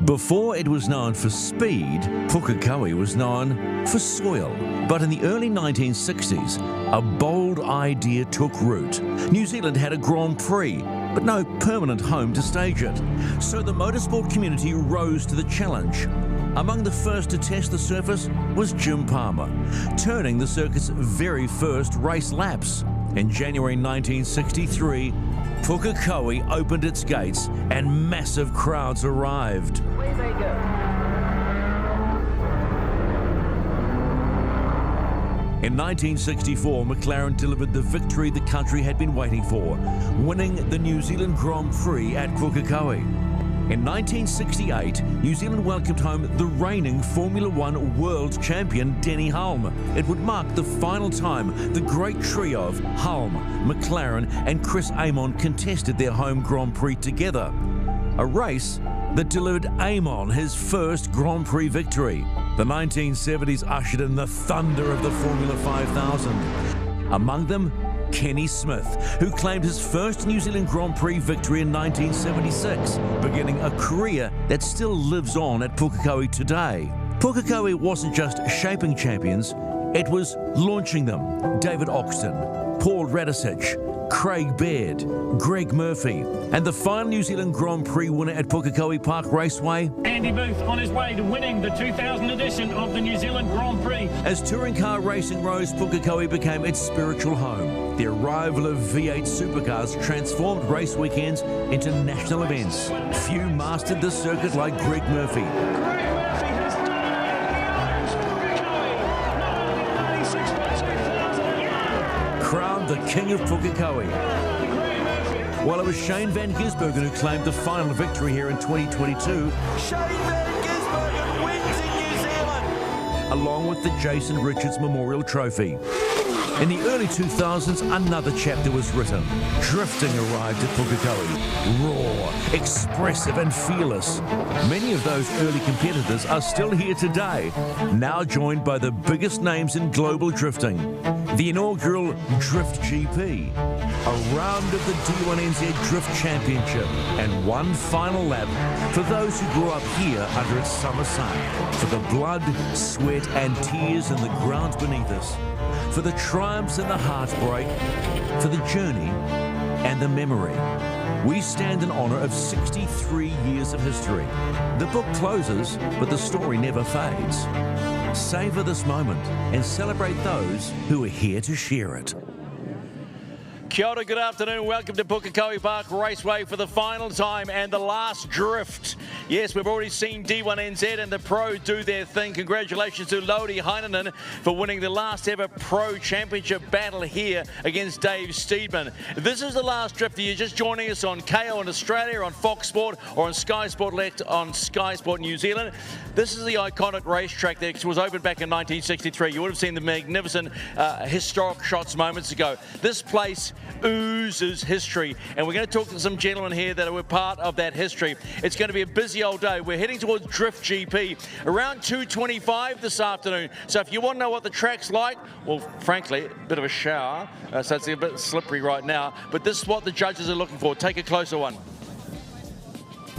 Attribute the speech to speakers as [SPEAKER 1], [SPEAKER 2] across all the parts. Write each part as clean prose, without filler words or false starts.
[SPEAKER 1] Before it was known for speed, Pukekohe was known for soil. But in the early 1960s, a bold idea took root. New Zealand had a Grand Prix, but no permanent home to stage it. So the motorsport community rose to the challenge. Among the first to test the surface was Jim Palmer, turning the circuit's very first race laps. In January 1963, Pukekohe opened its gates and massive crowds arrived.
[SPEAKER 2] Away they go.
[SPEAKER 1] In 1964, McLaren delivered the victory the country had been waiting for, winning the New Zealand Grand Prix at Pukekohe. In 1968, New Zealand welcomed home the reigning Formula One world champion Denny Hulme. It would mark the final time the great trio of Hulme, McLaren and Chris Amon contested their home Grand Prix together. A race that delivered Amon his first Grand Prix victory. The 1970s ushered in the thunder of the Formula 5000. Among them, Kenny Smith, who claimed his first New Zealand Grand Prix victory in 1976, beginning a career that still lives on at Pukekohe today. Pukekohe wasn't just shaping champions, it was launching them. David Oxton, Paul Radisich, Craig Baird, Greg Murphy, and the final New Zealand Grand Prix winner at Pukekohe Park Raceway,
[SPEAKER 3] Andy Booth, on his way to winning the 2000 edition of the New Zealand Grand Prix.
[SPEAKER 1] As touring car racing rose, Pukekohe became its spiritual home. The arrival of V8 Supercars transformed race weekends into national events. Few mastered the circuit like Greg Murphy. Crowned the king of Pukekohe. While it was Shane Van Gisbergen who claimed the final victory here in 2022.
[SPEAKER 4] Shane Van Gisbergen wins in New Zealand.
[SPEAKER 1] Along with the Jason Richards Memorial Trophy. In the early 2000s, another chapter was written. Drifting arrived at Pukekohe. Raw, expressive and fearless. Many of those early competitors are still here today, now joined by the biggest names in global drifting. The inaugural Drift GP, a round of the D1NZ Drift Championship, and one final lap for those who grew up here under its summer sun, for the blood, sweat and tears in the ground beneath us, for the triumphs and the heartbreak, for the journey and the memory. We stand in honor of 63 years of history. The book closes, but the story never fades. Savor this moment and celebrate those who are here to share it.
[SPEAKER 5] Kia ora, good afternoon. Welcome to Pukekohe Park Raceway for the final time and the last drift. Yes, we've already seen D1NZ and the Pro do their thing. Congratulations to Lodi Heinonen for winning the last ever Pro Championship battle here against Dave Steedman. This is the last drift. You're just joining us on KO in Australia, on Fox Sport, or on Sky Sport Lect on Sky Sport New Zealand. This is the iconic racetrack that was opened back in 1963. You would have seen the magnificent historic shots moments ago. This place oozes history, and we're going to talk to some gentlemen here that were part of that history. It's going to be a busy old day. We're heading towards Drift GP around 2:25 this afternoon. So if you want to know what the track's like, well, frankly, a bit of a shower, so it's a bit slippery right now, but this is what the judges are looking for. Take a closer one.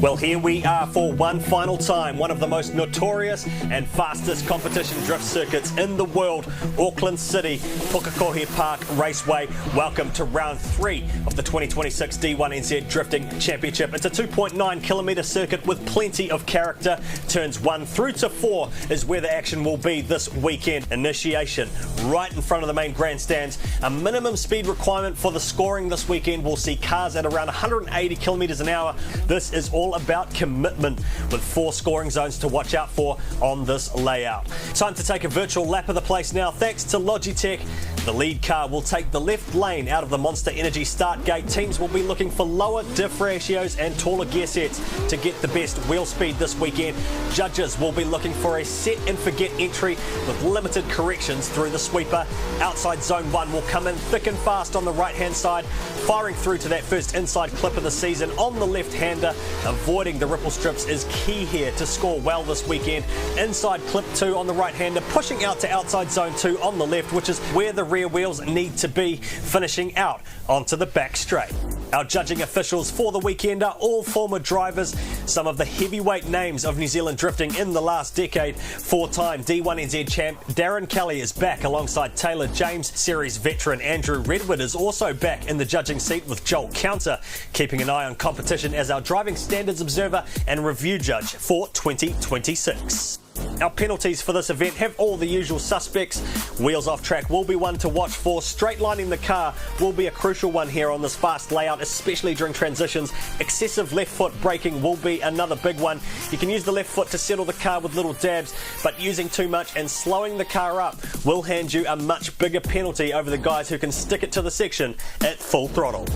[SPEAKER 6] Well, here we are for one final time, one of the most notorious and fastest competition drift circuits in the world, Auckland City, Pukekohe Park Raceway. Welcome to round 3 of the 2026 D1NZ Drifting Championship. It's a 2.9 kilometre circuit with plenty of character. Turns 1 through to 4 is where the action will be this weekend. Initiation right in front of the main grandstands. A minimum speed requirement for the scoring this weekend. We'll see cars at around 180 kilometres an hour. This is all about commitment, with 4 scoring zones to watch out for on this layout. Time to take a virtual lap of the place now. Thanks to Logitech, the lead car will take the left lane out of the Monster Energy start gate. Teams will be looking for lower diff ratios and taller gear sets to get the best wheel speed this weekend. Judges will be looking for a set and forget entry with limited corrections through the sweeper. Outside zone 1 will come in thick and fast on the right hand side, firing through to that first inside clip of the season on the left hander. Avoiding the ripple strips is key here to score well this weekend. Inside clip 2 on the right hander, pushing out to outside zone 2 on the left, which is where the rear wheels need to be, finishing out onto the back straight. Our judging officials for the weekend are all former drivers, some of the heavyweight names of New Zealand drifting in the last decade. Four-time D1NZ champ Darren Kelly is back alongside Taylor James. Series veteran Andrew Redwood is also back in the judging seat with Joel Counter, keeping an eye on competition as our driving standards observer and review judge for 2026. Our penalties for this event have all the usual suspects. Wheels off track will be one to watch for. Straight lining the car will be a crucial one here on this fast layout, especially during transitions. Excessive left foot braking will be another big one. You can use the left foot to settle the car with little dabs, but using too much and slowing the car up will hand you a much bigger penalty over the guys who can stick it to the section at full throttle.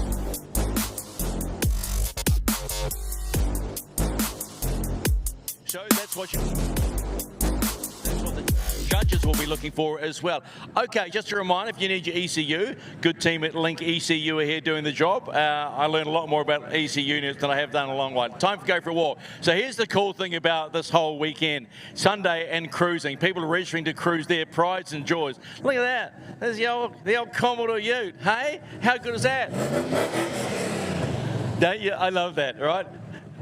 [SPEAKER 5] So that's what the judges will be looking for as well. Okay, just a reminder, if you need your ECU, good team at Link ECU are here doing the job. I learned a lot more about ECU units than I have done in a long while. Time to go for a walk. So here's the cool thing about this whole weekend. Sunday and cruising. People are registering to cruise their prides and joys. Look at that. There's the old Commodore Ute. Hey, how good is that? Don't you? I love that, right?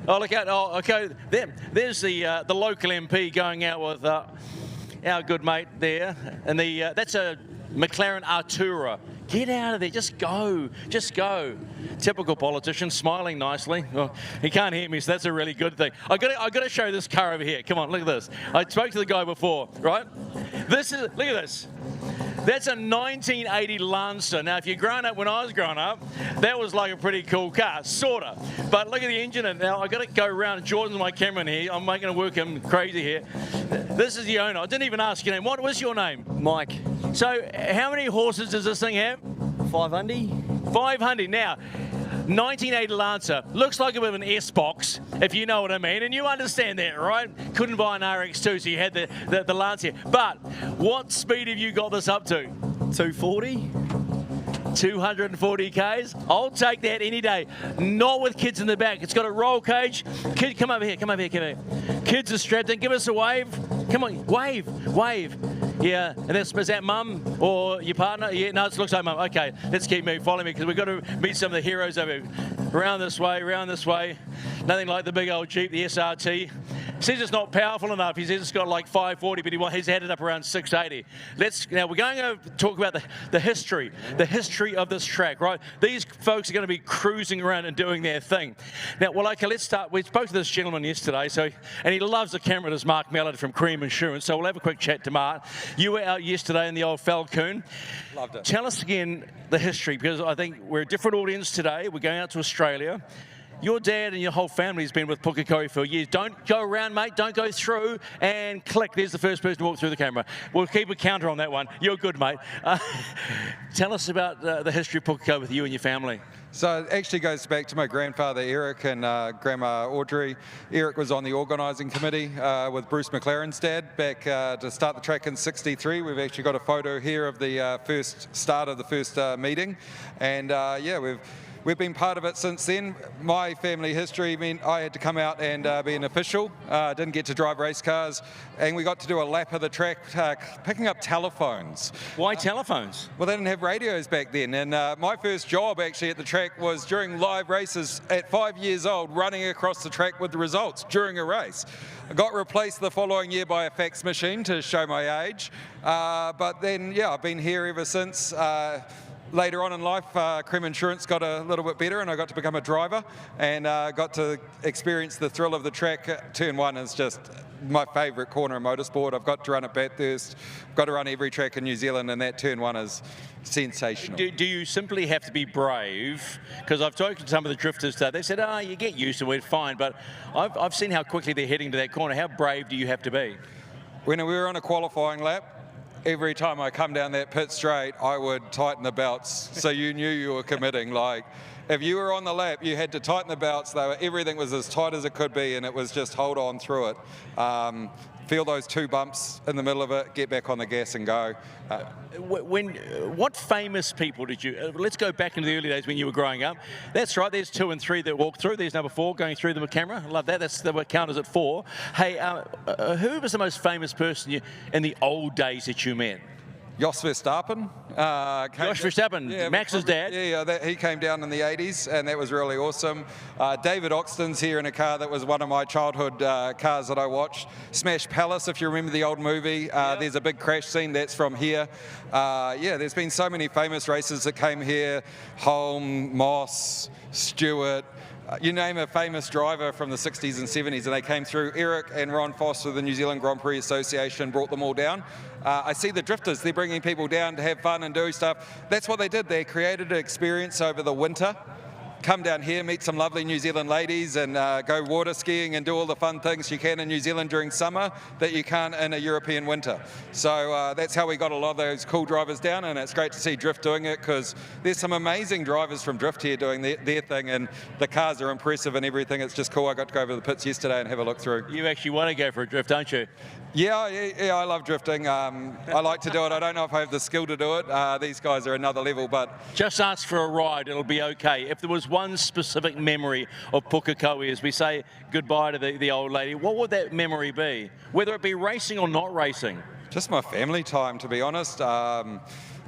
[SPEAKER 5] Oh, look out. Oh, okay. There's the local MP going out with our good mate there. And that's a McLaren Artura. Get out of there. Just go. Just go. Typical politician, smiling nicely. Well, he can't hear me, so that's a really good thing. I got to show this car over here. Come on, look at this. I spoke to the guy before, right? Look at this. That's a 1980 Lancer. Now, if you're growing up when I was growing up, that was like a pretty cool car, sort of. But look at the engine. And now I've got to go around. Jordan's my cameraman here. I'm making it work him crazy here. This is the owner. I didn't even ask your name. What was your name?
[SPEAKER 2] Mike.
[SPEAKER 5] So how many horses does this thing have?
[SPEAKER 2] 500.
[SPEAKER 5] 500. Now, 1980 Lancer. Looks like a bit of an S-box, if you know what I mean. And you understand that, right? Couldn't buy an RX2, so you had the Lancer. But what speed have you got this up to?
[SPEAKER 2] 240.
[SPEAKER 5] 240 Ks. I'll take that any day. Not with kids in the back. It's got a roll cage. Kid, come over here. Come over here. Come over here. Kids are strapped in. Give us a wave. Come on, wave. Yeah, and is that mum or your partner? Yeah, no, it looks like mum. Okay, let's keep moving. Follow me, because we've got to meet some of the heroes over here. Around this way. Nothing like the big old Jeep, the SRT. Says it's not powerful enough. He says it's got like 540, but he's had it up around 680. Now we're going to talk about the history of this track, right? These folks are going to be cruising around and doing their thing. Now, well, okay, let's start. We spoke to this gentleman yesterday, and he loves the camera. This Mark Mallard from Cream Insurance. So we'll have a quick chat to Mark. You were out yesterday in the old Falcon.
[SPEAKER 2] Loved it.
[SPEAKER 5] Tell us again the history, because I think we're a different audience today. We're going out to Australia. Your dad and your whole family has been with Pukekohe for years. Don't go around, mate. Don't go through and click. There's the first person to walk through the camera. We'll keep a counter on that one. You're good, mate. Tell us about the history of Pukekohe with you and your family.
[SPEAKER 7] So it actually goes back to my grandfather Eric and grandma Audrey. Eric was on the organising committee with Bruce McLaren's dad back to start the track in '63. We've actually got a photo here of the first start of the first meeting, and yeah, we've been part of it since then. My family history meant I had to come out and be an official. Didn't get to drive race cars, and we got to do a lap of the track picking up telephones.
[SPEAKER 5] Why telephones?
[SPEAKER 7] Well, they didn't have radios back then, and my first job actually at the track was during live races at 5 years old, running across the track with the results during a race. I got replaced the following year by a fax machine to show my age, but then, yeah, I've been here ever since. Later on in life, Cream Insurance got a little bit better, and I got to become a driver and got to experience the thrill of the track. Turn 1 is just my favourite corner of motorsport. I've got to run at Bathurst, got to run every track in New Zealand, and that Turn 1 is sensational.
[SPEAKER 5] Do you simply have to be brave? Because I've talked to some of the drifters today. They said, you get used to it, fine. But I've seen how quickly they're heading to that corner. How brave do you have to be?
[SPEAKER 7] When we were on a qualifying lap, every time I come down that pit straight, I would tighten the belts, so you knew you were committing. Like, if you were on the lap, you had to tighten the belts. Everything was as tight as it could be, and it was just hold on through it. Feel those 2 bumps in the middle of it, get back on the gas and go.
[SPEAKER 5] What famous people did you, let's go back into the early days when you were growing up. That's right, there's 2 and 3 that walk through. There's number 4 going through the camera. I love that. That's the counters at 4. Hey, who was the most famous person in the old days that you met?
[SPEAKER 7] Jos Verstappen.
[SPEAKER 5] Josh Verstappen, Max's dad.
[SPEAKER 7] Yeah, he came down in the 80s, and that was really awesome. David Oxton's here in a car that was one of my childhood cars that I watched. Smash Palace, if you remember the old movie. There's a big crash scene that's from here. There's been so many famous races that came here. Holm, Moss, Stewart. You name a famous driver from the 60s and 70s, and they came through. Eric and Ron Foster, the New Zealand Grand Prix Association, brought them all down. I see the drifters, they're bringing people down to have fun and do stuff. That's what they did. They created an experience over the winter. Come down here, meet some lovely New Zealand ladies, and go water skiing and do all the fun things you can in New Zealand during summer that you can't in a European winter. So that's how we got a lot of those cool drivers down, and it's great to see Drift doing it, because there's some amazing drivers from Drift here doing their thing, and the cars are impressive and everything. It's just cool. I got to go over to the pits yesterday and have a look through.
[SPEAKER 5] You actually want to go for a drift, don't you?
[SPEAKER 7] Yeah, I love drifting. I like to do it. I don't know if I have the skill to do it. These guys are another level, but...
[SPEAKER 5] Just ask for a ride, it'll be okay. If there was one specific memory of Pukekohe as we say goodbye to the old lady, what would that memory be? Whether it be racing or not racing?
[SPEAKER 7] Just my family time, to be honest.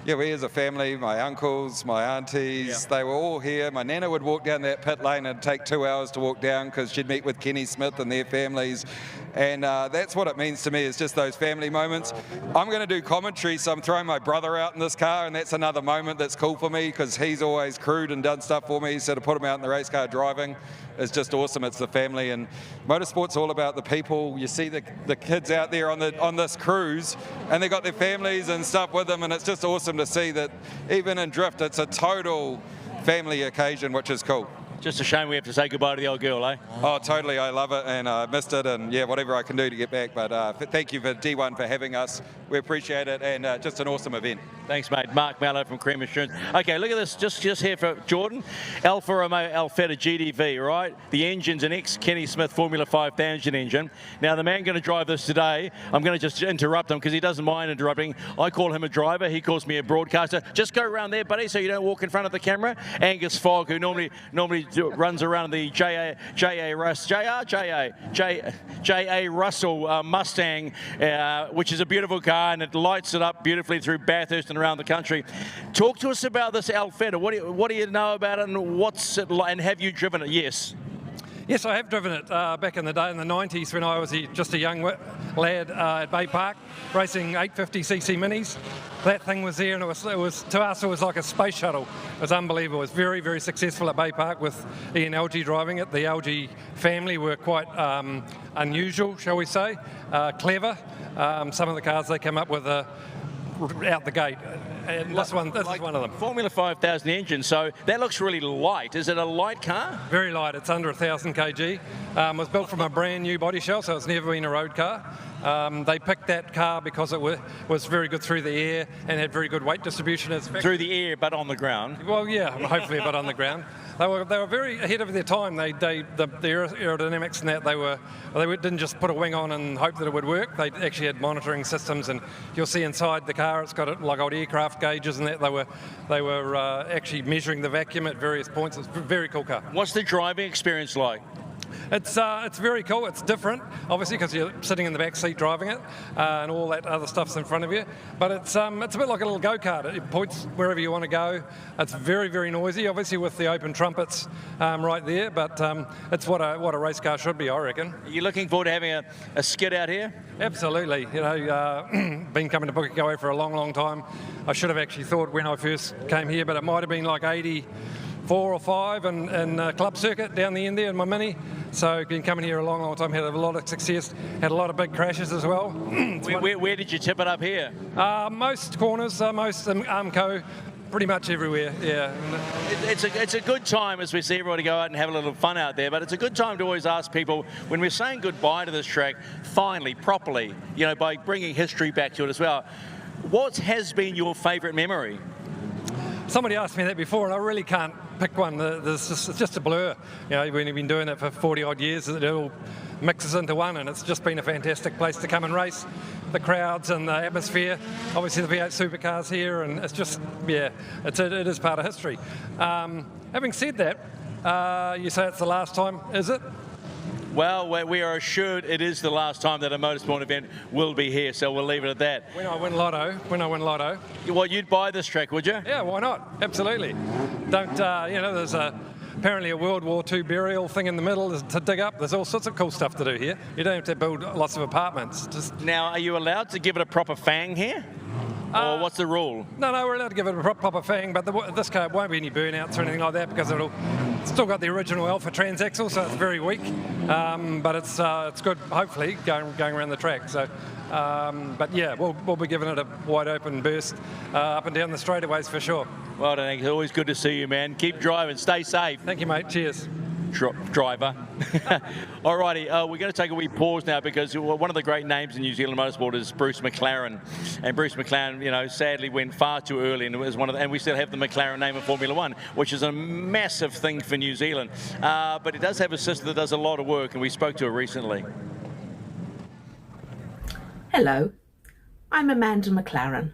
[SPEAKER 7] We as a family, my uncles, my aunties, they were all here. My nana would walk down that pit lane and it'd take 2 hours to walk down because she'd meet with Kenny Smith and their families. And that's what it means to me, is just those family moments. I'm going to do commentary, so I'm throwing my brother out in this car, and that's another moment that's cool for me because he's always crewed and done stuff for me. So to put him out in the race car driving is just awesome. It's the family, and motorsport's all about the people. You see the kids out there on this cruise, and they got their families and stuff with them, and it's just awesome to see that even in drift, it's a total family occasion, which is cool.
[SPEAKER 5] Just a shame we have to say goodbye to the old girl, eh?
[SPEAKER 7] Oh, totally. I love it, and I missed it, and whatever I can do to get back. But thank you for D1 for having us. We appreciate it, and just an awesome event.
[SPEAKER 5] Thanks, mate. Mark Mallow from Cream Assurance. Okay, look at this. Just here for Jordan. Alfa Romeo Alfetta GDV, right? The engine's an ex-Kenny Smith Formula 5000 engine. Now, the man going to drive this today, I'm going to just interrupt him because he doesn't mind interrupting. I call him a driver. He calls me a broadcaster. Just go around there, buddy, so you don't walk in front of the camera. Angus Fogg, who normally runs around the J.A. Russell Mustang, which is a beautiful car, and it lights it up beautifully through Bathurst and around the country. Talk to us about this Alfetta. What do you know about it, and what's it like, and have you driven it? Yes.
[SPEAKER 8] Yes, I have driven it back in the day, in the 90s, when I was just a young lad at Bay Park, racing 850cc minis. That thing was there, and it was to us, it was like a space shuttle. It was unbelievable. It was very, very successful at Bay Park with Ian Elgee driving it. The Elgee family were quite unusual, shall we say, clever. Some of the cars they came up with out the gate. And this is one of them.
[SPEAKER 5] Formula 5000 engine, so that looks really light. Is it a light car?
[SPEAKER 8] Very light. It's under 1,000 kg. It was built from a brand new body shell, so it's never been a road car. They picked that car because it was very good through the air and had very good weight distribution.
[SPEAKER 5] Through the air, but on the ground?
[SPEAKER 8] Well, yeah, hopefully, but on the ground. They were very ahead of their time. The aerodynamics and that, they didn't just put a wing on and hope that it would work. They actually had monitoring systems, and you'll see inside the car it's got like old aircraft gauges and that. They were actually measuring the vacuum at various points. It's a very cool car.
[SPEAKER 5] What's the driving experience like?
[SPEAKER 8] It's very cool. It's different, obviously, because you're sitting in the back seat driving it, and all that other stuff's in front of you. But it's a bit like a little go-kart. It points wherever you want to go. It's very, very noisy, obviously, with the open trumpets right there. But it's what a race car should be, I reckon.
[SPEAKER 5] Are you looking forward to having a skid out here?
[SPEAKER 8] Absolutely. You know, been coming to Pukekohe for a long, long time. I should have actually thought when I first came here, but it might have been like 84 or 5 and club circuit down the end there in my Mini. So been coming here a long, long time, had a lot of success, had a lot of big crashes as well.
[SPEAKER 5] Where did you tip it up here?
[SPEAKER 8] Most corners, most Armco, pretty much everywhere, yeah.
[SPEAKER 5] It's a good time, as we see everybody go out and have a little fun out there, but it's a good time to always ask people, when we're saying goodbye to this track, finally, properly, you know, by bringing history back to it as well, what has been your favourite memory?
[SPEAKER 8] Somebody asked me that before, and I really can't pick one. It's just a blur. You know, when you've been doing it for 40-odd years, it all mixes into one, and it's just been a fantastic place to come and race. The crowds and the atmosphere, obviously the V8 Supercars here, and it's just, yeah, it is part of history. Having said that, you say it's the last time, is it?
[SPEAKER 5] Well, we are assured it is the last time that a motorsport event will be here, so we'll leave it at that.
[SPEAKER 8] When I win lotto.
[SPEAKER 5] Well, you'd buy this track, would you?
[SPEAKER 8] Yeah, why not? Absolutely. Don't, you know, there's apparently a World War II burial thing in the middle to dig up. There's all sorts of cool stuff to do here. You don't have to build lots of apartments.
[SPEAKER 5] Now, are you allowed to give it a proper fang here? Or what's the rule?
[SPEAKER 8] No, we're allowed to give it a proper fang, but this car won't be any burnouts or anything like that because it's still got the original Alpha transaxle, so it's very weak. But it's good, hopefully, going around the track. So, but yeah, we'll be giving it a wide open burst up and down the straightaways for sure.
[SPEAKER 5] Well done, Angus. Always good to see you, man. Keep driving. Stay safe.
[SPEAKER 8] Thank you, mate. Cheers.
[SPEAKER 5] Driver. Alrighty, we're going to take a wee pause now because one of the great names in New Zealand motorsport is Bruce McLaren, and Bruce McLaren, you know, sadly went far too early, and it was and we still have the McLaren name in Formula One, which is a massive thing for New Zealand. But he does have a sister that does a lot of work, and we spoke to her recently.
[SPEAKER 9] Hello, I'm Amanda McLaren.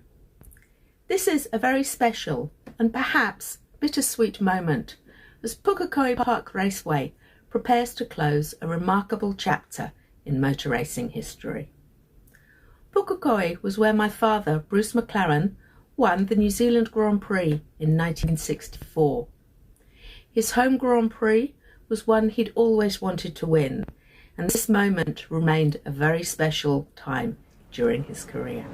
[SPEAKER 9] This is a very special and perhaps bittersweet moment as Pukekohe Park Raceway prepares to close a remarkable chapter in motor racing history. Pukekohe was where my father, Bruce McLaren, won the New Zealand Grand Prix in 1964. His home Grand Prix was one he'd always wanted to win, and this moment remained a very special time during his career.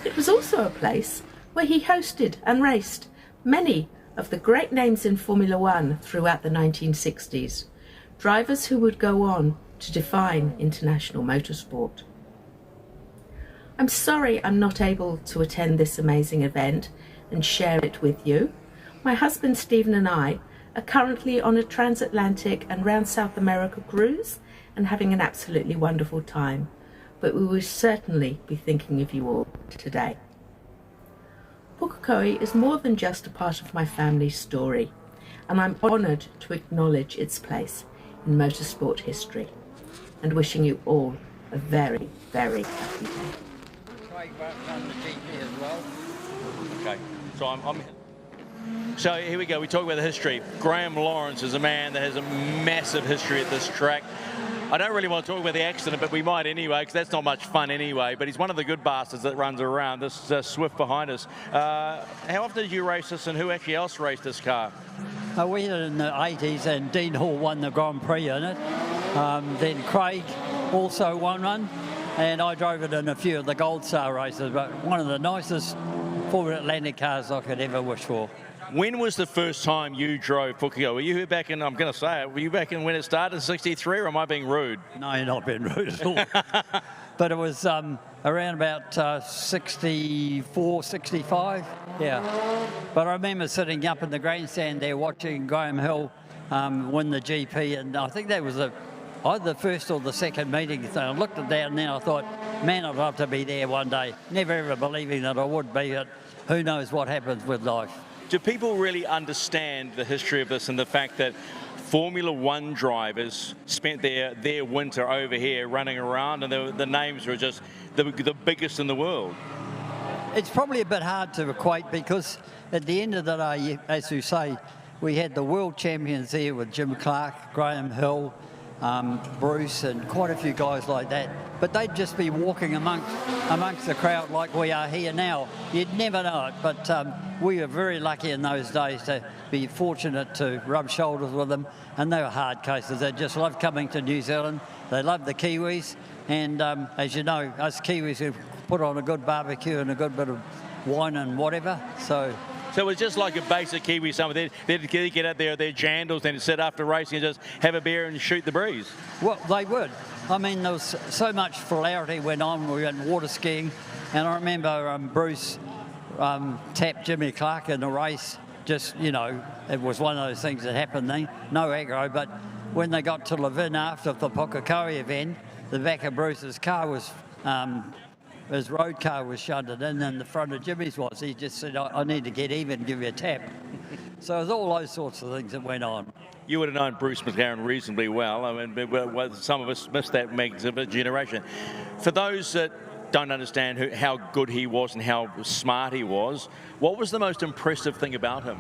[SPEAKER 9] It was also a place where he hosted and raced many of the great names in Formula One throughout the 1960s, drivers who would go on to define international motorsport. I'm sorry I'm not able to attend this amazing event and share it with you. My husband Stephen and I are currently on a transatlantic and round South America cruise and having an absolutely wonderful time, but we will certainly be thinking of you all today. Pukekohe is more than just a part of my family's story, and I'm honoured to acknowledge its place in motorsport history, and wishing you all a very, very happy day.
[SPEAKER 10] Craig won the GP as well.
[SPEAKER 5] Okay, so So here we go, we talk about the history. Graham Lawrence is a man that has a massive history at this track. I don't really want to talk about the accident, but we might anyway, because that's not much fun anyway. But he's one of the good bastards that runs around, this Swift behind us. How often did you race this, and who actually else raced this car?
[SPEAKER 10] We had it in the 80s, and Dean Hall won the Grand Prix in it. Then Craig also won one, and I drove it in a few of the Gold Star races, but one of the nicest Ford Atlantic cars I could ever wish for.
[SPEAKER 5] When was the first time you drove Pukekohe? Were you back in, I'm going to say it, were you back in when it started in 63, or am I being rude?
[SPEAKER 10] No, you're not being rude at all. But it was around about 64, 65, yeah. But I remember sitting up in the grandstand there watching Graham Hill win the GP, and I think that was either the first or the second meeting. So I looked at that and then I thought, man, I'd love to be there one day. Never ever believing that I would be, but who knows what happens with life.
[SPEAKER 5] Do people really understand the history of this and the fact that Formula One drivers spent their winter over here running around, and the names were just the biggest in the world?
[SPEAKER 10] It's probably a bit hard to equate, because at the end of the day, as you say, we had the world champions there with Jim Clark, Graham Hill, Bruce, and quite a few guys like that. But they'd just be walking amongst the crowd like we are here now. You'd never know it, but we were very lucky in those days to be fortunate to rub shoulders with them, and they were hard cases. They just loved coming to New Zealand. They loved the Kiwis, and as you know, us Kiwis who put on a good barbecue and a good bit of wine and whatever. So
[SPEAKER 5] it was just like a basic Kiwi summer. They'd get out there, their jandals, and sit after racing and just have a beer and shoot the breeze.
[SPEAKER 10] Well, they would. I mean, there was so much hilarity went on. We went water skiing, and I remember Bruce tapped Jimmy Clark in a race. Just, you know, it was one of those things that happened then. No aggro, but when they got to Levin after the Pukekohe event, the back of Bruce's car was... his road car was shunted in, and the front of Jimmy's was. He just said, I need to get even, give you a tap. So it was all those sorts of things that went on.
[SPEAKER 5] You would have known Bruce McLaren reasonably well. I mean, some of us missed that magnificent generation. For those that don't understand how good he was and how smart he was, what was the most impressive thing about him?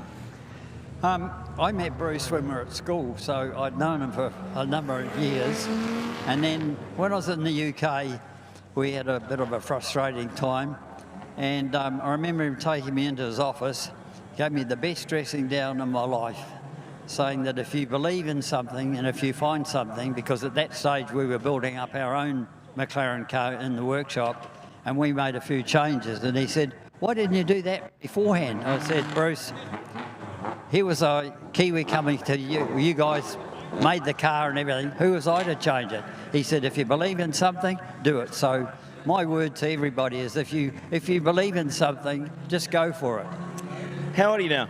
[SPEAKER 10] I met Bruce when we were at school, so I'd known him for a number of years. And then when I was in the UK, we had a bit of a frustrating time. And I remember him taking me into his office, gave me the best dressing down in my life, saying that if you believe in something and if you find something, because at that stage we were building up our own McLaren car in the workshop, and we made a few changes. And he said, "Why didn't you do that beforehand?" I said, "Bruce, here was a Kiwi coming to you. You guys made the car and everything. Who was I to change it?" He said, "If you believe in something, do it." So my word to everybody is if you believe in something, just go for it.
[SPEAKER 5] How old are you now?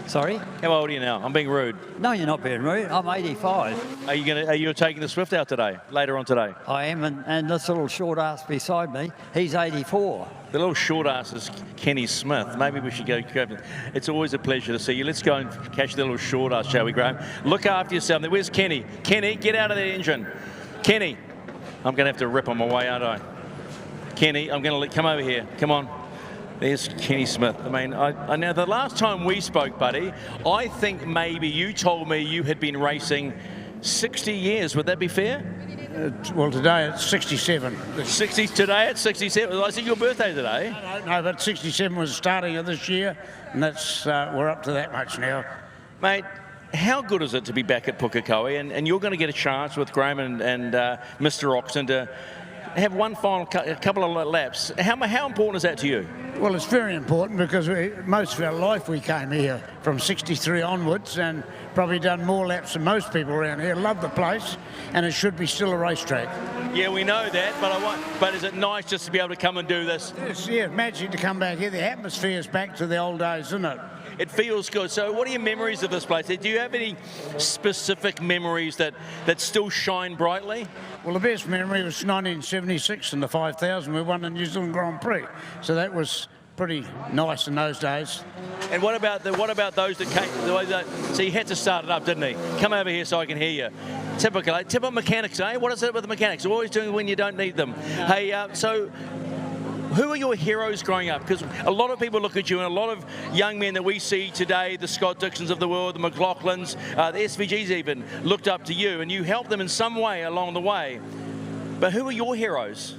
[SPEAKER 10] Sorry?
[SPEAKER 5] How old are you now? I'm being rude.
[SPEAKER 10] No, you're not being rude. I'm 85.
[SPEAKER 5] Are you taking the Swift out today, later on today?
[SPEAKER 10] I am, and this little short ass beside me, he's 84.
[SPEAKER 5] The little short ass is Kenny Smith. Maybe we should go grab him. It's always a pleasure to see you. Let's go and catch the little short ass, shall we, Graham? Look after yourself. Where's Kenny? Kenny, get out of the engine. Kenny. I'm going to have to rip on my way, aren't I? Kenny, I'm going to come over here. Come on. There's Kenny Smith. I mean, I now the last time we spoke, buddy, I think maybe you told me you had been racing 60 years. Would that be fair?
[SPEAKER 11] Well, today it's 67.
[SPEAKER 5] 60 today at 67. I said your birthday today.
[SPEAKER 11] No, but 67 was the starting of this year, and that's we're up to that much now.
[SPEAKER 5] Mate, how good is it to be back at Pukekohe, and you're going to get a chance with Graham and Mr. Oxon to have one final couple of laps. How important is that to you?
[SPEAKER 11] Well, it's very important because most of our life we came here from 63 onwards and probably done more laps than most people around here. Love the place, and it should be still a racetrack.
[SPEAKER 5] Yeah, we know that, but is it nice just to be able to come and do this?
[SPEAKER 11] Yes, yeah, magic to come back here. The atmosphere is back to the old days, isn't it?
[SPEAKER 5] It feels good. So what are your memories of this place? Do you have any specific memories that still shine brightly?
[SPEAKER 11] Well, the best memory was 1976 and the 5000. We won the New Zealand Grand Prix. So that was pretty nice in those days.
[SPEAKER 5] And what about those that came? So he had to start it up, didn't he? Come over here so I can hear you. Typical mechanics, eh? What is it with the mechanics? Always doing when you don't need them. Hey, so who are your heroes growing up? Because a lot of people look at you, and a lot of young men that we see today, the Scott Dixons of the world, the McLaughlins, the SVGs even, looked up to you, and you helped them in some way along the way. But who are your heroes?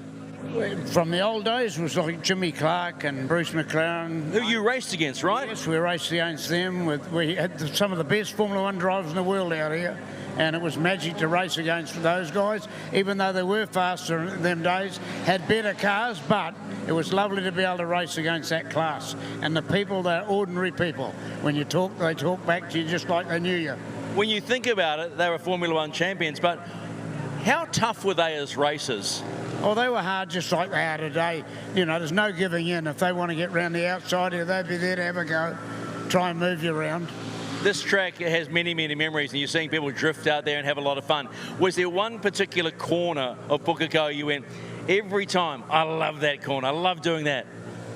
[SPEAKER 11] From the old days, it was like Jimmy Clark and Bruce McLaren.
[SPEAKER 5] Who you raced against, right?
[SPEAKER 11] Yes, we raced against them. We had some of the best Formula One drivers in the world out here. And it was magic to race against those guys, even though they were faster in them days, had better cars, but it was lovely to be able to race against that class. And the people, they're ordinary people. When you talk, they talk back to you just like they knew you.
[SPEAKER 5] When you think about it, they were Formula One champions, but how tough were they as racers?
[SPEAKER 11] Oh, they were hard just like they are today. You know, there's no giving in. If they want to get round the outside here, they'd be there to have a go, try and move you around.
[SPEAKER 5] This track has many, many memories, and you're seeing people drift out there and have a lot of fun. Was there one particular corner of Pukekohe you went, every time, I love that corner, I love doing that?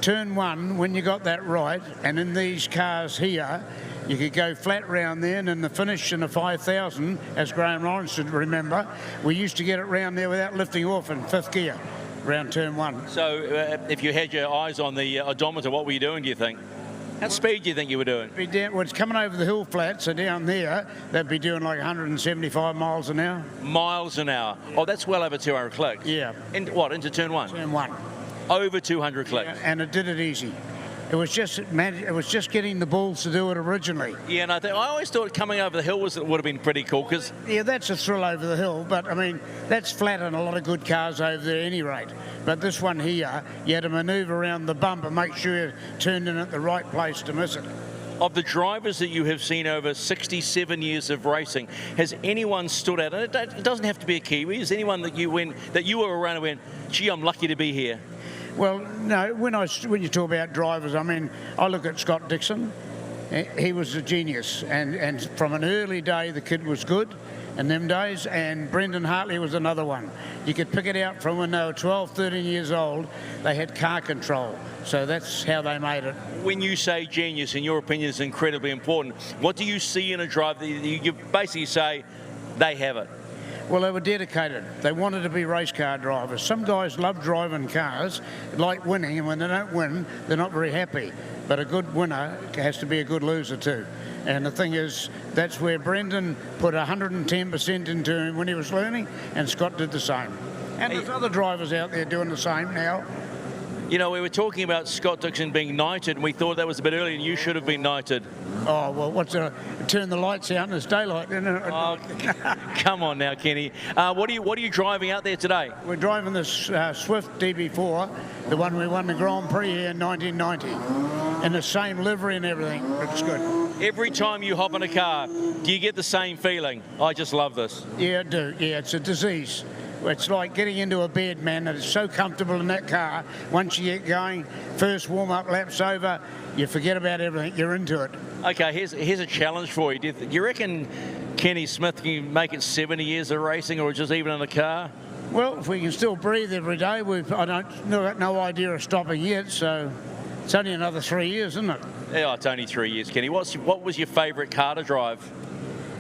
[SPEAKER 11] Turn one, when you got that right, and in these cars here, you could go flat round there, and in the finish in the 5000, as Graham Lawrence should remember, we used to get it round there without lifting off in fifth gear, round turn one.
[SPEAKER 5] So if you had your eyes on the odometer, what were you doing, do you think? How speed do you think you were doing?
[SPEAKER 11] Well, it's coming over the hill flat, so down there, they'd be doing like 175 miles an hour.
[SPEAKER 5] Miles an hour? Oh, that's well over 200 clicks.
[SPEAKER 11] Yeah.
[SPEAKER 5] Into turn one?
[SPEAKER 11] Turn one.
[SPEAKER 5] Over 200 clicks?
[SPEAKER 11] Yeah, and it did it easy. It was just getting the balls to do it originally.
[SPEAKER 5] Yeah, and I always thought coming over the hill would have been pretty cool, because...
[SPEAKER 11] Yeah, that's a thrill over the hill, but I mean, that's flat on a lot of good cars over there at any rate. But this one here, you had to manoeuvre around the bump and make sure you turned in at the right place to miss it.
[SPEAKER 5] Of the drivers that you have seen over 67 years of racing, has anyone stood out? And it doesn't have to be a Kiwi. Is anyone that you were around and went, gee, I'm lucky to be here?
[SPEAKER 11] Well, no, when you talk about drivers, I mean, I look at Scott Dixon. He was a genius, and from an early day, the kid was good in them days, and Brendan Hartley was another one. You could pick it out from when they were 12, 13 years old, they had car control, so that's how they made it.
[SPEAKER 5] When you say genius, in your opinion, is incredibly important, what do you see in a driver? You basically say, they have it.
[SPEAKER 11] Well, they were dedicated. They wanted to be race car drivers. Some guys love driving cars, like winning, and when they don't win, they're not very happy. but a good winner has to be a good loser too. And the thing is, that's where Brendan put 110% into him when he was learning, and Scott did the same. And there's other drivers out there doing the same now.
[SPEAKER 5] You know, we were talking about Scott Dixon being knighted, and we thought that was a bit early, and you should have been knighted.
[SPEAKER 11] Oh, well, turn the lights out and it's daylight, isn't it?
[SPEAKER 5] Oh, come on now, Kenny. What are you driving out there today?
[SPEAKER 11] We're driving this Swift DB4, the one we won the Grand Prix here in 1990, in the same livery and everything. It's good.
[SPEAKER 5] Every time you hop in a car, do you get the same feeling? I just love this.
[SPEAKER 11] Yeah, I do. Yeah, it's a disease. It's like getting into a bed, man. It's so comfortable in that car. Once you get going, first warm-up lap's over, you forget about everything. You're into it.
[SPEAKER 5] Okay, here's a challenge for you. Do you reckon Kenny Smith can make it 70 years of racing, or just even in a car?
[SPEAKER 11] Well, if we can still breathe every day, I got no idea of stopping yet, so it's only another 3 years, isn't it?
[SPEAKER 5] Yeah, it's only 3 years, Kenny. What was your favourite car to drive?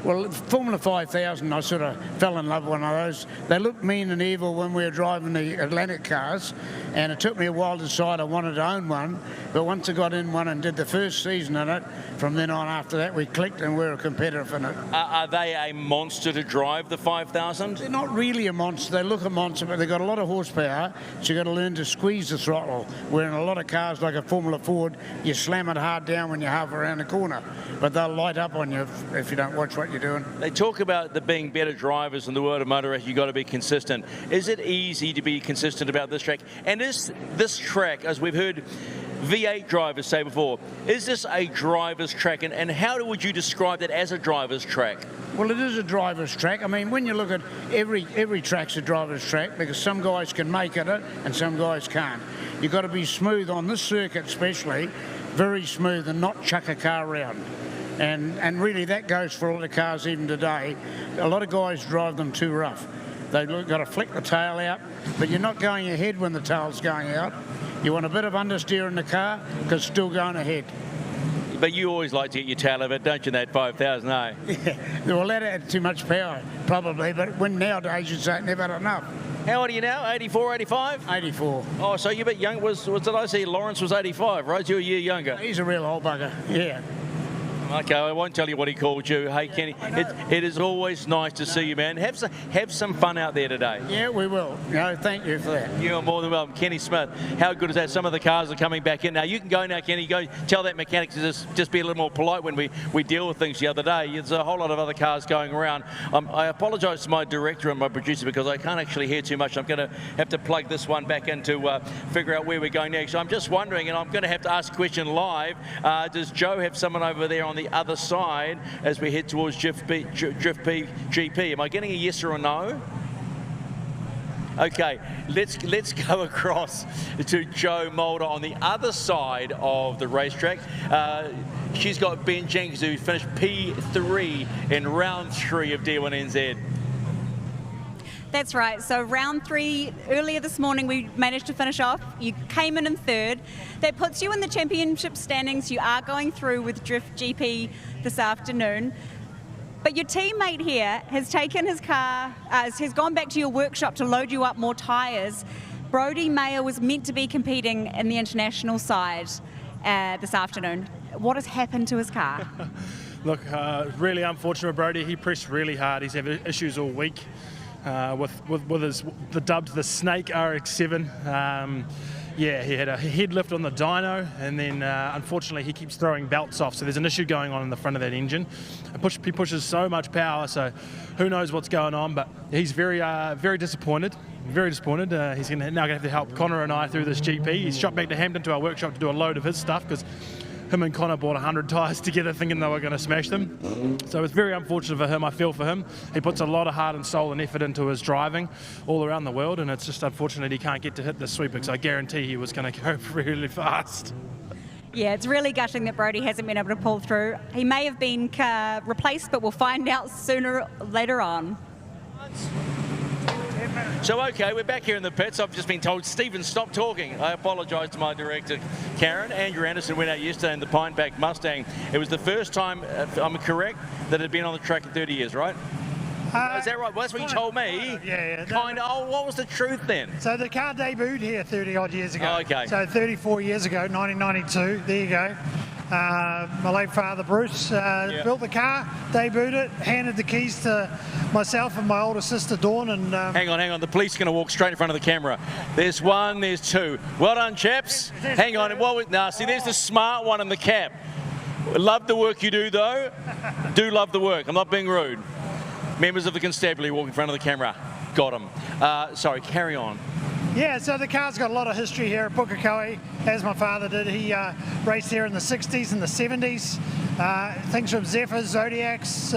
[SPEAKER 11] Well, Formula 5000, I sort of fell in love with one of those. They looked mean and evil when we were driving the Atlantic cars, and it took me a while to decide I wanted to own one. But once I got in one and did the first season in it, from then on after that we clicked and we were competitive in it.
[SPEAKER 5] Are they a monster to drive, the 5000?
[SPEAKER 11] They're not really a monster. They look a monster, but they've got a lot of horsepower, so you've got to learn to squeeze the throttle. Where in a lot of cars like a Formula Ford, you slam it hard down when you're half around the corner. But they'll light up on you if you don't watch what you're doing.
[SPEAKER 5] They talk about the being better drivers in the world of motor racing. You've got to be consistent. Is it easy to be consistent about this track? And is this track, as we've heard V8 drivers say before, is this a driver's track? And how would you describe that as a driver's track?
[SPEAKER 11] Well, it is a driver's track. I mean, when you look at every track's a driver's track, because some guys can make it and some guys can't. You've got to be smooth on this circuit especially, very smooth, and not chuck a car around. And really that goes for all the cars even today. A lot of guys drive them too rough. They've got to flick the tail out, but you're not going ahead when the tail's going out. You want a bit of understeer in the car because it's still going ahead.
[SPEAKER 5] But you always like to get your tail of it, don't you, in that 5000, eh?
[SPEAKER 11] Yeah, well, that had too much power, probably, but when nowadays you'd say it never had enough.
[SPEAKER 5] How old are you now? 84, 85?
[SPEAKER 11] 84.
[SPEAKER 5] Oh, so you're a bit young. Did I see Lawrence was 85, right? You're a year younger.
[SPEAKER 11] He's a real old bugger, yeah.
[SPEAKER 5] Okay, I won't tell you what he called you. Hey, Kenny, it is always nice to see you, man. Have some fun out there today.
[SPEAKER 11] Yeah, we will. No, thank you for that.
[SPEAKER 5] You are more than welcome. Kenny Smith, how good is that? Some of the cars are coming back in. Now, you can go now, Kenny. Go tell that mechanic to just be a little more polite when we deal with things the other day. There's a whole lot of other cars going around. I apologise to my director and my producer because I can't actually hear too much. I'm going to have to plug this one back in to figure out where we're going next. So I'm just wondering, and I'm going to have to ask a question live. Does Joe have someone over there on the other side as we head towards Drift GP? Am I getting a yes or a no? Okay, let's go across to Jo Maulder on the other side of the racetrack. She's got Ben Jenkins, who finished P3 in round 3 of D1NZ.
[SPEAKER 12] That's right. So round 3, earlier this morning, we managed to finish off. You came in 3rd. That puts you in the championship standings. You are going through with Drift GP this afternoon. But your teammate here has taken his car, has gone back to your workshop to load you up more tyres. Brodie Mayer was meant to be competing in the international side this afternoon. What has happened to his car?
[SPEAKER 13] Look, really unfortunate, Brodie. He pressed really hard. He's had issues all week. With the dubbed the Snake RX-7. Yeah, he had a head lift on the dyno, and then unfortunately he keeps throwing belts off, so there's an issue going on in the front of that engine. He pushes so much power, so who knows what's going on, but he's very disappointed. Very disappointed. He's now going to have to help Connor and I through this GP. He's shot back to Hampton to our workshop to do a load of his stuff because him and Connor bought 100 tyres together thinking they were going to smash them. So it's very unfortunate for him. I feel for him. He puts a lot of heart and soul and effort into his driving all around the world, and it's just unfortunate he can't get to hit the sweeper because I guarantee he was going to go really fast.
[SPEAKER 12] Yeah, it's really gutting that Brodie hasn't been able to pull through. He may have been replaced, but we'll find out later on.
[SPEAKER 5] So, okay, we're back here in the pits. I've just been told, Stephen, stop talking. I apologise to my director, Karen. Andrew Anderson went out yesterday in the Pineback Mustang. It was the first time, if I'm correct, that it had been on the track in 30 years, right? Is that right? Well, that's what you told me.
[SPEAKER 14] Yeah.
[SPEAKER 5] Kind of. Oh, what was the truth then?
[SPEAKER 14] So the car debuted here 30 odd years ago.
[SPEAKER 5] Oh, okay.
[SPEAKER 14] So 34 years ago, 1992. There you go. My late father Bruce built the car, debuted it, handed the keys to myself and my older sister Dawn. And
[SPEAKER 5] hang on. The police are going to walk straight in front of the camera. There's one, there's two. Well done, chaps. Hang on. See, there's the smart one in the cap. Love the work you do, though. Do love the work. I'm not being rude. Members of the constabulary walk in front of the camera. Got them. Sorry, carry on.
[SPEAKER 14] Yeah, so the car's got a lot of history here at Pukekohe, as my father did. He raced here in the 60s and the 70s. Things from Zephyrs, Zodiacs,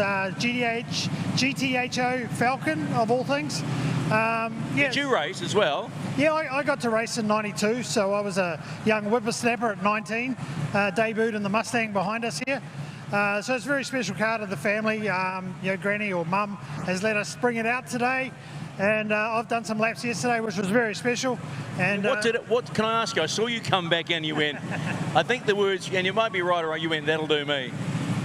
[SPEAKER 14] GTHO, Falcon, of all things.
[SPEAKER 5] Did you race as well?
[SPEAKER 14] Yeah, I got to race in 92, so I was a young whippersnapper at 19, debuted in the Mustang behind us here. So it's a very special car to the family. Granny or Mum has let us bring it out today. And I've done some laps yesterday, which was very special. And
[SPEAKER 5] what can I ask you? I saw you come back in. You went. I think the words, and you might be right, or you went. That'll do me.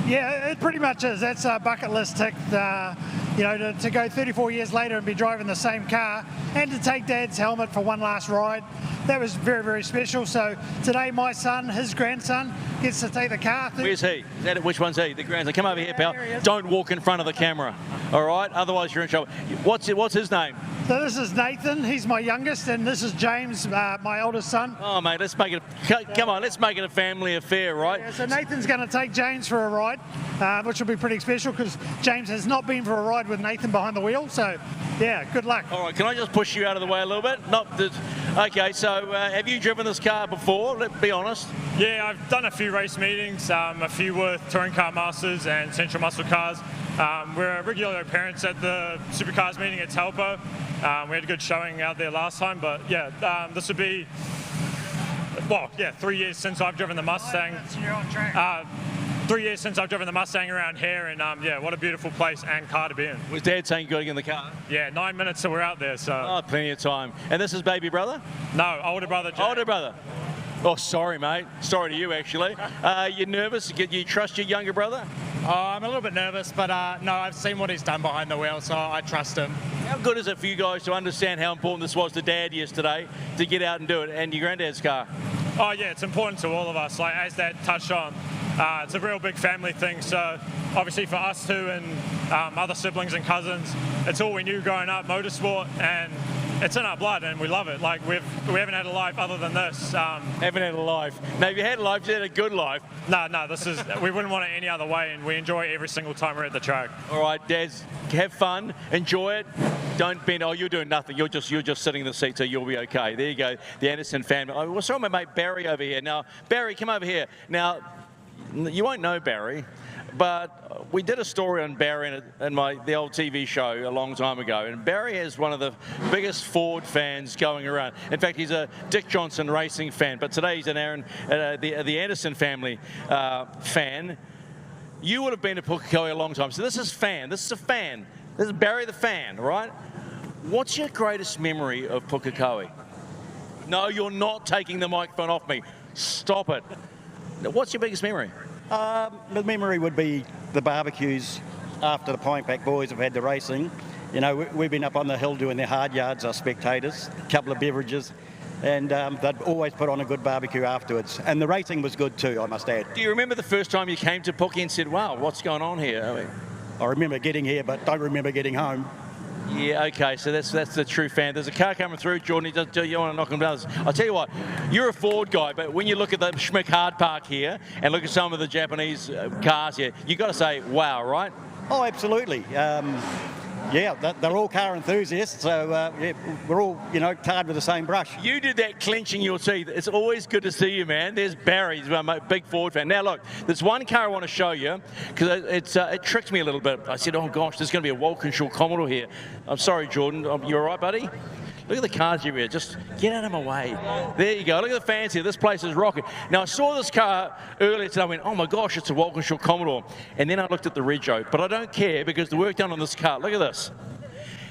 [SPEAKER 14] Yeah, it pretty much is. That's a bucket list ticked. To go 34 years later and be driving the same car and to take Dad's helmet for one last ride, that was very, very special. So today, my son, his grandson, gets to take the car.
[SPEAKER 5] Where's he? Which one's he? The grandson. Come over here, pal. Don't walk in front of the camera. All right. Otherwise, you're in trouble. What's his name?
[SPEAKER 14] So this is Nathan. He's my youngest, and this is James, my oldest son.
[SPEAKER 5] Oh, mate, let's make it. Come on, let's make it a family affair, right?
[SPEAKER 14] Yeah, so Nathan's going to take James for a ride, which will be pretty special because James has not been for a ride with Nathan behind the wheel. So, yeah, good luck.
[SPEAKER 5] All right, can I just push you out of the way a little bit? Okay, so have you driven this car before? Let's be honest.
[SPEAKER 15] Yeah, I've done a few race meetings, a few with Touring Car Masters and Central Muscle Cars. We're regular parents at the Supercars meeting at Taupo. We had a good showing out there last time, but yeah, this would be, 3 years since I've driven the Mustang. 3 years since I've driven the Mustang around here, and what a beautiful place and car to be in.
[SPEAKER 5] Was Dad saying you got to get in the car?
[SPEAKER 15] Yeah, 9 minutes till we're out there, so.
[SPEAKER 5] Oh, plenty of time. And this is baby brother?
[SPEAKER 15] No, older brother. Jay.
[SPEAKER 5] Older brother. Oh, sorry, mate. Sorry to you, actually. You nervous? You trust your younger brother?
[SPEAKER 16] I'm a little bit nervous, but no, I've seen what he's done behind the wheel, so I trust him.
[SPEAKER 5] How good is it for you guys to understand how important this was to Dad yesterday to get out and do it, and your granddad's car?
[SPEAKER 15] Oh, yeah, it's important to all of us. Like, as Dad touched on, it's a real big family thing, so obviously for us too and other siblings and cousins, it's all we knew growing up, motorsport, and it's in our blood and we love it. Like we haven't had a life other than this.
[SPEAKER 5] Haven't had a life. Now, if you had a life, you had a good life.
[SPEAKER 15] No, we wouldn't want it any other way, and we enjoy every single time we're at the track.
[SPEAKER 5] All right, Dads, have fun, enjoy it. Don't bend. Oh, you're doing nothing. You're just sitting in the seat, so you'll be okay. There you go. The Anderson family. I saw my mate Barry over here. Now, Barry, come over here. Now, you won't know Barry, but we did a story on Barry in the old TV show a long time ago, and Barry is one of the biggest Ford fans going around. In fact, he's a Dick Johnson racing fan, but today he's an the Anderson family fan. You would have been to Pukekohe a long time, so this is a fan. This is Barry the fan, right? What's your greatest memory of Pukekohe? No, you're not taking the microphone off me. Stop it. What's your biggest memory?
[SPEAKER 17] The memory would be the barbecues after the Pine Pack boys have had the racing. You know, we've been up on the hill doing their hard yards, our spectators, a couple of beverages, and they'd always put on a good barbecue afterwards. And the racing was good too, I must add.
[SPEAKER 5] Do you remember the first time you came to Puke and said, wow, what's going on here?
[SPEAKER 17] I remember getting here, but don't remember getting home.
[SPEAKER 5] Yeah, okay, so that's the true fan. There's a car coming through, Jordan. You want to knock him down? I'll tell you what, you're a Ford guy, but when you look at the Schmick Hard Park here and look at some of the Japanese cars here, you've got to say, wow, right?
[SPEAKER 17] Oh, absolutely. Yeah, they're all car enthusiasts, so we're all, tarred with the same brush.
[SPEAKER 5] You did that clenching your teeth. It's always good to see you, man. There's Barry, he's a big Ford fan. Now, look, there's one car I want to show you, because it tricked me a little bit. I said, oh, gosh, there's going to be a Walkinshaw Commodore here. I'm sorry, Jordan. You all right, buddy? Look at the cars here. Just get out of my way. There you go. Look at the fans here. This place is rocking. Now, I saw this car earlier today. I went, oh, my gosh, it's a Walkinshaw Commodore. And then I looked at the Rego. But I don't care because the work done on this car. Look at this.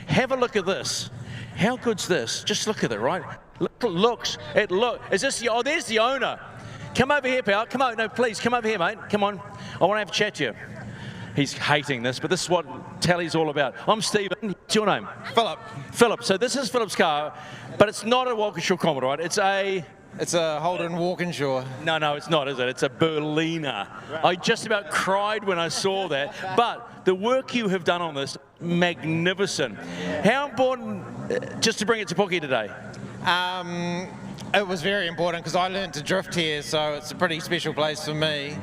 [SPEAKER 5] Have a look at this. How good's this? Just look at it, right? Is this the, oh, there's the owner. Come over here, pal. Come on. No, please, come over here, mate. Come on. I want to have a chat to you. He's hating this, but this is what Tally's all about. I'm Stephen. What's your name?
[SPEAKER 18] Philip.
[SPEAKER 5] Philip. So this is Philip's car, but it's not a Walkinshaw Commodore, right? It's a
[SPEAKER 18] Holden Walkinshaw.
[SPEAKER 5] No, it's not, is it? It's a Berliner. Right. I just about cried when I saw that. But the work you have done on this, magnificent. How important, just to bring it to Puke today?
[SPEAKER 18] It was very important because I learned to drift here, so it's a pretty special place for me.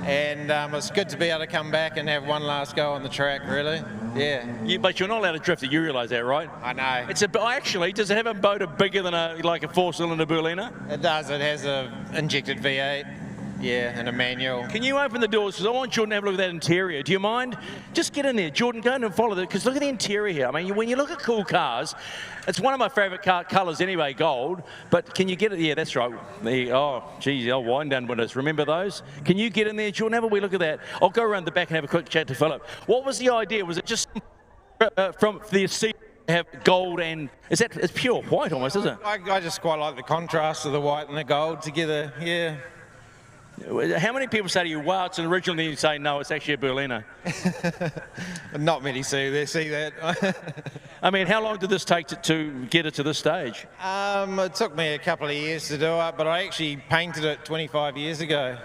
[SPEAKER 18] And it's good to be able to come back and have one last go on the track, really. Yeah.
[SPEAKER 5] But you're not allowed to drift it, you realise that, right?
[SPEAKER 18] I know.
[SPEAKER 5] Actually, does it have a motor bigger than a 4-cylinder Berliner?
[SPEAKER 18] It does. It has a injected V8. Yeah, and a manual.
[SPEAKER 5] Can you open the doors? Because I want Jordan to have a look at that interior. Do you mind? Just get in there. Jordan, go in and follow that. Because look at the interior here. I mean, when you look at cool cars, it's one of my favourite colours anyway, gold. But can you get it? Yeah, that's right. Oh, geez, the old wind-down windows. Remember those? Can you get in there, Jordan? Have a wee look at that. I'll go around the back and have a quick chat to Philip. What was the idea? Was it just from the seat? Have gold and it's pure white almost, isn't it?
[SPEAKER 18] I just quite like the contrast of the white and the gold together. Yeah.
[SPEAKER 5] How many people say to you, wow, it's an original, and you say, no, it's actually a Berliner?
[SPEAKER 18] Not many see that.
[SPEAKER 5] I mean, how long did this take to get it to this stage?
[SPEAKER 18] It took me a couple of years to do it, but I actually painted it 25 years ago.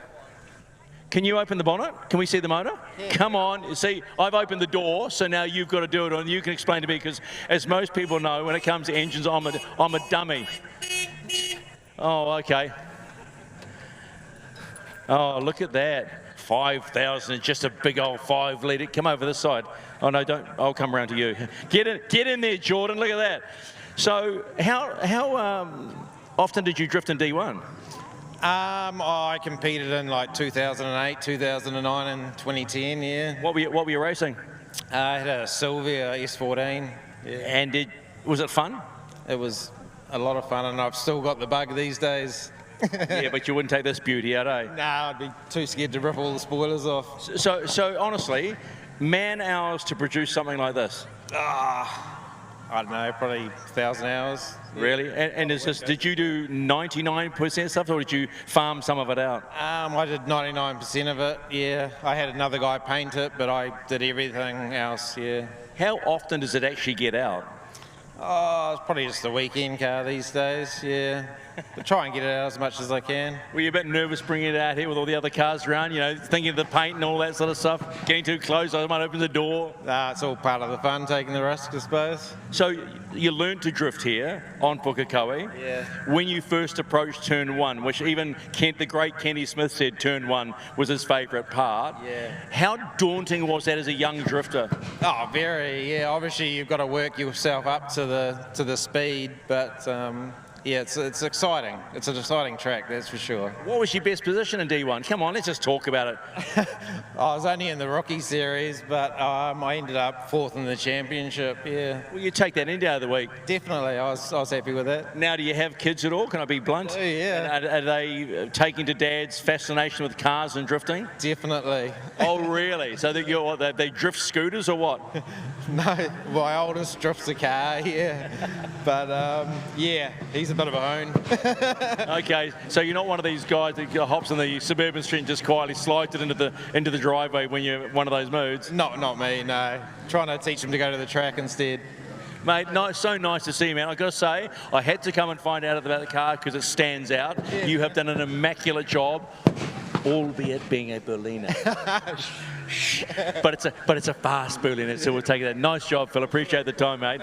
[SPEAKER 5] Can you open the bonnet? Can we see the motor? Yeah. Come on. See, I've opened the door, so now you've got to do it, and you can explain to me, because as most people know, when it comes to engines, I'm a dummy. Oh, okay. Oh, look at that. 5,000, just a big old 5-litre. Come over this side. Oh, no, don't. I'll come around to you. Get in there, Jordan. Look at that. So how often did you drift in D1?
[SPEAKER 18] I competed in like 2008, 2009 and 2010, yeah.
[SPEAKER 5] What were you racing?
[SPEAKER 18] I had a Sylvia S14. Yeah.
[SPEAKER 5] And was it fun?
[SPEAKER 18] It was a lot of fun, and I've still got the bug these days.
[SPEAKER 5] Yeah, but you wouldn't take this beauty out, eh?
[SPEAKER 18] No, I'd be too scared to rip all the spoilers off.
[SPEAKER 5] So honestly, man hours to produce something like this?
[SPEAKER 18] I don't know, probably 1,000 hours.
[SPEAKER 5] Really? And is this, did you do 99% stuff, or did you farm some of it out?
[SPEAKER 18] I did 99% of it, yeah. I had another guy paint it, but I did everything else, yeah.
[SPEAKER 5] How often does it actually get out?
[SPEAKER 18] Oh, it's probably just a weekend car these days, yeah. But try and get it out as much as I can.
[SPEAKER 5] Were you a bit nervous bringing it out here with all the other cars around, you know, thinking of the paint and all that sort of stuff? Getting too close, I might open the door.
[SPEAKER 18] It's all part of the fun, taking the risk, I suppose.
[SPEAKER 5] So you learned to drift here on Pukekohe.
[SPEAKER 18] Yeah.
[SPEAKER 5] When you first approached turn 1, which even the great Kenny Smith said turn 1 was his favourite part.
[SPEAKER 18] Yeah.
[SPEAKER 5] How daunting was that as a young drifter?
[SPEAKER 18] Oh, very, yeah. Obviously, you've got to work yourself up to the speed, but yeah, it's exciting. It's an exciting track, that's for sure.
[SPEAKER 5] What was your best position in D1? Come on, let's just talk about it.
[SPEAKER 18] I was only in the rookie series, but I ended up 4th in the championship, yeah.
[SPEAKER 5] Well, you take that any day of the week.
[SPEAKER 18] Definitely, I was happy with that.
[SPEAKER 5] Now, do you have kids at all? Can I be blunt?
[SPEAKER 18] Oh, yeah.
[SPEAKER 5] And are they taking to Dad's fascination with cars and drifting?
[SPEAKER 18] Definitely.
[SPEAKER 5] Oh, really? So they drift scooters or what?
[SPEAKER 18] No, my oldest drifts a car, yeah. But, yeah, he's a bit of a hoon.
[SPEAKER 5] Okay, so you're not one of these guys that hops on the suburban street and just quietly slides it into the driveway when you're one of those moods?
[SPEAKER 18] Not me, no. Trying to teach him to go to the track instead.
[SPEAKER 5] Mate, so nice to see you, man. I've got to say, I had to come and find out about the car because it stands out. Yeah. You have done an immaculate job, albeit being a Berliner. But it's a fast Berliner, so we'll take that. Nice job, Phil. Appreciate the time, mate.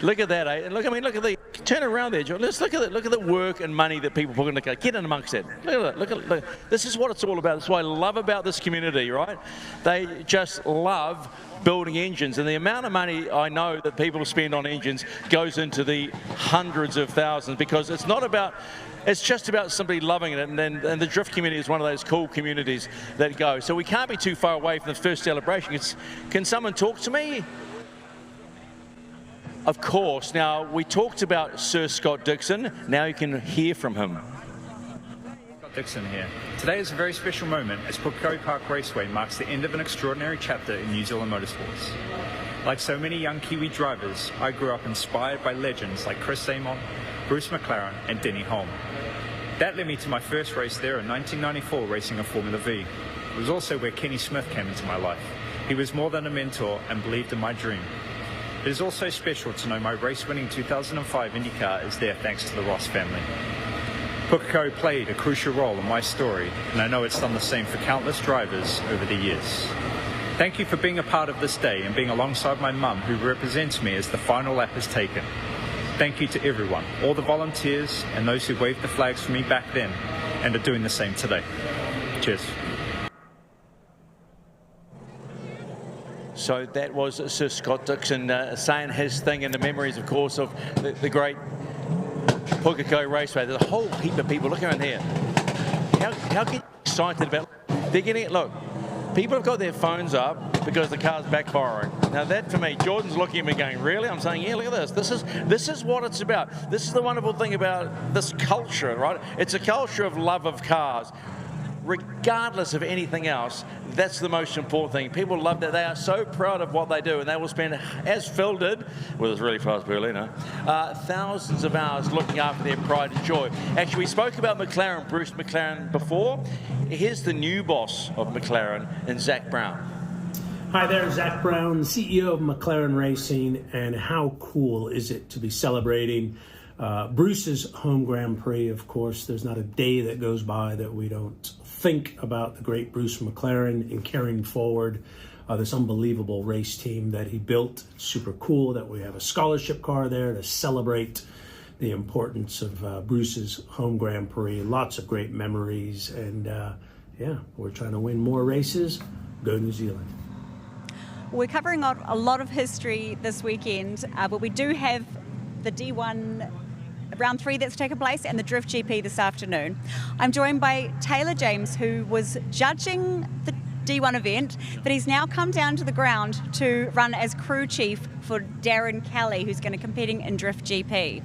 [SPEAKER 5] Look at that, eh? And look at the turn around there, John. Let's look at the work and money that people put in the car. Get in amongst it. Look at it. This is what it's all about. That's what I love about this community, right? They just love building engines, and the amount of money I know that people spend on engines goes into the hundreds of thousands, because it's not about. It's just about simply loving it, and the drift community is one of those cool communities that go. So we can't be too far away from the first celebration. Can someone talk to me? Of course. Now, we talked about Sir Scott Dixon. Now you can hear from him.
[SPEAKER 19] Scott Dixon here. Today is a very special moment as Pukekohe Park Raceway marks the end of an extraordinary chapter in New Zealand motorsports. Like so many young Kiwi drivers, I grew up inspired by legends like Chris Amon, Bruce McLaren and Denny Holm. That led me to my first race there in 1994, racing a Formula V. It was also where Kenny Smith came into my life. He was more than a mentor and believed in my dream. It is also special to know my race-winning 2005 IndyCar is there thanks to the Ross family. Pukekohe played a crucial role in my story, and I know it's done the same for countless drivers over the years. Thank you for being a part of this day and being alongside my mum, who represents me as the final lap is taken. Thank you to everyone, all the volunteers and those who waved the flags for me back then and are doing the same today. Cheers.
[SPEAKER 5] So that was Sir Scott Dixon saying his thing, and the memories, of course, of the great Pukekohe Raceway. There's a whole heap of people. Look around here. How get excited about? They're getting it. Look, people have got their phones up because the car's backfiring. Now that, for me, Jordan's looking at me going, really? I'm saying, yeah, look at this. This is what it's about. This is the wonderful thing about this culture, right? It's a culture of love of cars. Regardless of anything else, that's the most important thing. People love that. They are so proud of what they do, and they will spend, as Phil did, with his really fast Berliner, thousands of hours looking after their pride and joy. Actually, we spoke about McLaren, Bruce McLaren, before. Here's the new boss of McLaren, and Zach Brown.
[SPEAKER 20] Hi there, Zach Brown, CEO of McLaren Racing, and how cool is it to be celebrating Bruce's home Grand Prix? Of course, there's not a day that goes by that we don't think about the great Bruce McLaren and carrying forward this unbelievable race team that he built. It's super cool that we have a scholarship car there to celebrate the importance of Bruce's home Grand Prix. Lots of great memories, and yeah, we're trying to win more races. Go New Zealand.
[SPEAKER 12] We're covering a lot of history this weekend, but we do have the D1 Round 3 that's taken place and the Drift GP this afternoon. I'm joined by Taylor James, who was judging the D1 event, but he's now come down to the ground to run as crew chief for Darren Kelly, who's going to be competing in Drift GP.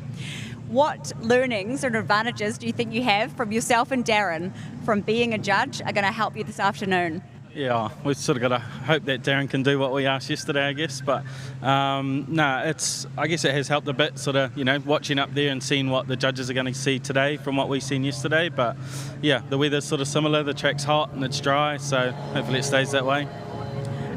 [SPEAKER 12] What learnings and advantages do you think you have from yourself and Darren from being a judge are going to help you this afternoon?
[SPEAKER 21] Yeah, we've sort of got to hope that Darren can do what we asked yesterday, I guess. But I guess it has helped a bit, sort of, watching up there and seeing what the judges are going to see today from what we've seen yesterday. But yeah, the weather's sort of similar. The track's hot and it's dry, so hopefully it stays that way.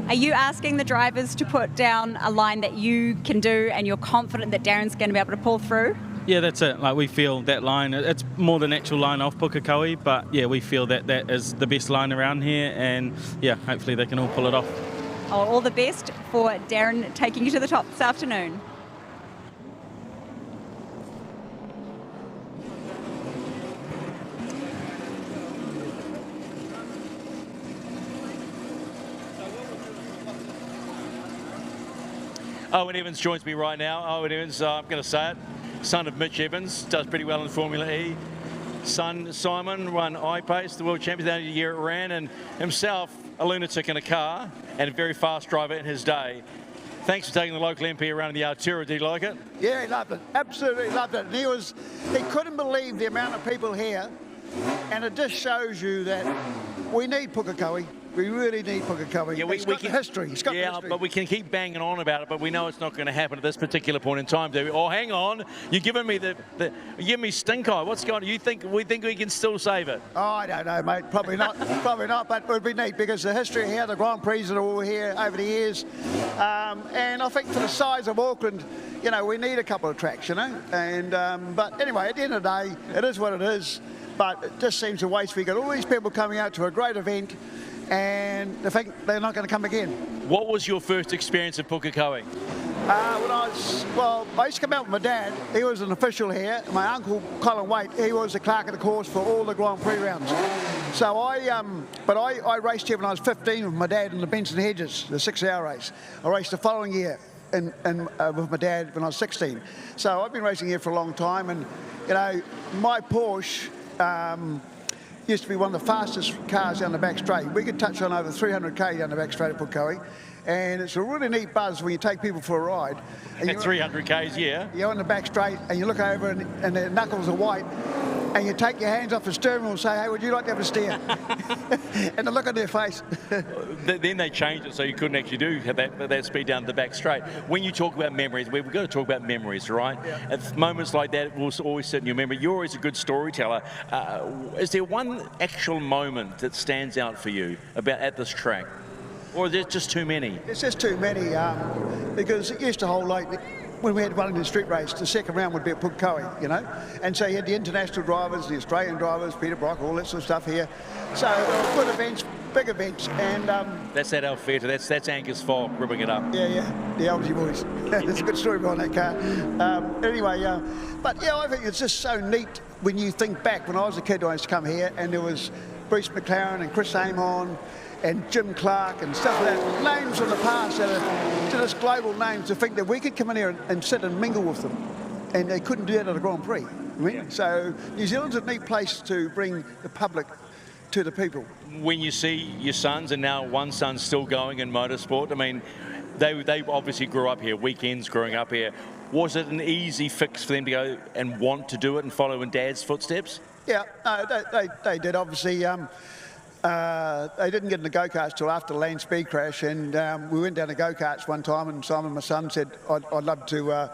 [SPEAKER 12] Are you asking the drivers to put down a line that you can do and you're confident that Darren's going to be able to pull through?
[SPEAKER 21] Yeah, that's it. Like, we feel that line, it's more the natural line off Pukekohe, but yeah, we feel that that is the best line around here, and yeah, hopefully they can all pull it off.
[SPEAKER 12] Oh, all the best for Darren taking you to the top this afternoon.
[SPEAKER 5] Owen Evans joins me right now. Owen Evans, I'm going to say it, son of Mitch Evans, does pretty well in Formula E. Son Simon won I-Pace, the world champion the only year it ran, and himself a lunatic in a car and a very fast driver in his day. Thanks for taking the local MP around in the Artura. Did you like it?
[SPEAKER 11] Yeah, he loved it. Absolutely loved it. And he couldn't believe the amount of people here, and it just shows you that we need Pukekohe. We really need Pukekohe. Yeah,
[SPEAKER 5] we
[SPEAKER 11] got
[SPEAKER 5] can,
[SPEAKER 11] the history. He's got the history.
[SPEAKER 5] But we can keep banging on about it, but we know it's not going to happen at this particular point in time, do we? Oh, hang on. You're giving me you're giving me stink eye. What's going on? We think we can still save it?
[SPEAKER 11] Oh, I don't know, mate. Probably not. Probably not, but it would be neat because the history here, the Grand Prix that are all here over the years. And I think for the size of Auckland, we need a couple of tracks, And but anyway, at the end of the day, it is what it is. But it just seems a waste. We've got all these people coming out to a great event, and they think they're not going to come again.
[SPEAKER 5] What was your first experience at Pukekohe?
[SPEAKER 11] I used to come out with my dad. He was an official here. My uncle, Colin Waite, he was the clerk of the course for all the Grand Prix rounds. So I raced here when I was 15 with my dad in the Benson Hedges, the 6-hour race. I raced the following year with my dad when I was 16. So I've been racing here for a long time, and my Porsche used to be one of the fastest cars down the back straight. We could touch on over 300k down the back straight at Pukekohe, and it's a really neat buzz when you take people for a ride.
[SPEAKER 5] And at 300k's, yeah.
[SPEAKER 11] You're on the back straight, and you look over, and their knuckles are white, and you take your hands off the steering wheel and say, hey, would you like to have a steer? And the look on their face.
[SPEAKER 5] Then they changed it so you couldn't actually do that speed down the back straight. When you talk about memories, we've got to talk about memories, right? Yeah. At moments like that will always sit in your memory. You're always a good storyteller. Is there one actual moment that stands out for you at this track? Or is there just too many?
[SPEAKER 3] It's just too many, because it used to hold like when we had Wellington Street Race, the second round would be at Pukekohe, you know, and so you had the international drivers, the Australian drivers, Peter Brock, all that sort of stuff here. So good events, big events, and
[SPEAKER 5] that's that Alfeta. That's Angus Fogg ripping it up.
[SPEAKER 3] Yeah, the Algie boys. There's a good story behind that car. Anyway, but yeah, I think it's just so neat when you think back. When I was a kid, I used to come here, and there was Bruce McLaren and Chris Amon and Jim Clark and stuff like that, names from the past that are just global names, to think that we could come in here and sit and mingle with them, and they couldn't do that at a Grand Prix. I mean, so New Zealand's a neat place to bring the public to the people.
[SPEAKER 5] When you see your sons, and now one son's still going in motorsport, I mean, they obviously grew up here, weekends growing up here. Was it an easy fix for them to go and want to do it and follow in Dad's footsteps?
[SPEAKER 3] Yeah, no, they did, obviously. They didn't get in the go-karts till after the land speed crash, and we went down to go-karts one time, and Simon, my son, said, I'd love to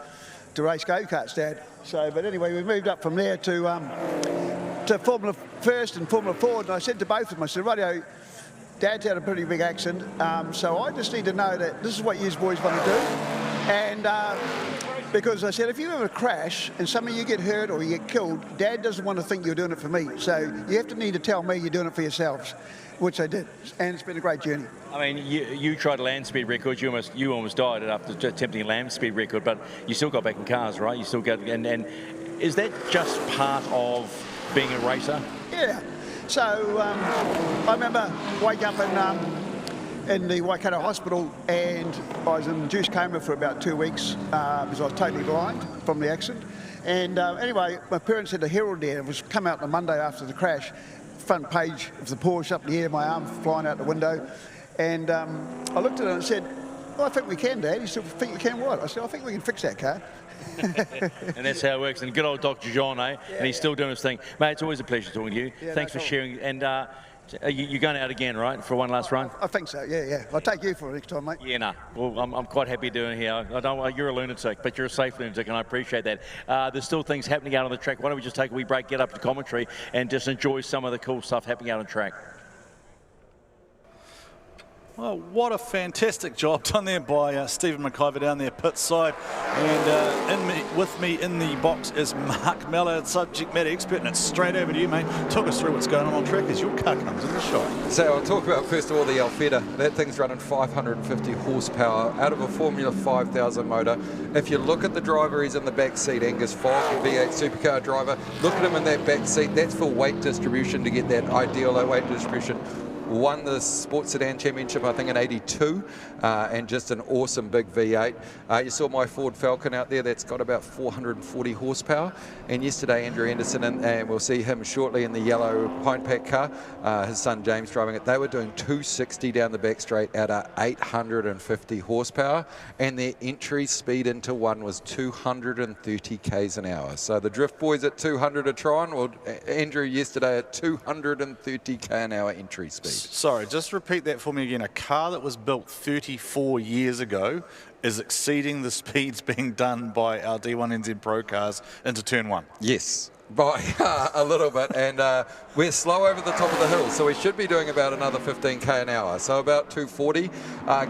[SPEAKER 3] race go-karts, Dad. So, but anyway, we moved up from there to Formula First and Formula Ford, and I said to both of them, I said, rightio, Dad's had a pretty big accident, so I just need to know that this is what you boys want to do. And because I said, if you have a crash and some of you get hurt or you get killed, Dad doesn't want to think you're doing it for me. So you have to need to tell me you're doing it for yourselves, which I did. And it's been a great journey.
[SPEAKER 5] I mean, you tried a land speed record. You almost died after attempting a land speed record, but you still got back in cars, right? You still got, and is that just part of being a racer?
[SPEAKER 3] Yeah. So I remember waking up in the Waikato hospital, and I was in induced coma for about 2 weeks because I was totally blind from the accident. And anyway, my parents had a Herald there. It was come out on the Monday after the crash, front page of the Porsche up in the air, my arm flying out the window. And I looked at it and said, well, I think we can, Dad. He said, think you can what? I said, I think we can fix that car.
[SPEAKER 5] And that's how it works. And good old Dr. John, eh? Yeah, and he's still doing his thing. Mate, it's always a pleasure talking to you. Yeah, Thanks for sharing. And you're going out again, right, for one last run?
[SPEAKER 3] I think so, yeah. I'll take you for it next time, mate.
[SPEAKER 5] Yeah, no. Well, I'm quite happy doing it here. You're a lunatic, but you're a safe lunatic, and I appreciate that. There's still things happening out on the track. Why don't we just take a wee break, get up to commentary, and just enjoy some of the cool stuff happening out on track.
[SPEAKER 22] Well, what a fantastic job done there by Stephen McIvor down there pit side. And with me in the box is Mark Mallard, subject matter expert, and it's straight over to you, mate. Talk us through what's going on track as your car comes in the shot.
[SPEAKER 7] So I'll talk about, first of all, the Alfeta. That thing's running 550 horsepower out of a Formula 5000 motor. If you look at the driver, he's in the back seat, Angus Fogg, V8 supercar driver. Look at him in that back seat. That's for weight distribution, to get that ideal weight distribution. Won the Sports Sedan Championship, I think, in '82, and just an awesome big V8. You saw my Ford Falcon out there. That's got about 440 horsepower. And yesterday, Andrew Anderson, and we'll see him shortly in the yellow Pine Pack car, his son James driving it. They were doing 260 down the back straight at 850 horsepower, and their entry speed into one was 230 k's an hour. So the Drift Boys at 200 a Tron, well, Andrew yesterday at 230 k an hour entry speed.
[SPEAKER 22] Sorry, just repeat that for me again. A car that was built 34 years ago is exceeding the speeds being done by our D1NZ Pro cars into turn one.
[SPEAKER 7] Yes, by a little bit, and we're slow over the top of the hill, so we should be doing about another 15 k an hour, so about 240.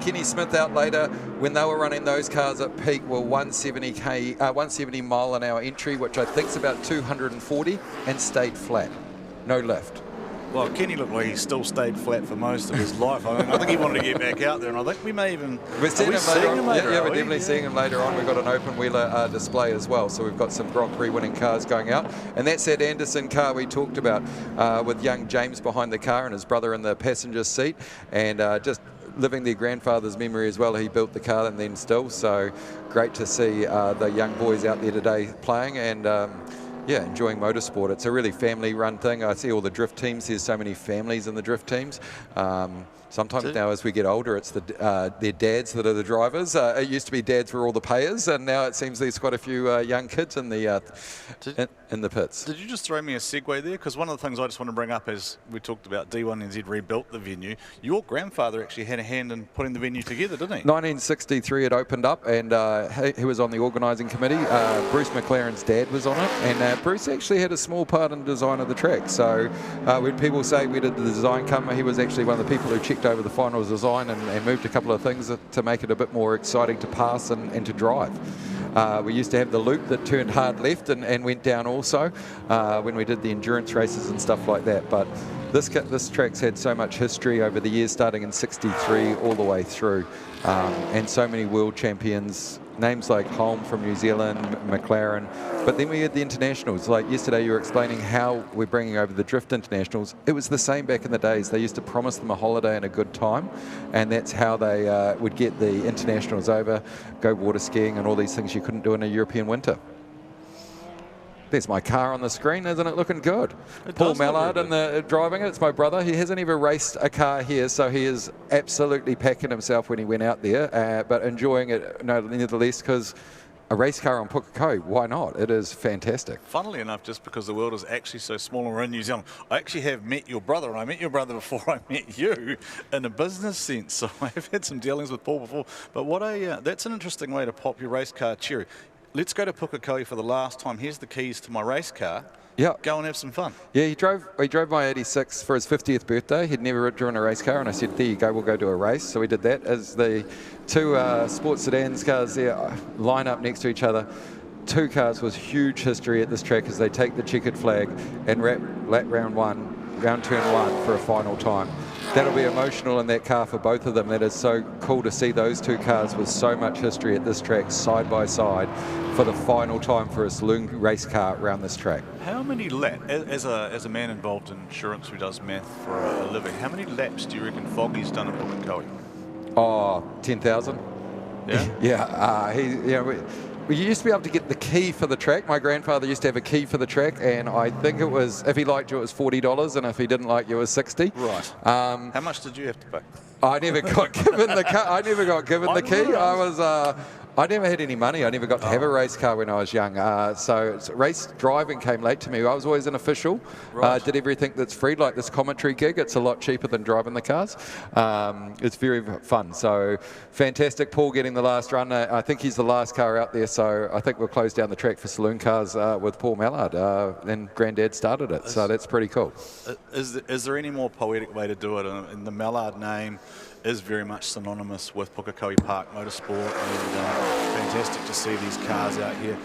[SPEAKER 7] Kenny Smith out later, when they were running those cars at peak, were 170 mile an hour entry, which I think is about 240, and stayed flat, no lift.
[SPEAKER 22] Well, Kenny looked like he still stayed flat for most of his life. I think he wanted to get back out there, and I think we may even...
[SPEAKER 7] We're seeing him later on. Yeah, we're definitely seeing him later on. We've got an open-wheeler display as well, so we've got some Grand Prix winning cars going out. And that's that Anderson car we talked about, with young James behind the car and his brother in the passenger seat, and just living their grandfather's memory as well. He built the car and then still, so great to see the young boys out there today playing, and yeah, enjoying motorsport. It's a really family-run thing. I see all the drift teams. There's so many families in the drift teams. Sometimes now, as we get older, it's their dads that are the drivers. It used to be dads were all the payers, and now it seems there's quite a few young kids in the pits.
[SPEAKER 22] Did you just throw me a segue there? Because one of the things I just want to bring up is we talked about D1NZ rebuilt the venue. Your grandfather actually had a hand in putting the venue together, didn't he?
[SPEAKER 7] 1963 it opened up, and he was on the organising committee. Bruce McLaren's dad was on it, and Bruce actually had a small part in the design of the track. So when people say where did the design come, he was actually one of the people who checked tweaked over the final design and moved a couple of things to make it a bit more exciting to pass and to drive. We used to have the loop that turned hard left and went down also when we did the endurance races and stuff like that. But this track's had so much history over the years, starting in '63 all the way through, and so many world champions, names like Holm from New Zealand, McLaren. But then we had the internationals. Like yesterday you were explaining how we're bringing over the drift internationals. It was the same back in the days. They used to promise them a holiday and a good time, and that's how they would get the internationals over, go water skiing and all these things you couldn't do in a European winter. There's my car on the screen, isn't it looking good? Paul Mallard driving it. It's my brother. He hasn't even raced a car here, so he is absolutely packing himself when he went out there, but enjoying it nevertheless, because a race car on Pukekohe, why not? It is fantastic.
[SPEAKER 22] Funnily enough, just because the world is actually so small and we're in New Zealand, I actually have met your brother, and I met your brother before I met you in a business sense, so I've had some dealings with Paul before. But what that's an interesting way to pop your race car cherry. Let's go to Pukekohe for the last time. Here's the keys to my race car.
[SPEAKER 7] Yeah.
[SPEAKER 22] Go and have some fun.
[SPEAKER 7] Yeah, he drove my 86 for his 50th birthday. He'd never driven a race car, and I said, there you go, we'll go do a race. So we did that as the two sports sedans cars there line up next to each other. Two cars was huge history at this track as they take the checkered flag and lap round turn one for a final time. That'll be emotional in that car for both of them. That is so cool to see those two cars with so much history at this track side by side for the final time for a Saloon race car around this track.
[SPEAKER 22] How many laps, as a man involved in insurance who does math for a living, how many laps do you reckon Foggy's done at Pukekohe?
[SPEAKER 7] Oh, 10,000.
[SPEAKER 22] Yeah?
[SPEAKER 7] We used to be able to get the key for the track. My grandfather used to have a key for the track, and I think it was, if he liked you, it was $40, and if he didn't like you, it was $60.
[SPEAKER 22] Right. How much did you have to pay?
[SPEAKER 7] I never got given the car. I never got given the key. I never had any money. I never got to have a race car when I was young. So race driving came late to me. I was always an official.
[SPEAKER 22] Right.
[SPEAKER 7] Did everything that's free, like this commentary gig. It's a lot cheaper than driving the cars. It's very fun. So fantastic. Paul getting the last run. I think he's the last car out there. So I think we'll close down the track for Saloon cars with Paul Mallard. Then Granddad started it. So that's pretty cool.
[SPEAKER 22] Is there any more poetic way to do it? And the Mallard name is very much synonymous with Pukekohe Park Motorsport, and fantastic to see these cars out here.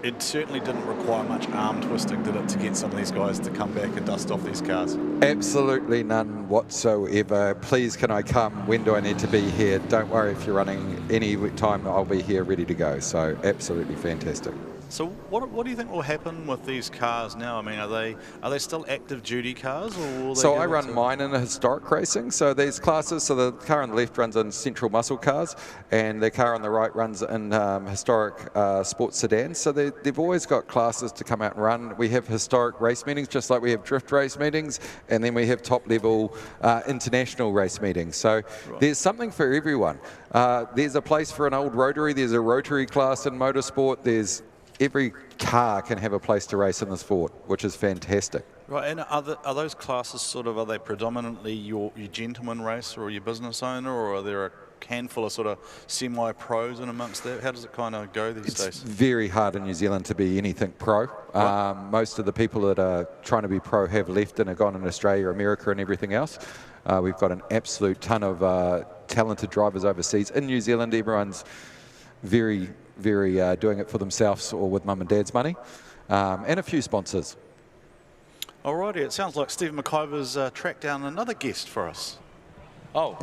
[SPEAKER 22] It certainly didn't require much arm twisting, did it, to get some of these guys to come back and dust off these cars?
[SPEAKER 7] Absolutely none whatsoever. Please, can I come? When do I need to be here? Don't worry, if you're running any time, I'll be here ready to go. So absolutely fantastic.
[SPEAKER 22] So what do you think will happen with these cars now? I mean, are they still active duty cars, or will they
[SPEAKER 7] So I run mine in a historic racing. So these classes, so the car on the left runs in central muscle cars, and the car on the right runs in historic sports sedans. So they've always got classes to come out and run. We have historic race meetings, just like we have drift race meetings, and then we have top level international race meetings. So there's something for everyone. There's a place for an old rotary. There's a rotary class in motorsport. Every car can have a place to race in the sport, which is fantastic.
[SPEAKER 22] Right, and are those classes are they predominantly your gentleman racer or your business owner, or are there a handful of sort of semi-pros in amongst that? How does it kind of go these days?
[SPEAKER 7] It's very hard in New Zealand to be anything pro. Right. Most of the people that are trying to be pro have left and have gone in Australia, America and everything else. We've got an absolute ton of talented drivers overseas. In New Zealand, everyone's very doing it for themselves or with mum and dad's money, and a few sponsors.
[SPEAKER 22] Alrighty, it sounds like Stephen McIvor's tracked down another guest for us.
[SPEAKER 5] Oh,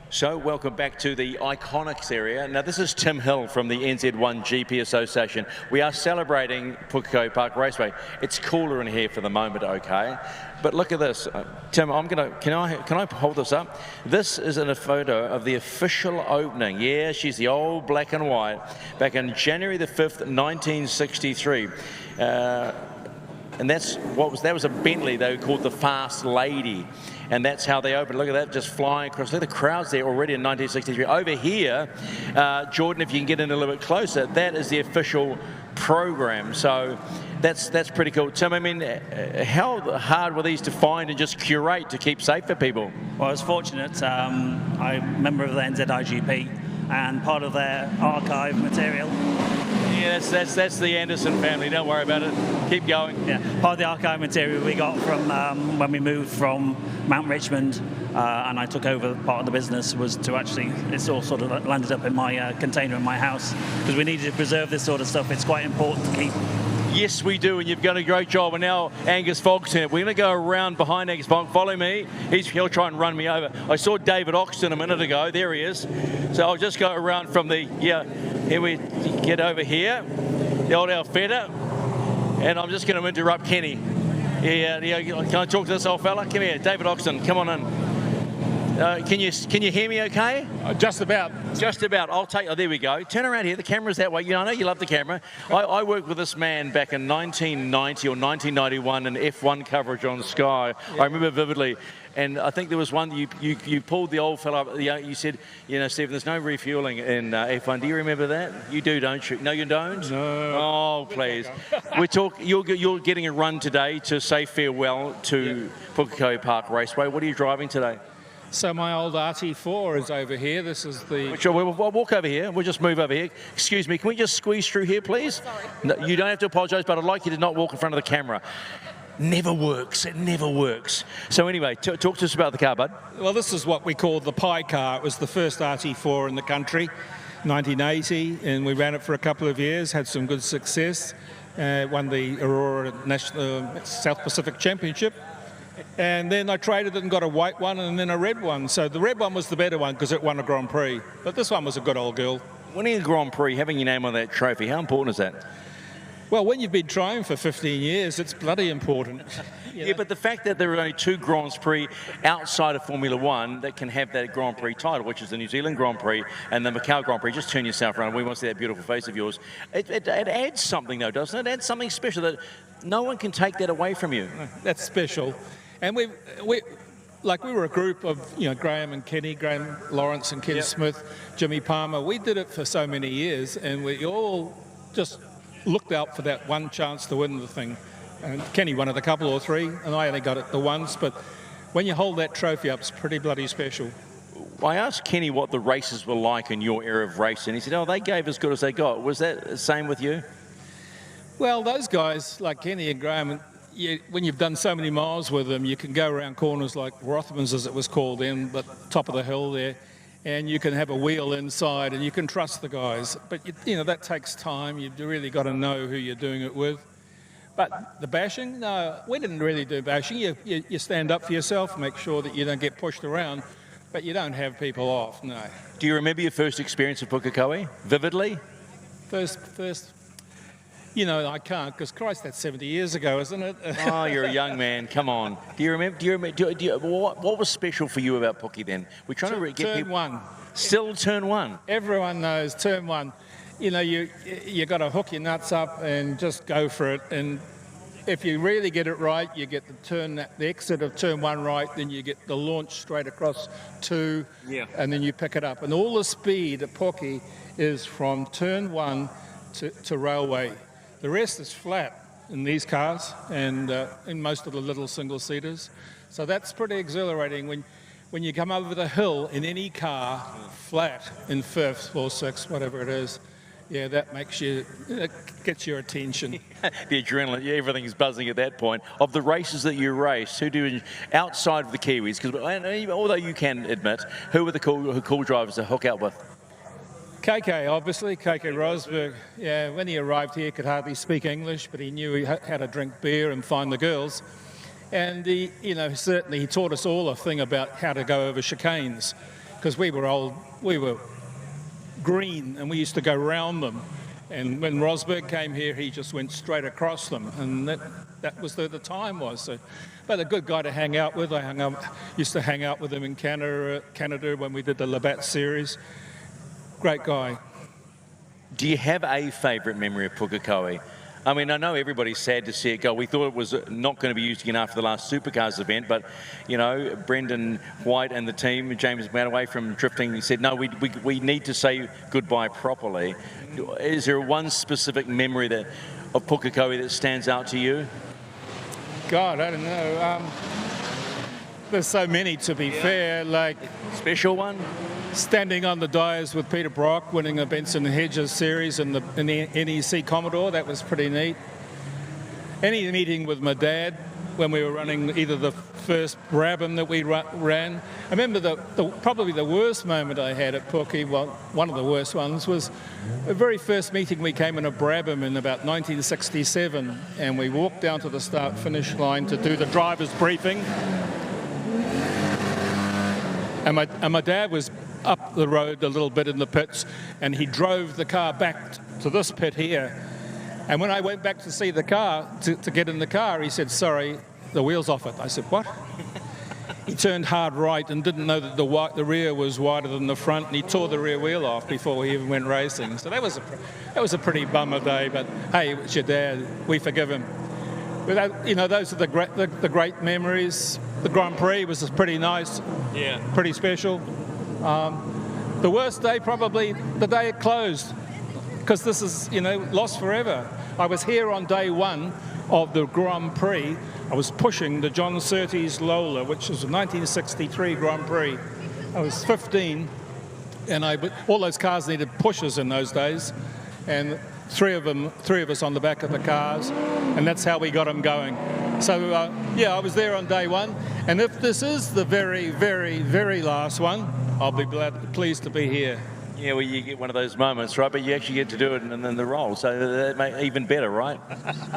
[SPEAKER 5] so welcome back to the Iconics area. Now this is Tim Hill from the NZ1 GP Association. We are celebrating Pukekohe Park Raceway. It's cooler in here for the moment, okay? But look at this, Tim. Can I hold this up? This is in a photo of the official opening. Yeah, she's the old black and white back in January the 5th, 1963. And that was a Bentley they called the Fast Lady. And that's how they opened. Look at that, just flying across. Look at the crowds there already in 1963. Over here, Jordan, if you can get in a little bit closer, that is the official program. So that's pretty cool. Tim, I mean, how hard were these to find and just curate to keep safe for people?
[SPEAKER 1] Well, I was fortunate. I'm a member of the NZDT, and part of their archive material
[SPEAKER 5] Yeah, that's the Anderson family. Don't worry about it. Keep going.
[SPEAKER 1] Yeah, part of the archive material we got from when we moved from Mount Richmond, and I took over part of the business, was to actually, it's all sort of landed up in my container in my house, because we needed to preserve this sort of stuff. It's quite important to keep.
[SPEAKER 5] Yes, we do, and you've done a great job. And now Angus Fogg's in it. We're going to go around behind Angus Fogg. Follow me. He'll try and run me over. I saw David Oxton a minute ago. There he is. So I'll just go around from the, here we get over here, the old Alfetta, and I'm just going to interrupt Kenny. Yeah, can I talk to this old fella? Come here, David Oxton, come on in. Can you hear me okay?
[SPEAKER 4] Just about.
[SPEAKER 5] Just about. I'll take, oh, there we go. Turn around here. The camera's that way. You know, I know you love the camera. I worked with this man back in 1990 or 1991 in F1 coverage on Sky. Yeah. I remember vividly. And I think there was one, you pulled the old fella up, you said, you know, Stephen, there's no refueling in F1. Do you remember that? You do, don't you? No, you don't?
[SPEAKER 4] No.
[SPEAKER 5] Oh, please. You're getting a run today to say farewell to Pukekohe Park Raceway. What are you driving today?
[SPEAKER 4] So my old RT4 is over here. This is the...
[SPEAKER 5] Sure, we'll walk over here. We'll just move over here. Excuse me, can we just squeeze through here, please?
[SPEAKER 4] Sorry.
[SPEAKER 5] No, you don't have to apologise, but I'd like you to not walk in front of the camera. Never works. It never works. So anyway, talk to us about the car, bud.
[SPEAKER 4] Well, this is what we call the pie car. It was the first RT4 in the country, 1980, and we ran it for a couple of years, had some good success, won the Aurora National South Pacific Championship. And then I traded it and got a white one and then a red one. So the red one was the better one because it won a Grand Prix. But this one was a good old girl.
[SPEAKER 5] Winning a Grand Prix, having your name on that trophy, how important is that?
[SPEAKER 4] Well, when you've been trying for 15 years, it's bloody important.
[SPEAKER 5] Yeah, but the fact that there are only 2 Grands Prix outside of Formula One that can have that Grand Prix title, which is the New Zealand Grand Prix and the Macau Grand Prix, just turn yourself around. We want to see that beautiful face of yours. It adds something, though, doesn't it? It adds something special that no one can take that away from you.
[SPEAKER 4] That's special. And we were a group of, you know, Graham Lawrence and Ken Smith, Jimmy Palmer. We did it for so many years, and we all just looked out for that one chance to win the thing. And Kenny won it a couple or 3, and I only got it the once. But when you hold that trophy up, it's pretty bloody special.
[SPEAKER 5] I asked Kenny what the races were like in your era of racing. He said, oh, they gave as good as they got. Was that the same with you?
[SPEAKER 4] Well, those guys, like Kenny and Graham, when you've done so many miles with them, you can go around corners like Rothmans, as it was called then, but top of the hill there, and you can have a wheel inside, and you can trust the guys. But, you know, that takes time. You've really got to know who you're doing it with. But the bashing, no, we didn't really do bashing. You stand up for yourself, make sure that you don't get pushed around, but you don't have people off, no.
[SPEAKER 5] Do you remember your first experience of Pukekohe vividly?
[SPEAKER 4] First, you know, I can't, because Christ, that's 70 years ago, isn't it?
[SPEAKER 5] Oh, you're a young man. Come on. Do you remember? What was special for you about Puke then? We're trying to get
[SPEAKER 4] turn
[SPEAKER 5] people.
[SPEAKER 4] 1.
[SPEAKER 5] Still turn 1.
[SPEAKER 4] Everyone knows turn 1. You know, you got to hook your nuts up and just go for it. And if you really get it right, you get the exit of turn 1 right, then you get the launch straight across 2, and then you pick it up. And all the speed at Puke is from turn 1 to railway. The rest is flat in these cars and in most of the little single-seaters. So that's pretty exhilarating when you come over the hill in any car, flat in 5th or 6th, whatever it is. Yeah, that gets your attention.
[SPEAKER 5] The adrenaline, everything's buzzing at that point. Of the races that you race, who do, outside of the Kiwis, because although you can admit, who are the cool drivers to hook out with?
[SPEAKER 4] KK, obviously, KK Rosberg. Yeah, when he arrived here, he could hardly speak English, but he knew how to drink beer and find the girls. And certainly he taught us all a thing about how to go over chicanes, because we were green and we used to go round them. And when Rosberg came here, he just went straight across them, and that was the time was. So, but a good guy to hang out with. Used to hang out with him in Canada when we did the Labatt series. Great guy.
[SPEAKER 5] Do you have a favourite memory of Pukekohe? I mean, I know everybody's sad to see it go. We thought it was not going to be used again after the last Supercars event, but, you know, Brendan White and the team, James McManaway from drifting, said, no, we need to say goodbye properly. Is there one specific memory of Pukekohe that stands out to you?
[SPEAKER 4] God, I don't know. there's so many, to be fair. Like
[SPEAKER 5] special one?
[SPEAKER 4] Standing on the dais with Peter Brock, winning a Benson Hedges series in the NEC Commodore, that was pretty neat. Any meeting with my dad when we were running either the first Brabham that we ran. I remember probably the worst moment I had at Puke, well, one of the worst ones, was the very first meeting we came in a Brabham in about 1967, and we walked down to the start-finish line to do the driver's briefing. And my dad was up the road a little bit in the pits, and he drove the car back to this pit here. And when I went back to see the car, to get in the car, he said, "Sorry, the wheel's off it." I said, "What?" He turned hard right and didn't know that the rear was wider than the front, and he tore the rear wheel off before he even went racing. So that was a pretty bummer day, but hey, it's your dad. We forgive him. But, you know, those are the great memories. The Grand Prix was pretty nice, pretty special. The worst day, probably the day it closed, because this is, you know, lost forever. I was here on day one of the Grand Prix. I was pushing the John Surtees Lola, which was a 1963 Grand Prix. I was 15, and all those cars needed pushers in those days, and three of us on the back of the cars, and that's how we got them going. So, yeah, I was there on day one, and if this is the very, very, very last one, I'll be pleased to be here.
[SPEAKER 5] Yeah, well, you get one of those moments, right? But you actually get to do it in the role, so that makes it even better, right?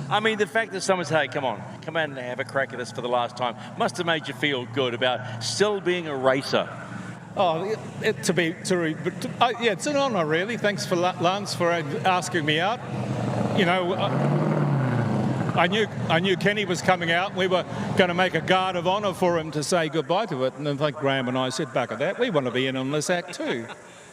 [SPEAKER 5] I mean, the fact that someone said, "Hey, come on, come out and have a crack at this for the last time," must have made you feel good about still being a racer.
[SPEAKER 4] Oh, it's an honour, really. Thanks for Lance for asking me out. You know, I knew Kenny was coming out. We were going to make a guard of honour for him to say goodbye to it, and then like Graham and I said back at that, we want to be in on this act too.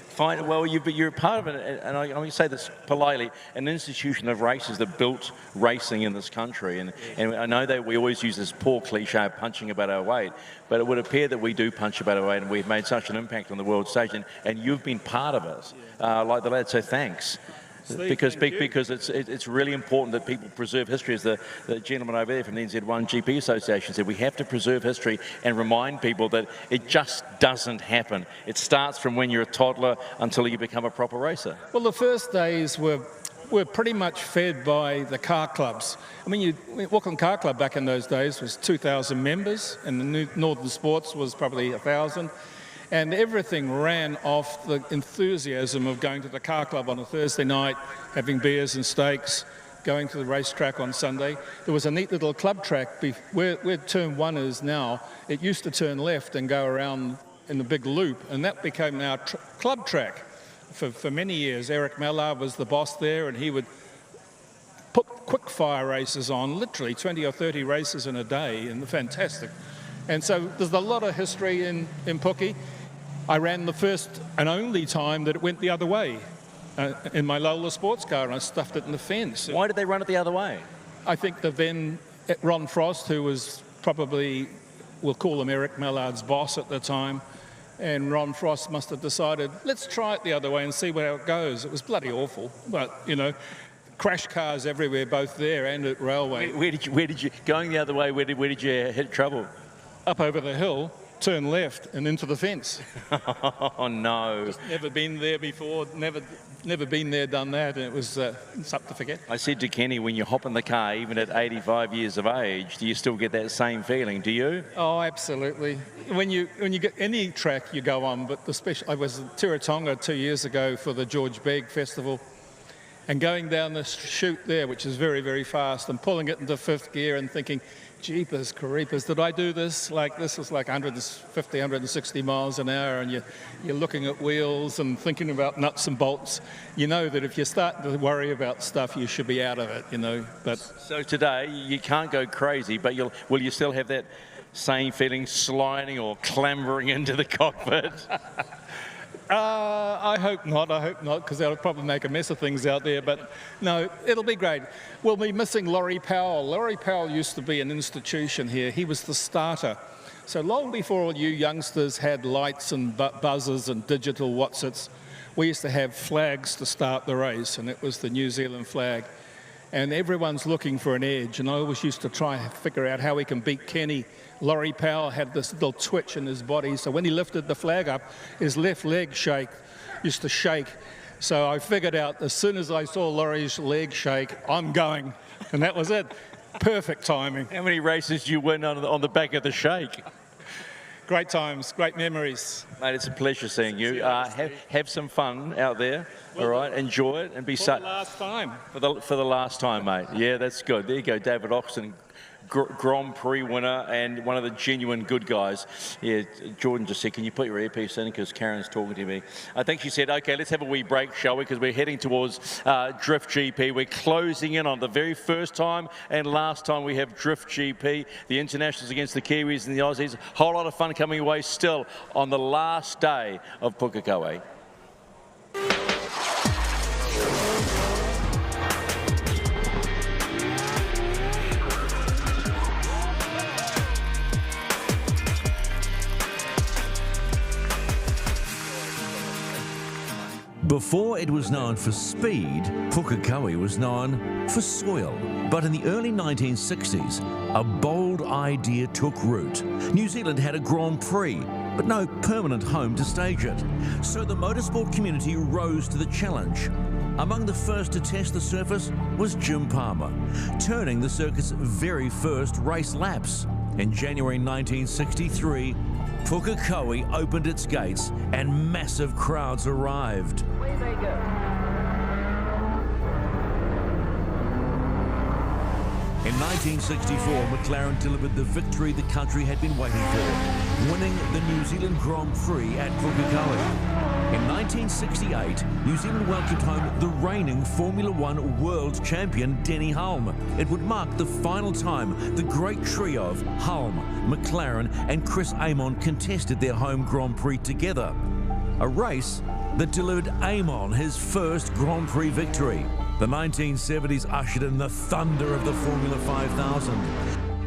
[SPEAKER 5] Fine. Well, you're part of it, and I'm going to say this politely, an institution of races that built racing in this country. And I know that we always use this poor cliche of punching above our weight, but it would appear that we do punch above our weight, and we've made such an impact on the world stage, and you've been part of it, like the lad. So thanks.
[SPEAKER 4] Steve,
[SPEAKER 5] because it's really important that people preserve history. As the gentleman over there from the NZ1 GP Association said, we have to preserve history and remind people that it just doesn't happen. It starts from when you're a toddler until you become a proper racer.
[SPEAKER 4] Well, the first days were pretty much fed by the car clubs. I mean, Auckland Car Club back in those days was 2,000 members, and the Northern Sports was probably 1,000. And everything ran off the enthusiasm of going to the car club on a Thursday night, having beers and steaks, going to the racetrack on Sunday. There was a neat little club track where turn one is now. It used to turn left and go around in a big loop, and that became our club track for many years. Eric Mallard was the boss there, and he would put quick fire races on, literally 20 or 30 races in a day, and fantastic. And so there's a lot of history in Puke. I ran the first and only time that it went the other way in my Lola sports car, and I stuffed it in the fence.
[SPEAKER 5] Why did they run it the other way?
[SPEAKER 4] I think that then Ron Frost, who was probably, we'll call him Eric Mallard's boss at the time, and Ron Frost must have decided, let's try it the other way and see where it goes. It was bloody awful, but, you know, crash cars everywhere, both there and at Railway.
[SPEAKER 5] Where did you going the other way, where did you hit trouble?
[SPEAKER 4] Up over the hill, turn left and into the fence.
[SPEAKER 5] Oh no!
[SPEAKER 4] Just never been there before. Never been there, done that, and it was something to forget.
[SPEAKER 5] I said to Kenny, when you hop in the car, even at 85 years of age, do you still get that same feeling? Do you?
[SPEAKER 4] Oh, absolutely. When you get any track you go on, but I was in Tiratonga 2 years ago for the George Begg Festival, and going down the chute there, which is very, very fast, and pulling it into fifth gear and thinking, jeepers creepers, did I do this? Like, this was like 150, 160 miles an hour, and you're looking at wheels and thinking about nuts and bolts. You know that if you start to worry about stuff, you should be out of it, you know. But
[SPEAKER 5] so today, you can't go crazy, but will you still have that same feeling sliding or clambering into the cockpit?
[SPEAKER 4] I hope not, because they'll probably make a mess of things out there, but no, it'll be great. We'll be missing Laurie Powell. Laurie Powell used to be an institution here. He was the starter. So long before all you youngsters had lights and buzzers and digital whatsits, we used to have flags to start the race, and it was the New Zealand flag. and everyone's looking for an edge. And I always used to try and figure out how we can beat Kenny. Laurie Powell had this little twitch in his body, so when he lifted the flag up, his left leg used to shake. So I figured out as soon as I saw Laurie's leg shake, I'm going, and that was it. Perfect timing.
[SPEAKER 5] How many races did you win on the back of the shake?
[SPEAKER 4] Great times, great memories.
[SPEAKER 5] Mate, it's a pleasure seeing you. Have some fun out there, all right? Enjoy it and be safe.
[SPEAKER 4] For the last time.
[SPEAKER 5] For the last time, mate. Yeah, that's good. There you go, David Oxton, Grand Prix winner and one of the genuine good guys. Yeah, Jordan just said, can you put your earpiece in because Karen's talking to me. I think she said, okay, let's have a wee break, shall we? Because we're heading towards Drift GP. We're closing in on the very first time and last time we have Drift GP. The internationals against the Kiwis and the Aussies. Whole lot of fun coming away still on the last day of Pukekohe.
[SPEAKER 2] Before it was known for speed, Pukekohe was known for soil. But in the early 1960s, a bold idea took root. New Zealand had a Grand Prix, but no permanent home to stage it. So the motorsport community rose to the challenge. Among the first to test the surface was Jim Palmer, turning the circuit's very first race laps. In January 1963, Pukekohe opened its gates and massive crowds arrived.
[SPEAKER 6] Away they go.
[SPEAKER 2] In 1964, McLaren delivered the victory the country had been waiting for, winning the New Zealand Grand Prix at Pukekohe. In 1968, New Zealand welcomed home the reigning Formula One world champion Denny Hulme. It would mark the final time the great trio of Hulme, McLaren and Chris Amon contested their home Grand Prix together. A race that delivered Amon his first Grand Prix victory. The 1970s ushered in the thunder of the Formula 5000.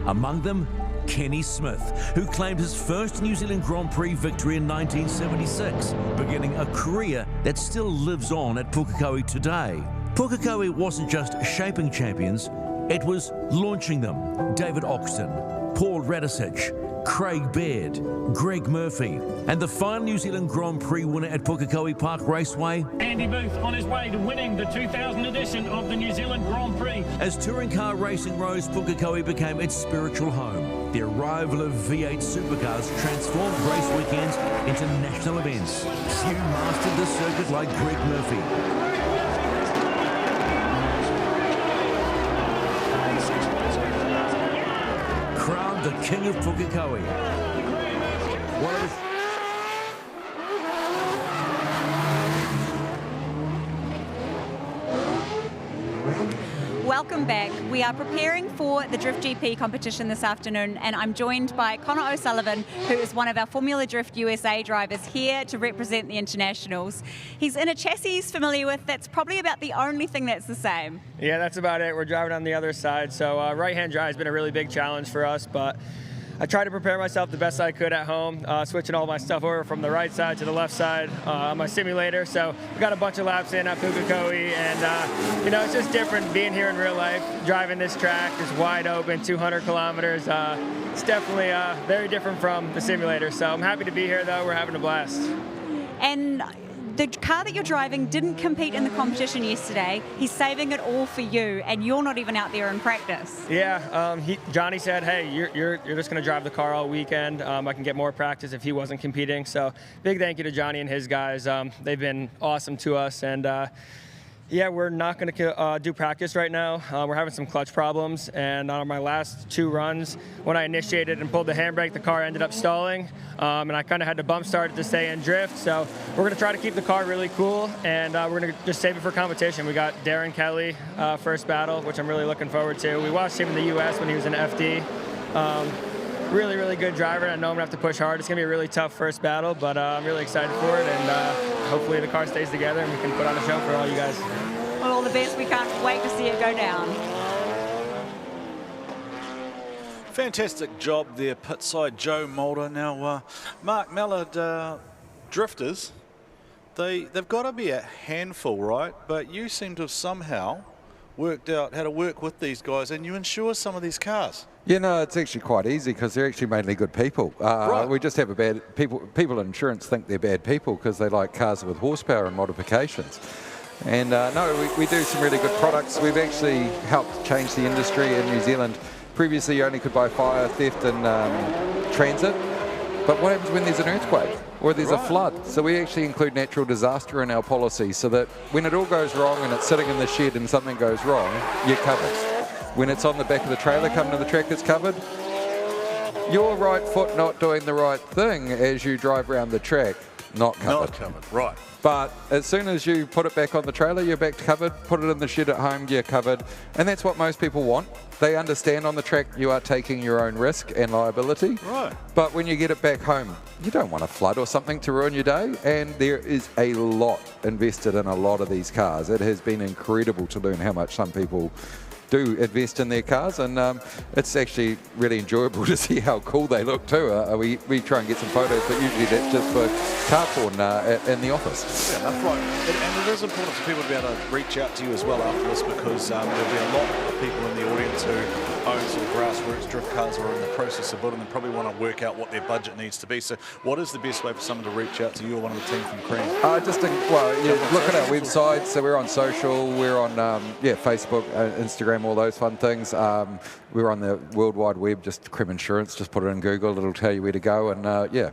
[SPEAKER 2] Among them, Kenny Smith, who claimed his first New Zealand Grand Prix victory in 1976, beginning a career that still lives on at Pukekohe today. Pukekohe wasn't just shaping champions, it was launching them. David Oxton, Paul Radisich, Craig Baird, Greg Murphy, and the final New Zealand Grand Prix winner at Pukekohe Park Raceway,
[SPEAKER 6] Andy Booth on his way to winning the 2000 edition of the New Zealand Grand Prix.
[SPEAKER 2] As touring car racing rose, Pukekohe became its spiritual home. The arrival of V8 Supercars transformed race weekends into national events. Few mastered the circuit like Greg Murphy. Crowned the king of Pukekohe.
[SPEAKER 12] Welcome back. We are preparing for the Drift GP competition this afternoon, and I'm joined by Connor O'Sullivan, who is one of our Formula Drift USA drivers here to represent the internationals. He's in a chassis he's familiar with. That's probably about the only thing that's the same.
[SPEAKER 23] Yeah, that's about it. We're driving on the other side, so right-hand drive has been a really big challenge for us, but I tried to prepare myself the best I could at home, switching all my stuff over from the right side to the left side on my simulator. So we got a bunch of laps in at Pukekohe, and you know, it's just different being here in real life. Driving this track is wide open, 200 kilometers. It's definitely very different from the simulator. So I'm happy to be here, though. We're having a blast.
[SPEAKER 12] And the car that you're driving didn't compete in the competition yesterday. He's saving it all for you, and you're not even out there in practice.
[SPEAKER 23] Yeah, Johnny said, hey, you're just going to drive the car all weekend. I can get more practice if he wasn't competing. So big thank you to Johnny and his guys. They've been awesome to us, and yeah, we're not going to do practice right now. We're having some clutch problems, and on my last two runs, when I initiated and pulled the handbrake, the car ended up stalling, and I kind of had to bump start it to stay in drift. So we're going to try to keep the car really cool, and we're going to just save it for competition. We got Darren Kelly, first battle, which I'm really looking forward to. We watched him in the U.S. when he was in FD. Really, really good driver. I know I'm going to have to push hard. It's going to be a really tough first battle, but I'm really excited for it, and hopefully the car stays together and we can put on a show for all you guys.
[SPEAKER 12] Well, all the best. We can't wait to see it go down.
[SPEAKER 22] Fantastic job there, pit side Jo Maulder. Now, Mark Mallard, drifters, they've got to be a handful, right? But you seem to have somehow worked out how to work with these guys and you insure some of these cars?
[SPEAKER 8] Yeah, no, it's actually quite easy because they're actually mainly good people.
[SPEAKER 22] Right.
[SPEAKER 8] We just have a bad people in insurance think they're bad people because they like cars with horsepower and modifications. And no, we do some really good products. We've actually helped change the industry in New Zealand. Previously, you only could buy fire, theft and transit. But what happens when there's an earthquake or there's a flood? So we actually include natural disaster in our policy so that when it all goes wrong and it's sitting in the shed and something goes wrong, you're covered. When it's on the back of the trailer coming to the track, it's covered. Your right foot not doing the right thing as you drive around the track, not covered.
[SPEAKER 22] Not covered, right.
[SPEAKER 8] But as soon as you put it back on the trailer, you're back covered. Put it in the shed at home, you're covered. And that's what most people want. They understand on the track you are taking your own risk and liability.
[SPEAKER 22] Right.
[SPEAKER 8] But when you get it back home, you don't want a flood or something to ruin your day. And there is a lot invested in a lot of these cars. It has been incredible to learn how much some people do invest in their cars, and it's actually really enjoyable to see how cool they look too. We try and get some photos, but usually that's just for car porn in the office.
[SPEAKER 22] Yeah, that's right. And it is important for people to be able to reach out to you as well after this, because there'll be a lot of people in the audience who own sort of grassroots drift cars or are in the process of building them, probably want to work out what their budget needs to be. So what is the best way for someone to reach out to you or one of the team from Cream?
[SPEAKER 8] Look at our website. So we're on social, we're on Facebook, Instagram, all those fun things. We're on the World Wide Web, just Cream Insurance, just put it in Google, it'll tell you where to go. And
[SPEAKER 22] CREME?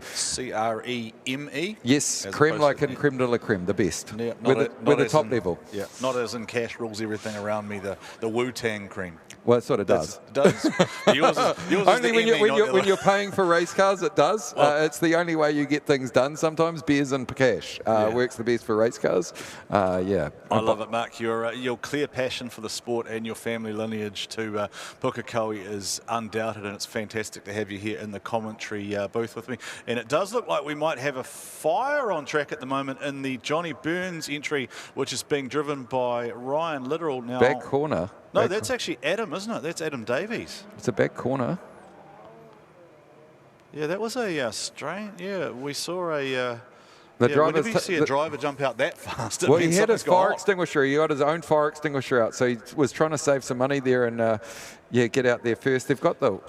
[SPEAKER 8] Yes, Cream like in Creme de la Creme, the best.
[SPEAKER 22] Yeah,
[SPEAKER 8] we're the top level.
[SPEAKER 22] Yeah, not as in Cash rules everything around me, the Wu-Tang Cream.
[SPEAKER 8] Well, it sort of does.
[SPEAKER 22] It does? yours
[SPEAKER 8] only
[SPEAKER 22] is
[SPEAKER 8] when you're paying for race cars, it does. It's the only way you get things done sometimes. Beers and cash works the best for race cars. I
[SPEAKER 22] love it, Mark. Your clear passion for the sport and your family lineage to Pukekohe is undoubted, and it's fantastic to have you here in the commentary booth with me. And it does look like we might have a fire on track at the moment in the Johnny Burns entry, which is being driven by Ryan Littoral now.
[SPEAKER 8] Back corner.
[SPEAKER 22] No, that's actually Adam, isn't it? That's Adam Davies.
[SPEAKER 8] It's a back corner.
[SPEAKER 22] Yeah, that was a strange. Yeah, we saw a.
[SPEAKER 8] Whenever
[SPEAKER 22] you see a driver jump out that fast,
[SPEAKER 8] well, he had his fire extinguisher. He got his own fire extinguisher out, so he was trying to save some money there and get out there first. They've got the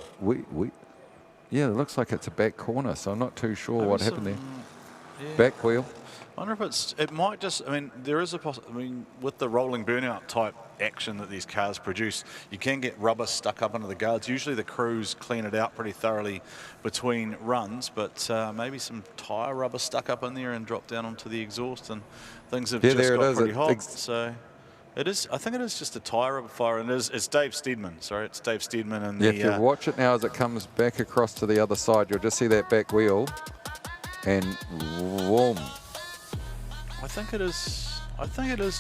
[SPEAKER 8] it looks like it's a back corner, so I'm not too sure what happened there.
[SPEAKER 22] Yeah.
[SPEAKER 8] Back wheel.
[SPEAKER 22] I wonder if it might just, there is with the rolling burnout type action that these cars produce, you can get rubber stuck up under the guards. Usually the crews clean it out pretty thoroughly between runs, but maybe some tyre rubber stuck up in there and dropped down onto the exhaust, and things have just got pretty hot. So it is, I think it is just a tyre rubber fire, and it's Dave Steedman. Sorry, it's Dave Steedman. And
[SPEAKER 8] if you watch it now as it comes back across to the other side, you'll just see that back wheel, and whoom.
[SPEAKER 22] I think it is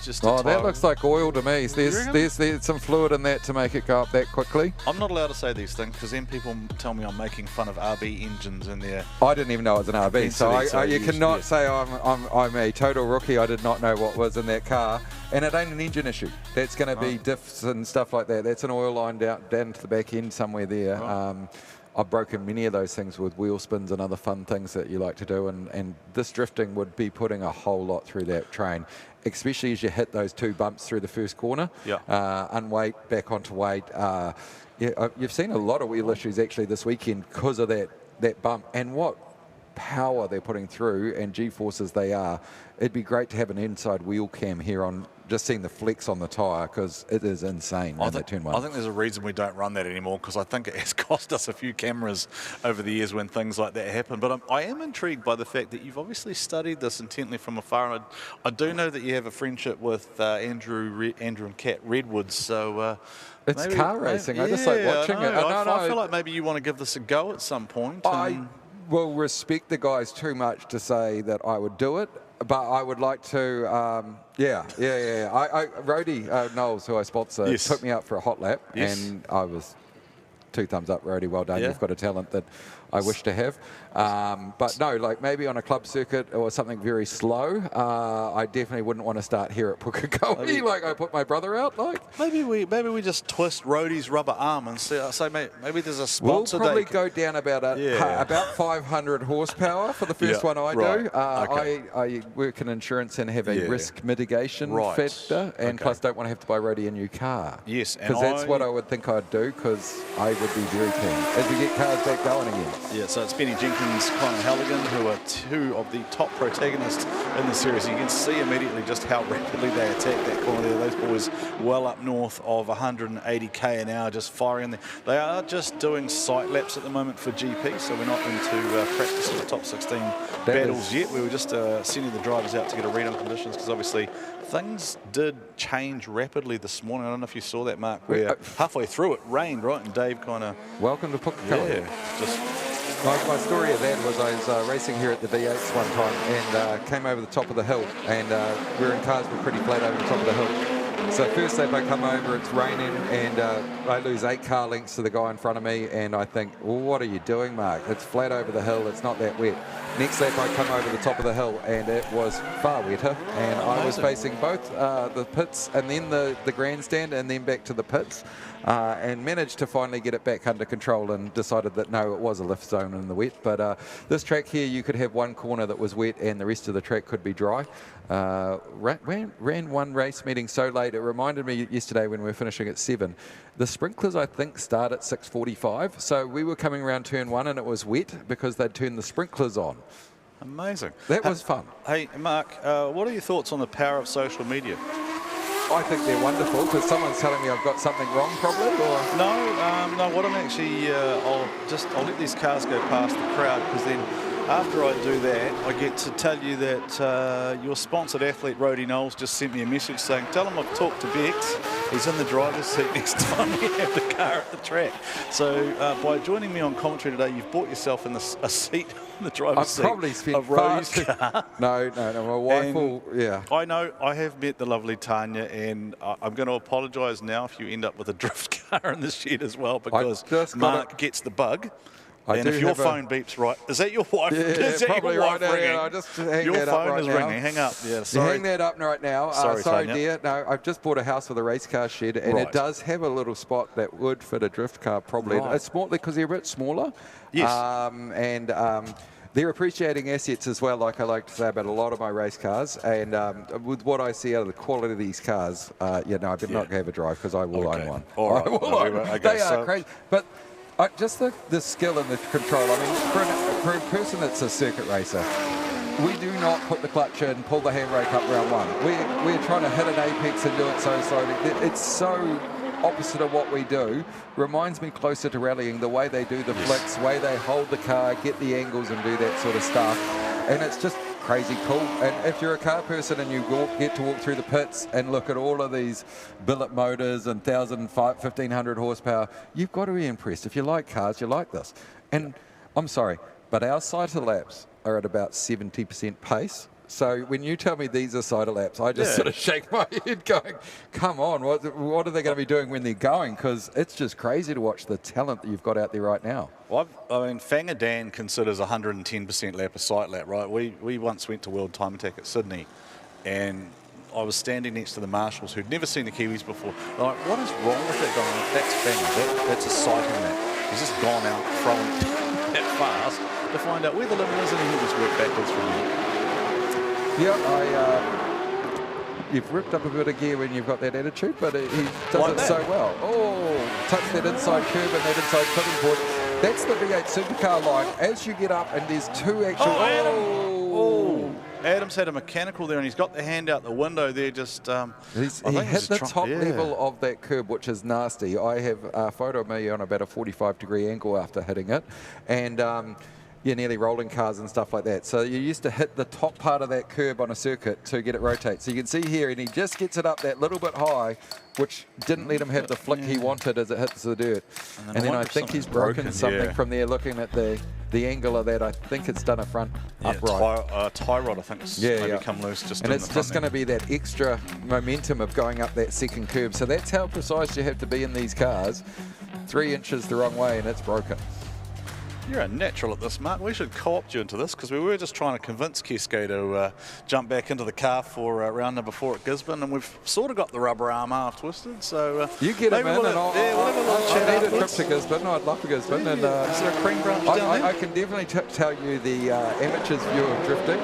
[SPEAKER 22] just a
[SPEAKER 8] Oh,
[SPEAKER 22] tyre.
[SPEAKER 8] that looks like oil to me. There's some fluid in that to make it go up that quickly.
[SPEAKER 22] I'm not allowed to say these things because then people tell me I'm making fun of RB engines in there.
[SPEAKER 8] I didn't even know it was an RB, so you cannot say I'm a total rookie. I did not know what was in that car, and it ain't an engine issue. That's going to be diffs and stuff like that. That's an oil line down to the back end somewhere there. Right. I've broken many of those things with wheel spins and other fun things that you like to do, and this drifting would be putting a whole lot through that train, especially as you hit those two bumps through the first corner. Unweight, back onto weight. You've seen a lot of wheel issues actually this weekend because of that bump, and what power they're putting through and G-forces they are. It'd be great to have an inside wheel cam here on just seeing the flex on the tyre, because it is insane in that turn one.
[SPEAKER 22] I think there's a reason we don't run that anymore, because I think it has cost us a few cameras over the years when things like that happen. But I am intrigued by the fact that you've obviously studied this intently from afar, and I do know that you have a friendship with Andrew and Kat Redwoods, so
[SPEAKER 8] it's car racing. I just like watching it.
[SPEAKER 22] I feel like maybe you want to give this a go at some point.
[SPEAKER 8] I will respect the guys too much to say that I would do it, but I would like to, Rody Knowles, who I sponsor, took me out for a hot lap, and I was 2 thumbs up, Rody. Well done.
[SPEAKER 22] Yeah.
[SPEAKER 8] You've got a talent that I wish to have. But no, like maybe on a club circuit or something very slow, I definitely wouldn't want to start here at Pukekohe. Like I put my brother out. Like
[SPEAKER 22] maybe we just twist Rody's rubber arm and say maybe there's a sponsor.
[SPEAKER 8] We'll probably go down about about 500 horsepower for the first one I do. I work in insurance and have a risk mitigation factor, and plus don't want to have to buy Rody a new car.
[SPEAKER 22] Yes,
[SPEAKER 8] because that's what I would think I'd do, because I would be very keen as we get cars back going again.
[SPEAKER 22] Yeah, so it's Benny Jenkins, Colin Halligan, who are 2 of the top protagonists in the series. You can see immediately just how rapidly they attack that corner there. Those boys well up north of 180k an hour, just firing there. They are just doing sight laps at the moment for GP, so we're not into practice of the top 16 battles yet. We were just sending the drivers out to get a read on conditions, because obviously things did change rapidly this morning. I don't know if you saw that, Mark, where halfway through it rained, right? And Dave kind of...
[SPEAKER 8] Welcome to Pukekohe.
[SPEAKER 22] Yeah, just...
[SPEAKER 8] My story of that was I was racing here at the V8s one time and came over the top of the hill, and we're in cars were pretty flat over the top of the hill. So first lap I come over, it's raining, and I lose 8 car lengths to the guy in front of me, and I think, well, what are you doing, Mark? It's flat over the hill, it's not that wet. Next lap I come over the top of the hill, and it was far wetter, and I was facing both the pits and then the grandstand and then back to the pits, and managed to finally get it back under control and decided that no, it was a lift zone in the wet. But this track here, you could have one corner that was wet and the rest of the track could be dry. Ran one race meeting so late, it reminded me yesterday when we were finishing at 7. The sprinklers, I think, start at 6:45. So we were coming around turn 1 and it was wet because they'd turned the sprinklers on.
[SPEAKER 22] Amazing.
[SPEAKER 8] That was fun.
[SPEAKER 22] Hey, Mark, what are your thoughts on the power of social media?
[SPEAKER 8] I think they're wonderful, because someone's telling me I've got something wrong, probably, or
[SPEAKER 22] no. What I'm actually, I'll let these cars go past the crowd, because then after I do that, I get to tell you that your sponsored athlete, Rody Knowles, just sent me a message saying, tell him I've talked to Bex. He's in the driver's seat next time we have the car at the track. So by joining me on commentary today, you've bought yourself in a seat in the driver's seat.
[SPEAKER 8] I've probably spent
[SPEAKER 22] of Rody's car.
[SPEAKER 8] No, my wife will,
[SPEAKER 22] I know, I have met the lovely Tanya, and I'm going to apologise now if you end up with a drift car in the shed as well, because Mark gets the bug. And if your phone beeps right, is that your wife?
[SPEAKER 8] Yeah,
[SPEAKER 22] is that
[SPEAKER 8] probably
[SPEAKER 22] your wife
[SPEAKER 8] right
[SPEAKER 22] ringing?
[SPEAKER 8] now. I'll just hang
[SPEAKER 22] your
[SPEAKER 8] that
[SPEAKER 22] phone
[SPEAKER 8] up right
[SPEAKER 22] is
[SPEAKER 8] now.
[SPEAKER 22] ringing. Hang up. Yeah, sorry.
[SPEAKER 8] Hang that up right now. Sorry, dear. No, I've just bought a house with a race car shed, and it does have a little spot that would fit a drift car probably.
[SPEAKER 22] Right.
[SPEAKER 8] It's small because they're a bit smaller.
[SPEAKER 22] Yes.
[SPEAKER 8] They're appreciating assets as well, like I like to say about a lot of my race cars. And with what I see out of the quality of these cars, I better not have a drive, because I will own one.
[SPEAKER 22] All right.
[SPEAKER 8] I will own one. They are crazy. But just the skill and the control. I mean, for a person that's a circuit racer, we do not put the clutch in, pull the handbrake up round 1. We're trying to hit an apex and do it so slowly. It's so opposite of what we do. Reminds me closer to rallying, the way they do the flicks, way they hold the car, get the angles and do that sort of stuff. And it's just crazy cool. And if you're a car person and you get to walk through the pits and look at all of these billet motors and 1,500 horsepower, you've got to be impressed. If you like cars, you like this. And I'm sorry, but our cycle laps are at about 70% pace. So when you tell me these are cycle laps, I just sort of shake my head going, come on, what are they going to be doing when they're going? Because it's just crazy to watch the talent that you've got out there right now.
[SPEAKER 22] Well, I mean, Fangadan considers 110% lap a sight lap, right? We once went to World Time Attack at Sydney, and I was standing next to the marshals who'd never seen the Kiwis before. They're like, what is wrong with that guy? That's Fanga. That's a sighting lap. He's just gone out from that fast to find out where the limit is, and he'll just work backwards from there.
[SPEAKER 8] Yeah, you've ripped up a bit of gear when you've got that attitude, but he does it so well. Oh, touch that inside curb and that inside clipping point. That's the V8 supercar line. As you get up, and there's 2 actual...
[SPEAKER 22] Adam's had a mechanical there, and he's got the hand out the window there. Just
[SPEAKER 8] he hit the top level of that curb, which is nasty. I have a photo of me on about a 45-degree angle after hitting it, and nearly rolling cars and stuff like that. So you used to hit the top part of that curb on a circuit to get it rotate. So you can see here, and he just gets it up that little bit high, which didn't let him have the flick he wanted as it hits the dirt. And then I think he's broken something from there, looking at the angle of that. I think it's done a front upright.
[SPEAKER 22] Tie rod, I think, it's maybe come loose just.
[SPEAKER 8] And it's just going to be that extra momentum of going up that second curb. So that's how precise you have to be in these cars. 3 inches the wrong way, and it's broken.
[SPEAKER 22] You're a natural at this, Mark. We should co-opt you into this, because we were just trying to convince Keisuke to jump back into the car for round number 4 at Gisborne, and we've sort of got the rubber arm half twisted. So
[SPEAKER 8] you get him in, and I'll need a trip to Gisborne. I'd love to Gisborne. And,
[SPEAKER 22] is there a cream branch down there?
[SPEAKER 8] I can definitely tell you the amateurs view of drifting.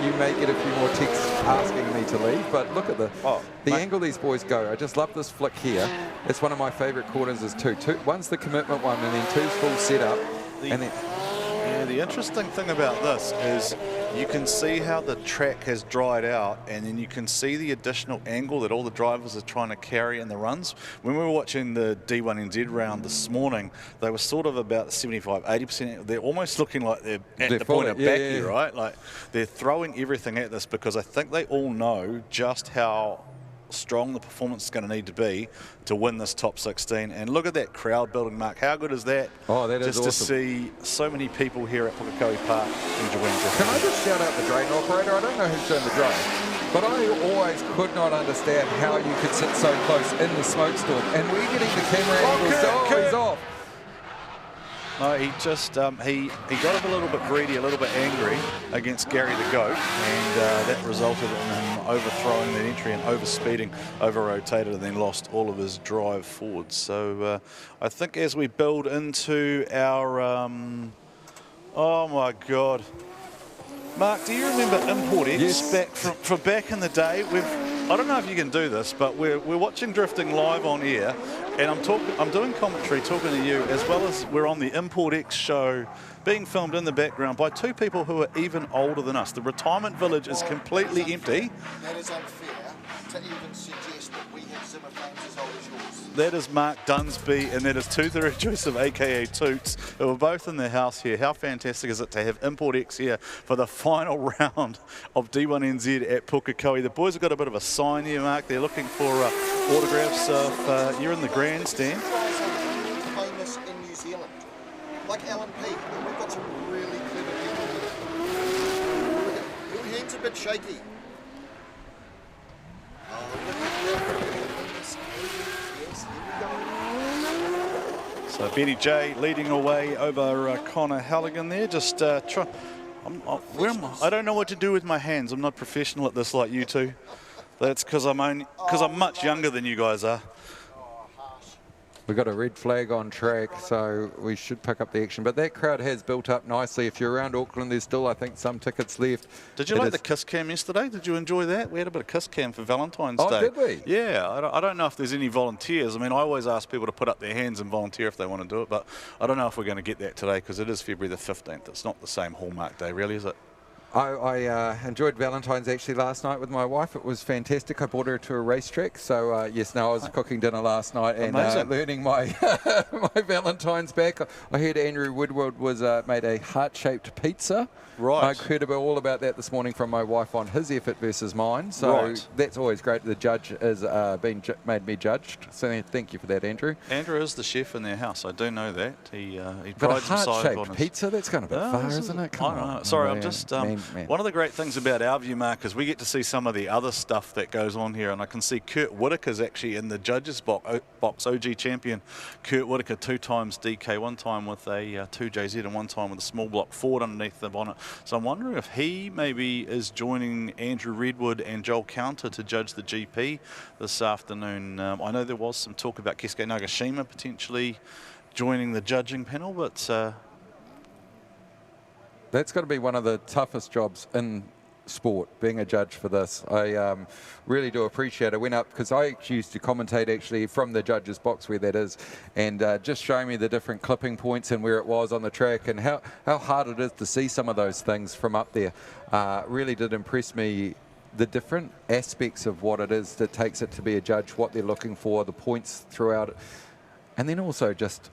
[SPEAKER 8] You may get a few more texts asking me to leave, but look at the angle these boys go. I just love this flick here. It's one of my favourite corners is two. One's the commitment one, and then two's full setup.
[SPEAKER 22] The interesting thing about this is you can see how the track has dried out, and then you can see the additional angle that all the drivers are trying to carry in the runs. When we were watching the D1NZ round this morning, they were sort of about 75–80%. They're almost looking like they're at the point of backy, right? Like they're throwing everything at this, because I think they all know just how strong the performance is going to need to be to win this top 16. And look at that crowd building, Mark. How good is that?
[SPEAKER 8] Oh, that is awesome.
[SPEAKER 22] Just to see so many people here at Pukekohe Park enjoying this.
[SPEAKER 8] Can I just shout out the drain operator? I don't know who's doing the drain, but I always could not understand how you could sit so close in the smokestack. And we're getting the camera angles. He's off.
[SPEAKER 22] No, he just he got a little bit greedy, a little bit angry against Gary the Goat, and that resulted in him overthrowing the entry and overspeeding, over-rotated, and then lost all of his drive forward. So I think as we build into our oh my God, Mark, do you remember Import X back in the day? I don't know if you can do this, but we're watching drifting live on air, and I'm doing commentary talking to you, as well as we're on the Import X show being filmed in the background by two people who are even older than us. The retirement village is completely empty.
[SPEAKER 9] That is unfair to even suggest that we have Zimmer fans as old as yours.
[SPEAKER 22] That is Mark Dunsby, and that is Toothera Joseph, aka Toots, who are both in the house here. How fantastic is it to have Import X here for the final round of D1NZ at Pukekohe? The boys have got a bit of a sign here, Mark. They're looking for autographs. You're in the grandstand.
[SPEAKER 9] Famous in New Zealand, like Alan P. We've got some really clever people. Your hand's a bit shaky.
[SPEAKER 22] So Betty J leading away over Connor Halligan there. Just try. Where am I? I don't know what to do with my hands. I'm not professional at this like you two. That's because I'm much younger than you guys are.
[SPEAKER 8] We've got a red flag on track, so we should pick up the action. But that crowd has built up nicely. If you're around Auckland, there's still, I think, some tickets left.
[SPEAKER 22] Did you like the Kiss Cam yesterday? Did you enjoy that? We had a bit of Kiss Cam for Valentine's Day.
[SPEAKER 8] Oh, did we?
[SPEAKER 22] Yeah. I don't know if there's any volunteers. I mean, I always ask people to put up their hands and volunteer if they want to do it, but I don't know if we're going to get that today, because it is February the 15th. It's not the same Hallmark Day, really, is it?
[SPEAKER 8] I enjoyed Valentine's actually last night with my wife. It was fantastic. I brought her to a racetrack. So, yes, I was cooking dinner last night and learning my my Valentine's back. I heard Andrew Woodward was made a heart-shaped pizza.
[SPEAKER 22] Right.
[SPEAKER 8] I heard all about that this morning from my wife on his effort versus mine. So that's always great. The judge has made me judged. So thank you for that, Andrew.
[SPEAKER 22] Andrew is the chef in their house. I do know that. He
[SPEAKER 8] but
[SPEAKER 22] prides
[SPEAKER 8] a
[SPEAKER 22] himself on
[SPEAKER 8] heart-shaped pizza? That's going a bit far, isn't it? Come on.
[SPEAKER 22] Sorry,
[SPEAKER 8] man.
[SPEAKER 22] I'm just...
[SPEAKER 8] Man.
[SPEAKER 22] One of the great things about our view, Mark, is we get to see some of the other stuff that goes on here, and I can see Kurt Whitaker's actually in the judges box, OG champion. Kurt Whitaker, 2 times DK, 1 time with a 2JZ and 1 time with a small block Ford underneath the bonnet. So I'm wondering if he maybe is joining Andrew Redwood and Joel Counter to judge the GP this afternoon. I know there was some talk about Keisuke Nagashima potentially joining the judging panel, but...
[SPEAKER 8] That's got to be one of the toughest jobs in sport, being a judge for this. I really do appreciate it. I went up, because I used to commentate actually from the judges box where that is, and just showing me the different clipping points and where it was on the track and how hard it is to see some of those things from up there. Really did impress me, the different aspects of what it is that takes it to be a judge, what they're looking for, the points throughout it, and then also just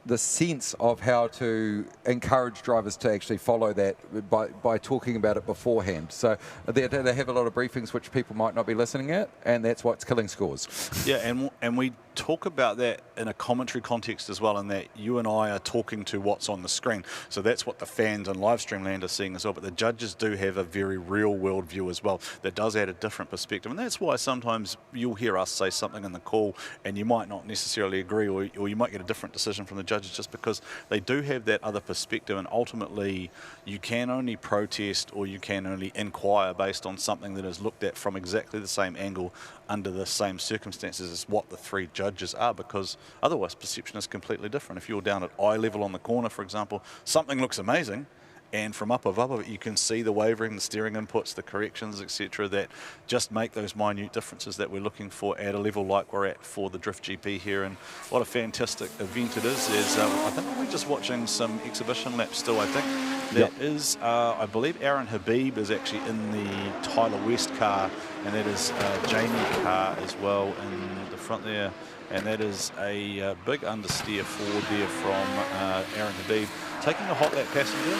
[SPEAKER 8] the sense of how to encourage drivers to actually follow that by talking about it beforehand. So they have a lot of briefings which people might not be listening at, and that's what's killing scores.
[SPEAKER 22] Yeah, and we talk about that in a commentary context as well, in that you and I are talking to what's on the screen. So that's what the fans on live stream land are seeing as well. But the judges do have a very real world view as well that does add a different perspective. And that's why sometimes you'll hear us say something in the call and you might not necessarily agree, or you might get a different decision from the judges, just because they do have that other perspective. And ultimately you can only protest or you can only inquire based on something that is looked at from exactly the same angle under the same circumstances as what the three judges are, because otherwise perception is completely different. If you're down at eye level on the corner, for example, something looks amazing, and from up above it you can see the wavering, the steering inputs, the corrections, etc., that just make those minute differences that we're looking for at a level like we're at for the Drift GP here. And what a fantastic event it is. I think we're just watching some exhibition laps still, I think. That is, I believe Aaron Habib is actually in the Tyler West car, and that is Jamie car as well in the front there. And that is a big understeer forward there from Aaron Habib. Taking a hot lap passenger,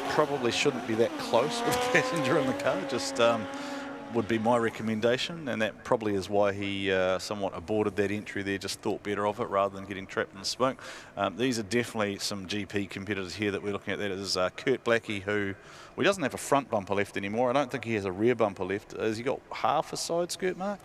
[SPEAKER 22] probably shouldn't be that close with the passenger in the car, just would be my recommendation, and that probably is why he somewhat aborted that entry there, just thought better of it rather than getting trapped in the smoke. These are definitely some GP competitors here that we're looking at. That is Kurt Blackie, who he doesn't have a front bumper left anymore. I don't think he has a rear bumper left. Has he got half a side skirt, Mark?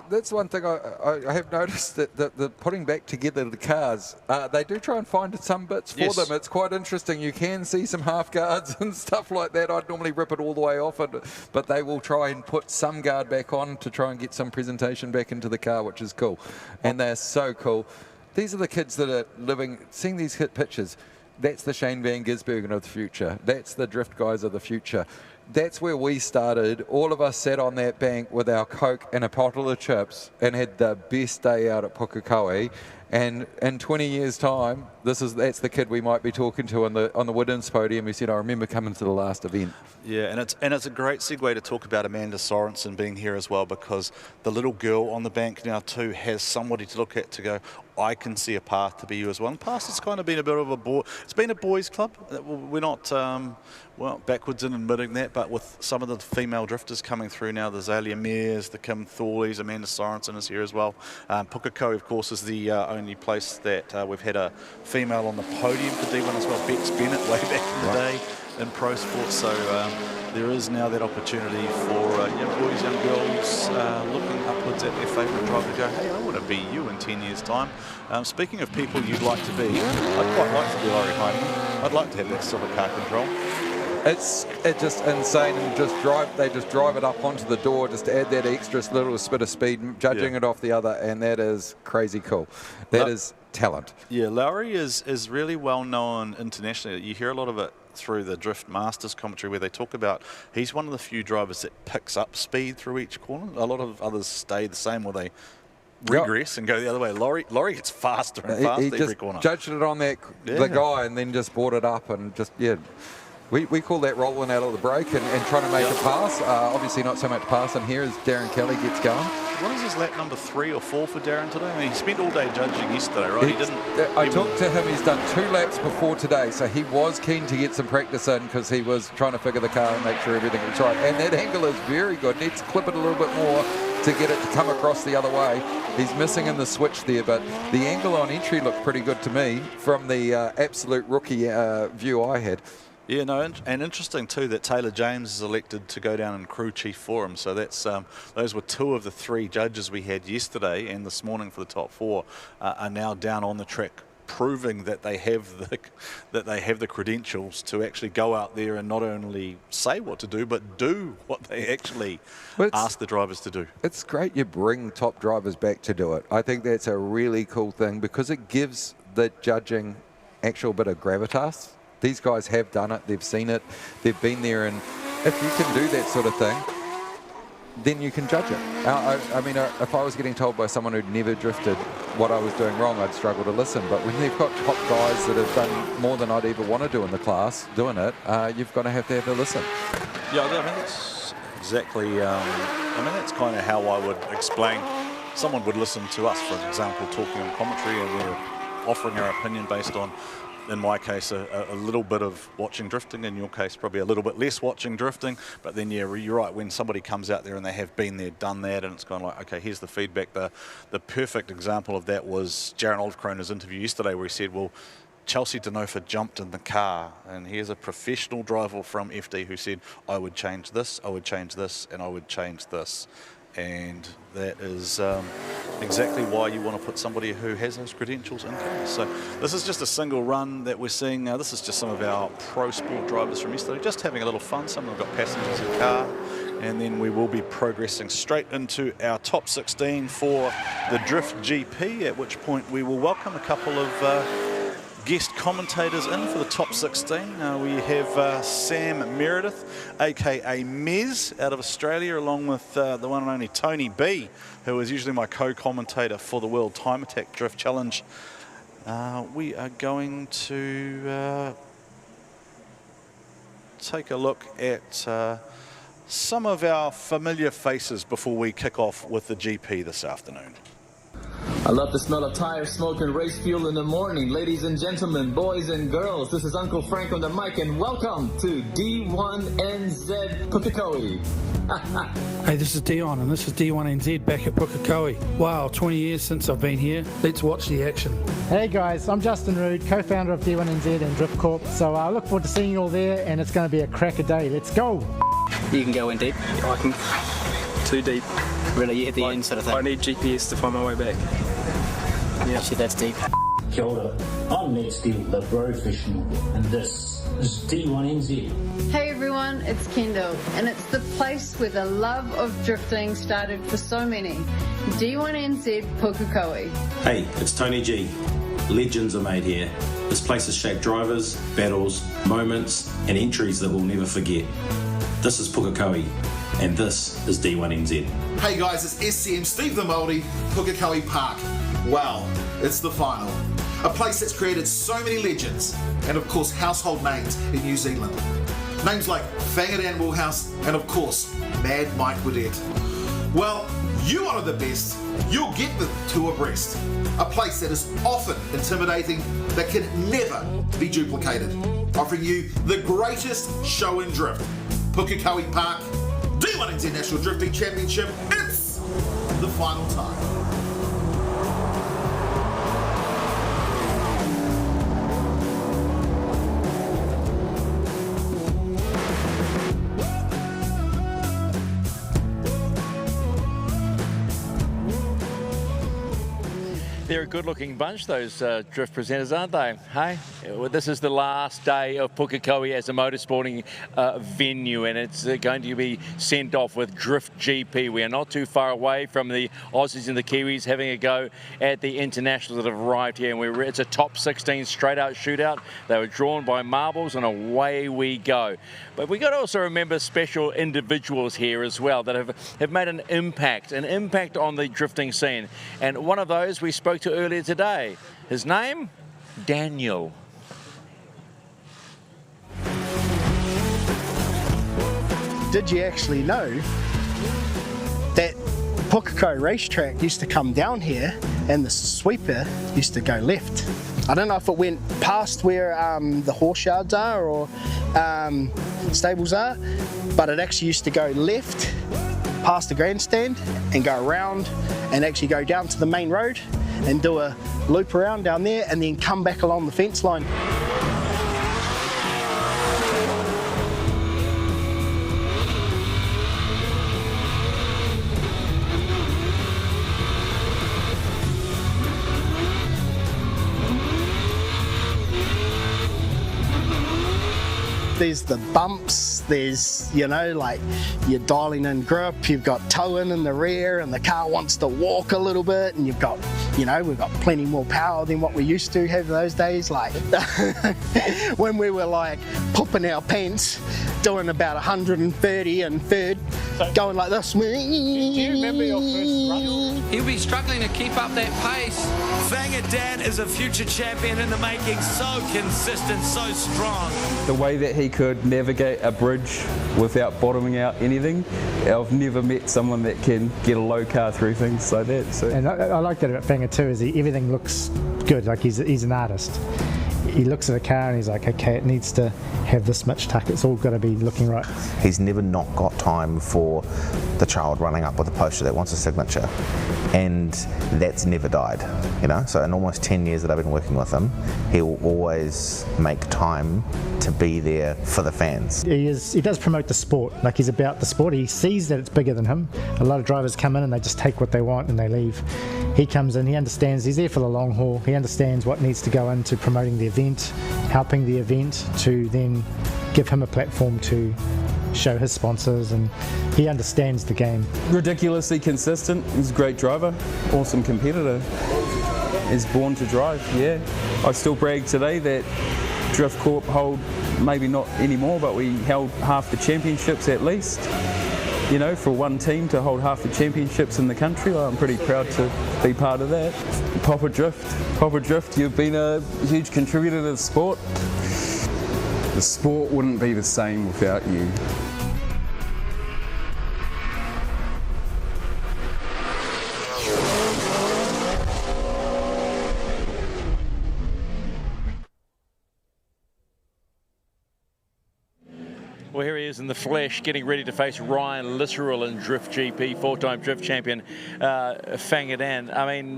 [SPEAKER 8] That's one thing I have noticed, that the putting back together the cars, they do try and find some bits for them. It's quite interesting. You can see some half guards and stuff like that. I'd normally rip it all the way off, but they will try and put some guard back on to try and get some presentation back into the car, which is cool. And they're so cool. These are the kids that are seeing these hit pictures. That's the Shane Van Gisbergen of the future. That's the drift guys of the future. That's where we started. All of us sat on that bank with our Coke and a bottle of chips and had the best day out at Pukekohe. And in 20 years' time, that's the kid we might be talking to on the Woodlands podium. He said, "I remember coming to the last event."
[SPEAKER 22] Yeah, and it's a great segue to talk about Amanda Sorensen being here as well, because the little girl on the bank now too has somebody to look at to go, I can see a path to be you as well. And past it's kind of been a bit of it's been a boys' club. We're not backwards in admitting that, but with some of the female drifters coming through now, the Zalia Mears, the Kim Thorleys, Amanda Sorensen is here as well. Pukekohe, of course, is the only place that we've had a female on the podium for D1 as well. Bex Bennett way back in the day in pro sports. So there is now that opportunity for young boys, young girls looking upwards at their favourite driver to go, hey, I want to be you in 10 years' time. Speaking of people you'd like to be, I'd quite like to be Laurie Heinemann. I'd like to have that sort of car control.
[SPEAKER 8] It's just insane, and they just drive it up onto the door just to add that extra little bit of speed, judging it off the other, and that is crazy cool. That is talent.
[SPEAKER 22] Yeah, Lowry is really well known internationally. You hear a lot of it through the Drift Masters commentary where they talk about he's one of the few drivers that picks up speed through each corner. A lot of others stay the same, or they regress and go the other way. Laurie gets faster and faster every corner.
[SPEAKER 8] He just judged it on the guy and then just brought it up and just, We call that rolling out of the brake and trying to make a pass. Obviously not so much passing here as Darren Kelly gets going.
[SPEAKER 22] What is his lap number 3 or 4 for Darren today? I mean, he spent all day judging yesterday, right?
[SPEAKER 8] I talked to him. He's done 2 laps before today, so he was keen to get some practice in because he was trying to figure the car and make sure everything was right. And that angle is very good. Needs to clip it a little bit more to get it to come across the other way. He's missing in the switch there, but the angle on entry looked pretty good to me from the absolute rookie view I had.
[SPEAKER 22] Yeah, no, and interesting too that Taylor James is elected to go down and crew chief for him. So that's those were 2 of the 3 judges we had yesterday and this morning for the top 4 are now down on the track, proving that they have the credentials to actually go out there and not only say what to do, but do what they actually ask the drivers to do.
[SPEAKER 8] It's great you bring top drivers back to do it. I think that's a really cool thing because it gives the judging actual bit of gravitas. These guys have done it, they've seen it, they've been there, and if you can do that sort of thing, then you can judge it. I mean, if I was getting told by someone who'd never drifted what I was doing wrong, I'd struggle to listen. But when they've got top guys that have done more than I'd ever want to do in the class doing it, you've got to have a listen.
[SPEAKER 22] Yeah, I mean, that's exactly, that's kind of how I would explain someone would listen to us, for example, talking on commentary, and we're offering our opinion based on, in my case, a little bit of watching drifting, in your case probably a little bit less watching drifting, but then yeah, you're right, when somebody comes out there and they have been there, done that, and it's kind of like, okay, here's the feedback. The perfect example of that was Darren Olafkroner's interview yesterday, where he said, well, Chelsea Denofa jumped in the car, and here's a professional driver from FD who said, I would change this, I would change this, and I would change this. And that is exactly why you want to put somebody who has those credentials in cars. So this is just a single run that we're seeing. This is just some of our pro sport drivers from yesterday, just having a little fun. Some of them have got passengers in the car. And then we will be progressing straight into our top 16 for the Drift GP, at which point we will welcome a couple of guest commentators in for the top 16. We have Sam Meredith, aka Mez, out of Australia, along with the one and only Tony B, who is usually my co-commentator for the World Time Attack Drift Challenge. We are going to take a look at some of our familiar faces before we kick off with the GP this afternoon.
[SPEAKER 10] I love the smell of tire smoke and race fuel in the morning. Ladies and gentlemen, boys and girls, this is Uncle Frank on the mic, and welcome to D1NZ Pukekohe.
[SPEAKER 13] Hey, this is Dion, and this is D1NZ back at Pukekohe. Wow, 20 years since I've been here. Let's watch the action.
[SPEAKER 14] Hey guys, I'm Justin Rood, co-founder of D1NZ and Drift Corp. So I look forward to seeing you all there, and it's going to be a cracker day. Let's go!
[SPEAKER 24] You can go in deep. I can. Too deep. Really, you hit the end sort of thing. I need GPS to find my way back. Yeah. Actually, that's deep.
[SPEAKER 6] Kia ora. I'm Nick Steele, the professional, and this is D1NZ.
[SPEAKER 25] Hey everyone, it's Kendall, and it's the place where the love of drifting started for so many. D1NZ Pukekohe.
[SPEAKER 26] Hey, it's Tony G. Legends are made here. This place has shaped drivers, battles, moments, and entries that we'll never forget. This is Pukekohe, and this is D1NZ.
[SPEAKER 27] Hey guys, it's SCM Steve the Maulder, Pukekohe Park. Wow, it's the final. A place that's created so many legends, and of course household names in New Zealand. Names like Fangadan Woolhouse, and of course, Mad Mike Woodette. Well, you are the best, you'll get the two abreast. A place that is often intimidating, that can never be duplicated. Offering you the greatest show in drift. Pukekohe Park, D1NZ National Drifting Championship, it's the final time.
[SPEAKER 5] They're a good-looking bunch, those drift presenters, aren't they? Hey, well, this is the last day of Pukekohe as a motorsporting venue, and it's going to be sent off with Drift GP. We are not too far away from the Aussies and the Kiwis having a go at the internationals that have arrived here, and it's a top 16 straight-out shootout. They were drawn by marbles, and away we go. But we got to also remember special individuals here as well that have made an impact on the drifting scene, and one of those we spoke to earlier today. His name, Daniel.
[SPEAKER 28] Did you actually know that Pukekohe racetrack used to come down here and the sweeper used to go left? I don't know if it went past where the horse yards are or stables are, but it actually used to go left past the grandstand and go around and actually go down to the main road and do a loop around down there and then come back along the fence line. There's the bumps, there's, you know, like you're dialing in grip, you've got towing in the rear and the car wants to walk a little bit, and you've got, you know, we've got plenty more power than what we used to have those days. Like when we were like popping our pants, doing about 130 in third, going like this.
[SPEAKER 5] Do you remember your first run?
[SPEAKER 11] he'll be struggling to keep up that pace.
[SPEAKER 15] Fangadan is a future champion in the making, so consistent, so strong.
[SPEAKER 16] The way that he could navigate a bridge without bottoming out anything, I've never met someone that can get a low car through things like that. So.
[SPEAKER 14] And I like that about Fanga too, is everything looks good, like he's an artist. He looks at a car and he's like, okay, it needs to have this much tuck, it's all got to be looking right.
[SPEAKER 17] He's never not got time for the child running up with a poster that wants a signature, and that's never died, you know. So in almost 10 years that I've been working with him, he will always make time to be there for the fans.
[SPEAKER 14] He does promote the sport, like he's about the sport. He sees that it's bigger than him. A lot of drivers come in and they just take what they want and they leave. He comes in, he understands, he's there for the long haul, he understands what needs to go into promoting the event, helping the event, to then give him a platform to show his sponsors, and he understands the game.
[SPEAKER 16] Ridiculously consistent, he's a great driver, awesome competitor. He's born to drive, yeah. I still brag today that Drift Corp hold, maybe not anymore, but we held half the championships at least. You know, for one team to hold half the championships in the country, well, I'm pretty proud to be part of that. Papa Drift, you've been a huge contributor to the sport. The sport wouldn't be the same without you.
[SPEAKER 5] Well, here he is in the flesh, getting ready to face Ryan Littoral in Drift GP, four-time Drift champion, Fangadan. I mean,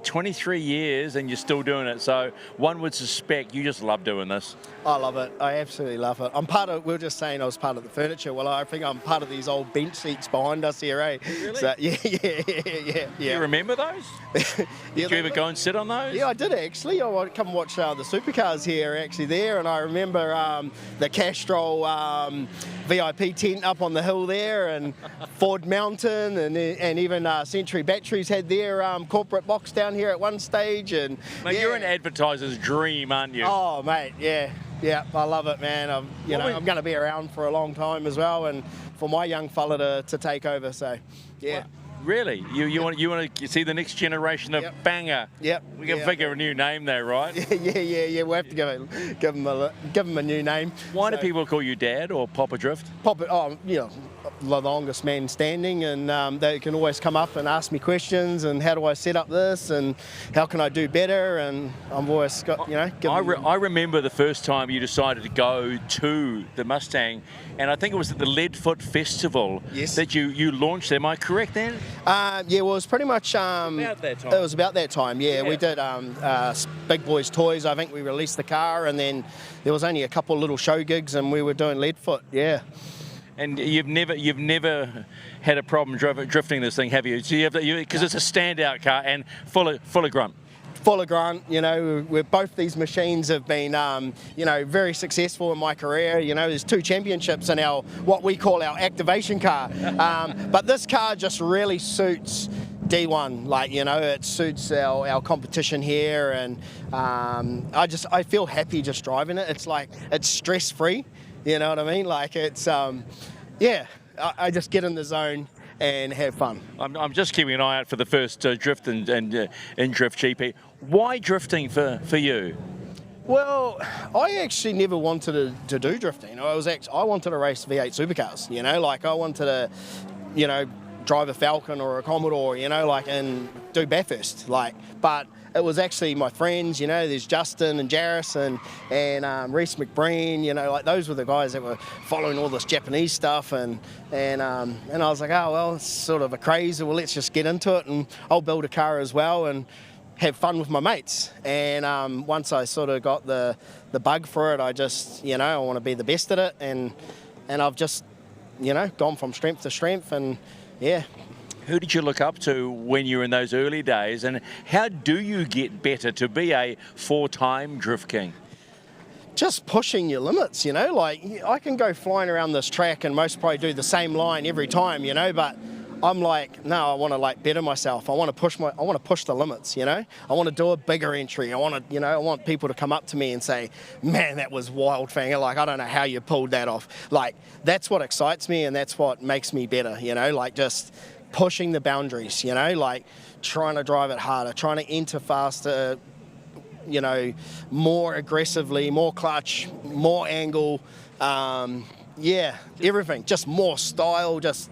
[SPEAKER 5] 23 years and you're still doing it, so one would suspect you just love doing this.
[SPEAKER 28] I love it. I absolutely love it. I'm part of, we were just saying I was part of the furniture. Well, I think I'm part of these old bench seats behind us here, eh?
[SPEAKER 5] Really?
[SPEAKER 28] So, yeah.
[SPEAKER 5] You remember those? Did you ever go and sit on those?
[SPEAKER 28] Yeah, I did actually. I come and watch the Supercars here actually there, and I remember the Castrol VIP tent up on the hill there, and Ford Mountain, and even Century Batteries had their corporate box down here at one stage. And
[SPEAKER 5] mate, you're an advertiser's dream, aren't you?
[SPEAKER 28] Oh, mate, yeah, I love it, man. I'm going to be around for a long time as well, and for my young fella to take over. So, yeah.
[SPEAKER 5] Well, really? You want to see the next generation of Banger?
[SPEAKER 28] Yep.
[SPEAKER 5] We can figure a new name there, right?
[SPEAKER 28] Yeah. We'll have to give him a new name.
[SPEAKER 5] Why do people call you Dad or Papa Drift?
[SPEAKER 28] Papa, the longest man standing, and they can always come up and ask me questions, and how do I set up this, and how can I do better, and I've always got,
[SPEAKER 5] I remember the first time you decided to go to the Mustang, and I think it was at the Leadfoot Festival that you launched there. Am I correct then?
[SPEAKER 28] Well, it was pretty much
[SPEAKER 5] about that time.
[SPEAKER 28] It was about that time, yeah. We did Big Boys Toys. I think we released the car, and then there was only a couple little show gigs, and we were doing Leadfoot, yeah.
[SPEAKER 5] And you've never had a problem drifting this thing, have you? So because it's a standout car and full of grunt.
[SPEAKER 28] Full of grunt, both these machines have been, very successful in my career. There's 2 championships in what we call our activation car. But this car just really suits D1, it suits our competition here, and I feel happy just driving it. It's like, it's stress-free, you know what I mean? Like, it's, I just get in the zone and have fun.
[SPEAKER 5] I'm just keeping an eye out for the first drift in Drift GP. Why drifting for you?
[SPEAKER 28] Well, I actually never wanted to do drifting. I wanted to race V8 supercars, I wanted to, drive a Falcon or a Commodore, and do Bathurst, but it was actually my friends, there's Justin and Jarris and Reese McBreen, those were the guys that were following all this Japanese stuff, and I was like, oh, well, it's sort of a craze, well, let's just get into it, and I'll build a car as well and have fun with my mates. And once I sort of got the bug for it, I just, I want to be the best at it, and I've just, gone from strength to strength, and yeah.
[SPEAKER 5] Who did you look up to when you were in those early days, and how do you get better to be a 4-time Drift King?
[SPEAKER 28] Just pushing your limits, I can go flying around this track and most probably do the same line every time, but I'm like, no, I want to better myself. I want to push the limits, I want to do a bigger entry. I want people to come up to me and say, man, that was wild, Fanger. I don't know how you pulled that off. That's what excites me, and that's what makes me better, just pushing the boundaries, you know, like trying to drive it harder, trying to enter faster, you know, more aggressively, more clutch, more angle, yeah, everything, just more style, just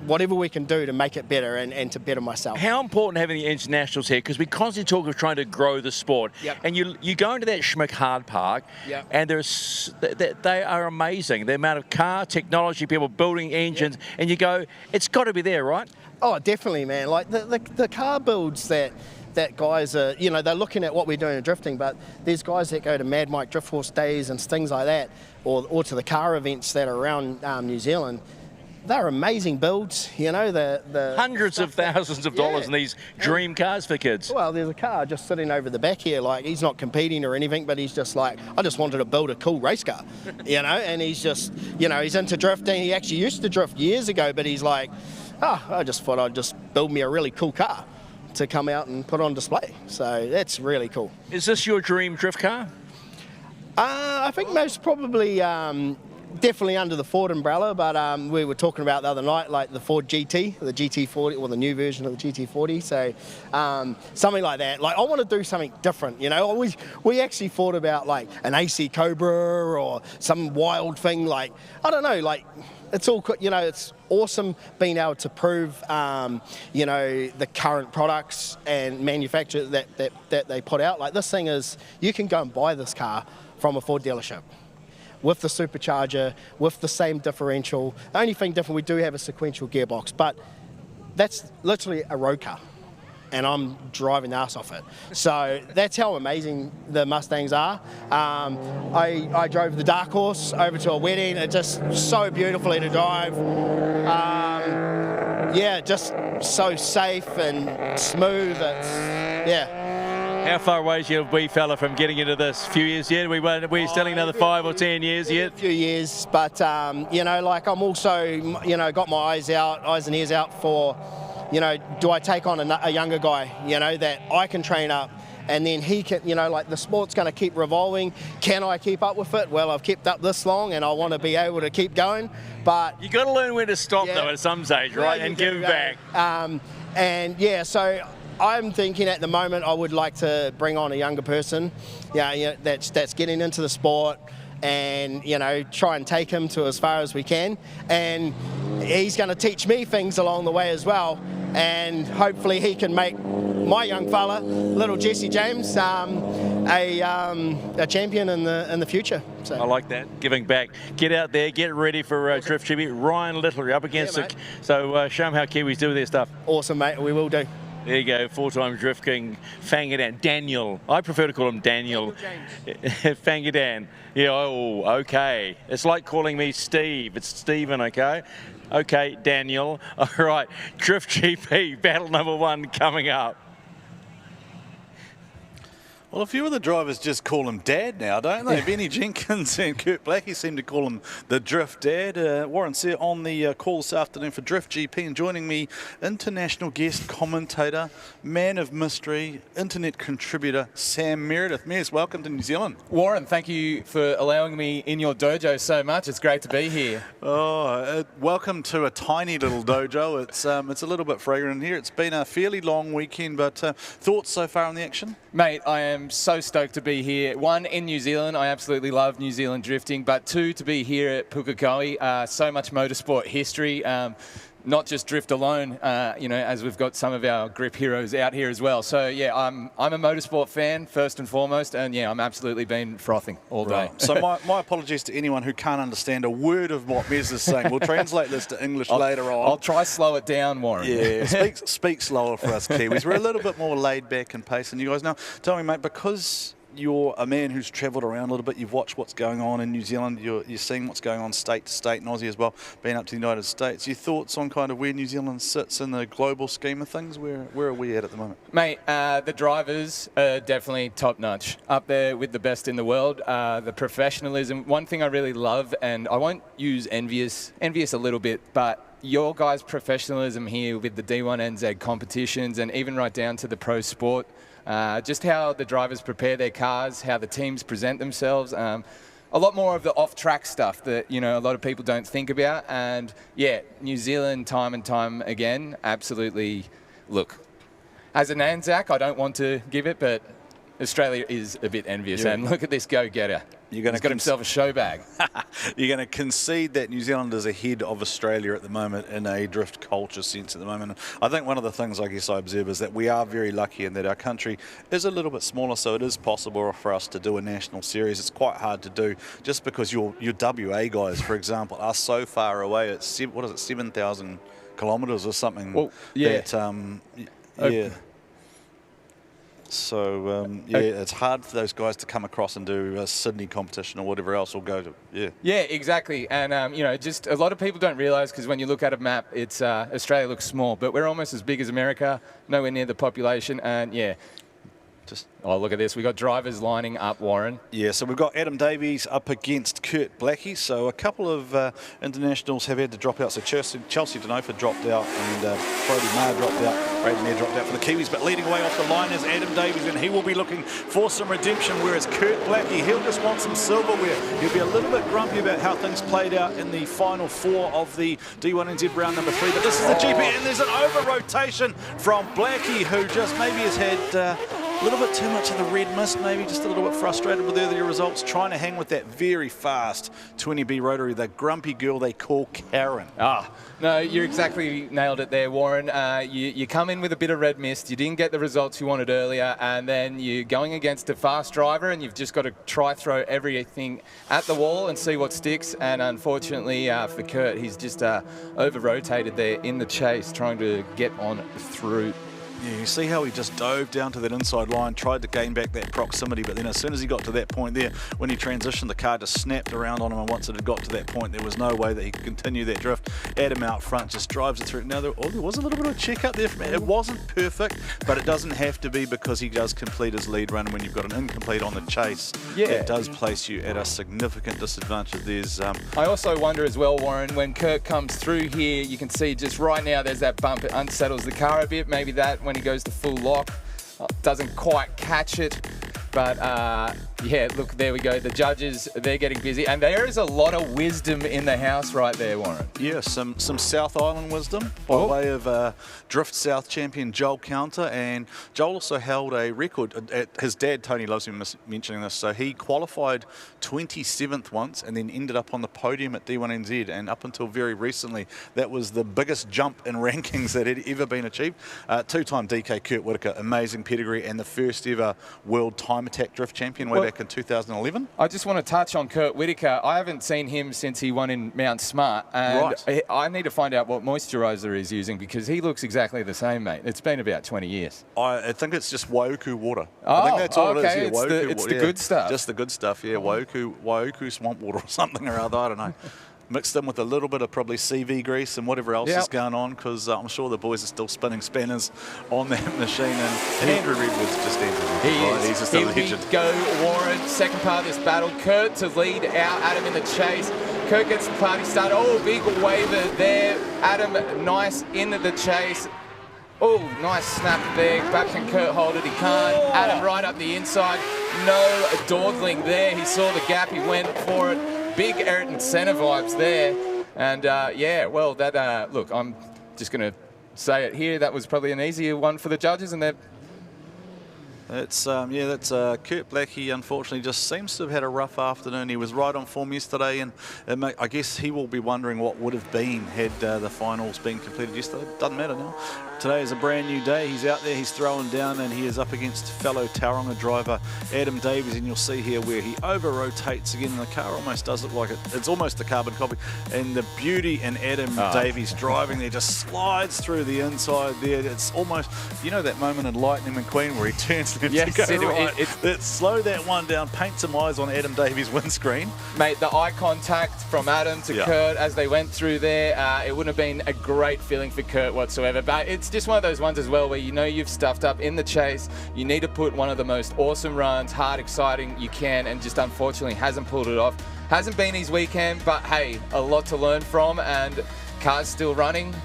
[SPEAKER 28] whatever we can do to make it better and to better myself.
[SPEAKER 5] How important having the internationals here, because we constantly talk of trying to grow the sport.
[SPEAKER 28] Yep.
[SPEAKER 5] And you go into that Schmick Hard Park,
[SPEAKER 28] Yep.
[SPEAKER 5] and they are amazing. The amount of car technology, people building engines, and you go, it's got to be there, right?
[SPEAKER 28] Oh, definitely, man. Like the car builds that guys are, you know, they're looking at what we're doing in drifting, but there's guys that go to Mad Mike Drift Horse days and things like that, or to the car events that are around New Zealand. They're amazing builds, you know. The
[SPEAKER 5] hundreds of thousands of dollars in these dream cars for kids.
[SPEAKER 28] Well, there's a car just sitting over the back here, like he's not competing or anything, but he's just like, I just wanted to build a cool race car, you know. And he's just, you know, he's into drifting. He actually used to drift years ago, but he's like, I just thought I'd just build me a really cool car to come out and put on display. So that's really cool.
[SPEAKER 5] Is this your dream drift car?
[SPEAKER 28] I think most probably definitely under the Ford umbrella, but we were talking about the other night, like the Ford GT, the GT40, or the new version of the GT40. So something like that. Like I want to do something different, you know. We actually thought about like an AC Cobra or some wild thing, like, I don't know, like it's all, you know, it's awesome being able to prove, you know, the current products and manufacture that they put out. Like this thing is, you can go and buy this car from a Ford dealership with the supercharger, with the same differential. The only thing different, we do have a sequential gearbox, but that's literally a road car, and I'm driving the ass off it. So that's how amazing the Mustangs are. I drove the Dark Horse over to a wedding. It's just so beautifully to drive. Yeah, just so safe and smooth. Yeah.
[SPEAKER 5] How far away is your wee fella from getting into this? Few years yet? We're still another 5 or 10 years yet?
[SPEAKER 28] A few years, but you know, like I'm also, you know, got my eyes and ears out for, you know, do I take on a younger guy, you know, that I can train up, and then he can, you know, like the sport's going to keep revolving. Can I keep up with it? Well, I've kept up this long, and I want to be able to keep going. But
[SPEAKER 5] you got to learn when to stop though at some stage, right, and give back.
[SPEAKER 28] And yeah, so I'm thinking at the moment I would like to bring on a younger person, that's getting into the sport, and you know, try and take him to as far as we can, and he's going to teach me things along the way as well, and hopefully he can make my young fella, little Jesse James, a champion in the future. So.
[SPEAKER 5] I like that, giving back. Get out there, get ready for Drift GP. Ryan Little, you're up against it, so show them how Kiwis do their stuff.
[SPEAKER 28] Awesome, mate. We will do.
[SPEAKER 5] There you go, 4-time Drift King, Fangadan. Daniel. I prefer to call him Daniel. Fangadan. Yeah, oh, okay. It's like calling me Steve. It's Stephen, okay? Okay, Daniel. All right, Drift GP, battle number 1 coming up.
[SPEAKER 22] Well, a few of the drivers just call him Dad now, don't they? Benny Jenkins and Kurt Blackie seem to call him the Drift Dad. Warren Sare on the call this afternoon for Drift GP, and joining me, international guest commentator, man of mystery, internet contributor, Sam Meredith. Mears, welcome to New Zealand.
[SPEAKER 1] Warren, thank you for allowing me in your dojo so much. It's great to be here.
[SPEAKER 22] Oh, welcome to a tiny little dojo. It's a little bit fragrant in here. It's been a fairly long weekend, but thoughts so far on the action?
[SPEAKER 1] Mate, I am so stoked to be here. 1, in New Zealand. I absolutely love New Zealand drifting. But 2, to be here at Pukekohe. So much motorsport history. Not just drift alone, you know, as we've got some of our grip heroes out here as well. So yeah, I'm a motorsport fan first and foremost, and yeah, I'm absolutely been frothing all day.
[SPEAKER 22] Right. So my apologies to anyone who can't understand a word of what Mez is saying. We'll translate this to English later on.
[SPEAKER 1] I'll try slow it down, Warren.
[SPEAKER 22] Yeah, speak slower for us Kiwis. We're a little bit more laid back and pace than you guys. Now, tell me, mate, because you're a man who's travelled around a little bit, you've watched what's going on in New Zealand, you're seeing what's going on state to state, and Aussie as well, being up to the United States. Your thoughts on kind of where New Zealand sits in the global scheme of things? Where are we at the moment?
[SPEAKER 1] Mate, the drivers are definitely top-notch, up there with the best in the world. The professionalism, one thing I really love, and I won't use envious a little bit, but your guys' professionalism here with the D1NZ competitions and even right down to the pro sport, just how the drivers prepare their cars, how the teams present themselves. a lot more of the off-track stuff that, you know, a lot of people don't think about. And, yeah, New Zealand, time and time again, absolutely, look, as an Anzac, I don't want to give it, but Australia is a bit envious. And look at this go-getter. He's got himself a show bag.
[SPEAKER 22] You're going to concede that New Zealand is ahead of Australia at the moment in a drift culture sense at the moment. I think one of the things I guess I observe is that we are very lucky in that our country is a little bit smaller, so it is possible for us to do a national series. It's quite hard to do just because your WA guys, for example, are so far away. It's 7,000 kilometres or something.
[SPEAKER 1] Well, yeah.
[SPEAKER 22] Yeah. So, it's hard for those guys to come across and do a Sydney competition or whatever else or go to,
[SPEAKER 1] Yeah, exactly. And, you know, just a lot of people don't realise, because when you look at a map, it's Australia looks small, but we're almost as big as America, nowhere near the population, and, yeah. Oh, look at this. We've got drivers lining up, Warren.
[SPEAKER 22] Yeah, so we've got Adam Davies up against Kurt Blackie. So a couple of internationals have had to drop out. So Chelsea Denofa dropped out and Brody Maher dropped out. Brady Maher dropped out for the Kiwis. But leading away off the line is Adam Davies, and he will be looking for some redemption, whereas Kurt Blackie, he'll just want some silverware. He'll be a little bit grumpy about how things played out in the final 4 of the D1NZ round number 3. But this is the GP, and there's an over-rotation from Blackie, who just maybe has had a little bit too much of the red mist, maybe just a little bit frustrated with earlier results, trying to hang with that very fast 20B rotary, the grumpy girl they call Karen.
[SPEAKER 1] No, you exactly nailed it there, Warren. You come in with a bit of red mist, you didn't get the results you wanted earlier, and then you're going against a fast driver, and you've just got to try throw everything at the wall and see what sticks. And unfortunately for Kurt, he's just over-rotated there in the chase, trying to get on through.
[SPEAKER 22] Yeah, you see how he just dove down to that inside line, tried to gain back that proximity, but then as soon as he got to that point there, when he transitioned, the car just snapped around on him, and once it had got to that point, there was no way that he could continue that drift. Adam out front just drives it through. Now, there was a little bit of a check up there from him. It wasn't perfect, but it doesn't have to be, because he does complete his lead run. When you've got an incomplete on the chase, it does place you at a significant disadvantage. There's
[SPEAKER 1] I also wonder as well, Warren, when Kurt comes through here, you can see just right now there's that bump. It unsettles the car a bit. Maybe that when he goes to full lock, doesn't quite catch it. But yeah, look, there we go. The judges, they're getting busy. And there is a lot of wisdom in the house right there, Warren.
[SPEAKER 22] Yeah, some South Island wisdom by way of Drift South champion Joel Counter. And Joel also held a record. His dad, Tony, loves him mentioning this. So he qualified 27th once and then ended up on the podium at D1NZ. And up until very recently, that was the biggest jump in rankings that had ever been achieved. Two-time DK Kurt Whitaker, amazing pedigree, and the first ever world time attack drift champion way back in 2011.
[SPEAKER 1] I just want to touch on Kurt Whitaker. I haven't seen him since he won in Mount Smart, and I need to find out what moisturiser he's using, because he looks exactly the same, mate. It's been about 20 years.
[SPEAKER 22] I think it's just Waiuku water. I think that's all it is. Yeah,
[SPEAKER 1] it's the good stuff.
[SPEAKER 22] Just the good stuff, yeah. Waiuku swamp water or something or other, I don't know. Mixed in with a little bit of probably CV grease and whatever else is going on, because I'm sure the boys are still spinning spanners on that machine. And Andrew Redwood's just entered. He's just a legend.
[SPEAKER 1] Go Warren, second part of this battle. Kurt to lead out, Adam in the chase. Kurt gets the party started. Oh, big waiver there. Adam nice into the chase. Oh, nice snap there. Perhaps can Kurt hold it? He can't. Adam right up the inside. No dawdling there. He saw the gap. He went for it. Big Ayrton Senna vibes there. And yeah, well, that look, I'm just going to say it here. That was probably an easier one for the judges, and they're...
[SPEAKER 22] That's Kurt Blackie, unfortunately, just seems to have had a rough afternoon. He was right on form yesterday, and I guess he will be wondering what would have been had the finals been completed yesterday. Doesn't matter now. Today is a brand new day. He's out there, he's throwing down, and he is up against fellow Tauranga driver Adam Davies, and you'll see here where he over-rotates again, and the car almost does look like it's almost a carbon copy. And the beauty in Adam Davies driving there, just slides through the inside there. It's almost, you know that moment in Lightning McQueen where he turns to go right. Slow that one down, paint some eyes on Adam Davies' windscreen.
[SPEAKER 1] Mate, the eye contact from Adam to Kurt as they went through there, it wouldn't have been a great feeling for Kurt whatsoever, but it's just one of those ones as well where you know you've stuffed up in the chase. You need to put one of the most awesome runs, hard, exciting you can, and just unfortunately hasn't pulled it off. Hasn't been his weekend, but hey, a lot to learn from, and car's still running,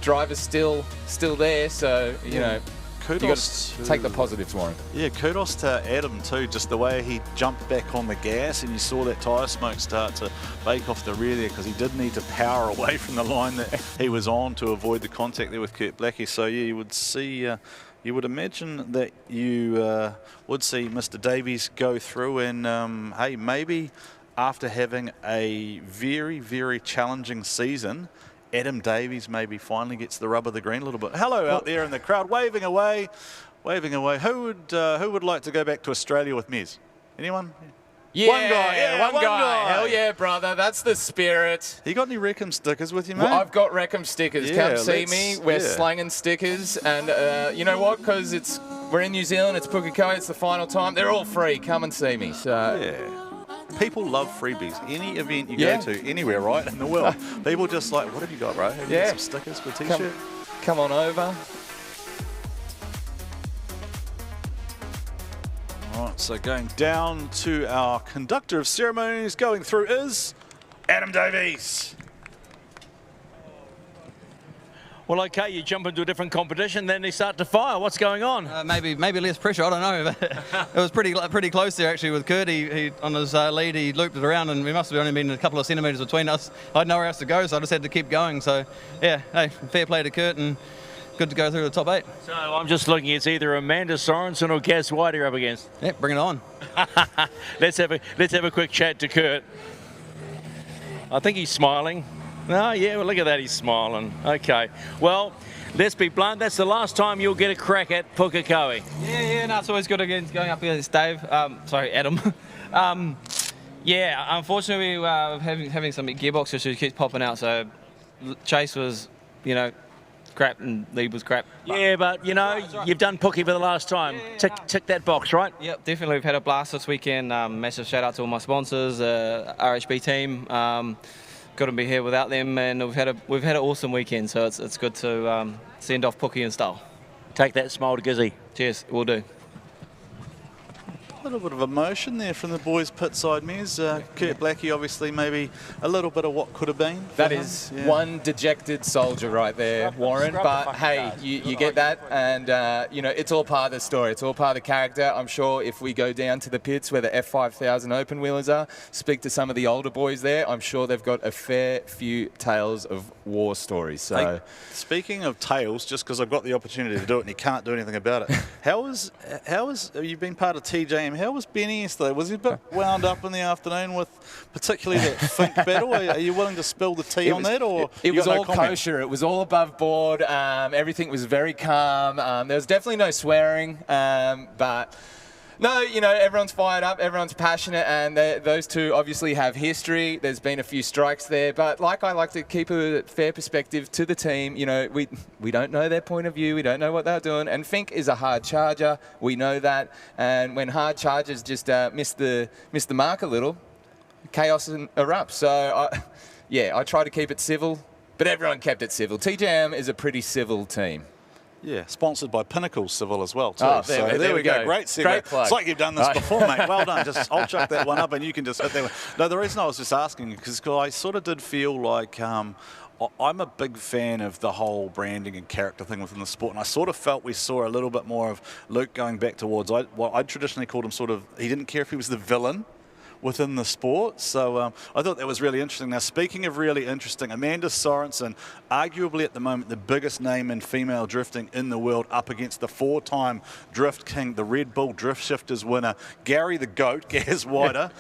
[SPEAKER 1] driver's still there, so you know.
[SPEAKER 22] kudos.
[SPEAKER 1] You take the positives, Warren.
[SPEAKER 22] Yeah, kudos to Adam too. Just the way he jumped back on the gas, and you saw that tyre smoke start to bake off the rear there, because he did need to power away from the line that he was on to avoid the contact there with Kurt Blackie. So yeah, you would see. You would imagine that you would see Mr. Davies go through, and hey, maybe after having a very, very challenging season, Adam Davies maybe finally gets the rub of the green a little bit. Hello out there in the crowd, waving away, waving away. Who would like to go back to Australia with Mez? Anyone?
[SPEAKER 1] Yeah, one guy. Hell yeah, brother. That's the spirit.
[SPEAKER 22] You got any Wreckham stickers with you, mate?
[SPEAKER 1] Well, I've got Wreckham stickers.
[SPEAKER 22] Yeah,
[SPEAKER 1] Come see me. We're slanging stickers. And you know what? Because we're in New Zealand. It's Pukekohe. It's the final time. They're all free. Come and see me. So
[SPEAKER 22] yeah. People love freebies. Any event you go to, anywhere, right, in the world, people just like, what have you got, bro? Have you got some stickers for a T-shirt?
[SPEAKER 1] Come on over.
[SPEAKER 22] All right, so going down to our conductor of ceremonies, going through is Adam Davies.
[SPEAKER 5] Well, okay, you jump into a different competition, then they start to fire. What's going on?
[SPEAKER 2] Maybe less pressure. I don't know. It was pretty close there actually with Kurt. He on his lead, he looped it around, and we must have only been a couple of centimetres between us. I had nowhere else to go, so I just had to keep going. So yeah, hey, fair play to Kurt, and good to go through the top 8.
[SPEAKER 5] So I'm just looking, it's either Amanda Sorensen or Gaz White you're up against.
[SPEAKER 2] Yeah, bring it on.
[SPEAKER 5] Let's have a quick chat to Kurt. I think he's smiling. Oh, yeah, well, look at that, he's smiling. Okay, well, let's be blunt, that's the last time you'll get a crack at Pukekohe.
[SPEAKER 2] Yeah, no, it's always good against going up against Dave. Adam. Yeah, unfortunately, having some gearbox issues keeps popping out, so Chase was, crap and lead was crap.
[SPEAKER 5] Yeah, but, you've done Puke for the last time. Tick that box, right?
[SPEAKER 2] Yep, definitely. We've had a blast this weekend. Massive shout out to all my sponsors, RHB team. Couldn't be here without them, and we've had an awesome weekend, so it's good to send off Puke in style.
[SPEAKER 5] Take that smile to Gizzy.
[SPEAKER 2] Cheers, will do.
[SPEAKER 22] A little bit of emotion there from the boys pit side, Mez. Kurt Blackie, obviously, maybe a little bit of what could have been.
[SPEAKER 1] That is one dejected soldier right there, Warren. But hey, you get that, and it's all part of the story. It's all part of the character. I'm sure if we go down to the pits where the F5000 open wheelers are, speak to some of the older boys there, I'm sure they've got a fair few tales of war stories. So,
[SPEAKER 22] hey, speaking of tales, just because I've got the opportunity to do it and you can't do anything about it, how is you've been part of TJM? How was Benny yesterday? Was he a bit wound up in the afternoon with particularly that Fink battle? Are you willing to spill the tea on that? Or
[SPEAKER 1] it was all kosher. It was all above board. Everything was very calm. There was definitely no swearing, but no, everyone's fired up, everyone's passionate, and those two obviously have history. There's been a few strikes there, but I like to keep a fair perspective to the team. We don't know their point of view, we don't know what they're doing, and Fink is a hard charger, we know that, and when hard chargers just miss the mark a little, chaos erupts. So, I try to keep it civil, but everyone kept it civil. TJM is a pretty civil team.
[SPEAKER 22] Yeah, sponsored by Pinnacle Civil as well, too.
[SPEAKER 1] Oh, there we go.
[SPEAKER 22] Great segue.
[SPEAKER 1] Great plug.
[SPEAKER 22] It's like you've done this before, mate. Well done. I'll chuck that one up and you can just hit that one. No, the reason I was just asking, because I sort of did feel like I'm a big fan of the whole branding and character thing within the sport, and I sort of felt we saw a little bit more of Luke going back towards what I traditionally called him he didn't care if he was the villain within the sport. So I thought that was really interesting. Now, speaking of really interesting, Amanda Sorensen, arguably at the moment the biggest name in female drifting in the world, up against the 4-time Drift King, the Red Bull Drift Shifters winner, Gary the Goat, Gaz White,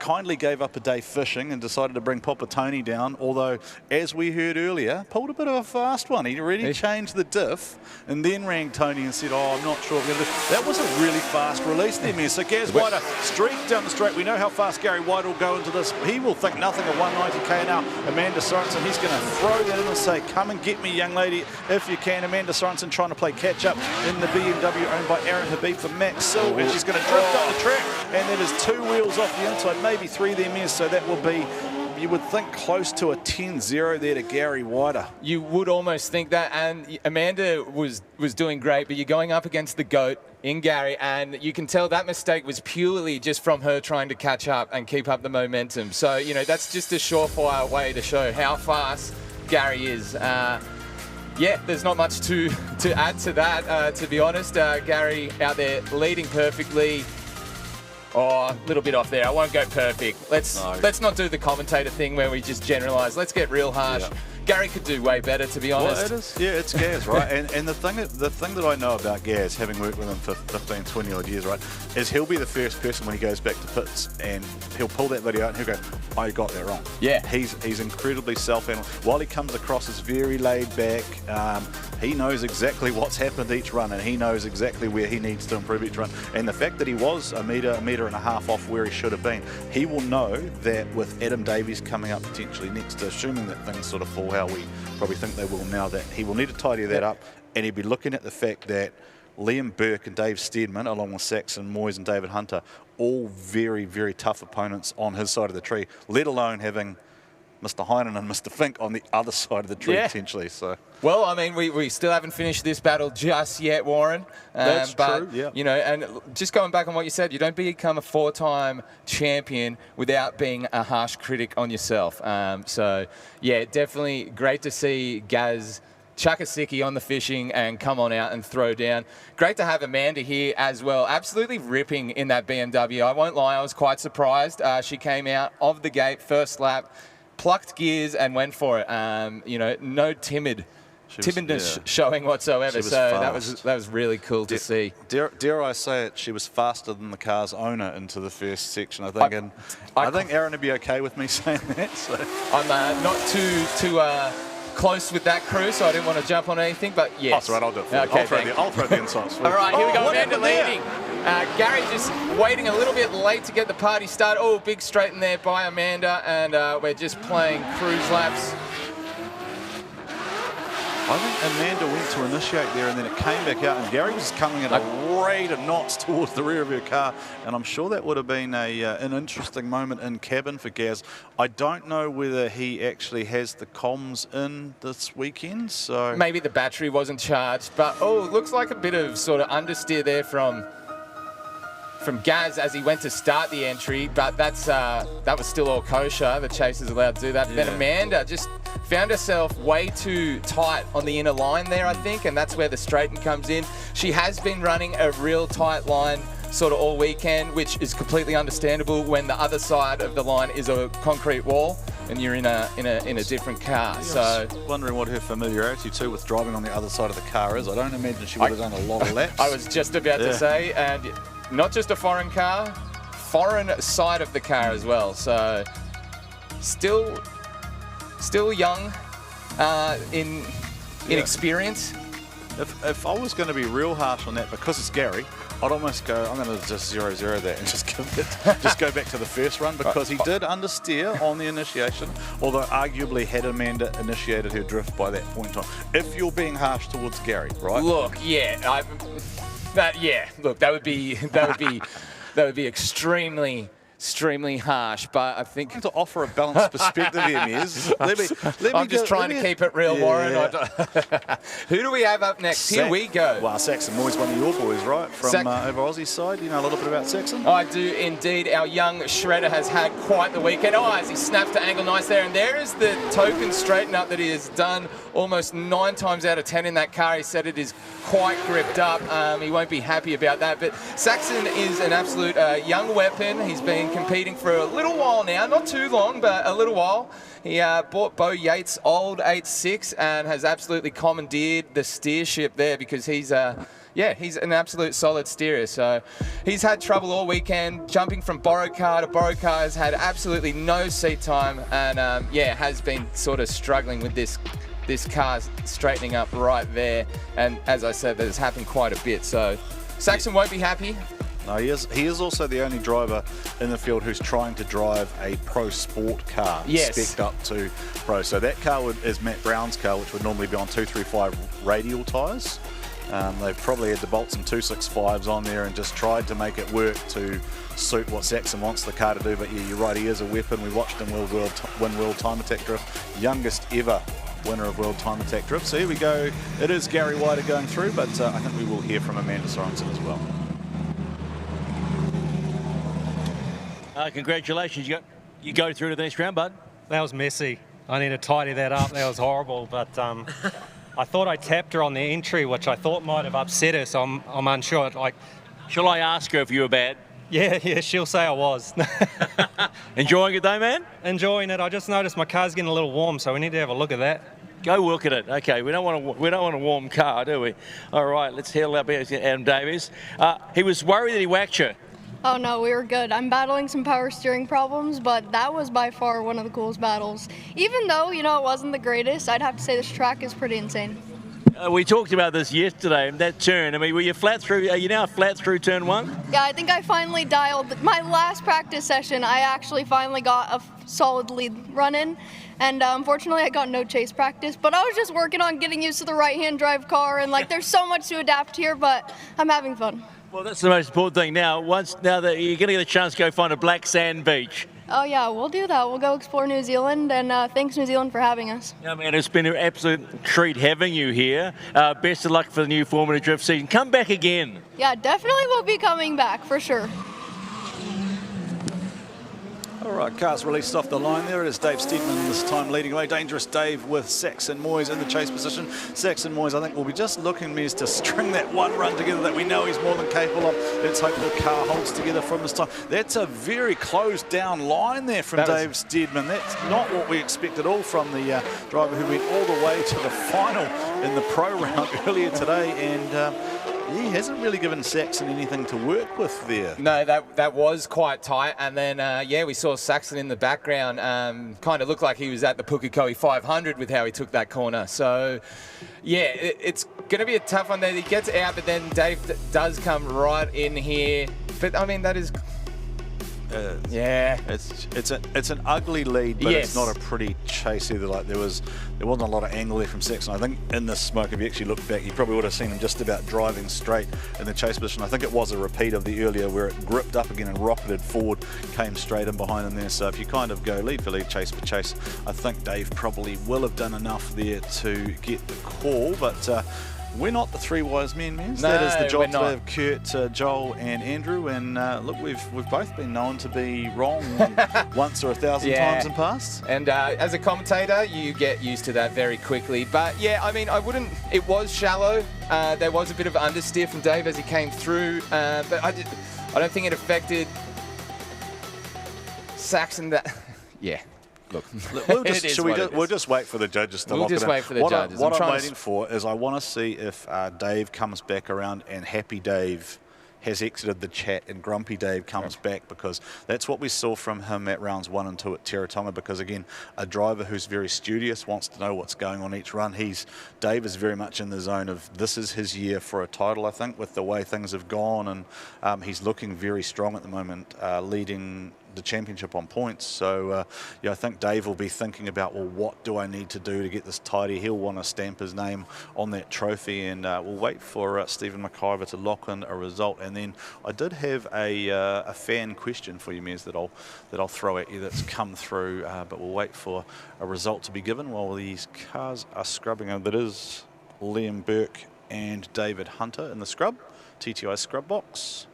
[SPEAKER 22] kindly gave up a day fishing and decided to bring Papa Tony down, although, as we heard earlier, pulled a bit of a fast one. He already changed the diff and then rang Tony and said, I'm not sure. That was a really fast release there, man. So Gaz White streaked down the straight. We know how fast Gary White will go into this. He will think nothing of 190k now. Amanda Sorensen, he's going to throw that in and say, come and get me, young lady, if you can. Amanda Sorensen trying to play catch-up in the BMW owned by Aaron Habib for Max Sill, and she's going to drift up the track, and that is 2 wheels off the inside, maybe 3 there, Mez, so that will be, you would think, close to a 10-0 there to Gary White.
[SPEAKER 1] You would almost think that, and Amanda was doing great, but you're going up against the GOAT in Gary, and you can tell that mistake was purely just from her trying to catch up and keep up the momentum. So, that's just a surefire way to show how fast Gary is. Yeah, there's not much to add to that, to be honest. Gary out there leading perfectly. Oh, a little bit off there. I won't go perfect. Let's not do the commentator thing where we just generalise. Let's get real harsh.
[SPEAKER 22] Yeah.
[SPEAKER 1] Gary could do way better, to be honest.
[SPEAKER 22] Well, it is. Yeah, it's Gaz, right? and the thing that I know about Gaz, having worked with him for 15, 20 odd years, right, is he'll be the first person when he goes back to pits and he'll pull that video out and he'll go, I got that wrong.
[SPEAKER 1] Yeah.
[SPEAKER 22] He's incredibly self-analyzed. While he comes across as very laid back, he knows exactly what's happened each run and he knows exactly where he needs to improve each run. And the fact that he was a metre and a half off where he should have been, he will know that with Adam Davies coming up potentially next, assuming that things sort of fall how we probably think they will now, that he will need to tidy that up, and he'll be looking at the fact that Liam Burke and Dave Steedman, along with Saxon Moyes and David Hunter, all very, very tough opponents on his side of the tree, let alone having Mr. Heinen and Mr. Fink on the other side of the tree potentially. So,
[SPEAKER 1] well, I mean, we still haven't finished this battle just yet, Warren.
[SPEAKER 22] That's
[SPEAKER 1] but,
[SPEAKER 22] true, yeah.
[SPEAKER 1] You know, and just going back on what you said, you don't become a 4-time champion without being a harsh critic on yourself. So, yeah, definitely great to see Gaz chuck a sickie on the fishing and come on out and throw down. Great to have Amanda here as well. Absolutely ripping in that BMW. I won't lie, I was quite surprised. She came out of the gate, first lap, plucked gears and went for it. You know, no timidness showing whatsoever. So that was really cool to see.
[SPEAKER 22] Dare I say it? She was faster than the car's owner into the first section, I think. I think Aaron would be okay with me saying that. So.
[SPEAKER 1] I'm not too close with that crew, so I didn't want to jump on anything. But yes,
[SPEAKER 22] that's right. I'll do it for you. I'll throw the insights.
[SPEAKER 1] All right, here we go. Amanda leading. Gary just waiting a little bit late to get the party started. Oh, big straighten there by Amanda, and we're just playing cruise laps.
[SPEAKER 22] I think Amanda went to initiate there and then it came back out and Gary was coming at a rate of knots towards the rear of her car, and I'm sure that would have been an interesting moment in cabin for Gaz. I don't know whether he actually has the comms in this weekend, so...
[SPEAKER 1] Maybe the battery wasn't charged, but oh, looks like a bit of sort of understeer there from Gaz as he went to start the entry, but that was still all kosher. The chaser's allowed to do that. Yeah. Then Amanda just found herself way too tight on the inner line there, I think, and that's where the straighten comes in. She has been running a real tight line sort of all weekend, which is completely understandable when the other side of the line is a concrete wall and you're in a different car. Yeah, so
[SPEAKER 22] I was wondering what her familiarity too with driving on the other side of the car is. I don't imagine she would have done a lot of laps.
[SPEAKER 1] I was just about to say, and not just a foreign car, foreign side of the car as well. So still young in experience.
[SPEAKER 22] If I was going to be real harsh on that, because it's Gary, I'd almost go, I'm going to just 0-0 that and just go back to the first run, because he did understeer on the initiation, although arguably had Amanda initiated her drift by that point in time. If you're being harsh towards Gary, right?
[SPEAKER 1] Look, yeah, look, that would be extremely harsh, but I think
[SPEAKER 22] to offer a balanced perspective here, Miz.
[SPEAKER 1] I'm just trying to keep it real, Warren. Who do we have up next? Here we go.
[SPEAKER 22] Well, Saxon Moyes, one of your boys, right? From over Aussie's side. You know a little bit about Saxon?
[SPEAKER 1] I do indeed. Our young shredder has had quite the weekend. Oh, as he snaps to angle nice there. And there is the token straighten up that he has done almost 9 times out of 10 in that car. He said it is quite gripped up. He won't be happy about that. But Saxon is an absolute young weapon. He's been competing for a little while now, not too long, but a little while. He bought Bo Yates' old 8.6 and has absolutely commandeered the steership there, because he's an absolute solid steerer. So he's had trouble all weekend, jumping from borrowed car to borrowed car, has had absolutely no seat time, and has been sort of struggling with this car straightening up right there. And as I said, that has happened quite a bit. So Saxon won't be happy.
[SPEAKER 22] No, he is also the only driver in the field who's trying to drive a pro sport car, spec'd up to pro. So that car is Matt Brown's car, which would normally be on 235 radial tyres. They've probably had the bolts and 265s on there and just tried to make it work to suit what Saxon wants the car to do. But yeah, you're right, he is a weapon. We watched him win World Time Attack Drift, youngest ever winner of World Time Attack Drift. So here we go. It is Gary Whiter going through, but I think we will hear from Amanda Sorensen as well.
[SPEAKER 5] Congratulations, you go through to the next round, bud.
[SPEAKER 3] That was messy. I need to tidy that up. That was horrible, but I thought I tapped her on the entry, which I thought might have upset her, so I'm unsure. Like,
[SPEAKER 5] shall I ask her if you were bad?
[SPEAKER 3] Yeah, she'll say I was.
[SPEAKER 5] Enjoying it though, man?
[SPEAKER 3] Enjoying it. I just noticed my car's getting a little warm, so we need to have a look at that.
[SPEAKER 5] Go look at it. Okay, we don't want a warm car, do we? All right, let's head up here to Adam Davies. He was worried that he whacked you.
[SPEAKER 4] Oh no, we were good. I'm battling some power steering problems, but that was by far one of the coolest battles. Even though, you know, it wasn't the greatest, I'd have to say this track is pretty insane.
[SPEAKER 5] We talked about this yesterday, that turn. I mean, were you flat through? Are you now flat through turn 1?
[SPEAKER 4] Yeah, I think I finally dialed. My last practice session, I actually finally got a solid lead run in. And unfortunately, I got no chase practice. But I was just working on getting used to the right-hand drive car. And, like, there's so much to adapt here, but I'm having fun.
[SPEAKER 5] Well, that's the most important thing now. Now that you're going to get a chance to go find a black sand beach.
[SPEAKER 4] Oh yeah, we'll do that. We'll go explore New Zealand, and thanks New Zealand for having us.
[SPEAKER 5] Yeah, man, it's been an absolute treat having you here. Best of luck for the new Formula Drift season. Come back again.
[SPEAKER 4] Yeah, definitely we'll be coming back, for sure.
[SPEAKER 22] All right, cars released off the line there. It is Dave Steedman this time leading away. Dangerous Dave with Saxon Moyes in the chase position. Saxon Moyes, I think, will be just looking to string that one run together that we know he's more than capable of. Let's hope the car holds together from this time. That's a very closed down line there from Dave Steedman. That's not what we expect at all from the driver who went all the way to the final in the pro round earlier today. And he hasn't really given Saxon anything to work with there.
[SPEAKER 1] No, that was quite tight. And then, yeah, we saw Saxon in the background. Kind of looked like he was at the Pukekohe 500 with how he took that corner. So, yeah, it's going to be a tough one there. He gets out, but then Dave does come right in here. But, I mean, that is... yeah,
[SPEAKER 22] it's an ugly lead, but it's not a pretty chase either. Like there wasn't a lot of angle there from Saxon. I think in this smoke, if you actually look back, you probably would have seen him just about driving straight in the chase position. I think it was a repeat of the earlier where it gripped up again and rocketed forward, came straight in behind him there. So if you kind of go lead for lead, chase for chase, I think Dave probably will have done enough there to get the call, but. We're not the three wise men, man.
[SPEAKER 1] No,
[SPEAKER 22] that is the job today of Kurt, Joel and Andrew. And look, we've both been known to be wrong once or 1,000 times in the past.
[SPEAKER 1] And as a commentator, you get used to that very quickly. But yeah, I mean, it was shallow. There was a bit of understeer from Dave as he came through. But I don't think it affected Saxon yeah. Look,
[SPEAKER 22] we'll just wait for the judges to lock it in.
[SPEAKER 1] We'll just wait for the judges.
[SPEAKER 22] What I'm waiting for is I want to see if Dave comes back around and Happy Dave has exited the chat and Grumpy Dave comes back, because that's what we saw from him at rounds 1 and 2 at Teratoma. Because again, a driver who's very studious, wants to know what's going on each run. Dave is very much in the zone of this is his year for a title, I think, with the way things have gone, and he's looking very strong at the moment, leading the championship on points. So yeah, I think Dave will be thinking about, well, what do I need to do to get this tidy? He'll want to stamp his name on that trophy, and we'll wait for Stephen McIvor to lock in a result. And then I did have a fan question for you, Mez, that I'll throw at you that's come through, but we'll wait for a result to be given while these cars are scrubbing. And that is Liam Burke and David Hunter in the scrub, TTI scrub box.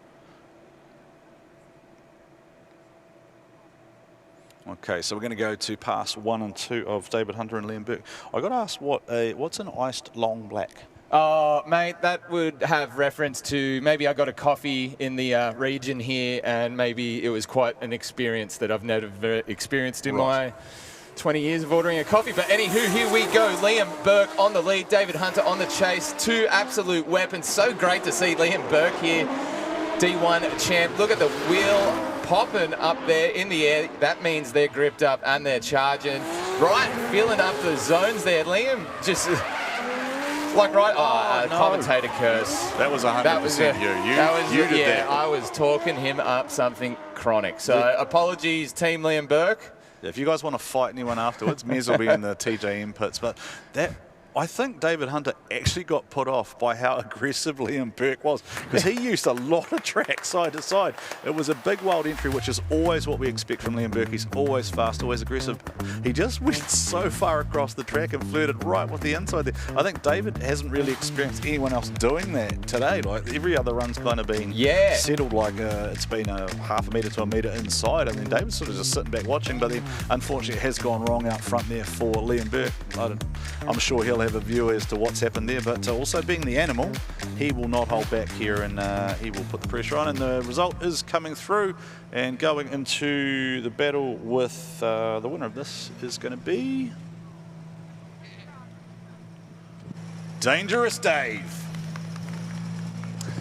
[SPEAKER 22] Okay, so we're going to go to pass 1 and 2 of David Hunter and Liam Burke. I got to ask, what's an iced long black?
[SPEAKER 1] Oh, mate, that would have reference to maybe I got a coffee in the region here, and maybe it was quite an experience that I've never experienced in my 20 years of ordering a coffee. But anywho, here we go. Liam Burke on the lead, David Hunter on the chase. Two absolute weapons. So great to see Liam Burke here, D1 champ. Look at the wheel popping up there in the air. That means they're gripped up and they're charging. Right, filling up the zones there. Liam just like commentator curse.
[SPEAKER 22] That was 100% you. You did that.
[SPEAKER 1] I was talking him up something chronic. So apologies, Team Liam Burke.
[SPEAKER 22] If you guys want to fight anyone afterwards, Mez will be in the TJ inputs. But I think David Hunter actually got put off by how aggressive Liam Burke was, because he used a lot of track side to side. It was a big wild entry, which is always what we expect from Liam Burke. He's always fast, always aggressive. He just went so far across the track and flirted right with the inside there. I think David hasn't really experienced anyone else doing that today. Like every other run's kind of been settled, like it's been a half a metre to a metre inside, and then David's sort of just sitting back watching. But then unfortunately it has gone wrong out front there for Liam Burke. I'm sure he'll have a view as to what's happened there. But also being the animal, he will not hold back here, and he will put the pressure on. And the result is coming through, and going into the battle with the winner of this is going to be Dangerous Dave.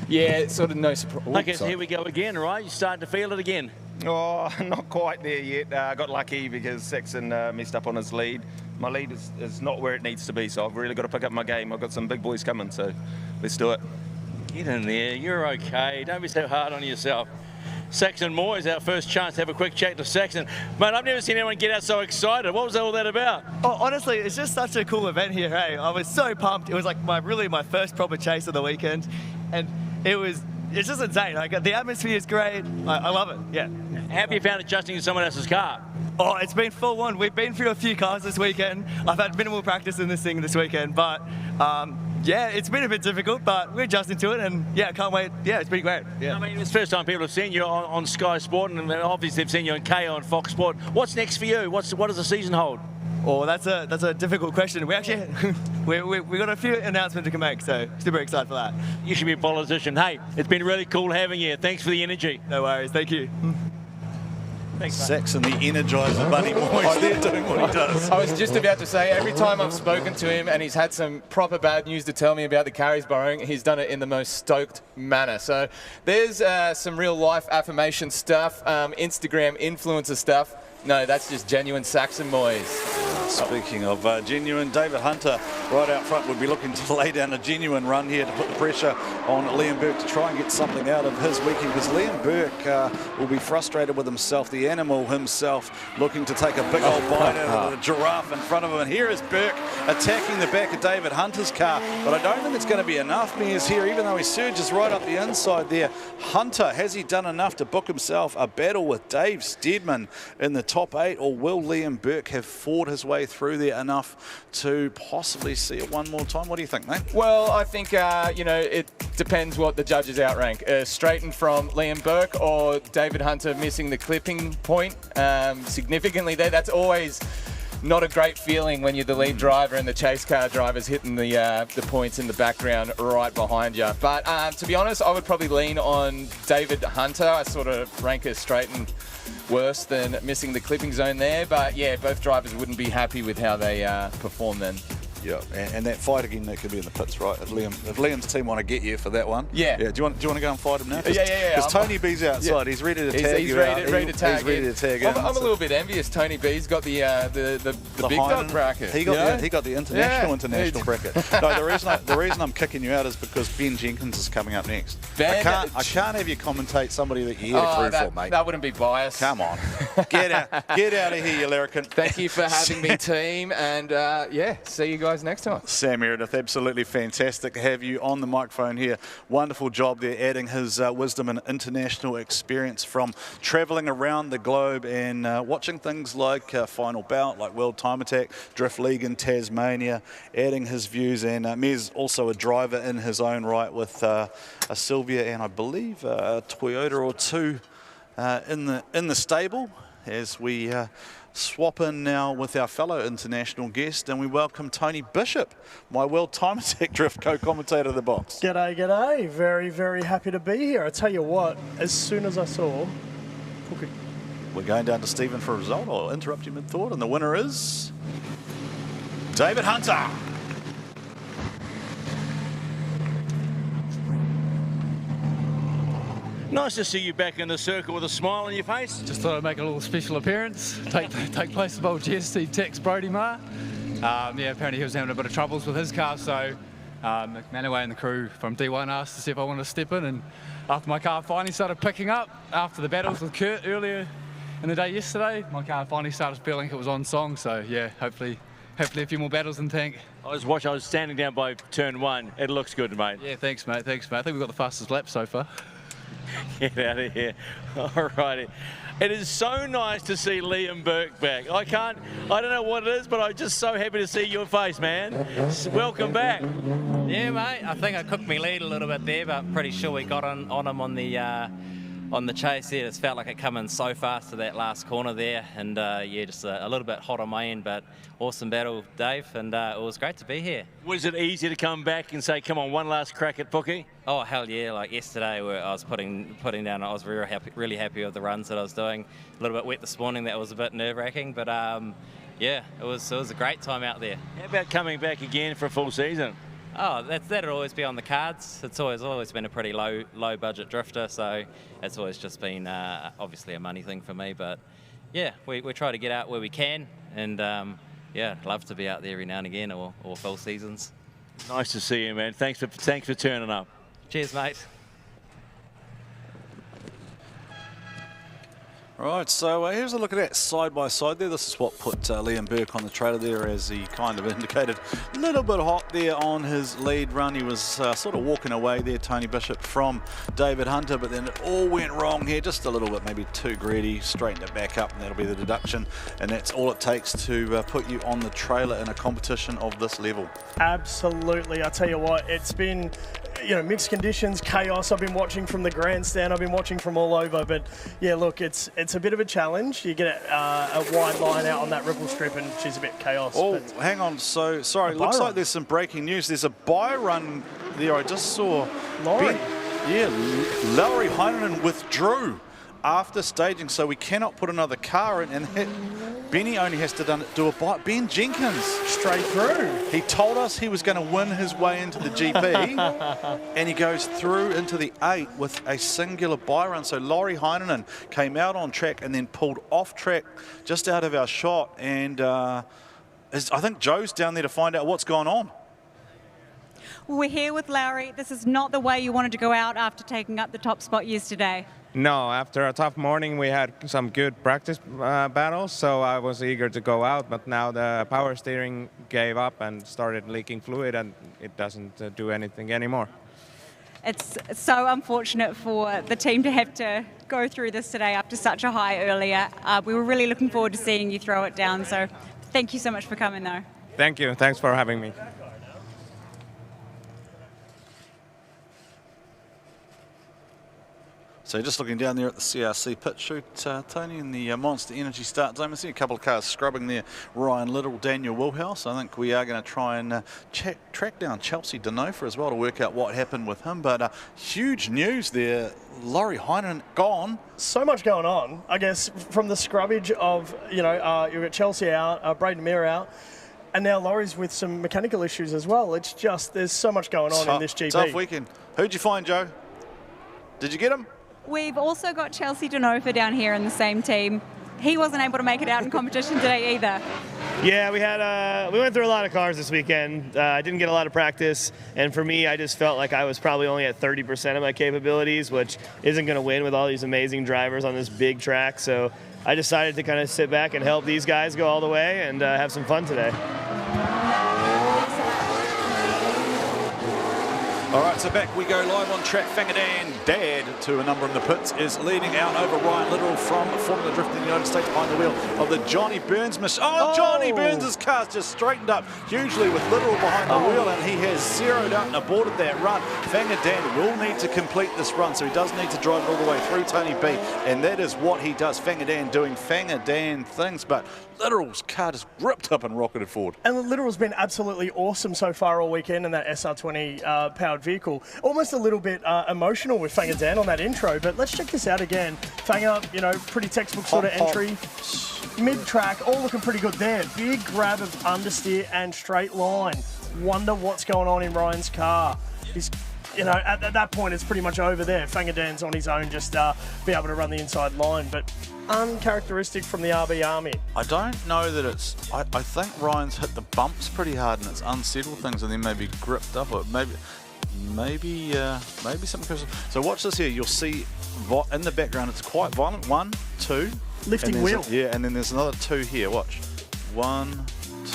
[SPEAKER 1] Yeah, sort of no surprise.
[SPEAKER 5] Okay, so here we go again, right? You're starting to feel it again.
[SPEAKER 7] Oh, not quite there yet. I got lucky because Saxon messed up on his lead. My lead is not where it needs to be, so I've really got to pick up my game. I've got some big boys coming, so let's do it.
[SPEAKER 5] Get in there. You're okay. Don't be so hard on yourself. Saxon Moore is our first chance to have a quick chat to Saxon. Mate, I've never seen anyone get out so excited. What was all that about?
[SPEAKER 9] Oh, honestly, it's just such a cool event here, hey? I was so pumped. It was like my first proper chase of the weekend, and it's just insane. Like, the atmosphere is great. I love it, yeah.
[SPEAKER 5] How have you found adjusting to someone else's car?
[SPEAKER 9] Oh, it's been full on. We've been through a few cars this weekend. I've had minimal practice in this thing this weekend, but yeah, it's been a bit difficult, but we're adjusting to it, and yeah, can't wait. Yeah, it's been great. Yeah.
[SPEAKER 5] I mean, it's the first time people have seen you on Sky Sport, and obviously they've seen you on KO and Fox Sport. What's next for you? What does the season hold?
[SPEAKER 9] Oh, that's a difficult question. We actually we got a few announcements we can make, so super excited for that.
[SPEAKER 5] You should be a politician. Hey, it's been really cool having you. Thanks for the energy.
[SPEAKER 9] No worries. Thank you.
[SPEAKER 5] Thanks,
[SPEAKER 22] Saxon, the Energizer Bunny boy, there doing what he does.
[SPEAKER 1] I was just about to say, every time I've spoken to him and he's had some proper bad news to tell me about the car he's borrowing, he's done it in the most stoked manner. So there's some real life affirmation stuff, Instagram influencer stuff. No, that's just genuine Saxon boys.
[SPEAKER 22] Speaking of genuine, David Hunter right out front would be looking to lay down a genuine run here to put the pressure on Liam Burke to try and get something out of his weekend, because Liam Burke will be frustrated with himself, the animal himself, looking to take a big old bite out of the giraffe in front of him. And here is Burke attacking the back of David Hunter's car, but I don't think it's going to be enough. Mears here, even though he surges right up the inside there. Hunter, has he done enough to book himself a battle with Dave Steadman in the top 8, or will Liam Burke have fought his way through there enough to possibly see it one more time? What do you think, mate?
[SPEAKER 1] Well, I think, you know, it depends what the judges outrank. Straighten from Liam Burke or David Hunter missing the clipping point significantly there. That's always not a great feeling when you're the lead driver and the chase car driver's hitting the points in the background right behind you. But to be honest, I would probably lean on David Hunter. I sort of rank a straighten worse than missing the clipping zone there. But yeah, both drivers wouldn't be happy with how they perform then.
[SPEAKER 22] Yeah, and that fight again, that could be in the pits, right? If Liam's team want to get you for that one.
[SPEAKER 1] Yeah.
[SPEAKER 22] Do you want to go and fight him now?
[SPEAKER 1] Yeah.
[SPEAKER 22] Because Tony B's outside. He's ready to tag you out.
[SPEAKER 1] He's ready to tag in. I'm a little bit envious. Tony B's got the big dog bracket.
[SPEAKER 22] He got the international bracket. No, the reason I'm kicking you out is because Ben Jenkins is coming up next. I can't have you commentate somebody that you had a crew for, mate.
[SPEAKER 1] That wouldn't be biased.
[SPEAKER 22] Come on. Get out of here, you larrikin.
[SPEAKER 1] Thank you for having me, team, and yeah, see you guys next time.
[SPEAKER 22] Sam Meredith, absolutely fantastic to have you on the microphone here. Wonderful job there, adding his wisdom and international experience from travelling around the globe and watching things like Final Bout, like World Time Attack, Drift League in Tasmania, adding his views. And Mez also a driver in his own right with a Sylvia and I believe a Toyota or two in the stable, as we swap in now with our fellow international guest, and we welcome Tony Bishop, my World Time Attack Drift co-commentator of the box.
[SPEAKER 12] G'day. Very, very happy to be here. I tell you what, as soon as I saw
[SPEAKER 22] We're going down to Stephen for a result. I'll interrupt you mid-thought, and the winner is David Hunter.
[SPEAKER 5] Nice to see you back in the circle with a smile on your face.
[SPEAKER 18] Just thought I'd make a little special appearance, take place of old GST Tex Brody Ma. Yeah, apparently he was having a bit of troubles with his car, so Manaway and the crew from D1 asked to see if I wanted to step in, and after my car finally started picking up, after the battles with Kurt earlier in the day yesterday, my car finally started feeling like it was on song, so yeah, hopefully a few more battles in tank.
[SPEAKER 5] I was standing down by turn 1. It looks good, mate.
[SPEAKER 18] Yeah, thanks, mate. I think we've got the fastest lap so far.
[SPEAKER 5] Get out of here. All righty. It is so nice to see Liam Burke back. I don't know what it is, but I'm just so happy to see your face, man. Welcome back.
[SPEAKER 19] Yeah, mate. I think I cooked my lead a little bit there, but I'm pretty sure we got on him on the
[SPEAKER 8] on the chase there. It felt like it come in so fast to that last corner there, and yeah, just a little bit hot on my end, but awesome battle, Dave, and it was great to be here.
[SPEAKER 5] Was it easy to come back and say, come on, one last crack at Puke?
[SPEAKER 8] Oh, hell yeah. Like yesterday where I was putting down, I was really happy with the runs that I was doing. A little bit wet this morning, that was a bit nerve-wracking, but yeah, it was a great time out there.
[SPEAKER 5] How about coming back again for a full season?
[SPEAKER 8] Oh, that'd always be on the cards. It's always been a pretty low budget drifter, so it's always just been obviously a money thing for me. But yeah, we try to get out where we can, and yeah, love to be out there every now and again, or full seasons.
[SPEAKER 5] Nice to see you, man. Thanks for turning up.
[SPEAKER 8] Cheers, mate.
[SPEAKER 22] Right, so here's a look at that side by side there. This is what put Liam Burke on the trailer there, as he kind of indicated. A little bit hot there on his lead run. He was sort of walking away there, Tony Bishop, from David Hunter, but then it all went wrong here, just a little bit, maybe too greedy. Straightened it back up, and that'll be the deduction. And that's all it takes to put you on the trailer in a competition of this level.
[SPEAKER 12] Absolutely. I tell you what, it's been, you know, mixed conditions, chaos. I've been watching from the grandstand. I've been watching from all over. But yeah, look, it's a bit of a challenge. You get a wide line out on that ripple strip, and she's a bit chaos.
[SPEAKER 22] Oh, hang on. So sorry. Looks like there's some breaking news. There's a buy run there. I just saw.
[SPEAKER 12] Lowry.
[SPEAKER 22] Lowry Heinonen withdrew after staging, so we cannot put another car in, and Benny only has to do a buy. Ben Jenkins.
[SPEAKER 12] Straight through.
[SPEAKER 22] He told us he was going to win his way into the GP, and he goes through into the 8 with a singular buy run. So Laurie Heinonen came out on track and then pulled off track just out of our shot, and I think Joe's down there to find out what's gone on.
[SPEAKER 10] Well, we're here with Lowry. This is not the way you wanted to go out after taking up the top spot yesterday.
[SPEAKER 13] No, after a tough morning we had some good practice battles, so I was eager to go out, but now the power steering gave up and started leaking fluid, and it doesn't do anything anymore.
[SPEAKER 10] It's so unfortunate for the team to have to go through this today after such a high earlier. We were really looking forward to seeing you throw it down, so thank you so much for coming though.
[SPEAKER 13] Thank you. Thanks for having me.
[SPEAKER 22] So just looking down there at the CRC pit shoot, Tony, in the Monster Energy start zone. I see a couple of cars scrubbing there. Ryan Little, Daniel Woolhouse. I think we are going to try and track down Chelsea Denofa as well to work out what happened with him. But huge news there. Laurie Heinonen gone.
[SPEAKER 12] So much going on, I guess, from the scrubbage of, you know, you've got Chelsea out, Braden Mir out, and now Laurie's with some mechanical issues as well. It's just, there's so much going on in this GP.
[SPEAKER 22] Tough weekend. Who'd you find, Joe? Did you get him?
[SPEAKER 10] We've also got Chelsea Denofa down here in the same team. He wasn't able to make it out in competition today either.
[SPEAKER 19] Yeah, we went through a lot of cars this weekend. I didn't get a lot of practice, and for me, I just felt like I was probably only at 30% of my capabilities, which isn't going to win with all these amazing drivers on this big track. So I decided to kind of sit back and help these guys go all the way and have some fun today.
[SPEAKER 22] All right, so back we go live on track. Fangadan, Dad, to a number in the pits, is leading out over Ryan Little from Formula Drift in the United States behind the wheel of the Johnny Burns machine. Oh, Johnny Burns' car's just straightened up hugely with Little behind the wheel, and he has zeroed out and aborted that run. Fangadan will need to complete this run, so he does need to drive it all the way through Tony B, and that is what he does. Fangadan doing Fangadan things, but Little's car just ripped up and rocketed forward.
[SPEAKER 12] And Little's been absolutely awesome so far all weekend in that SR20 powered vehicle. Almost a little bit emotional with Fangadan on that intro, but let's check this out again. Fanga, you know, pretty textbook sort of entry. Mid-track, all looking pretty good there. Big grab of understeer and straight line. Wonder what's going on in Ryan's car. He's, you know, at that point it's pretty much over there. Fangadan's on his own, just be able to run the inside line, but uncharacteristic from the RB Army.
[SPEAKER 22] I don't know that it's, I think Ryan's hit the bumps pretty hard and it's unsettled things and then maybe gripped up, or maybe something. So watch this here. You'll see in the background it's quite violent. 1, 2.
[SPEAKER 12] Lifting wheel.
[SPEAKER 22] Yeah, and then there's another 2 here. Watch. 1,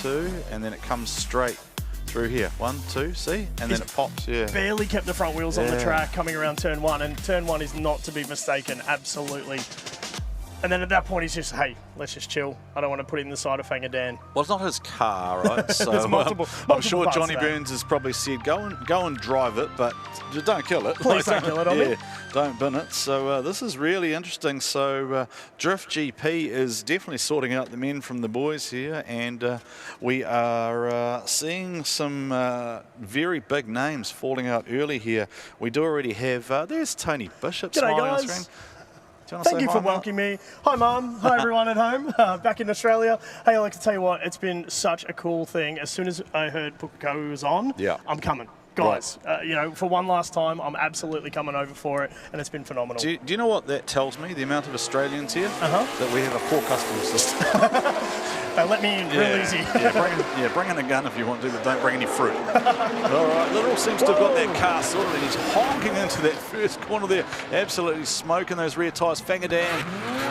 [SPEAKER 22] 2, and then it comes straight through here. 1, 2, see? And then it pops, yeah.
[SPEAKER 12] Barely kept the front wheels on the track coming around turn 1, and turn 1 is not to be mistaken, absolutely. And then at that point, he's just, hey, let's just chill. I don't want to put it in the side of Fangadan.
[SPEAKER 22] Well, it's not his car, right? So
[SPEAKER 12] there's multiple
[SPEAKER 22] I'm sure Johnny Burns has probably said, go and drive it, but don't kill it.
[SPEAKER 12] Please don't kill it on me.
[SPEAKER 22] Don't bin it. So this is really interesting. So Drift GP is definitely sorting out the men from the boys here, and we are seeing some very big names falling out early here. We do already have, there's Tony Bishop smiling on the screen.
[SPEAKER 12] Thank you for welcoming me. Hi, Mum. Hi, everyone at home. Back in Australia. Hey, I'd like to tell you what, it's been such a cool thing. As soon as I heard Pukekohe was on, I'm coming. Guys, you know, for one last time, I'm absolutely coming over for it, and it's been phenomenal.
[SPEAKER 22] Do you know what that tells me? The amount of Australians here? That we have a poor customs system.
[SPEAKER 12] Let me in real easy.
[SPEAKER 22] Bring in a gun if you want to, but don't bring any fruit. All right, Little seems to have got that car sorted, and he's honking into that first corner there, absolutely smoking those rear tyres. Fangadan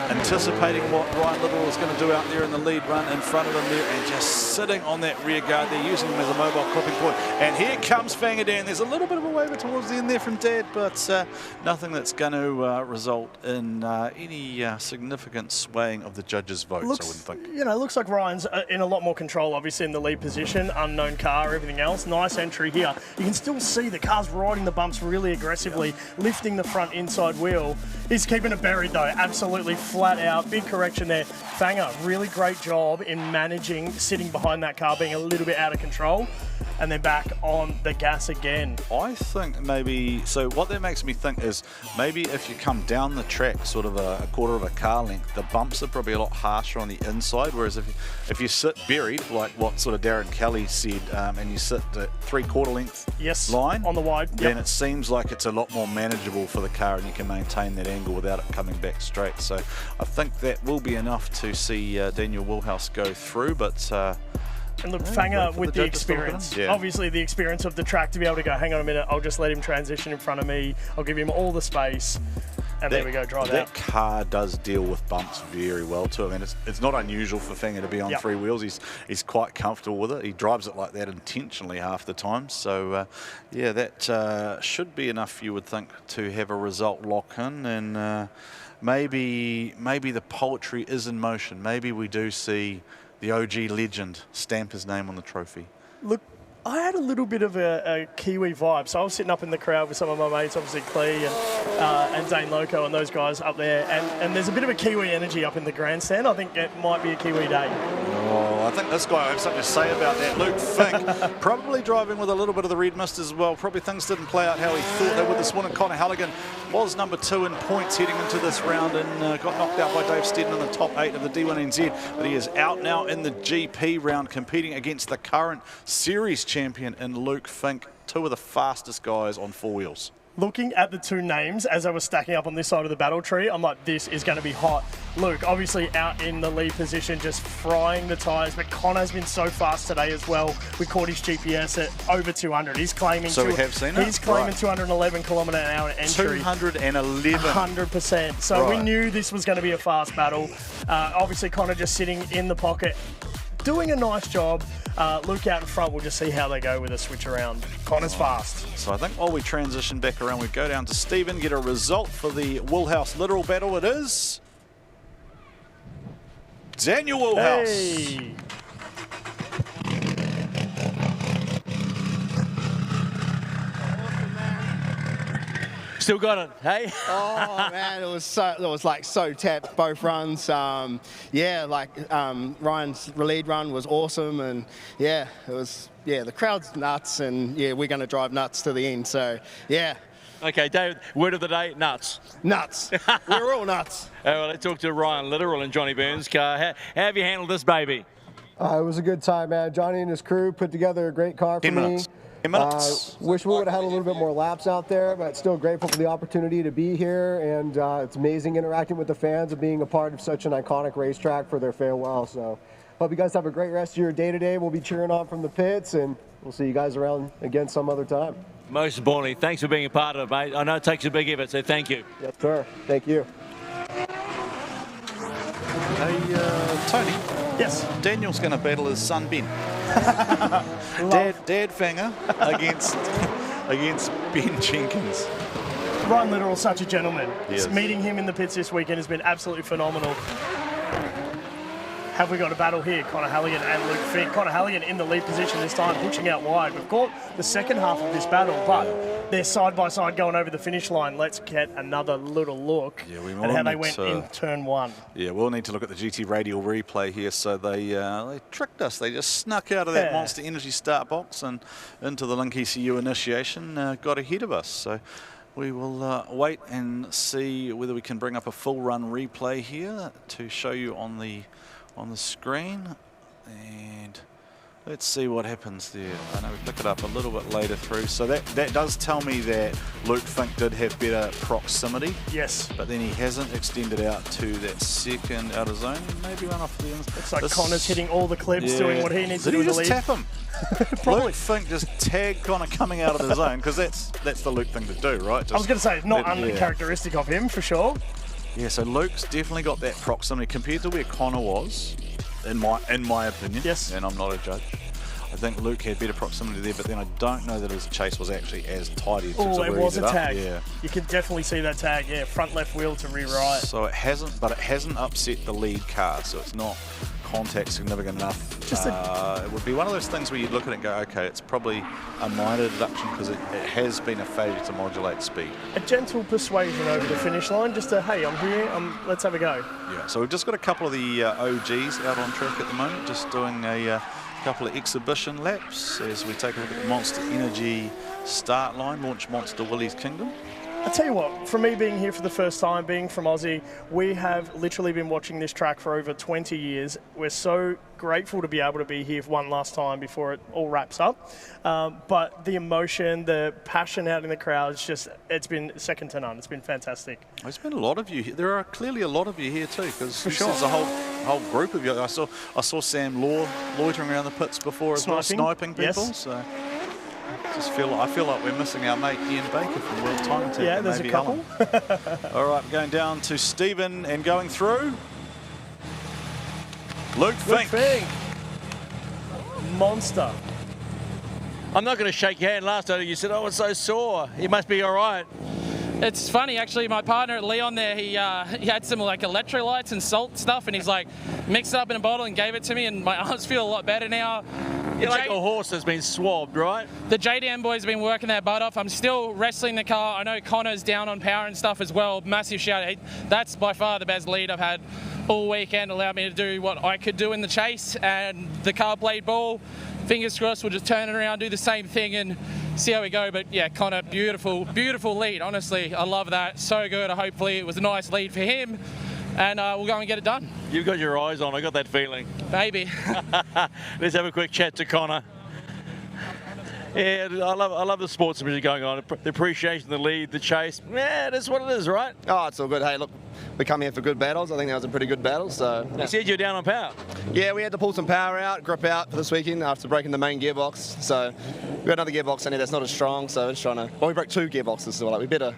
[SPEAKER 22] anticipating what Ryan Little is going to do out there in the lead run in front of him there, and just sitting on that rear guard there, using him as a mobile clipping point. And here comes Fangadan. There's a little bit of a waver towards the end there from Dad, but nothing that's going to result in any significant swaying of the judges' votes, I wouldn't think.
[SPEAKER 12] You know, looks like Ryan's in a lot more control, obviously, in the lead position, unknown car, everything else. Nice entry here. You can still see the car's riding the bumps really aggressively, lifting the front inside wheel. He's keeping it buried, though, absolutely flat out. Big correction there. Fanga, really great job in managing, sitting behind that car, being a little bit out of control, and then back on the gas again.
[SPEAKER 22] I think maybe, so what that makes me think is maybe if you come down the track sort of a quarter of a car length, the bumps are probably a lot harsher on the inside, whereas if you sit buried, like what sort of Darren Kelly said, and you sit at 3/4 length line
[SPEAKER 12] on the wide,
[SPEAKER 22] then it seems like it's a lot more manageable for the car, and you can maintain that angle without it coming back straight. So I think that will be enough to see Daniel Woolhouse go through, but
[SPEAKER 12] and look, Fanga with the experience, obviously the experience of the track to be able to go, hang on a minute, I'll just let him transition in front of me, I'll give him all the space, and there we go, drive out.
[SPEAKER 22] That car does deal with bumps very well too. I mean, it's not unusual for Fanga to be on three wheels. He's quite comfortable with it. He drives it like that intentionally half the time. So yeah, that should be enough, you would think, to have a result lock in, and maybe the poetry is in motion. Maybe we do see the OG legend stamp his name on the trophy.
[SPEAKER 12] Look, I had a little bit of a Kiwi vibe. So I was sitting up in the crowd with some of my mates, obviously Clee and Dane Loco and those guys up there. And there's a bit of a Kiwi energy up in the grandstand. I think it might be a Kiwi day.
[SPEAKER 22] Oh, I think this guy will have something to say about that. Luke Fink, probably driving with a little bit of the red mist as well. Probably things didn't play out how he thought they would this morning. Connor Halligan was number 2 in points heading into this round, and got knocked out by Dave Steddon in the top 8 of the D1NZ. But he is out now in the GP round, competing against the current series champion in Luke Fink, 2 of the fastest guys on 4 wheels.
[SPEAKER 12] Looking at the 2 names as I was stacking up on this side of the battle tree, I'm like, this is going to be hot. Luke, obviously out in the lead position, just frying the tyres, but Connor's been so fast today as well. We caught his GPS at over 200. He's claiming,
[SPEAKER 22] so we have seen it?
[SPEAKER 12] He's claiming 211 kilometre an hour entry.
[SPEAKER 22] 211.
[SPEAKER 12] 100%. So we knew this was going to be a fast battle. Obviously Connor just sitting in the pocket, doing a nice job. Luke out in front, we'll just see how they go with a switch around. Connor's fast.
[SPEAKER 22] So I think while we transition back around, we go down to Stephen, get a result for the Woolhouse literal battle. It is Daniel Woolhouse.
[SPEAKER 12] Hey.
[SPEAKER 5] Still got it, hey?
[SPEAKER 28] Oh man, it was like so tapped both runs. Yeah, like Ryan's lead run was awesome, and yeah, it was the crowd's nuts, and yeah, we're going to drive nuts to the end. So yeah.
[SPEAKER 5] Okay, David, word of the day, nuts.
[SPEAKER 28] Nuts. We're all nuts.
[SPEAKER 5] Well, let's talk to Ryan Littoral in Johnny Burns' car. How have you handled this baby?
[SPEAKER 6] It was a good time, man. Johnny and his crew put together a great car for me.
[SPEAKER 22] 10 minutes.
[SPEAKER 6] Wish we would have had a little bit more laps out there, but still grateful for the opportunity to be here. And it's amazing interacting with the fans and being a part of such an iconic racetrack for their farewell. So hope you guys have a great rest of your day today. We'll be cheering on from the pits, and we'll see you guys around again some other time.
[SPEAKER 5] Most importantly, thanks for being a part of it, mate. I know it takes a big effort, so thank you.
[SPEAKER 6] Yes, sir. Thank you.
[SPEAKER 22] Hey, Tony.
[SPEAKER 12] Yes.
[SPEAKER 22] Daniel's going to battle his son Ben. Dad Fanga against Ben Jenkins.
[SPEAKER 12] Ryan Littoral, such a gentleman.
[SPEAKER 22] Yes.
[SPEAKER 12] Meeting him in the pits this weekend has been absolutely phenomenal. have we got a battle here? Connor Halligan and Luke Fink. Connor Halligan in the lead position this time, pushing out wide. We've got the second half of this battle, but they're side by side going over the finish line. Let's get another little look at how they went in turn 1.
[SPEAKER 22] Yeah, we'll need to look at the GT Radial replay here. So they tricked us. They just snuck out of that Monster Energy start box and into the Link ECU initiation, got ahead of us. So we will wait and see whether we can bring up a full run replay here to show you on the screen, and let's see what happens there. I know we pick it up a little bit later through, so that does tell me that Luke Fink did have better proximity.
[SPEAKER 12] Yes.
[SPEAKER 22] But then he hasn't extended out to that second outer zone. Maybe run off the inside.
[SPEAKER 12] Looks like Connor's hitting all the clips, doing what he needs to do in the lead.
[SPEAKER 22] Did he just tap him? Luke Fink just tagged Connor coming out of the zone, because that's the Luke thing to do, right? Just
[SPEAKER 12] I was going to say, it's not uncharacteristic of him, for sure.
[SPEAKER 22] Yeah, so Luke's definitely got that proximity compared to where Connor was, in my opinion.
[SPEAKER 12] Yes.
[SPEAKER 22] And I'm not a judge. I think Luke had better proximity there, but then I don't know that his chase was actually as tidy.
[SPEAKER 12] Oh, it was a tag.
[SPEAKER 22] Yeah.
[SPEAKER 12] You can definitely see that tag. Yeah, front left wheel to rear right.
[SPEAKER 22] So it hasn't upset the lead car, so it's not contact significant enough. It would be one of those things where you'd look at it and go, okay, it's probably a minor deduction because it has been a failure to modulate speed.
[SPEAKER 12] A gentle persuasion over the finish line, just a, hey, I'm here, let's have a go.
[SPEAKER 22] Yeah, so we've just got a couple of the OGs out on track at the moment, just doing a couple of exhibition laps as we take a look at the Monster Energy start line, launch Monster Willie's Kingdom.
[SPEAKER 12] I tell you what, for me being here for the first time, being from Aussie, we have literally been watching this track for over 20 years. We're so grateful to be able to be here for one last time before it all wraps up. But the emotion, the passion out in the crowd, it's been second to none. It's been fantastic.
[SPEAKER 22] There's been a lot of you here. There are clearly a lot of you here too, because there's a whole group of you. I saw Sam Law loitering around the pits before as well, sniping people. Yes. So I feel like we're missing our mate Ian Baker from World Time Attack.
[SPEAKER 12] Yeah, there's a couple.
[SPEAKER 22] All right, going down to Stephen and going through. Luke Fink.
[SPEAKER 12] Monster.
[SPEAKER 5] I'm not going to shake your hand. Last time you said, oh, it's so sore. You must be all right.
[SPEAKER 11] It's funny, actually, my partner, Leon there, he had some like electrolytes and salt stuff, and he's like mixed it up in a bottle and gave it to me, and my arms feel a lot better now.
[SPEAKER 5] You're like a horse that's been swabbed, right?
[SPEAKER 11] The JDM boys have been working their butt off. I'm still wrestling the car. I know Connor's down on power and stuff as well. Massive shout out. That's by far the best lead I've had all weekend. Allowed me to do what I could do in the chase, and the car played ball. Fingers crossed we'll just turn it around, do the same thing and see how we go. But yeah, Connor, beautiful lead. Honestly, I love that. So good. Hopefully it was a nice lead for him, and we'll go and get it done.
[SPEAKER 5] You've got your eyes on. I got that feeling.
[SPEAKER 11] Maybe.
[SPEAKER 5] Let's have a quick chat to Connor. Yeah, I love the sportsmanship going on. The appreciation, the lead, the chase. Yeah, that's what it is, right?
[SPEAKER 20] Oh, it's all good. Hey, look, we come here for good battles. I think that was a pretty good battle. So
[SPEAKER 5] You said you're down on power.
[SPEAKER 20] Yeah, we had to pull some power out, grip out for this weekend after breaking the main gearbox. So we got another gearbox in here that's not as strong. So we're just trying to. Well, we broke 2 gearboxes, so we better,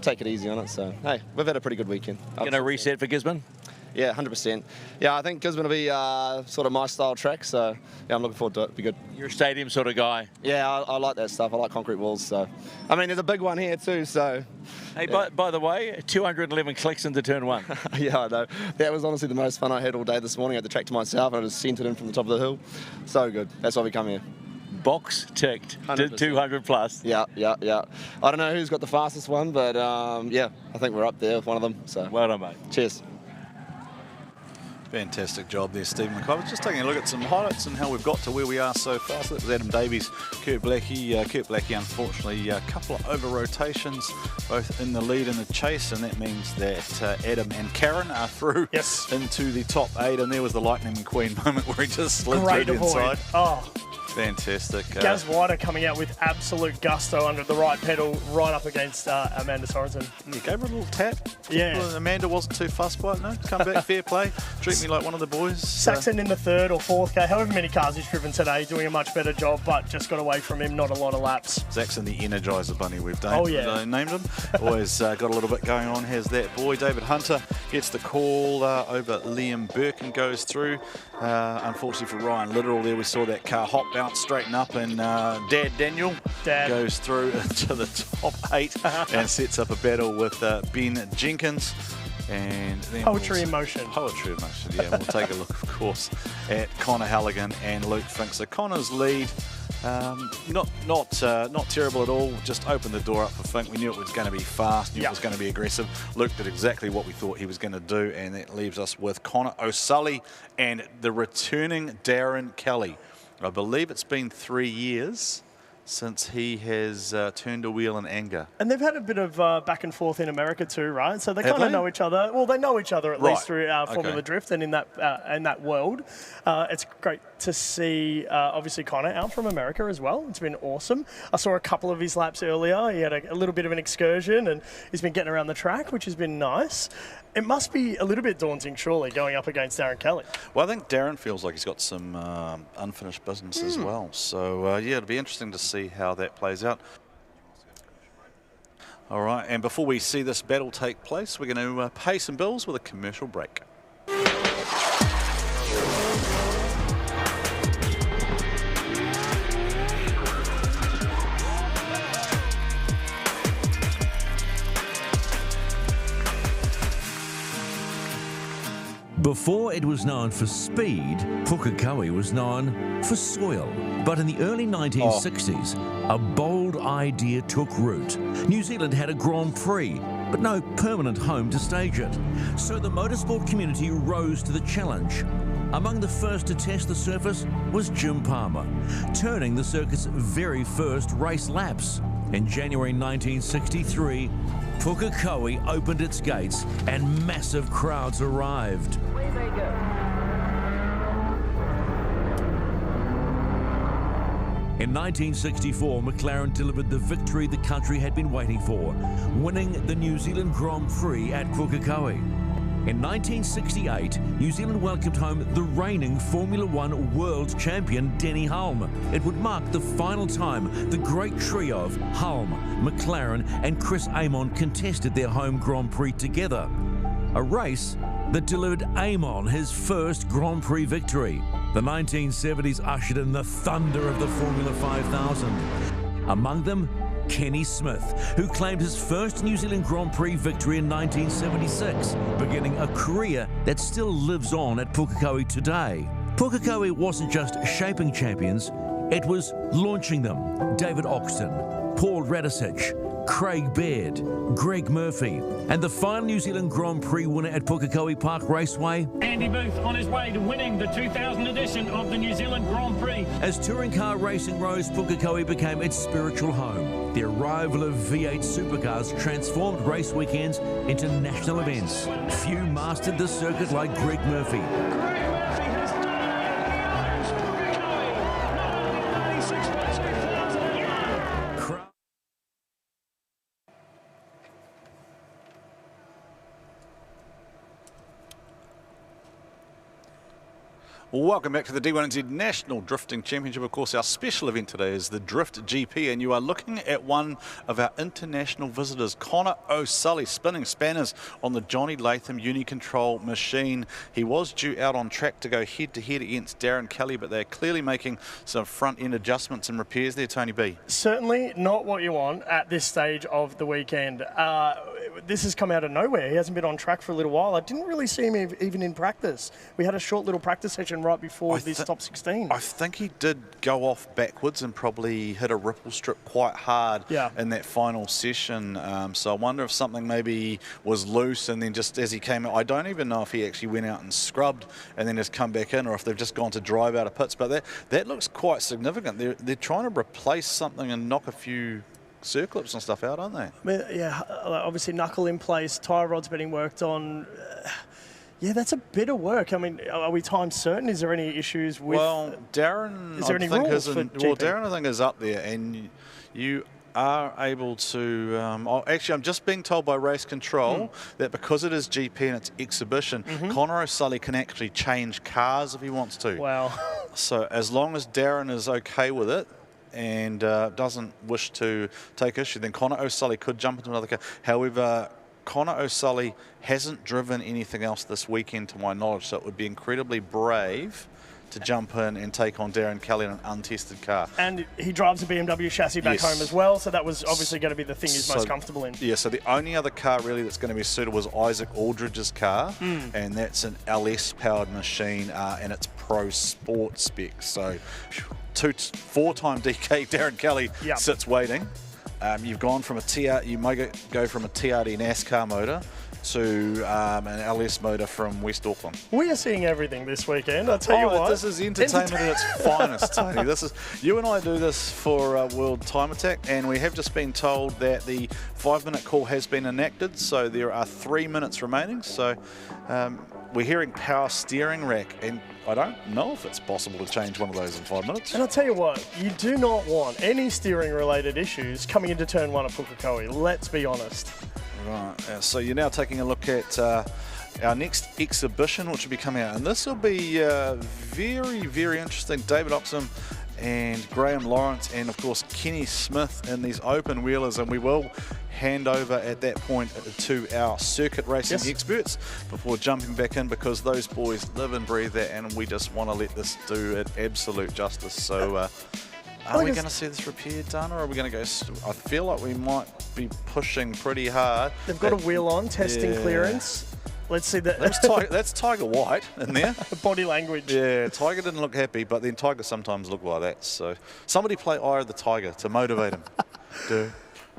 [SPEAKER 20] take it easy on it. So hey, we've had a pretty good weekend.
[SPEAKER 5] Going to reset for Gisborne?
[SPEAKER 20] Yeah, 100%. Yeah, I think Gisborne will be sort of my style track, so yeah, I'm looking forward to it. It'll be good.
[SPEAKER 5] You're a stadium sort of guy.
[SPEAKER 20] Yeah, I like that stuff. I like concrete walls, so. I mean, there's a big one here too, so.
[SPEAKER 5] Hey, by the way, 211 clicks into turn 1.
[SPEAKER 20] Yeah, I know. That was honestly the most fun I had all day this morning. I had the track to myself, and I just sent it in from the top of the hill. So good. That's why we come here.
[SPEAKER 5] Box ticked. 100%. 200 plus.
[SPEAKER 20] Yeah. I don't know who's got the fastest one, but yeah, I think we're up there with one of them. So.
[SPEAKER 5] Well done, mate.
[SPEAKER 20] Cheers.
[SPEAKER 22] Fantastic job there, Stephen McIvor. Just taking a look at some highlights and how we've got to where we are so far. So that was Adam Davies, Kurt Blackie. Kurt Blackie, unfortunately, a couple of over rotations, both in the lead and the chase, and that means that Adam and Karen are through into the top 8. And there was the Lightning McQueen moment where he just slid through the inside.
[SPEAKER 12] Oh.
[SPEAKER 22] Fantastic.
[SPEAKER 12] Gaz Wider coming out with absolute gusto under the right pedal, right up against Amanda Sorensen.
[SPEAKER 22] You gave her a little tap.
[SPEAKER 12] Yeah.
[SPEAKER 22] Amanda wasn't too fussed by it, no? Come back, fair play. Treat me like one of the boys.
[SPEAKER 12] Saxon in the 3rd or 4th car, however many cars he's driven today, doing a much better job, but just got away from him, not a lot of laps.
[SPEAKER 22] Saxon, the Energizer Bunny we've
[SPEAKER 12] named
[SPEAKER 22] him. Always got a little bit going on, has that boy. David Hunter gets the call over Liam Burke and goes through. Unfortunately for Ryan Littoral there, we saw that car hop out, straighten up, and Dad Daniel goes through into the top 8 and sets up a battle with Ben Jenkins. And then
[SPEAKER 12] Poetry in Motion.
[SPEAKER 22] Poetry in Motion, yeah. We'll take a look, of course, at Connor Halligan and Luke Fink. So Connor's lead, not terrible at all. Just opened the door up for Fink. We knew it was going to be fast, knew it was going to be aggressive. Luke did exactly what we thought he was going to do, and that leaves us with Connor O'Sully and the returning Darren Kelly. I believe it's been 3 years since he has turned a wheel in anger.
[SPEAKER 12] And they've had a bit of back and forth in America too, right? So they kind of know each other. Well, they know each other at least through Formula Drift and in that world. It's great to see, obviously, Connor out from America as well. It's been awesome. I saw a couple of his laps earlier. He had a little bit of an excursion, and he's been getting around the track, which has been nice. It must be a little bit daunting, surely, going up against Darren Kelly.
[SPEAKER 22] Well, I think Darren feels like he's got some unfinished business as well. So, yeah, it'll be interesting to see how that plays out. All right, and before we see this battle take place, we're going to pay some bills with a commercial break.
[SPEAKER 15] Before it was known for speed, Pukekohe was known for soil. But in the early 1960s, a bold idea took root. New Zealand had a Grand Prix, but no permanent home to stage it. So the motorsport community rose to the challenge. Among the first to test the surface was Jim Palmer, turning the circuit's very first race laps. In January 1963, Pukekohe opened its gates and massive crowds arrived. In 1964, McLaren delivered the victory the country had been waiting for, winning the New Zealand Grand Prix at Pukekohe. In 1968, New Zealand welcomed home the reigning Formula One world champion Denny Hulme. It would mark the final time the great trio of Hulme, McLaren and Chris Amon contested their home Grand Prix together. A race that delivered Amon his first Grand Prix victory. The 1970s ushered in the thunder of the Formula 5000. Among them, Kenny Smith, who claimed his first New Zealand Grand Prix victory in 1976, beginning a career that still lives on at Pukekohe today. Pukekohe wasn't just shaping champions, it was launching them. David Oxton, Paul Radisich, Craig Baird, Greg Murphy, and the final New Zealand Grand Prix winner at Pukekohe Park Raceway,
[SPEAKER 17] Andy Booth, on his way to winning the 2000 edition of the New Zealand Grand Prix.
[SPEAKER 15] As touring car racing rose, Pukekohe became its spiritual home. The arrival of V8 supercars transformed race weekends into national events. Few mastered the circuit like Greg Murphy.
[SPEAKER 22] Welcome back to the D1NZ National Drifting Championship. Of course, our special event today is the Drift GP, and you are looking at one of our international visitors, Connor O'Sully, spinning spanners on the Johnny Latham Uni-Control machine. He was due out on track to go head-to-head against Darren Kelly, but they're clearly making some front-end adjustments and repairs there, Tony B.
[SPEAKER 12] Certainly not what you want at this stage of the weekend. This has come out of nowhere. He hasn't been on track for a little while. I didn't really see him even in practice. We had a short little practice session right before this top 16.
[SPEAKER 22] I think he did go off backwards and probably hit a ripple strip quite hard in that final session. So I wonder if something maybe was loose, and then just as he came out, I don't even know if he actually went out and scrubbed and then just come back in, or if they've just gone to drive out of pits. But that looks quite significant. They're trying to replace something and knock a few circlips and stuff out, aren't they?
[SPEAKER 12] I mean, yeah, obviously knuckle in place, tyre rods being worked on. Yeah, that's a bit of work. I mean, are we time certain? Is there any issues with...
[SPEAKER 22] Well, Darren,
[SPEAKER 12] is there any rules for GP?
[SPEAKER 22] Darren, I think, is up there, and you are able to... actually, I'm just being told by Race Control that because it is GP and it's exhibition, Connor O'Sully can actually change cars if he wants to.
[SPEAKER 12] Wow.
[SPEAKER 22] So as long as Darren is okay with it, and doesn't wish to take issue, then Connor O'Sully could jump into another car. However, Connor O'Sully hasn't driven anything else this weekend to my knowledge, so it would be incredibly brave to jump in and take on Darren Kelly in an untested car.
[SPEAKER 12] And he drives a BMW chassis back home as well, so that was obviously going to be the thing he's most comfortable in.
[SPEAKER 22] Yeah, so the only other car really that's going to be suitable is Isaac Aldridge's car, and that's an LS-powered machine, and it's Pro Sport spec. So 4-time DK Darren Kelly sits waiting. You've gone from you might go from a TRD NASCAR motor to an LS motor from West Auckland.
[SPEAKER 12] We are seeing everything this weekend, I'll tell you what.
[SPEAKER 22] This is entertainment at its finest, Tony. You and I do this for World Time Attack, and we have just been told that the 5-minute call has been enacted, so there are 3 minutes remaining. So we're hearing power steering rack, and I don't know if it's possible to change one of those in 5 minutes.
[SPEAKER 12] And I'll tell you what, you do not want any steering related issues coming into turn 1 at Pukekohe, let's be honest.
[SPEAKER 22] Right, so you're now taking a look at our next exhibition, which will be coming out, and this will be very, very interesting. David Oxham and Graham Lawrence, and of course Kenny Smith in these open wheelers, and we will hand over at that point to our circuit racing experts before jumping back in, because those boys live and breathe that, and we just want to let this do it absolute justice. So are we going to see this repaired, Dana, or are we going to go? I feel like we might be pushing pretty hard.
[SPEAKER 12] They've got a wheel on, testing clearance. Let's see that.
[SPEAKER 22] That's Tiger White in there.
[SPEAKER 12] Body language.
[SPEAKER 22] Yeah, Tiger didn't look happy, but then Tiger sometimes look like that. So somebody play Eye of the Tiger to motivate him.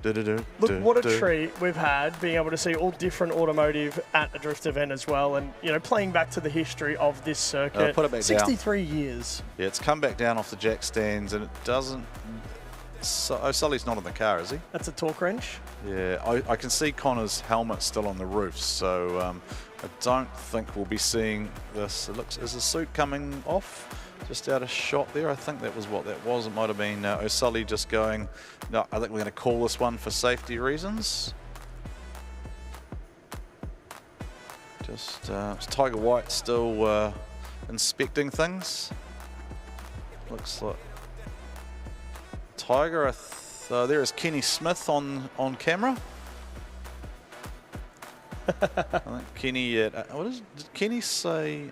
[SPEAKER 12] Look, what a treat we've had being able to see all different automotive at a drift event as well, and playing back to the history of this circuit.
[SPEAKER 22] Put it back
[SPEAKER 12] 63 years.
[SPEAKER 22] Yeah, it's come back down off the jack stands, and it doesn't. Sully's not in the car, is he?
[SPEAKER 12] That's a torque wrench.
[SPEAKER 22] Yeah, I can see Connor's helmet still on the roof, so I don't think we'll be seeing this. It looks, is the suit coming off? Just out of shot there. I think that was what that was. It might have been O'Sully just going, no, I think we're going to call this one for safety reasons. Just Tiger White still inspecting things. Looks like Tiger. There is Kenny Smith on camera. I think Kenny. Did Kenny say?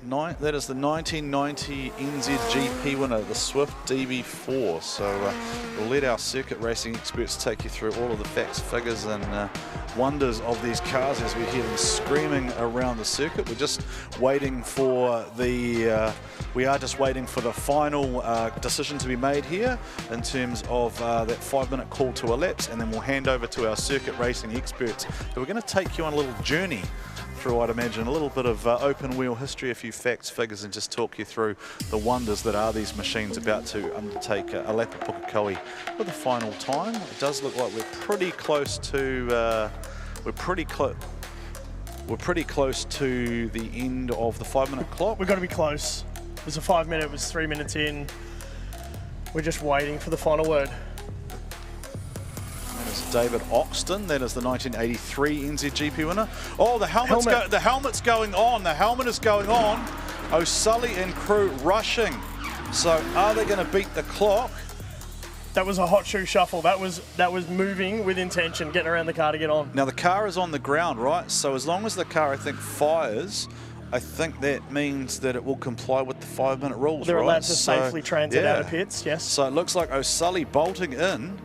[SPEAKER 22] That is the 1990 NZGP winner, the Swift DB4. So we'll let our circuit racing experts take you through all of the facts, figures, and wonders of these cars as we hear them screaming around the circuit. We're just waiting for the. We are just waiting for the final decision to be made here in terms of that 5-minute call to elapse, and then we'll hand over to our circuit racing experts. But we're going to take you on a little journey through, I'd imagine, a little bit of open wheel history, a few facts, figures, and just talk you through the wonders that are these machines about to undertake a lap of Pukekohe for the final time. It does look like we're pretty close to we're pretty close to the end of the 5-minute clock.
[SPEAKER 12] We've got to be close. It was a 5 minute, it was 3 minutes in. We're just waiting for the final word.
[SPEAKER 22] That is David Oxton. That is the 1983 NZGP winner. Oh, the helmet's going on. The helmet is going on. O'Sully and crew rushing. So are they going to beat the clock?
[SPEAKER 12] That was a hot shoe shuffle. That was moving with intention, getting around the car to get on.
[SPEAKER 22] Now the car is on the ground, right? So as long as the car, I think, fires, I think that means that it will comply with the 5-minute rules.
[SPEAKER 12] They're
[SPEAKER 22] right?
[SPEAKER 12] allowed to safely transit out of pits, yes.
[SPEAKER 22] So it looks like O'Sully bolting in.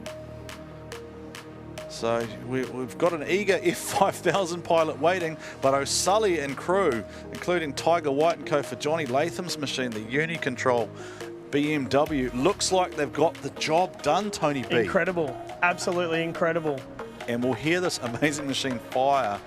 [SPEAKER 22] So we've got an eager F5000 pilot waiting, but O'Sully and crew, including Tiger White and co for Johnny Latham's machine, the Unicontrol BMW, looks like they've got the job done, Tony B.
[SPEAKER 12] Incredible, absolutely incredible.
[SPEAKER 22] And we'll hear this amazing machine fire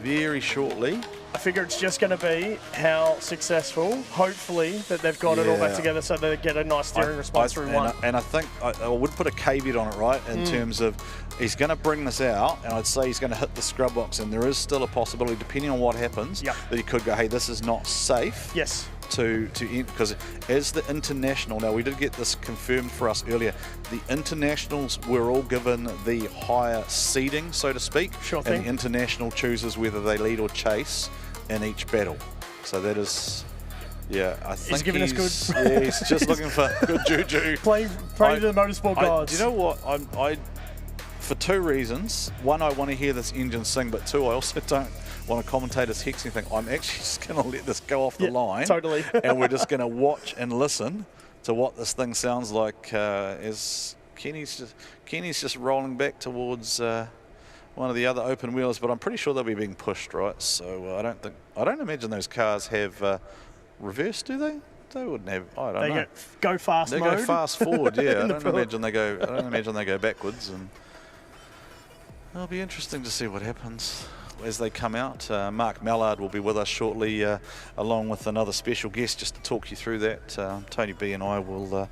[SPEAKER 22] very shortly.
[SPEAKER 12] I figure it's just going to be how successful, hopefully, that they've got it all back together so they get a nice steering response through one.
[SPEAKER 22] And I think I would put a caveat on it, right, in terms of he's going to bring this out, and I'd say he's going to hit the scrub box, and there is still a possibility, depending on what happens, that he could go, hey, this is not safe.
[SPEAKER 12] Yes.
[SPEAKER 22] To end, because as the international, now we did get this confirmed for us earlier, the internationals were all given the higher seeding, so to speak.
[SPEAKER 12] Sure thing.
[SPEAKER 22] And the international chooses whether they lead or chase in each battle. So that is, I think
[SPEAKER 12] he's giving us good.
[SPEAKER 22] Yeah, he's just looking for good juju.
[SPEAKER 12] Playing to the motorsport gods.
[SPEAKER 22] Do you know what? for two reasons. One, I want to hear this engine sing, but two, I also don't want to commentate as hex anything. I'm actually just going to let this go off the line.
[SPEAKER 12] Totally.
[SPEAKER 22] And we're just going to watch and listen to what this thing sounds like as Kenny's just rolling back towards one of the other open wheels, but I'm pretty sure they'll be being pushed, right? So I don't imagine those cars have reverse, do they? They wouldn't have. I don't know.
[SPEAKER 12] Go fast
[SPEAKER 22] they
[SPEAKER 12] mode.
[SPEAKER 22] go fast forward. Yeah, I don't
[SPEAKER 12] pool.
[SPEAKER 22] imagine they go. I don't imagine they go backwards, and it'll be interesting to see what happens as they come out. Mark Mallard will be with us shortly, along with another special guest, just to talk you through that. Tony B and I will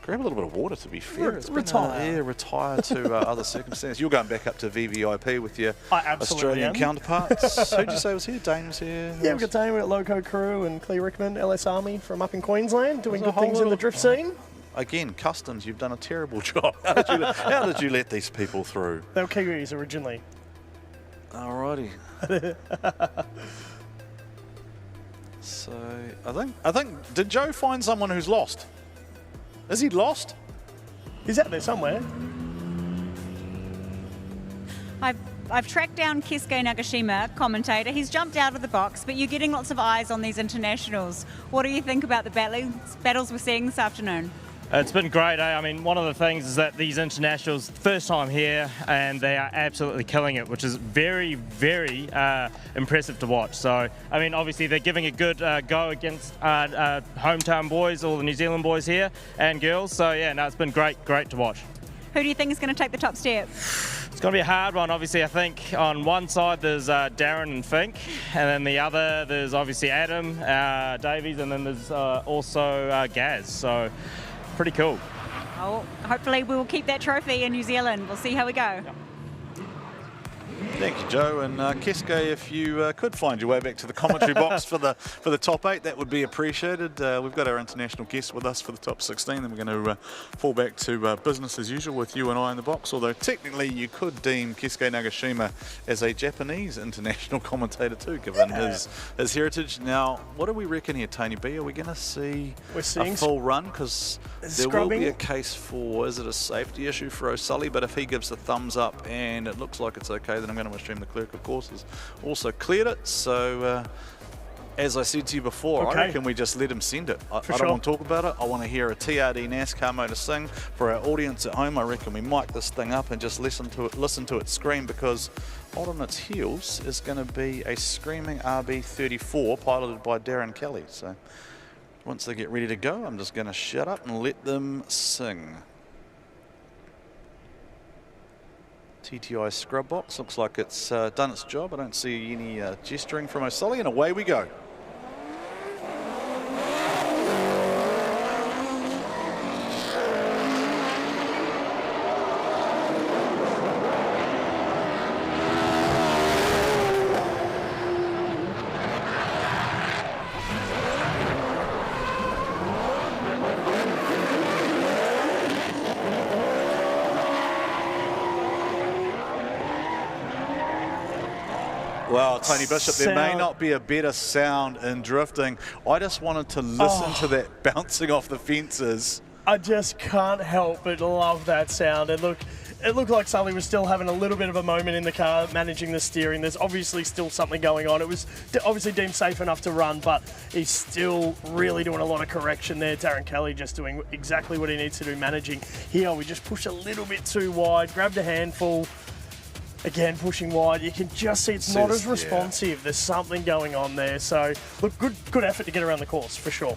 [SPEAKER 22] grab a little bit of water, to be fair.
[SPEAKER 12] Retire.
[SPEAKER 22] Retire to other circumstances. You're going back up to VVIP with your Australian
[SPEAKER 12] am.
[SPEAKER 22] counterparts. Who'd you say was here? Dane was here?
[SPEAKER 12] Yeah, we've got Dane, we've got Loco Crew and Clea Rickman, LS Army from up in Queensland, doing good things in the drift scene.
[SPEAKER 22] Again, Customs, you've done a terrible job. How did you let these people through?
[SPEAKER 12] They were Kiwis originally.
[SPEAKER 22] Alrighty. So I think did Joe find someone who's lost? Is he lost?
[SPEAKER 12] He's out there somewhere.
[SPEAKER 10] I've tracked down Keisuke Nagashima, commentator. He's jumped out of the box, but you're getting lots of eyes on these internationals. What do you think about the battles we're seeing this afternoon?
[SPEAKER 14] It's been great, I mean, one of the things is that these internationals, first time here, and they are absolutely killing it, which is very, very impressive to watch. So, I mean, obviously they're giving a good go against hometown boys, all the New Zealand boys here, and girls. So, yeah, no, it's been great to watch.
[SPEAKER 10] Who do you think is going to take the top step?
[SPEAKER 14] It's going to be a hard one. Obviously, I think on one side there's Darren and Fink, and then the other there's obviously Adam, Davies, and then there's also Gaz. So, pretty cool.
[SPEAKER 10] Oh, hopefully we will keep that trophy in New Zealand. We'll see how we go.
[SPEAKER 14] Yep.
[SPEAKER 22] Thank you, Joe. And Keisuke, if you could find your way back to the commentary box for the top 8, that would be appreciated. We've got our international guest with us for the top 16, and we're going to fall back to business as usual with you and I in the box, although technically you could deem Keisuke Nagashima as a Japanese international commentator too, given his heritage. Now, what do we reckon here, Tony B? Are we going to see a full run? Because there will be a case for, is it a safety issue for O'Sully? But if he gives the thumbs up and it looks like it's okay, then I'm going to assume the clerk, of course, has also cleared it. So, as I said to you before, I reckon we just let him send it. I don't want to talk about it. I want to hear a TRD NASCAR motor sing. For our audience at home, I reckon we mic this thing up and just listen to it scream, because hot on its heels is going to be a screaming RB34 piloted by Darren Kelly. So, once they get ready to go, I'm just going to shut up and let them sing. TTI scrub box looks like it's done its job. I don't see any gesturing from O'Sully, and away we go. Well, Tony Bishop, there may not be a better sound in drifting. I just wanted to listen to that bouncing off the fences.
[SPEAKER 12] I just can't help but love that sound. And look, it looked like Sully was still having a little bit of a moment in the car, managing the steering. There's obviously still something going on. It was obviously deemed safe enough to run, but he's still really doing a lot of correction there. Darren Kelly just doing exactly what he needs to do, managing. Here, we just pushed a little bit too wide, grabbed a handful. Again, pushing wide. You can just see it's not as responsive. There's something going on there. So, look, good effort to get around the course, for sure.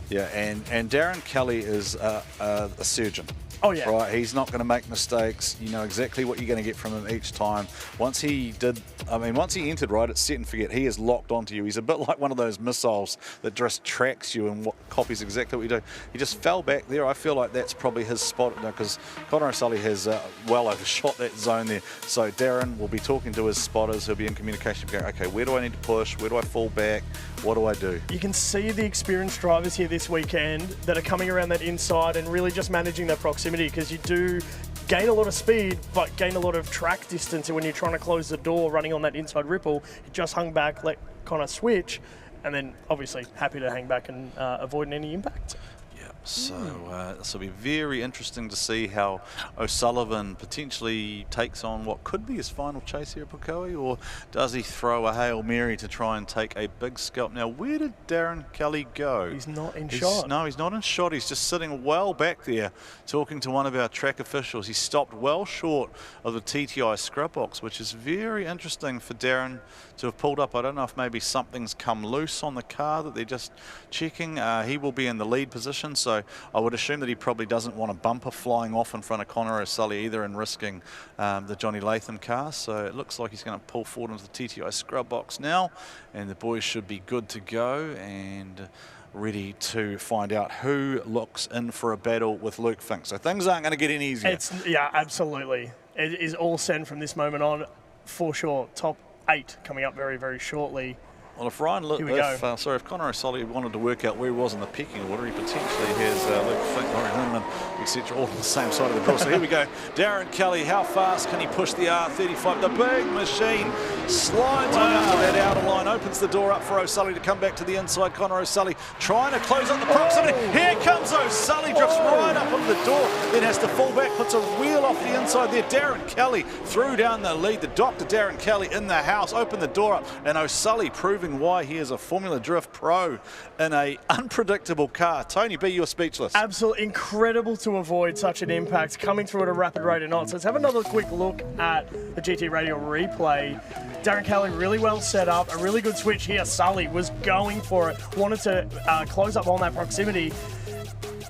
[SPEAKER 22] Yeah, and Darren Kelly is a surgeon.
[SPEAKER 12] Oh, yeah.
[SPEAKER 22] Right, he's not going to make mistakes. You know exactly what you're going to get from him each time. Once he entered, right, it's set and forget. He is locked onto you. He's a bit like one of those missiles that just tracks you and copies exactly what you do. He just fell back there. I feel like that's probably his spot, because Connor O'Sully has well overshot that zone there. So Darren will be talking to his spotters. He'll be in communication, going, okay, where do I need to push? Where do I fall back? What do I do?
[SPEAKER 12] You can see the experienced drivers here this weekend that are coming around that inside and really just managing their proximity, because you do gain a lot of speed, but gain a lot of track distance. And when you're trying to close the door running on that inside ripple, you just hung back, let Connor switch, and then obviously happy to hang back and avoid any impact.
[SPEAKER 22] Yeah, So this will be very interesting to see how O'Sullivan potentially takes on what could be his final chase here at Pukekohe, or does he throw a Hail Mary to try and take a big scalp? Now, where did Darren Kelly go?
[SPEAKER 12] He's not in shot.
[SPEAKER 22] No, he's not in shot. He's just sitting well back there talking to one of our track officials. He stopped well short of the TTI scrub box, which is very interesting for Darren to have pulled up. I don't know if maybe something's come loose on the car that they're just checking. He will be in the lead position, so I would assume that he probably doesn't want a bumper flying off in front of Connor O'Sully either and risking the Johnny Latham car. So it looks like he's going to pull forward into the TTI scrub box now, and the boys should be good to go and ready to find out who looks in for a battle with Luke Fink. So things aren't going to get any easier.
[SPEAKER 12] Yeah, absolutely. It is all send from this moment on, for sure. Top 8 coming up very, very shortly.
[SPEAKER 22] Well, if Ryan, if Connor O'Sully wanted to work out where he was in the pecking order, he potentially has Luke Fink, Laurie Hinman, etc., all on the same side of the draw. So here we go. Darren Kelly, how fast can he push the R35? The big machine slides on out to that outer line, opens the door up for O'Sully to come back to the inside. Connor O'Sully trying to close up the proximity. Here comes O'Sully, drifts right up on the door, then has to fall back, puts a wheel off the inside there. Darren Kelly threw down the lead. The Dr. Darren Kelly in the house, opened the door up, and O'Sully proving why he is a Formula Drift pro in a unpredictable car. Tony B, you're speechless.
[SPEAKER 12] Absolutely incredible to avoid such an impact coming through at a rapid rate of knots. Let's have another quick look at the GT Radio replay. Darren Kelly really well set up, a really good switch here. Sully was going for it, wanted to close up on that proximity,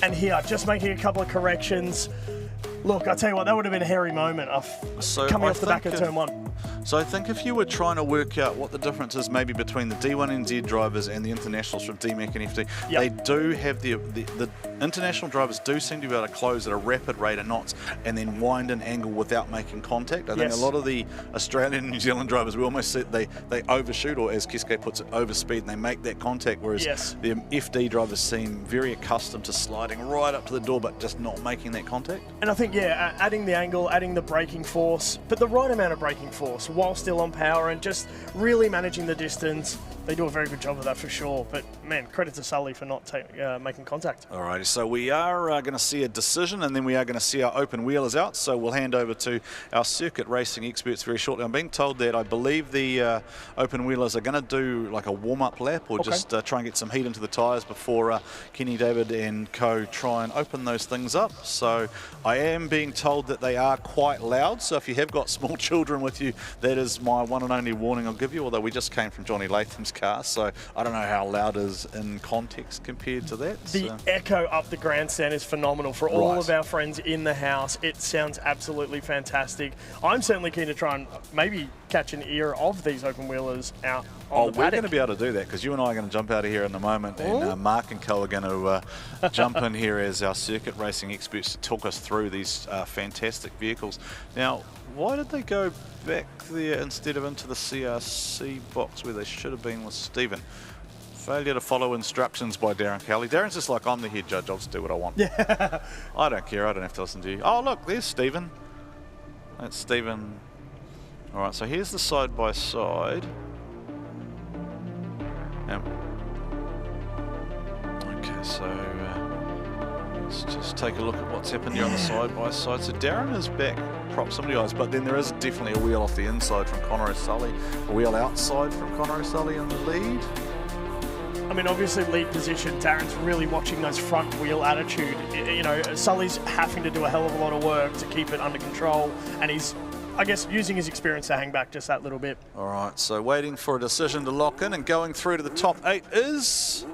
[SPEAKER 12] and here just making a couple of corrections. Look, I tell you what, that would have been a hairy moment coming off the back of turn 1.
[SPEAKER 22] So I think if you were trying to work out what the difference is maybe between the D1NZ drivers and the internationals from DMAC and FD, they do have the international drivers do seem to be able to close at a rapid rate of knots and then wind an angle without making contact. I think a lot of the Australian and New Zealand drivers, we almost said they overshoot, or as Keisuke puts it, overspeed, and they make that contact, whereas the FD drivers seem very accustomed to sliding right up to the door but just not making that contact.
[SPEAKER 12] And I think, adding the angle, adding the braking force, but the right amount of braking force while still on power and just really managing the distance. They do a very good job of that for sure. But, man, credit to Sully for not making contact.
[SPEAKER 22] All righty, so we are going to see a decision, and then we are going to see our open wheelers out. So we'll hand over to our circuit racing experts very shortly. I'm being told that I believe the open wheelers are going to do like a warm-up lap or just try and get some heat into the tyres before Kenny, David and co try and open those things up. So I am being told that they are quite loud. So if you have got small children with you, that is my one and only warning I'll give you, although we just came from Johnny Latham's car, so I don't know how loud it is in context compared to that.
[SPEAKER 12] The echo up the grandstand is phenomenal for all of our friends in the house. It sounds absolutely fantastic. I'm certainly keen to try and maybe catch an ear of these open wheelers out on the
[SPEAKER 22] we're
[SPEAKER 12] paddock.
[SPEAKER 22] going to be able to do that because you and I are going to jump out of here in a moment, and Mark and Co are going to jump in here as our circuit racing experts to talk us through these fantastic vehicles. Now, why did they go back there instead of into the CRC box where they should have been with Stephen? Failure to follow instructions by Darren Kelly. Darren's just like, I'm the head judge, I'll just do what I want.
[SPEAKER 12] Yeah.
[SPEAKER 22] I don't care, I don't have to listen to you. Oh, look, there's Stephen. That's Stephen. All right, so here's the side-by-side. Okay, so let's just take a look at what's happened here on the side-by-side. So Darren is back proximity-wise, but then there is definitely a wheel off the inside from Connor O'Sully, a wheel outside from Connor O'Sully in the lead.
[SPEAKER 12] I mean, obviously lead position, Darren's really watching those front wheel attitude. You know, Sully's having to do a hell of a lot of work to keep it under control, and he's, I guess, using his experience to hang back just that little bit.
[SPEAKER 22] All right, so waiting for a decision to lock in, and going through to the top 8 is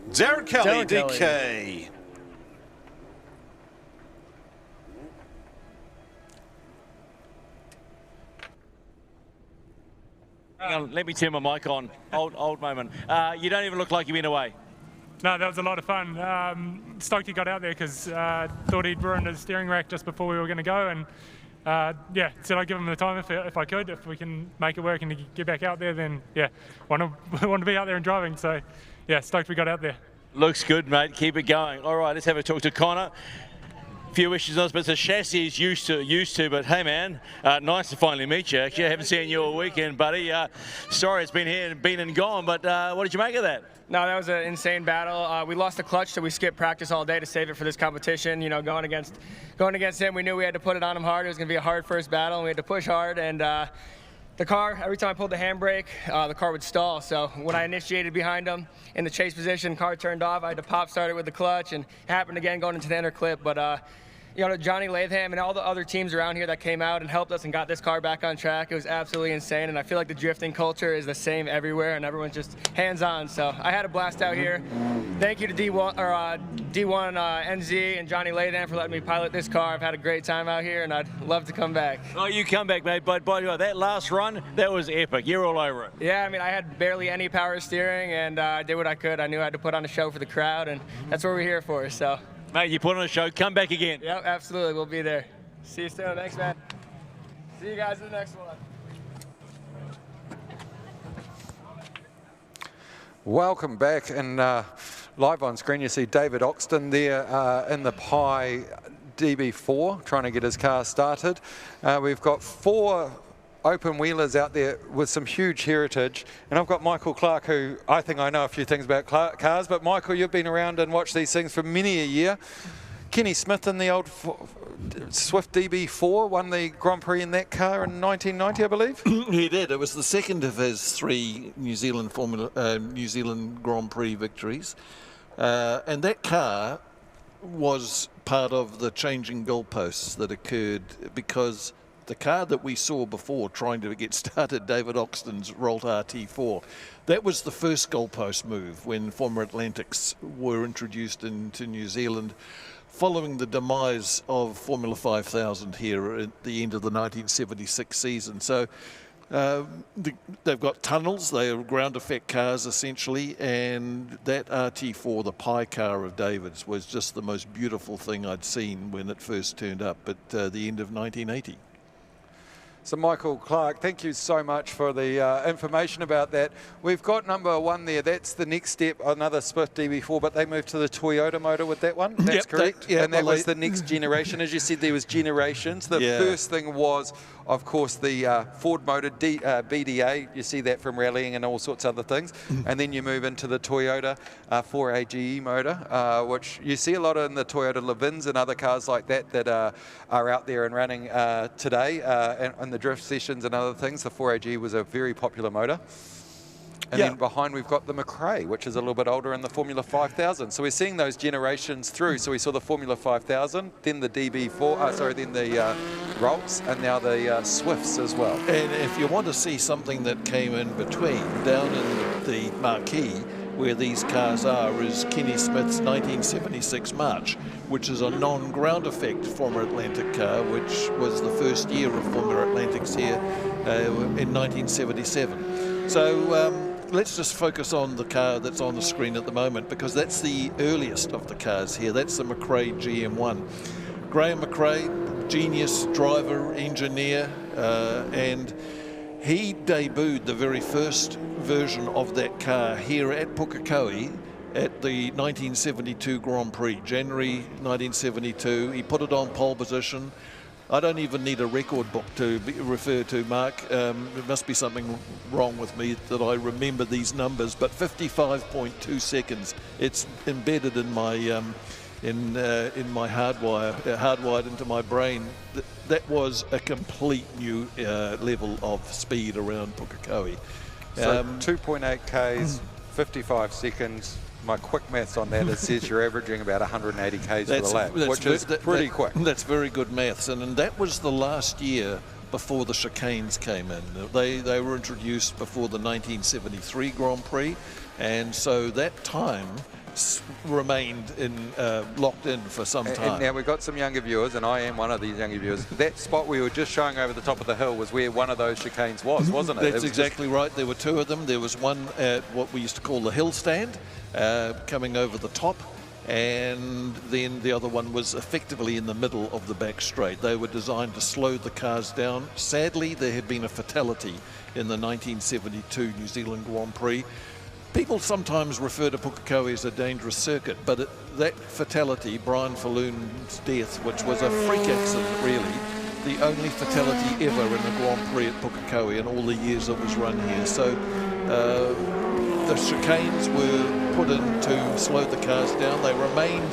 [SPEAKER 22] Darren Kelly, DK.
[SPEAKER 5] Hang on, let me turn my mic on. Old moment. You don't even look like you've been away.
[SPEAKER 2] No, that was a lot of fun. Stoked he got out there because thought he'd ruined his steering rack just before we were going to go, and said I'd give him the time if I could. If we can make it work and get back out there, then want to be out there and driving. So stoked we got out there.
[SPEAKER 5] Looks good, mate. Keep it going. All right, let's have a talk to Connor. few issues on this, but it's a chassis he's used to. But hey, man, nice to finally meet you. Actually, I haven't seen you all weekend, buddy. Sorry, it's been here and been and gone. But what did you make of that?
[SPEAKER 3] No, that was an insane battle. We lost the clutch, so we skipped practice all day to save it for this competition. You know, going against him, we knew we had to put it on him hard. It was going to be a hard first battle, and we had to push hard. And the car, every time I pulled the handbrake, the car would stall. So when I initiated behind him in the chase position, car turned off. I had to pop start it with the clutch, and it happened again going into the inner clip. But you know, Johnny Latham and all the other teams around here that came out and helped us and got this car back on track, it was absolutely insane. And I feel like the drifting culture is the same everywhere, and everyone's just hands-on. So I had a blast out here. Thank you to D1NZ and Johnny Latham for letting me pilot this car. I've had a great time out here, and I'd love to come back.
[SPEAKER 5] Oh, you come back, mate. But by the way, that last run, that was epic. You're all over it.
[SPEAKER 3] Yeah, I mean, I had barely any power steering, and I did what I could. I knew I had to put on a show for the crowd, and that's what we're here for. So.
[SPEAKER 5] Mate, you put on a show, come back again.
[SPEAKER 3] Yep, absolutely, we'll be there. See you soon, thanks, man. See you guys in the next one.
[SPEAKER 16] Welcome back, and live on screen you see David Oxton there in the Pi DB4 trying to get his car started. We've got 4 open wheelers out there with some huge heritage, and I've got Michael Clark, who I think I know a few things about cars, but Michael, you've been around and watched these things for many a year. Kenny Smith in the old Swift DB4 won the Grand Prix in that car in 1990, I believe.
[SPEAKER 21] He did. It was the second of his 3 New Zealand Grand Prix victories, and that car was part of the changing goalposts that occurred because the car that we saw before trying to get started, David Oxton's Rolt RT4, that was the first goalpost move when Formula Atlantics were introduced into New Zealand following the demise of Formula 5000 here at the end of the 1976 season. So they've got tunnels, they are ground effect cars essentially, and that RT4, the Pi car of David's, was just the most beautiful thing I'd seen when it first turned up at the end of 1980.
[SPEAKER 16] So Michael Clark, thank you so much for the information about that. We've got number 1 there. That's the next step, another Swift DB4, but they moved to the Toyota motor with that one. That's correct. And that was the next generation. As you said, there was generations. The first thing was, of course, the Ford motor, BDA. You see that from rallying and all sorts of other things. And then you move into the Toyota 4AGE motor, which you see a lot in the Toyota Levins and other cars like that that are out there and running today. And the drift sessions and other things, the 4AG was a very popular motor. And then behind we've got the McRae, which is a little bit older, in the Formula 5000. So we're seeing those generations through. So we saw the Formula 5000, then the DB4, then the Rolts, and now the Swifts as well.
[SPEAKER 21] And if you want to see something that came in between, down in the marquee, where these cars are, is Kenny Smith's 1976 March, which is a non-ground effect Formula Atlantic car, which was the first year of Formula Atlantics here in 1977. So let's just focus on the car that's on the screen at the moment, because that's the earliest of the cars here. That's the McRae GM1. Graham McRae, genius driver, engineer, and he debuted the very first version of that car here at Pukekohe at the 1972 Grand Prix, January 1972. He put it on pole position. I don't even need a record book to refer to, Mark. There must be something wrong with me that I remember these numbers, but 55.2 seconds. It's embedded in my hardwired into my brain. That was a complete new level of speed around Pukekohe.
[SPEAKER 16] So 2.8 Ks, 55 seconds. My quick maths on that, it says you're averaging about 180 Ks for the lap, which is pretty quick.
[SPEAKER 21] That's very good maths, and that was the last year before the chicanes came in. They were introduced before the 1973 Grand Prix, and so that time remained locked in for some time.
[SPEAKER 16] And now we've got some younger viewers, and I am one of these younger viewers. That spot we were just showing over the top of the hill was where one of those chicanes was, wasn't it?
[SPEAKER 21] That's exactly right. There were 2 of them. There was one at what we used to call the hill stand, coming over the top, and then the other one was effectively in the middle of the back straight. They were designed to slow the cars down. Sadly, there had been a fatality in the 1972 New Zealand Grand Prix. people sometimes refer to Pukekohe as a dangerous circuit, but that fatality, Brian Falloon's death, which was a freak accident really, the only fatality ever in a Grand Prix at Pukekohe in all the years it was run here. So the chicanes were put in to slow the cars down. They remained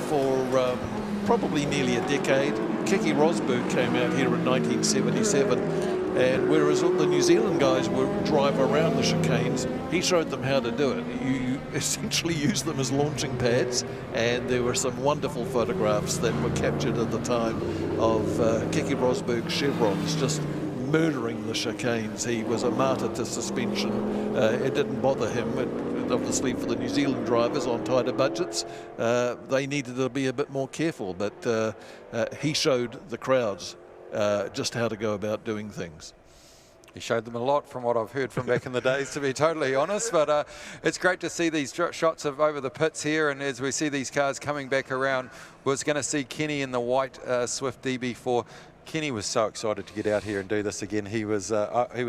[SPEAKER 21] for probably nearly a decade. Keke Rosberg came out here in 1977, and whereas the New Zealand guys would drive around the chicanes, he showed them how to do it. You essentially use them as launching pads, and there were some wonderful photographs that were captured at the time of Keke Rosberg's chevrons just murdering the chicanes. He was a martyr to suspension. It didn't bother him. Obviously for the New Zealand drivers on tighter budgets, they needed to be a bit more careful, but he showed the crowds just how to go about doing things.
[SPEAKER 16] He showed them a lot from what I've heard from back in the days, to be totally honest, but it's great to see these shots of over the pits here, and as we see these cars coming back around, we're going to see Kenny in the white Swift DB4. Kenny was so excited to get out here and do this again. He was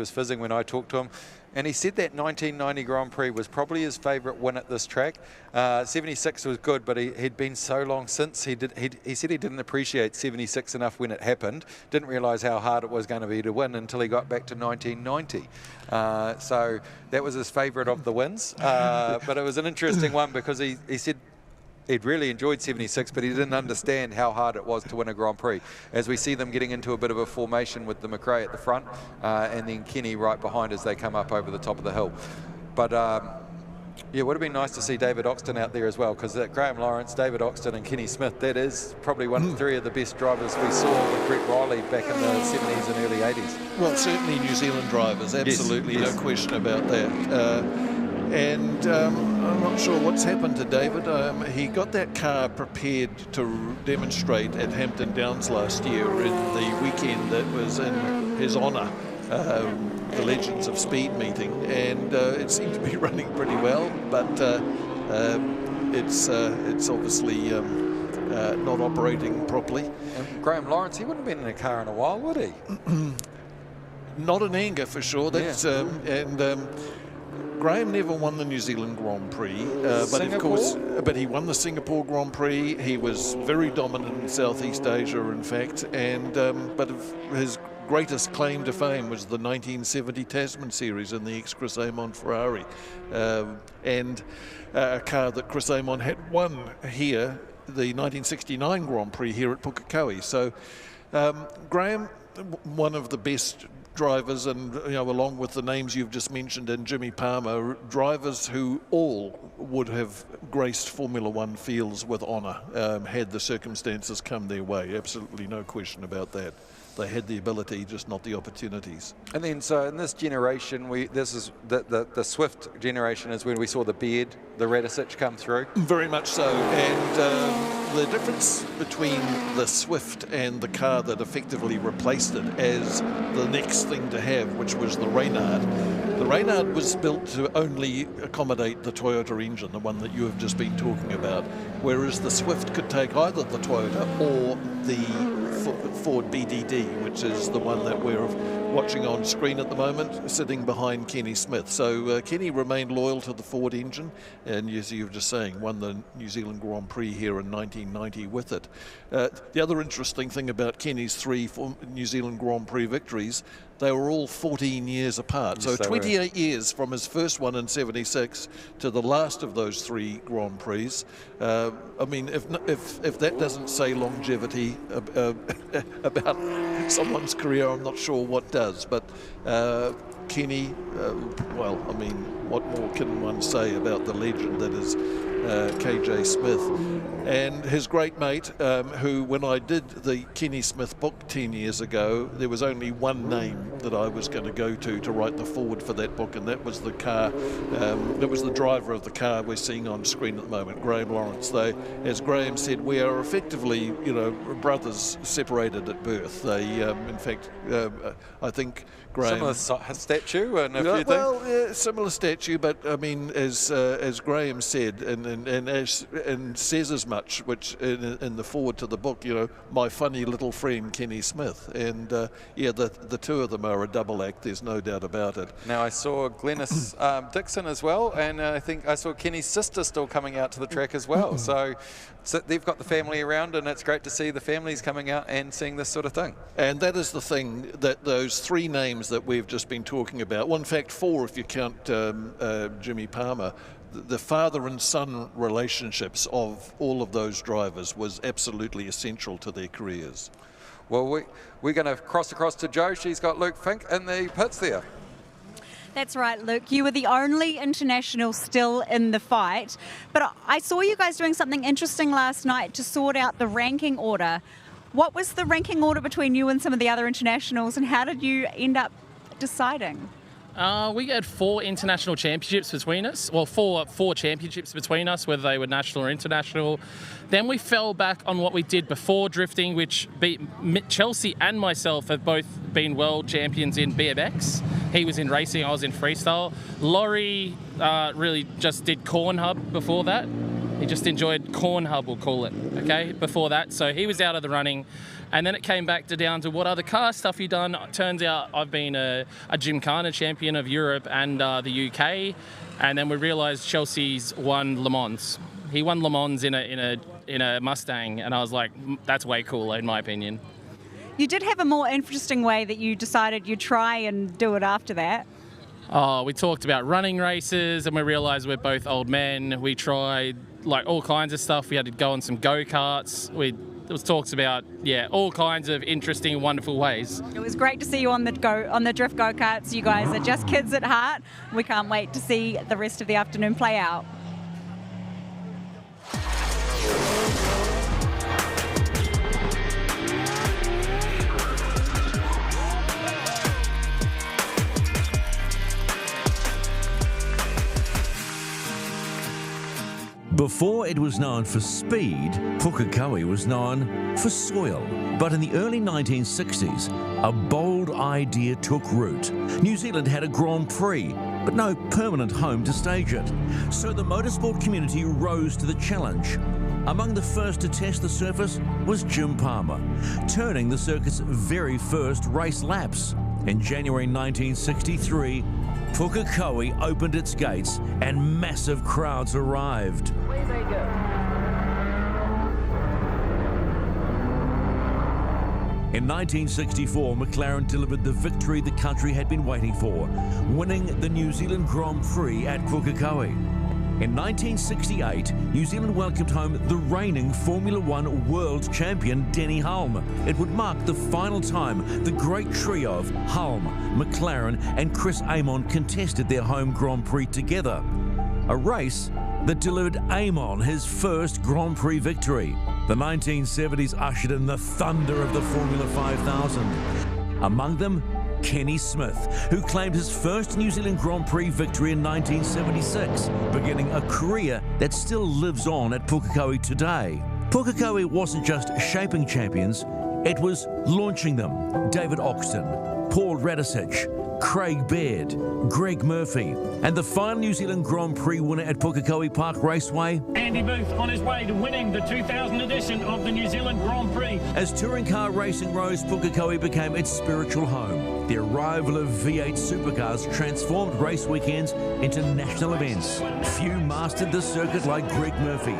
[SPEAKER 16] fizzing when I talked to him. And he said that 1990 Grand Prix was probably his favourite win at this track. 76 was good, but he'd been so long since. He said he didn't appreciate 76 enough when it happened. Didn't realise how hard it was going to be to win until he got back to 1990. So that was his favourite of the wins. But it was an interesting one because he said he'd really enjoyed 76, but he didn't understand how hard it was to win a Grand Prix. As we see them getting into a bit of a formation with the McRae at the front, and then Kenny right behind as they come up over the top of the hill. But yeah, it would have been nice to see David Oxton out there as well, because Graham Lawrence, David Oxton and Kenny Smith, that is probably three of the best drivers we saw with Brett Riley back in the 70s and early 80s.
[SPEAKER 21] Well, certainly New Zealand drivers, absolutely, yes. No question about that. And I'm not sure what's happened to David. He got that car prepared to demonstrate at Hampton Downs last year in the weekend that was in his honour, the Legends of Speed meeting, and it seemed to be running pretty well, but it's obviously not operating properly.
[SPEAKER 16] And Graham Lawrence, he wouldn't have been in a car in a while, would he?
[SPEAKER 21] Not in anger for sure. That's Graham never won the New Zealand Grand Prix, but of course, but he won the Singapore Grand Prix. He was very dominant in Southeast Asia, in fact, and but his greatest claim to fame was the 1970 Tasman Series in the ex-Chris Amon Ferrari, and a car that Chris Amon had won here, the 1969 Grand Prix here at Pukekohe. So Graham, one of the best drivers, and along with the names you've just mentioned and Jimmy Palmer, drivers who all would have graced Formula One fields with honour had the circumstances come their way. Absolutely no question about that. They had the ability, just not the opportunities.
[SPEAKER 16] And then, so in this generation, this is the Swift generation is when we saw the Beard, the Radicic come through.
[SPEAKER 21] Very much so. And the difference between the Swift and the car that effectively replaced it as the next thing to have, which was the Reynard. The Reynard was built to only accommodate the Toyota engine, the one that you have just been talking about, whereas the Swift could take either the Toyota or the Ford BDD, which is the one that we're watching on screen at the moment, sitting behind Kenny Smith. So Kenny remained loyal to the Ford engine, and as you were just saying, won the New Zealand Grand Prix here in 1990 with it. The other interesting thing about Kenny's three New Zealand Grand Prix victories, they were all 14 years apart.
[SPEAKER 16] Yes,
[SPEAKER 21] so 28 years from his first one in 76 to the last of those three Grand Prix. I mean, if that doesn't say longevity about someone's career, I'm not sure what does. But Kenny, well, I mean, what more can one say about the legend that is KJ Smith? And his great mate, who, when I did the Kenny Smith book 10 years ago, there was only one name that I was going to go to write the forward for that book, and that was the car, that was the driver of the car we're seeing on screen at the moment, Graham Lawrence. They, as Graham said, we are effectively, brothers separated at birth. They, in fact, I think Graham...
[SPEAKER 16] Similar statue and a few things?
[SPEAKER 21] Well, yeah, similar statue, but I mean, as Graham said in and says as much, which in the forward to the book, you know, my funny little friend Kenny Smith, and yeah, the two of them are a double act. There's no doubt about it.
[SPEAKER 16] Now I saw Glennis Dixon as well, and I think I saw Kenny's sister still coming out to the track as well. So they've got the family around, and it's great to see the families coming out and seeing this sort of thing.
[SPEAKER 21] And that is the thing, that those three names that we've just been talking about, well, in fact 4 if you count Jimmy Palmer, the father and son relationships of all of those drivers was absolutely essential to their careers.
[SPEAKER 16] Well, we're going to cross across to Jo. She's got Luke Fink in the pits there.
[SPEAKER 10] That's right, Luke. You were the only international still in the fight, but I saw you guys doing something interesting last night to sort out the ranking order. What was the ranking order between you and some of the other internationals, and how did you end up deciding?
[SPEAKER 11] We had 4 international championships between us. Well, four championships between us, whether they were national or international. Then we fell back on what we did before drifting, which Chelsea and myself have both been world champions in BMX. He was in racing, I was in freestyle. Laurie really just did Corn Hub before that. He just enjoyed Corn Hub, we'll call it, okay, before that. So he was out of the running. And then it came back down to what other car stuff you done. Turns out I've been a Gymkhana champion of Europe and the UK. And then we realised Chelsea's won Le Mans. He won Le Mans in a Mustang, and I was like, that's way cooler in my opinion.
[SPEAKER 10] You did have a more interesting way that you decided you'd try and do it after that.
[SPEAKER 11] Oh, we talked about running races, and we realised we're both old men. We tried like all kinds of stuff. We had to go on some go-karts. There was talks about, yeah, all kinds of interesting, wonderful ways.
[SPEAKER 10] It was great to see you on the drift go-karts. You guys are just kids at heart. We can't wait to see the rest of the afternoon play out.
[SPEAKER 15] Before it was known for speed, Pukekohe was known for soil. But in the early 1960s, a bold idea took root. New Zealand had a Grand Prix, but no permanent home to stage it. So the motorsport community rose to the challenge. Among the first to test the surface was Jim Palmer, turning the circuit's very first race laps. In January 1963, Pukekohe opened its gates and massive crowds arrived.
[SPEAKER 4] Away they go.
[SPEAKER 15] In 1964, McLaren delivered the victory the country had been waiting for, winning the New Zealand Grand Prix at Pukekohe. In 1968, New Zealand welcomed home the reigning Formula One world champion Denny Hulme. It would mark the final time the great trio of Hulme, McLaren and Chris Amon contested their home Grand Prix together. A race that delivered Amon his first Grand Prix victory. The 1970s ushered in the thunder of the Formula 5000. Among them, Kenny Smith, who claimed his first New Zealand Grand Prix victory in 1976, beginning a career that still lives on at Pukekohe today. Pukekohe wasn't just shaping champions, it was launching them. David Oxton, Paul Radisich, Craig Baird, Greg Murphy, and the final New Zealand Grand Prix winner at Pukekohe Park Raceway,
[SPEAKER 17] Andy Booth, on his way to winning the 2000 edition of the New Zealand Grand Prix.
[SPEAKER 15] As touring car racing rose, Pukekohe became its spiritual home. The arrival of V8 supercars transformed race weekends into national events. Few mastered the circuit like Greg Murphy.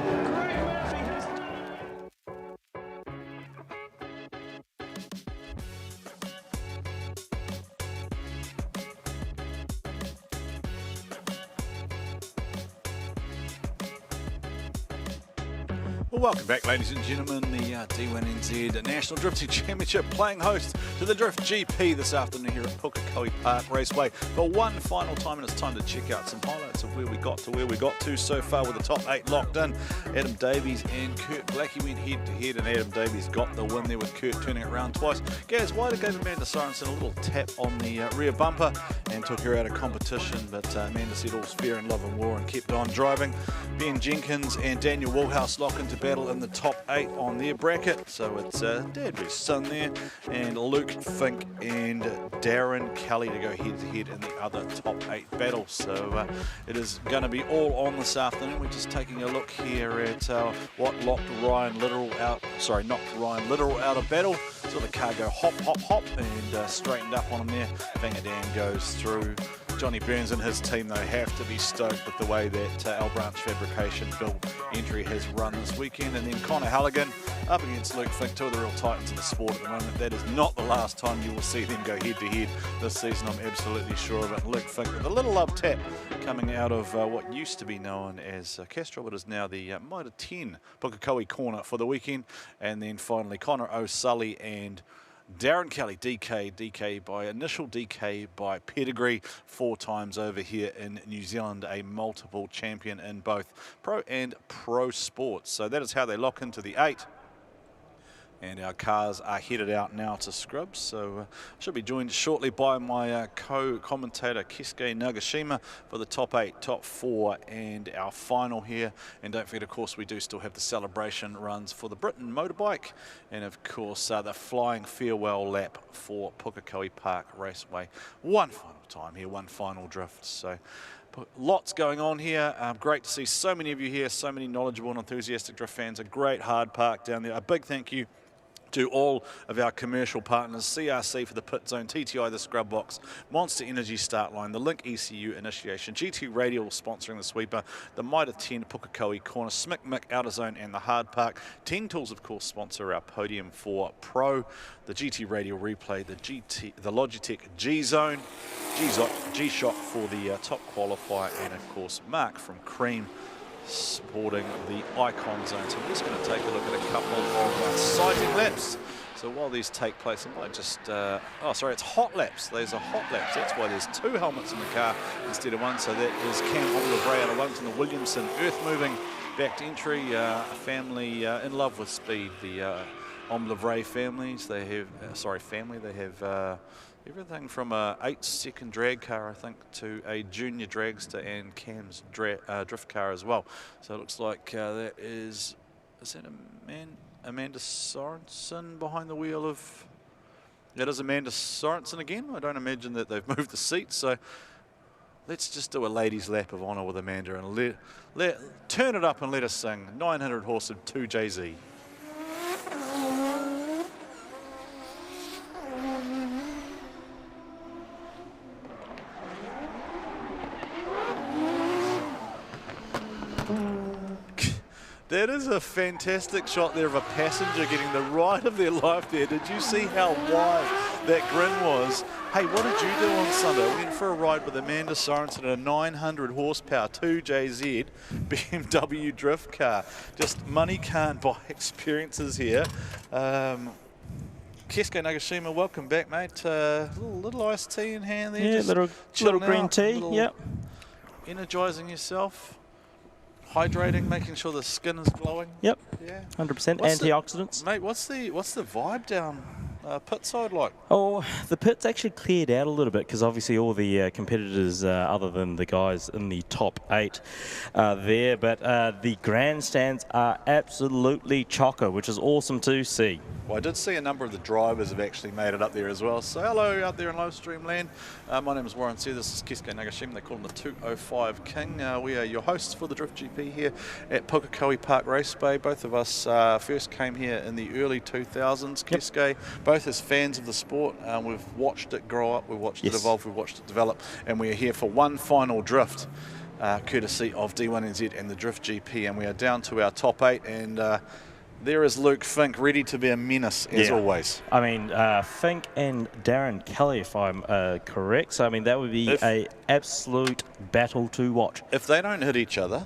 [SPEAKER 22] Well, welcome back, ladies and gentlemen. The D1NZ National Drifting Championship playing host to the Drift GP this afternoon here at Pukekohe Park Raceway. For one final time, and it's time to check out some highlights of where we got to so far with the top 8 locked in. Adam Davies and Kurt Blackie went head to head, and Adam Davies got the win there with Kurt turning it around twice. Gaz White gave Amanda Sorensen a little tap on the rear bumper and took her out of competition, but Amanda said all's fair in love and war and kept on driving. Ben Jenkins and Daniel Woolhouse lock into battle battle in the top 8 on their bracket. So it's Dad vs Son there, and Luke, Fink and Darren Kelly to go head-to-head in the other top 8 battles. So it is going to be all on this afternoon. We're just taking a look here at what knocked Ryan Little out of battle. So the car go hop, hop, hop, and straightened up on him there. Fangadan goes through. Johnny Burns and his team, though, have to be stoked with the way that Al Branch Fabrication build entry has run this weekend. And then Connor Halligan up against Luke Fink, two of the real titans of the sport at the moment. That is not the last time you will see them go head-to-head this season, I'm absolutely sure of it. Luke Fink with a little love tap coming out of what used to be known as Castro, but is now the Mitre 10 Pukekohe corner for the weekend. And then finally Connor O'Sully and Darren Kelly, DK by initial, DK by pedigree, 4 times over here in New Zealand, a multiple champion in both pro and pro sports. So that is how they lock into the 8. And our cars are headed out now to scrubs. So should be joined shortly by my co-commentator Keisuke Nagashima for the top 8, top 4 and our final here. And don't forget, of course, we do still have the celebration runs for the Britten motorbike. And of course, the flying farewell lap for Pukekohe Park Raceway. One final time here, one final drift. So lots going on here. Great to see so many of you here, so many knowledgeable and enthusiastic drift fans. A great hard park down there. A big thank you to all of our commercial partners, CRC for the pit zone, TTI the scrub box, Monster Energy start line, the Link ECU initiation, GT Radial sponsoring the sweeper, the Mitre 10 Pukekohe corner, Mick Outer Zone and the hard park. 10 Tools of course sponsor our Podium for Pro, the GT Radial replay, the Logitech G Zone, G-Shock for the top qualifier, and of course Mark from Cream supporting the icon zone. So we're just going to take a look at a couple of sighting laps. So while these take place, I might just, it's hot laps. These are hot laps. That's why there's 2 helmets in the car instead of 1. So that is Cam Oliver out of Wellington, the Williamson Earth Moving backed entry, a family in love with speed. The Omblevray families, they have, they have everything from a 8-second drag car, I think, to a junior dragster and Cam's drift car as well. So it looks like that is that Amanda Sorensen behind the wheel of... That is Amanda Sorensen again. I don't imagine that they've moved the seats, so let's just do a ladies' lap of honour with Amanda and turn it up and let us sing 900 horse of 2JZ. That is a fantastic shot there of a passenger getting the ride of their life there. Did you see how wide that grin was? Hey, what did you do on Sunday? I went for a ride with Amanda Sorensen in a 900 horsepower 2JZ BMW drift car. Just money can't buy experiences here. Keisuke Nagashima, welcome back, mate. Little iced tea in hand there.
[SPEAKER 4] Yeah,
[SPEAKER 22] just
[SPEAKER 4] little green tea, yep.
[SPEAKER 22] Energizing yourself. Hydrating, making sure the skin is glowing.
[SPEAKER 4] Yep.
[SPEAKER 22] Yeah.
[SPEAKER 4] 100% antioxidants.
[SPEAKER 22] Mate, what's the vibe down pit side like?
[SPEAKER 4] Oh, the pit's actually cleared out a little bit because obviously all the competitors, other than the guys in the top 8, are there. But the grandstands are absolutely chocker, which is awesome to see.
[SPEAKER 22] Well, I did see a number of the drivers have actually made it up there as well. So hello out there in live stream land. My name is Warren Sare. This is Keisuke Nagashima. They call him the 205 King. We are your hosts for the Drift GP here at Pukekohe Park Raceway. Both of us first came here in the early 2000s. Keisuke, both as fans of the sport. We've watched it grow up, we've watched it evolve, we've watched it develop, and we are here for one final drift, courtesy of D1NZ and the Drift GP. And we are down to our top 8, and there is Luke Fink, ready to be a menace as always.
[SPEAKER 4] I mean, Fink and Darren Kelly, if I'm correct. So, I mean, that would be an absolute battle to watch.
[SPEAKER 22] If they don't hit each other,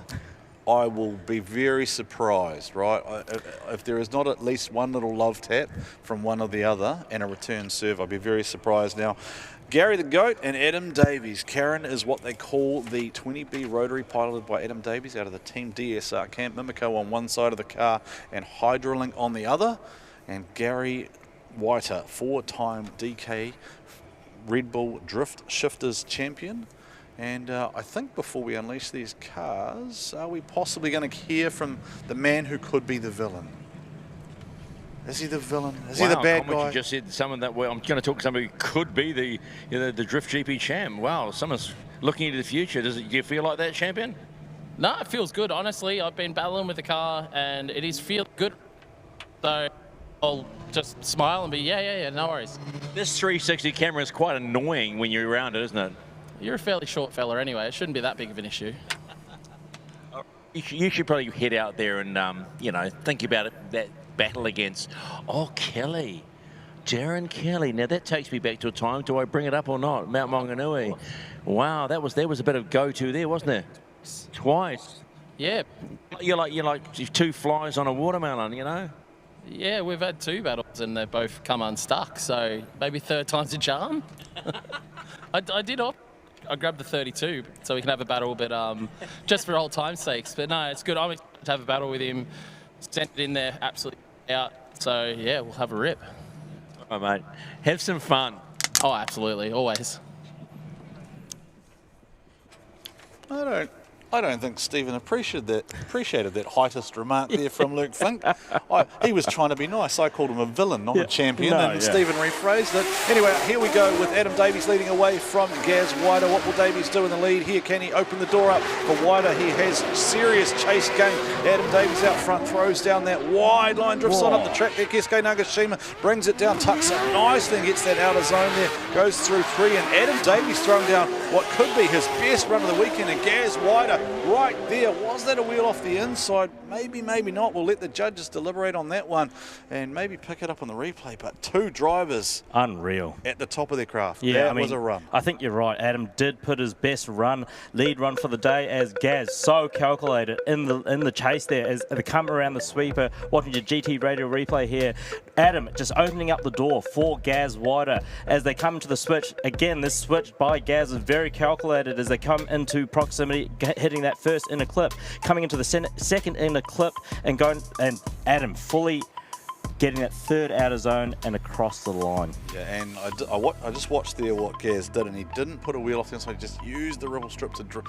[SPEAKER 22] I will be very surprised, right? If there is not at least one little love tap from one or the other and a return serve, I'll be very surprised. Now, Gary the Goat and Adam Davies. Karen is what they call the 20B rotary, piloted by Adam Davies out of the Team DSR camp. Mimico on one side of the car and Hydrolink on the other. And Gary Whiter, 4-time DK Red Bull Drift Shifters champion. And I think before we unleash these cars, are we possibly going to hear from the man who could be the villain? Is he the villain? Is he the bad guy?
[SPEAKER 5] You just said someone that, well, I'm going to talk to somebody who could be the Drift GP champ. Wow, someone's looking into the future. Do you feel like that, champion?
[SPEAKER 11] No, it feels good, honestly. I've been battling with the car, and it is feel good. So I'll just smile and be, yeah, no worries.
[SPEAKER 5] This 360 camera is quite annoying when you're around it, isn't it?
[SPEAKER 11] You're a fairly short fella anyway. It shouldn't be that big of an issue.
[SPEAKER 5] You should probably head out there and, you know, think about it, that battle against, Kelly. Darren Kelly. Now, that takes me back to a time. Do I bring it up or not? Mount Maunganui. Wow, there was a bit of go-to there, wasn't there? Twice.
[SPEAKER 11] Yeah.
[SPEAKER 5] You're like 2 flies on a watermelon, you know?
[SPEAKER 11] Yeah, we've had 2 battles and they've both come unstuck, so maybe 3rd time's a charm. I grabbed the 32 so we can have a battle, but just for old time's sakes. But no, it's good. I'm excited to have a battle with him. Sent it in there, absolutely out. So yeah, we'll have a rip.
[SPEAKER 5] All right, mate. Have some fun.
[SPEAKER 11] Oh, absolutely, always.
[SPEAKER 22] I don't think Stephen appreciated that heightist remark there from Luke Fink. He was trying to be nice. I called him a villain, not a champion, and Stephen rephrased it. Anyway, here we go with Adam Davies leading away from Gaz Wider. What will Davies do in the lead here? Can he open the door up for Wider? He has serious chase game. Adam Davies out front, throws down that wide line, drifts on up the track there. Keisuke Nagashima brings it down, tucks it nicely and gets that outer zone there. Goes through 3, and Adam Davies throwing down what could be his best run of the weekend, and Gaz Wider right there. Was that a wheel off the inside? Maybe, maybe not. We'll let the judges deliberate on that one and maybe pick it up on the replay. But 2 drivers.
[SPEAKER 4] Unreal.
[SPEAKER 22] At the top of their craft.
[SPEAKER 4] Yeah,
[SPEAKER 22] that was a run.
[SPEAKER 4] I think you're right. Adam did put his best lead run for the day, as Gaz so calculated in the chase there as they come around the sweeper. Watching your GT radio replay here. Adam just opening up the door for Gaz Wider as they come to the switch. Again, this switch by Gaz is very calculated as they come into proximity, hitting that first inner clip, coming into the second inner clip and Adam fully getting that 3rd outer zone and across the line.
[SPEAKER 22] Yeah, and I just watched there what Gaz did, and he didn't put a wheel off the inside. He just used the ribble strip to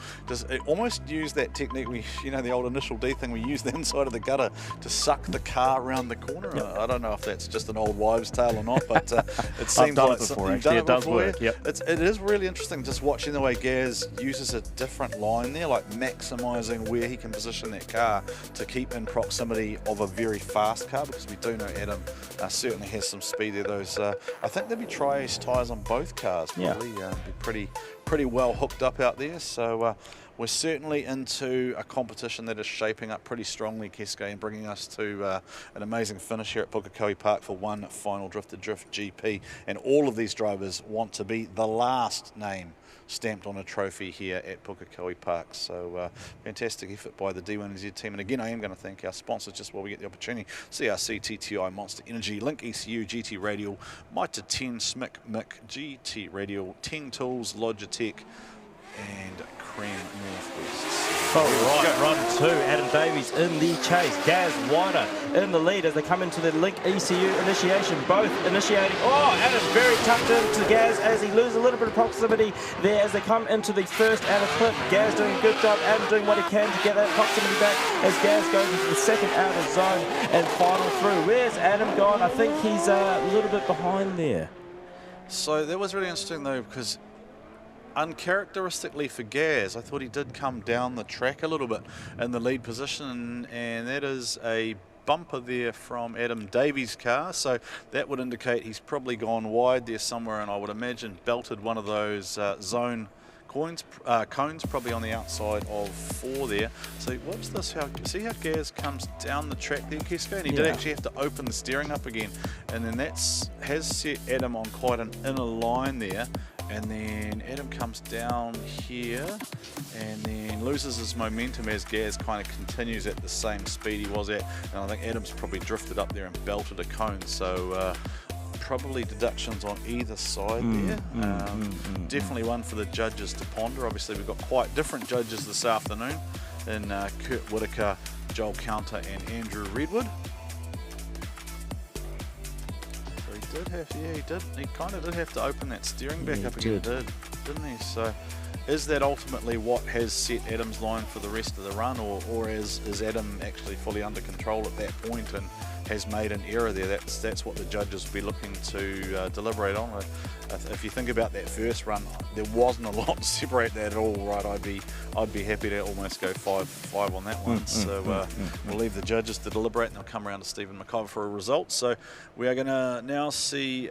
[SPEAKER 22] almost use that technique the old initial D thing. We use the inside of the gutter to suck the car around the corner. Yep. I don't know if that's just an old wives' tale or not, but it seems like
[SPEAKER 4] it does work. Yep.
[SPEAKER 22] It is really interesting just watching the way Gaz uses a different line there, like maximising where he can position that car to keep in proximity of a very fast car, because we do know Adam certainly has some speed there. Those I think there'll be tri-ace tyres on both cars probably. Be pretty well hooked up out there. So we're certainly into a competition that is shaping up pretty strongly, Keisuke, and bringing us to an amazing finish here at Pukekohe Park for one final Drift GP. And all of these drivers want to be the last name stamped on a trophy here at Pukekohe Park. So fantastic effort by the D1NZ team. And again, I am going to thank our sponsors just while we get the opportunity. CRC, TTI, Monster Energy, Link ECU, GT Radial, Mitre 10, SMIC, MIC, GT Radial, 10 Tools, Logitech, and Cream Northwest.
[SPEAKER 4] Run 2, Adam Davies in the chase. Gaz Wider in the lead as they come into the Link ECU initiation. Both initiating. Adam very tucked into Gaz as he loses a little bit of proximity there as they come into the first outer clip. Gaz doing a good job. Adam doing what he can to get that proximity back as Gaz goes into the second outer zone and final through. Where's Adam gone? I think he's a little bit behind there.
[SPEAKER 22] So that was really interesting though, because uncharacteristically for Gaz, I thought he did come down the track a little bit in the lead position, and that is a bumper there from Adam Davies' car, so that would indicate he's probably gone wide there somewhere, and I would imagine belted one of those zone cones probably on the outside of 4 there. So watch this, see how Gaz comes down the track there, Keisuke, and he did actually have to open the steering up again, and then has set Adam on quite an inner line there. And then Adam comes down here and then loses his momentum as Gaz kind of continues at the same speed he was at. And I think Adam's probably drifted up there and belted a cone. So probably deductions on either side there. Definitely one for the judges to ponder. Obviously we've got quite different judges this afternoon in Kurt Whitaker, Joel Counter and Andrew Redwood. He kind of did have to open that steering back up again, didn't he? So is that ultimately what has set Adam's line for the rest of the run, or is Adam actually fully under control at that point and has made an error there? That's what the judges will be looking to deliberate on. If you think about that first run, there wasn't a lot to separate that at all, right? I'd be happy to almost go 5-5 on that one. So we'll leave the judges to deliberate, and they'll come around to Stephen McIvor for a result. So we are going to now see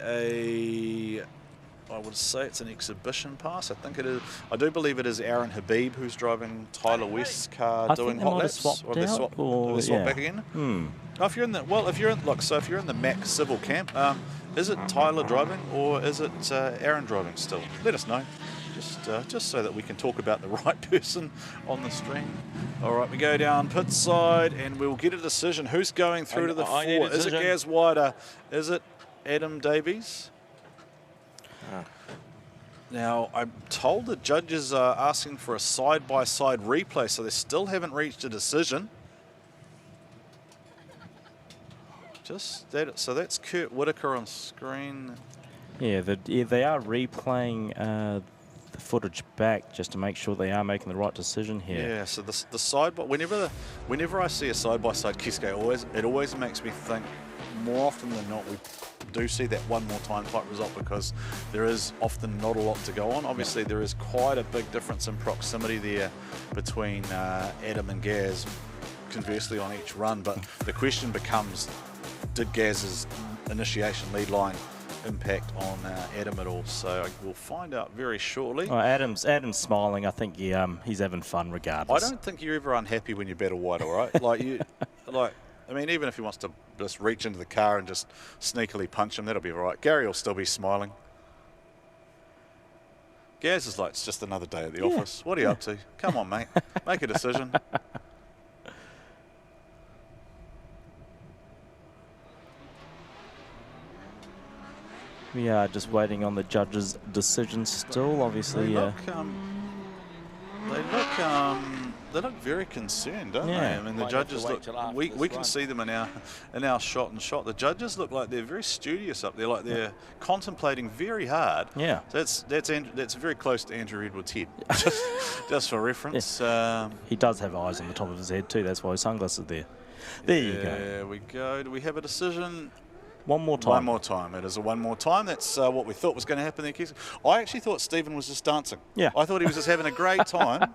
[SPEAKER 22] I would say it's an exhibition pass. I think it is. I do believe it is Aaron Habib who's driving Tyler West's car doing hot laps. Or they swap back again. Oh, if you're in the Mac Civil camp, is it Tyler driving or is it Aaron driving still? Let us know, just so that we can talk about the right person on the stream. All right, we go down pit side and we'll get a decision. Who's going through to the four? Is it Gaz Wider? Is it Adam Davies? Now, I'm told the judges are asking for a side-by-side replay, so they still haven't reached a decision. So that's Kurt Whitaker on screen. Yeah, they are replaying the footage back just to make sure they are making the right decision here. Yeah, so the side, but whenever I see a side-by-side Keisuke, it always makes me think, more often than not, we do see that one more time type result because there is often not a lot to go on. Obviously, there is quite a big difference in proximity there between Adam and Gaz, conversely on each run. But the question becomes, did Gaz's initiation lead line impact on Adam at all? So we'll find out very shortly.
[SPEAKER 4] Adam's smiling. I think he's having fun regardless.
[SPEAKER 22] I don't think you're ever unhappy when you battle wide, all right? I mean, even if he wants to just reach into the car and just sneakily punch him, that'll be all right. Gary will still be smiling. Gaz is like, it's just another day at the office. What are you up to? Come on, mate. Make a decision.
[SPEAKER 4] We are just waiting on the judges' decision still, obviously.
[SPEAKER 22] They look very concerned, don't they? I mean, the judges look. We can see them in our shot and shot. The judges look like they're very studious up there, like they're contemplating very hard.
[SPEAKER 4] Yeah.
[SPEAKER 22] That's very close to Andrew Edwards' head, just for reference.
[SPEAKER 4] He does have eyes on the top of his head too. That's why his sunglasses are there. There you go.
[SPEAKER 22] There we go. Do we have a decision?
[SPEAKER 4] One more time.
[SPEAKER 22] One more time. It is a one more time. That's what we thought was going to happen there, Keisuke. I actually thought Stephen was just dancing.
[SPEAKER 4] Yeah.
[SPEAKER 22] I thought he was just having a great time.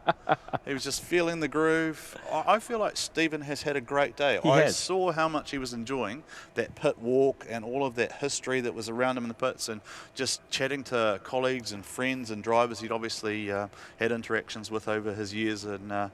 [SPEAKER 22] He was just feeling the groove. I feel like Stephen has had a great day. I saw how much he was enjoying that pit walk and all of that history that was around him in the pits, and just chatting to colleagues and friends and drivers he'd obviously had interactions with over his years. And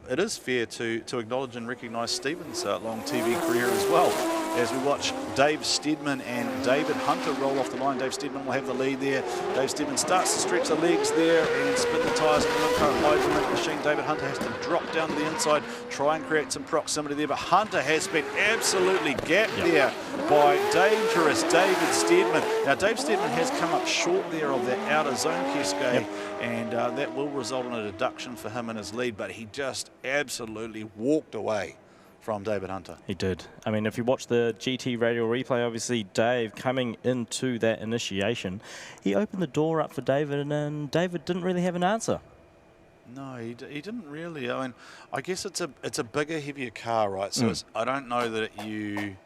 [SPEAKER 22] it is fair to acknowledge and recognise Stephen's long TV career as well, as we watch Dave Steadman and David Hunter roll off the line. Dave Steadman will have the lead there. Dave Steadman starts to stretch the legs there and spin the tyres in the current high machine. David Hunter has to drop down to the inside, try and create some proximity there, but Hunter has been absolutely gapped there by dangerous David Steadman. Now, Dave Steadman has come up short there of that outer zone, Keisuke, and that will result in a deduction for him in his lead, but he just absolutely walked away from David Hunter.
[SPEAKER 4] He did. I mean, if you watch the GT radio replay, obviously Dave coming into that initiation, he opened the door up for David, and David didn't really have an answer.
[SPEAKER 22] No, he didn't really. I mean, I guess it's a bigger, heavier car, right? So I don't know that you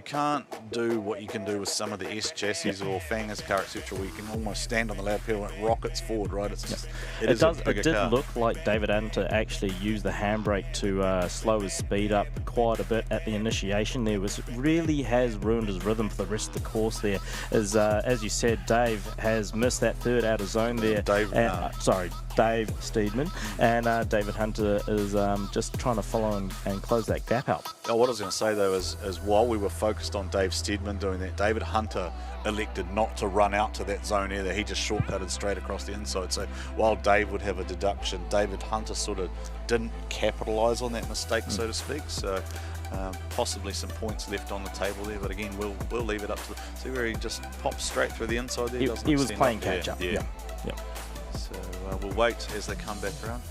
[SPEAKER 22] can't do what you can do with some of the S chassis or Fanga's car, etc., where you can almost stand on the loud pedal and it rockets forward, right? It's just, it
[SPEAKER 4] did look like David Hunter actually used the handbrake to slow his speed up quite a bit at the initiation. Really has ruined his rhythm for the rest of the course there. As you said, Dave has missed that third outer zone there. Dave Steedman, and David Hunter is just trying to follow and close that gap out.
[SPEAKER 22] Oh, what I was going to say though is while we were focused on Dave Steedman doing that, David Hunter elected not to run out to that zone either. He just shortcutted straight across the inside. So while Dave would have a deduction, David Hunter sort of didn't capitalise on that mistake, so to speak. So possibly some points left on the table there, but again, we'll leave it up to see where he just pops straight through the inside there.
[SPEAKER 4] He was playing catch up.
[SPEAKER 22] Yeah. So we'll wait as they come back around.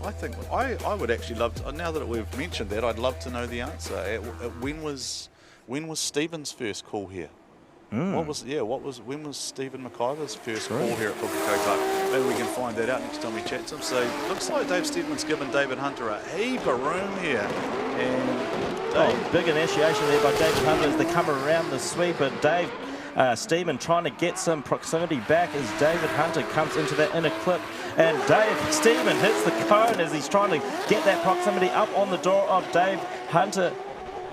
[SPEAKER 22] I think I would actually love to, now that we've mentioned that, I'd love to know the answer. When was Stephen's first call here? When was Stephen McIvor's first call here at Pukekohe Park? Maybe we can find that out next time we chat to him. So looks like Dave Steedman's given David Hunter a heap of room here. And
[SPEAKER 4] big initiation there by David Hunter as they come around the sweep, but Dave Steedman trying to get some proximity back as David Hunter comes into that inner clip, and Dave Steedman hits the cone as he's trying to get that proximity up on the door of Dave Hunter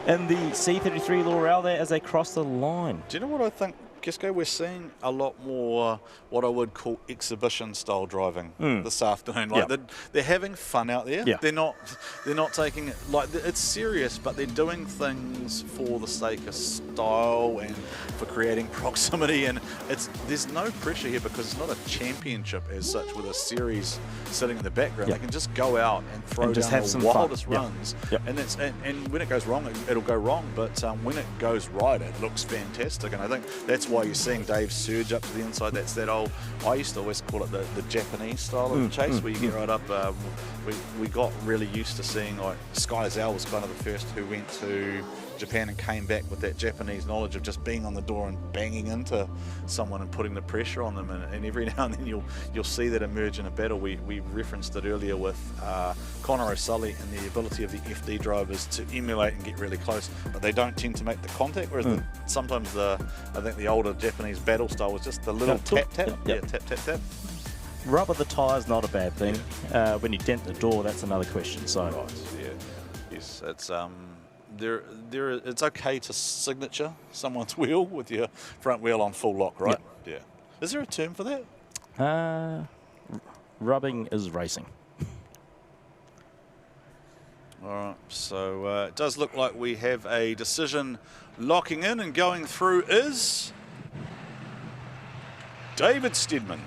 [SPEAKER 4] in the C33 Laurel there as they cross the line.
[SPEAKER 22] Do you know what I think, Keisuke? We're seeing a lot more what I would call exhibition style driving this afternoon. Like they're having fun out there. They're not taking it like it's serious, but they're doing things for the sake of style and for creating proximity. And there's no pressure here because it's not a championship as such with a series sitting in the background. They can just go out and throw
[SPEAKER 4] and just
[SPEAKER 22] down
[SPEAKER 4] have some
[SPEAKER 22] the wildest
[SPEAKER 4] fun.
[SPEAKER 22] runs. And when it goes wrong, it'll go wrong. But when it goes right, it looks fantastic. And I think that's why you're seeing Dave surge up to the inside. That's that old, I used to always call it the Japanese style of the chase, where you get right up. We got really used to seeing, like, Sky Zhao was kind of the first who went to Japan and came back with that Japanese knowledge of just being on the door and banging into someone and putting the pressure on them. And every now and then you'll see that emerge in a battle. We referenced it earlier with Connor O'Sully and the ability of the FD drivers to emulate and get really close, but they don't tend to make the contact, whereas sometimes I think the older Japanese battle style was just the little tap. Tap.
[SPEAKER 4] Rubber the tyre's not a bad thing. When you dent the door, that's another question. So
[SPEAKER 22] yes, it's it's okay to signature someone's wheel with your front wheel on full lock, right? Yeah. Is there a term for that?
[SPEAKER 4] Rubbing is racing.
[SPEAKER 22] All right, so it does look like we have a decision locking in, and going through is David Steedman.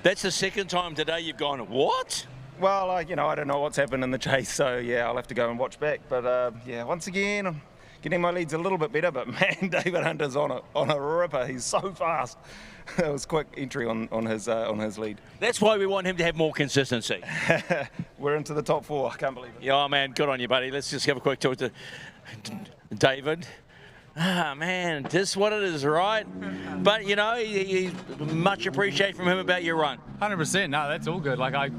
[SPEAKER 5] That's the second time today you've gone, what?
[SPEAKER 1] Well, I don't know what's happened in the chase, so yeah, I'll have to go and watch back. But yeah, once again, I'm getting my leads a little bit better. But man, David Hunter's on a ripper. He's so fast. That was quick entry on his lead.
[SPEAKER 5] That's why we want him to have more consistency.
[SPEAKER 1] We're into the top 4. I can't believe it.
[SPEAKER 5] Yeah, oh man, good on you, buddy. Let's just have a quick talk to David. Ah, man, this is what it is, right? But, you much appreciate from him about your run.
[SPEAKER 18] 100%. No, that's all good. Like, I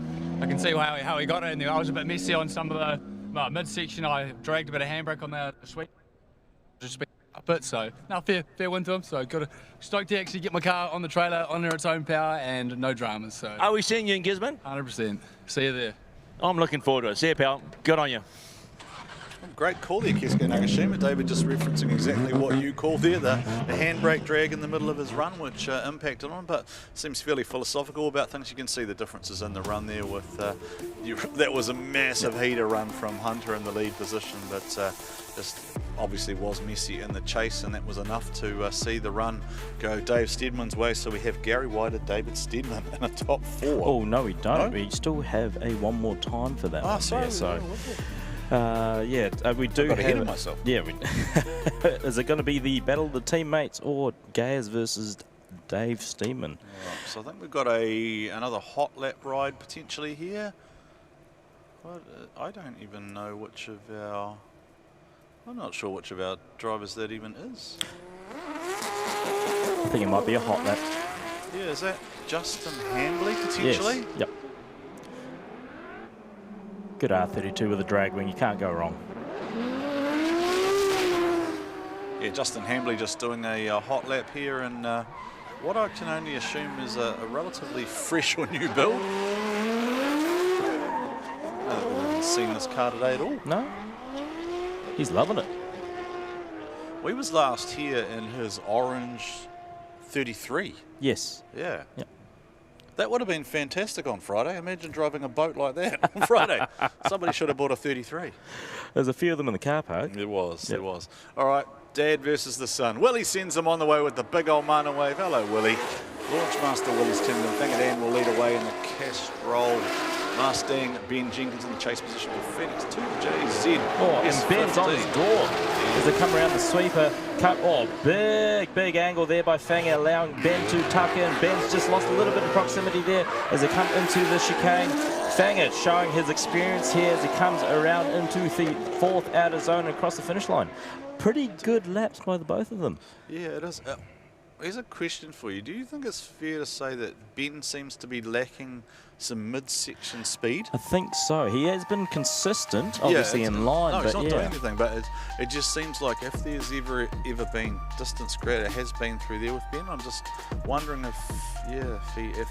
[SPEAKER 18] can see how he got it in there. I was a bit messy on some of the midsection. I dragged a bit of handbrake on the sweep. Just up it, so no, fair win to him. So stoked to actually get my car on the trailer under its own power and no dramas. So
[SPEAKER 5] are we seeing you in Gisborne?
[SPEAKER 18] 100%. See you there.
[SPEAKER 5] I'm looking forward to it. See you, pal. Good on you.
[SPEAKER 22] Great call there, Keisuke Nagashima. David just referencing exactly what you called there, the handbrake drag in the middle of his run, which impacted on him, but seems fairly philosophical about things. You can see the differences in the run there with, that was a massive heater run from Hunter in the lead position, but just obviously was messy in the chase, and that was enough to see the run go Dave Steedman's way. So we have Gary White and David Steedman in a top 4.
[SPEAKER 4] Oh, no, we don't.
[SPEAKER 22] No?
[SPEAKER 4] We still have a one more time for that one.
[SPEAKER 22] Sorry.
[SPEAKER 4] We do have.
[SPEAKER 22] Ahead of myself.
[SPEAKER 4] Yeah, is it going to be the battle of the teammates or Gaz versus Dave Steedman?
[SPEAKER 22] Right, so I think we've got another hot lap ride potentially here. I don't even know which of our. I'm not sure which of our drivers that even is.
[SPEAKER 4] I think it might be a hot lap.
[SPEAKER 22] Yeah, is that Justin Hambley potentially?
[SPEAKER 4] Yes. Yep. Good R32 with a drag wing, you can't go wrong.
[SPEAKER 22] Yeah, Justin Hambley just doing a hot lap here, and what I can only assume is a relatively fresh or new build. I haven't seen this car today at all.
[SPEAKER 4] No, he's loving it.
[SPEAKER 22] We was last here in his orange 33.
[SPEAKER 4] Yes.
[SPEAKER 22] Yeah.
[SPEAKER 4] Yep.
[SPEAKER 22] That would have been fantastic on Friday. Imagine driving a boat like that on Friday. Somebody should have bought a 33.
[SPEAKER 4] There's a few of them in the car park.
[SPEAKER 22] There was, there was. All right, Dad versus the son. Willie sends him on the way with the big old mana wave. Hello, Willie. Launchmaster Willie's Kingdom. Fangadan will lead away in the Castrol Mustang. Ben Jenkins in the chase position with Phoenix 2JZ.
[SPEAKER 4] Oh, and Ben's on his door as they come around the sweeper. Big angle there by Fanga, allowing Ben to tuck in. Ben's just lost a little bit of proximity there as they come into the chicane. Fanga showing his experience here as he comes around into the 4th outer zone across the finish line. pretty good laps by the both of them.
[SPEAKER 22] Yeah, it is. Here's a question for you. Do you think it's fair to say that Ben seems to be lacking some midsection speed?
[SPEAKER 4] I think so. He has been consistent, obviously in line.
[SPEAKER 22] No,
[SPEAKER 4] but
[SPEAKER 22] he's not
[SPEAKER 4] yeah.
[SPEAKER 22] doing anything, but it just seems like if there's ever been distance created, it has been through there with Ben. I'm just wondering if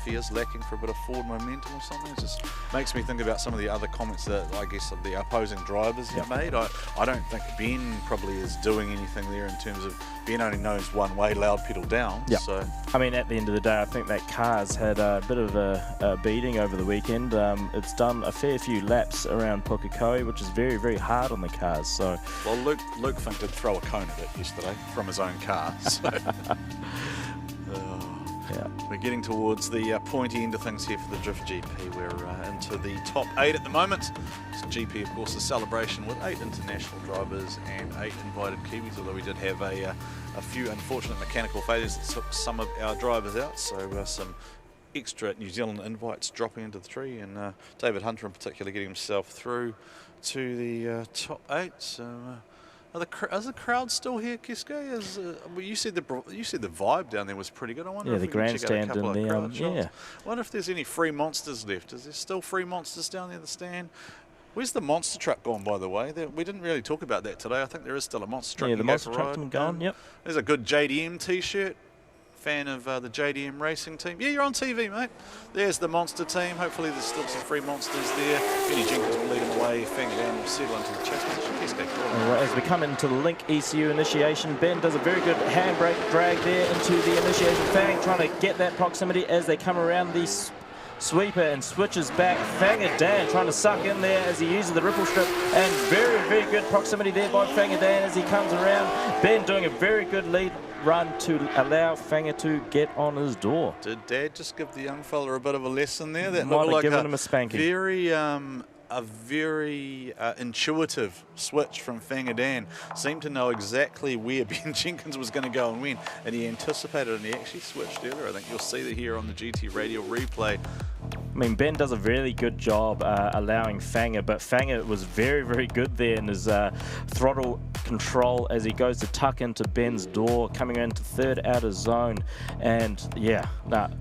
[SPEAKER 22] he is lacking for a bit of forward momentum or something. It just makes me think about some of the other comments that I guess of the opposing drivers have made. I don't think Ben probably is doing anything there in terms of Ben only knows one way, loud pedal down.
[SPEAKER 4] Yeah.
[SPEAKER 22] So
[SPEAKER 4] I mean, at the end of the day, I think that car's had a bit of a beating over the weekend. It's done a fair few laps around Pukekohe, which is very, very hard on the cars. So,
[SPEAKER 22] well, Luke Fink did throw a cone at it yesterday from his own car. So.
[SPEAKER 4] Yeah.
[SPEAKER 22] We're getting towards the pointy end of things here for the Drift GP. We're into the top 8 at the moment. This GP, of course, a celebration with 8 international drivers and 8 invited Kiwis, although we did have a few unfortunate mechanical failures that took some of our drivers out. So some extra New Zealand invites dropping into the tree, and David Hunter in particular getting himself through to the top 8. So is the crowd still here, Keisuke? Well, you said the vibe down there was pretty good. I wonder if
[SPEAKER 4] the
[SPEAKER 22] we can check out a
[SPEAKER 4] grandstand
[SPEAKER 22] couple
[SPEAKER 4] and
[SPEAKER 22] of crowd
[SPEAKER 4] the
[SPEAKER 22] shots. I wonder if there's any free monsters left. Is there still free monsters down there in the stand? Where's the monster truck gone, by the way? We didn't really talk about that today. I think there is still a monster truck.
[SPEAKER 4] Yeah, the monster truck's been gone, yep.
[SPEAKER 22] There's a good JDM t-shirt. Fan of the JDM racing team. Yeah, you're on TV, mate. There's the monster team. Hopefully there's still some free monsters there. Benny Jenkins will lead them away. Fangadan will settle into the chase position.
[SPEAKER 4] As we come into the Link ECU initiation, Ben does a very good handbrake drag there into the initiation. Fang trying to get that proximity as they come around the sweeper and switches back. Fangadan trying to suck in there as he uses the ripple strip, and very, very good proximity there by Fangadan as he comes around. Ben doing a very good lead run to allow Fanga to get on his door.
[SPEAKER 22] Did Dad just give the young fella a bit of a lesson there? That
[SPEAKER 4] Might
[SPEAKER 22] looked
[SPEAKER 4] have
[SPEAKER 22] like
[SPEAKER 4] given him a spanking.
[SPEAKER 22] Very intuitive switch from Fangadan. Seemed to know exactly where Ben Jenkins was going to go and when, and he anticipated and he actually switched earlier. I think you'll see that here on the GT radio replay.
[SPEAKER 4] I mean, Ben does a really good job allowing Fanga, but Fanga was very, very good there in his throttle control as he goes to tuck into Ben's door, coming into third outer zone, and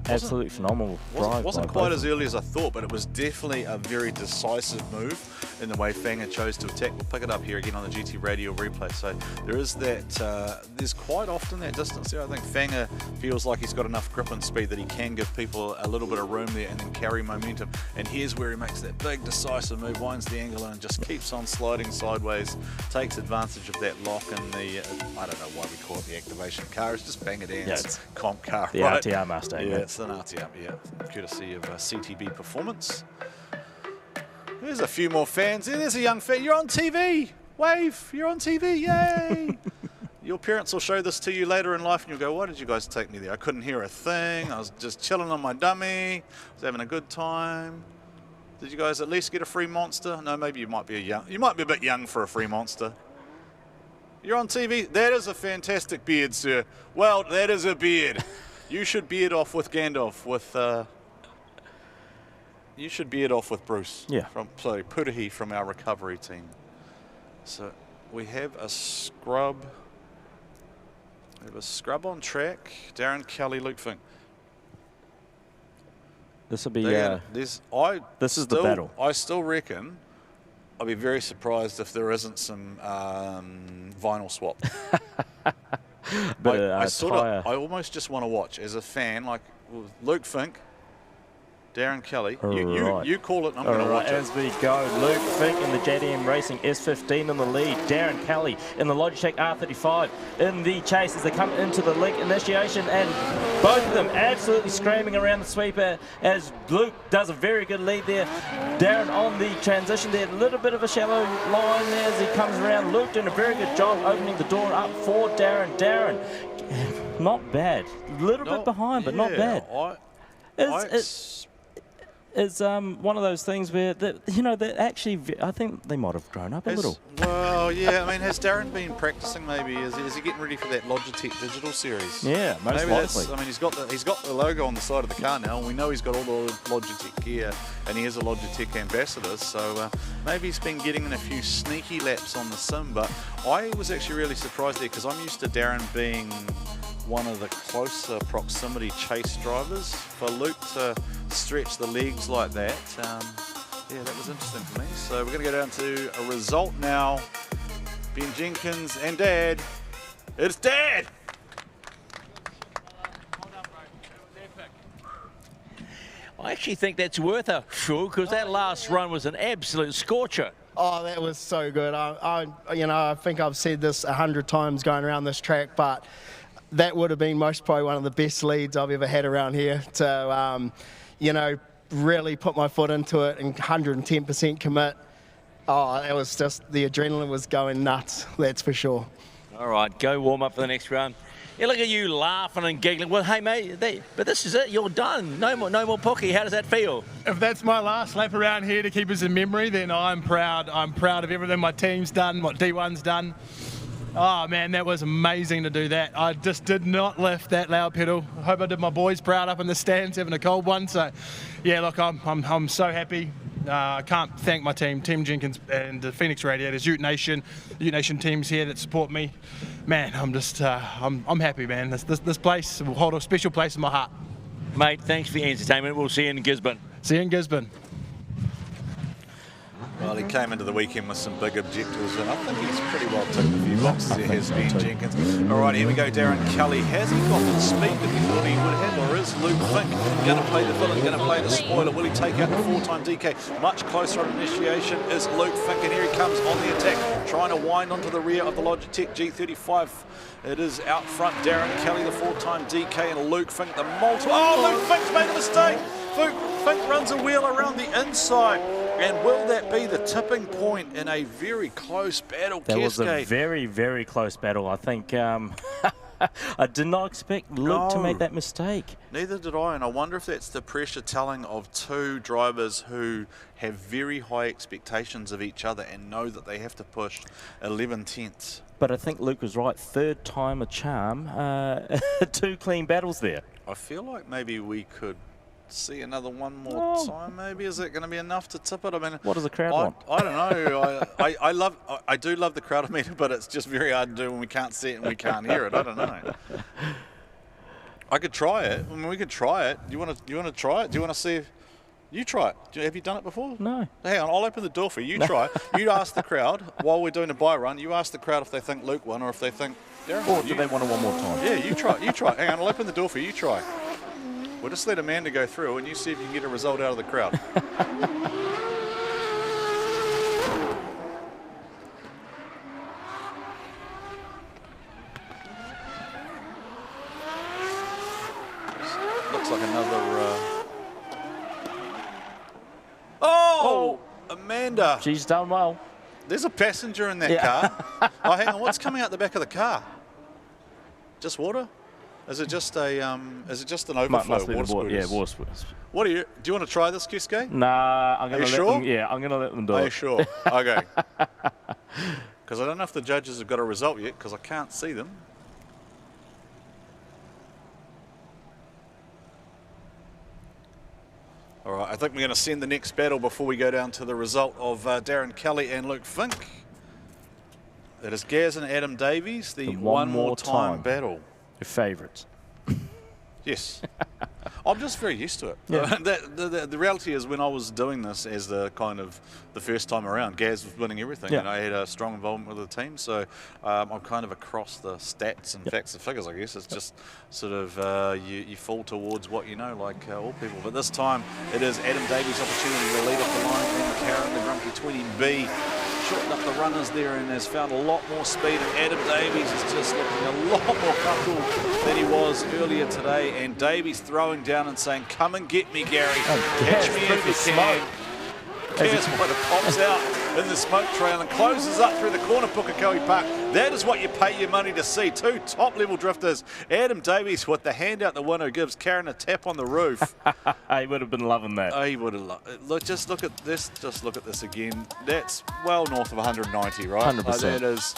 [SPEAKER 4] absolutely phenomenal drive.
[SPEAKER 22] Wasn't quite as early as I thought, but it was definitely a very decisive move in the way Fanga chose to attack. We'll pick it up here again on the GT radio replay. So there is that, there's quite often that distance there. I think Fanga feels like he's got enough grip and speed that he can give people a little bit of room there and then carry momentum. And here's where he makes that big decisive move, winds the angle in and just keeps on sliding sideways, takes advantage of that lock in the, I don't know why we call it the activation car, it's just Fangadan's comp car,
[SPEAKER 4] the
[SPEAKER 22] right?
[SPEAKER 4] RTR Mustang.
[SPEAKER 22] Yeah, it's an RTR, courtesy of CTB Performance. There's a few more fans. There's a young fan. You're on TV. Wave. You're on TV. Yay. Your parents will show this to you later in life and you'll go, why did you guys take me there? I couldn't hear a thing. I was just chilling on my dummy. I was having a good time. Did you guys at least get a free monster? No, maybe you might be a bit young for a free monster. You're on TV. That is a fantastic beard, sir. Well, that is a beard. You should beard off with Gandalf with... You should beard off with Bruce.
[SPEAKER 4] Yeah.
[SPEAKER 22] Pukekohe from our recovery team. So we have a scrub. We have a scrub on track. Darren, Kelly, Luke Fink.
[SPEAKER 4] This will be.
[SPEAKER 22] This is
[SPEAKER 4] the battle.
[SPEAKER 22] I still reckon. I'll be very surprised if there isn't some vinyl swap. I almost just want to watch as a fan, like Luke Fink. Darren Kelly, you call it and I'm going to watch it.
[SPEAKER 4] As we go, Luke Fink in the JDM Racing S15 in the lead. Darren Kelly in the Logitech R35 in the chase as they come into the Link initiation, and both of them absolutely screaming around the sweeper as Luke does a very good lead there. Darren on the transition there, a little bit of a shallow line there as he comes around. Luke doing a very good job opening the door up for Darren. Darren, not bad. A little bit behind, but not bad. is one of those things where, that actually, I think they might have grown up a little.
[SPEAKER 22] Well, yeah, I mean, has Darren been practicing maybe? Is he getting ready for that Logitech Digital Series?
[SPEAKER 4] Yeah, most
[SPEAKER 22] maybe
[SPEAKER 4] likely.
[SPEAKER 22] I mean, he's got the logo on the side of the car now, and we know he's got all the Logitech gear, and he is a Logitech ambassador, so maybe he's been getting in a few sneaky laps on the sim, but I was actually really surprised there, because I'm used to Darren being one of the closer proximity chase drivers. For Luke to stretch the legs like that, yeah, that was interesting for me. So we're going to go down to a result now. Ben Jenkins and Dad. It's Dad!
[SPEAKER 5] I actually think that's worth a shoe, because that last run was an absolute scorcher.
[SPEAKER 28] Oh, that was so good. I think I've said this 100 times going around this track, but that would have been most probably one of the best leads I've ever had around here to, really put my foot into it and 110% commit. Oh, that was just, the adrenaline was going nuts, that's for sure.
[SPEAKER 5] All right, go warm up for the next round. Yeah, look at you laughing and giggling. Well, hey, mate, but this is it. You're done. No more Puke. How does that feel?
[SPEAKER 7] If that's my last lap around here to keep us in memory, then I'm proud. I'm proud of everything my team's done, what D1's done. Oh man, that was amazing to do that. I just did not lift that loud pedal. I hope I did my boys proud up in the stands having a cold one. So, yeah, look, I'm so happy. I can't thank my team, Team Jenkins and the Phoenix Radiators, Ute Nation teams here that support me. Man, I'm just, I'm happy, man. This place will hold a special place in my heart.
[SPEAKER 5] Mate, thanks for your entertainment. We'll see you in Gisborne.
[SPEAKER 7] See you in Gisborne.
[SPEAKER 22] Well, he came into the weekend with some big objectives, and I think he's pretty well ticked a few boxes there, has Ben Jenkins. All right, here we go, Darren Kelly. Has he got the speed that we thought he would have, or is Luke Fink going to play the villain, going to play the spoiler? Will he take out the four-time DK? Much closer on initiation is Luke Fink, and here he comes on the attack, trying to wind onto the rear of the Logitech G35. It is out front, Darren Kelly, the four-time DK, and Luke Fink, the multiple. Oh, Luke Fink's made a mistake. Fink runs a wheel around the inside. And will that be the tipping point in a very close battle,
[SPEAKER 4] That was a very, very close battle. I think I did not expect Luke to make that mistake.
[SPEAKER 22] Neither did I, and I wonder if that's the pressure telling of two drivers who have very high expectations of each other and know that they have to push 11 tenths.
[SPEAKER 4] But I think Luke was right. Third time a charm. 2 clean battles there.
[SPEAKER 22] I feel like maybe we could see another one more time, maybe. Is it going to be enough to tip it? I mean,
[SPEAKER 4] what does the crowd want?
[SPEAKER 22] I don't know. I do love the crowdometer, but it's just very hard to do when we can't see it and we can't hear it. I don't know. I could try it. I mean, we could try it. You want to try it? Do you want to see if you try it? Have you done it before?
[SPEAKER 4] No.
[SPEAKER 22] Hang on, I'll open the door for you. You try it. You ask the crowd while we're doing a bye run. You ask the crowd if they think Luke won or if they think Darren won.
[SPEAKER 4] Or do they want it one more time?
[SPEAKER 22] Yeah, you try. You try. Hang on, I'll open the door for you. You try. We'll just let Amanda go through and you see if you can get a result out of the crowd. Looks like another... Oh! Amanda!
[SPEAKER 4] She's done well.
[SPEAKER 22] There's a passenger in that car. Oh, hang on, what's coming out the back of the car? Just water? Is it just a is it just an overflow?
[SPEAKER 4] Must be the water. Yeah, water squirt.
[SPEAKER 22] What do you want to try this, Keisuke?
[SPEAKER 4] Nah, I'm
[SPEAKER 22] gonna
[SPEAKER 4] let them. Yeah, I'm gonna let them do it.
[SPEAKER 22] Are you sure? Okay. Because I don't know if the judges have got a result yet, because I can't see them. All right, I think we're going to send the next battle before we go down to the result of Darren Kelly and Luke Fink. It is Gaz and Adam Davies, the one more time battle.
[SPEAKER 4] Your favourites.
[SPEAKER 22] Yes. I'm just very used to it.
[SPEAKER 4] Yeah.
[SPEAKER 22] The reality is when I was doing this as the first time around, Gaz was winning everything and I had a strong involvement with the team, so I'm kind of across the stats and facts and figures, I guess. It's just sort of you fall towards what you know, like all people. But this time it is Adam Davies' opportunity to lead off the line in McLaren, the Grumpy 20B. Shortened up the runners there and has found a lot more speed, and Adam Davies is just looking a lot more comfortable than he was earlier today, and Davies throwing down and saying, come and get me, Gary. Catch me if you can. Gaz might have pops out. in the smoke trail and closes up through the corner of Pukekohe Park. That is what you pay your money to see. Two top-level drifters. Adam Davies with the hand out the window gives Karen a tap on the roof.
[SPEAKER 4] He would have been loving that.
[SPEAKER 22] He would have loved it. Look, just look at this. Just look at this again. That's well north of 190, right?
[SPEAKER 4] 100%.
[SPEAKER 22] Like, that is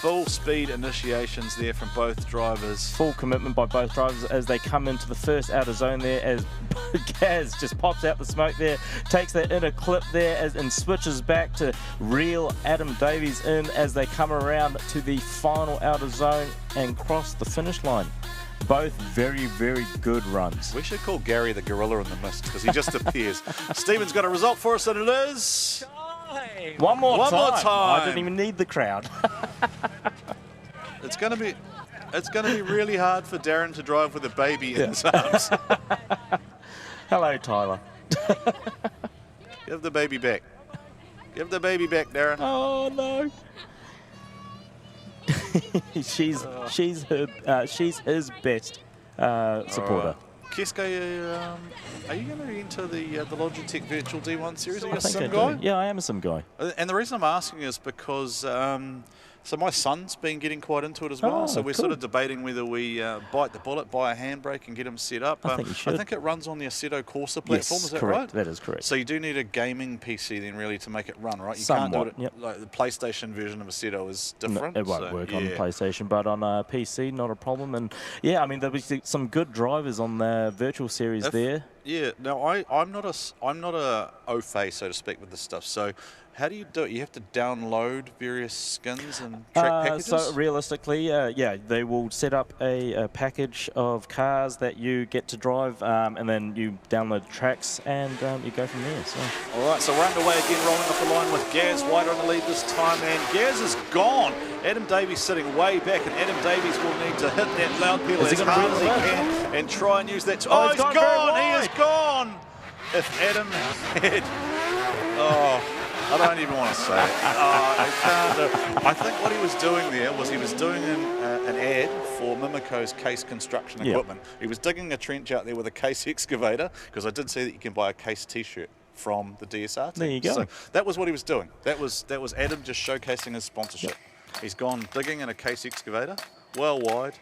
[SPEAKER 22] full speed initiations there from both drivers.
[SPEAKER 4] Full commitment by both drivers as they come into the first outer zone there, as Gaz just pops out the smoke there, takes that inner clip there and switches back to reel Adam Davies in as they come around to the final outer zone and cross the finish line. Both very, very good runs.
[SPEAKER 22] We should call Gary the gorilla in the mist because he just appears. Stephen's got a result for us, and it is...
[SPEAKER 4] One more time. I
[SPEAKER 22] time.
[SPEAKER 4] didn't even need the crowd.
[SPEAKER 22] It's going to be really hard for Darren to drive with a baby in his arms.
[SPEAKER 4] Hello, Tyler.
[SPEAKER 22] Give the baby back. Give the baby back, Darren.
[SPEAKER 4] Oh no. she's his best supporter.
[SPEAKER 22] Keisuke, are you going to enter the Logitech Virtual D1 Series? Are you a sim
[SPEAKER 4] I
[SPEAKER 22] guy?
[SPEAKER 4] do. Yeah, I am a sim guy.
[SPEAKER 22] And the reason I'm asking is because so my son's been getting quite into it as well.
[SPEAKER 4] Oh,
[SPEAKER 22] So we're
[SPEAKER 4] cool.
[SPEAKER 22] sort of debating whether we bite the bullet, buy a handbrake and get him set up.
[SPEAKER 4] I think you should.
[SPEAKER 22] I think it runs on the Assetto Corsa platform,
[SPEAKER 4] Yes,
[SPEAKER 22] is that
[SPEAKER 4] correct.
[SPEAKER 22] right?
[SPEAKER 4] That is correct.
[SPEAKER 22] So you do need a gaming PC then really to make it run, right? You
[SPEAKER 4] Somewhat,
[SPEAKER 22] can't do it,
[SPEAKER 4] yep.
[SPEAKER 22] like the PlayStation version of Assetto is different.
[SPEAKER 4] No, it won't
[SPEAKER 22] so,
[SPEAKER 4] work on
[SPEAKER 22] yeah.
[SPEAKER 4] PlayStation, but on PC, not a problem. And yeah, I mean, there'll be some good drivers on the virtual series there.
[SPEAKER 22] Yeah, no, I'm not a au fait, so to speak, with this stuff. So how do you do it? You have to download various skins and track packages?
[SPEAKER 4] So realistically, yeah, they will set up a package of cars that you get to drive, and then you download tracks and you go from there. So.
[SPEAKER 22] All right, so we're underway again, rolling off the line with Gaz White on the lead this time, and Gaz is gone. Adam Davies sitting way back, and Adam Davies will need to hit that loud pedal as hard as he can and try and use that. Oh, he's gone! He is gone! If Adam had... Oh... I don't even want to say it. I can't do it. I think what he was doing there was he was doing an ad for Mimico's case construction equipment. He was digging a trench out there with a case excavator, because I did see that you can buy a case T-shirt from the DSR team.
[SPEAKER 4] There you go.
[SPEAKER 22] So that was what he was doing. That was Adam just showcasing his sponsorship. He's gone digging in a case excavator, well wide.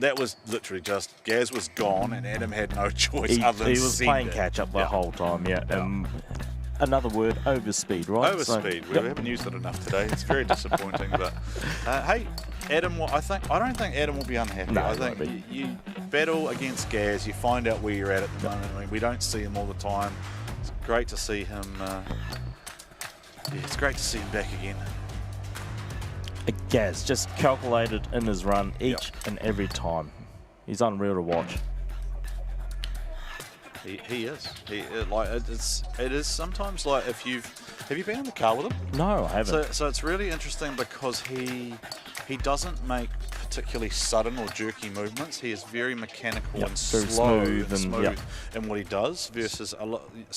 [SPEAKER 22] That was literally just, Gaz was gone and Adam had no choice other than
[SPEAKER 4] he was
[SPEAKER 22] send
[SPEAKER 4] playing
[SPEAKER 22] it.
[SPEAKER 4] catch up the whole time, another word, overspeed, right?
[SPEAKER 22] Overspeed.
[SPEAKER 4] So,
[SPEAKER 22] We haven't used it enough today. It's very disappointing. But hey, Adam, I don't think Adam will be unhappy.
[SPEAKER 4] No,
[SPEAKER 22] I think you battle against Gaz. You find out where you're at the moment. I mean, we don't see him all the time. It's great to see him. It's great to see him back again.
[SPEAKER 4] Gaz just calculated in his run each and every time. He's unreal to watch.
[SPEAKER 22] He is. It is sometimes like have you been in the car with him?
[SPEAKER 4] No, I haven't.
[SPEAKER 22] So it's really interesting because he doesn't make particularly sudden or jerky movements. He is very mechanical and
[SPEAKER 4] very
[SPEAKER 22] slow
[SPEAKER 4] smooth
[SPEAKER 22] and smooth
[SPEAKER 4] and
[SPEAKER 22] in what he does versus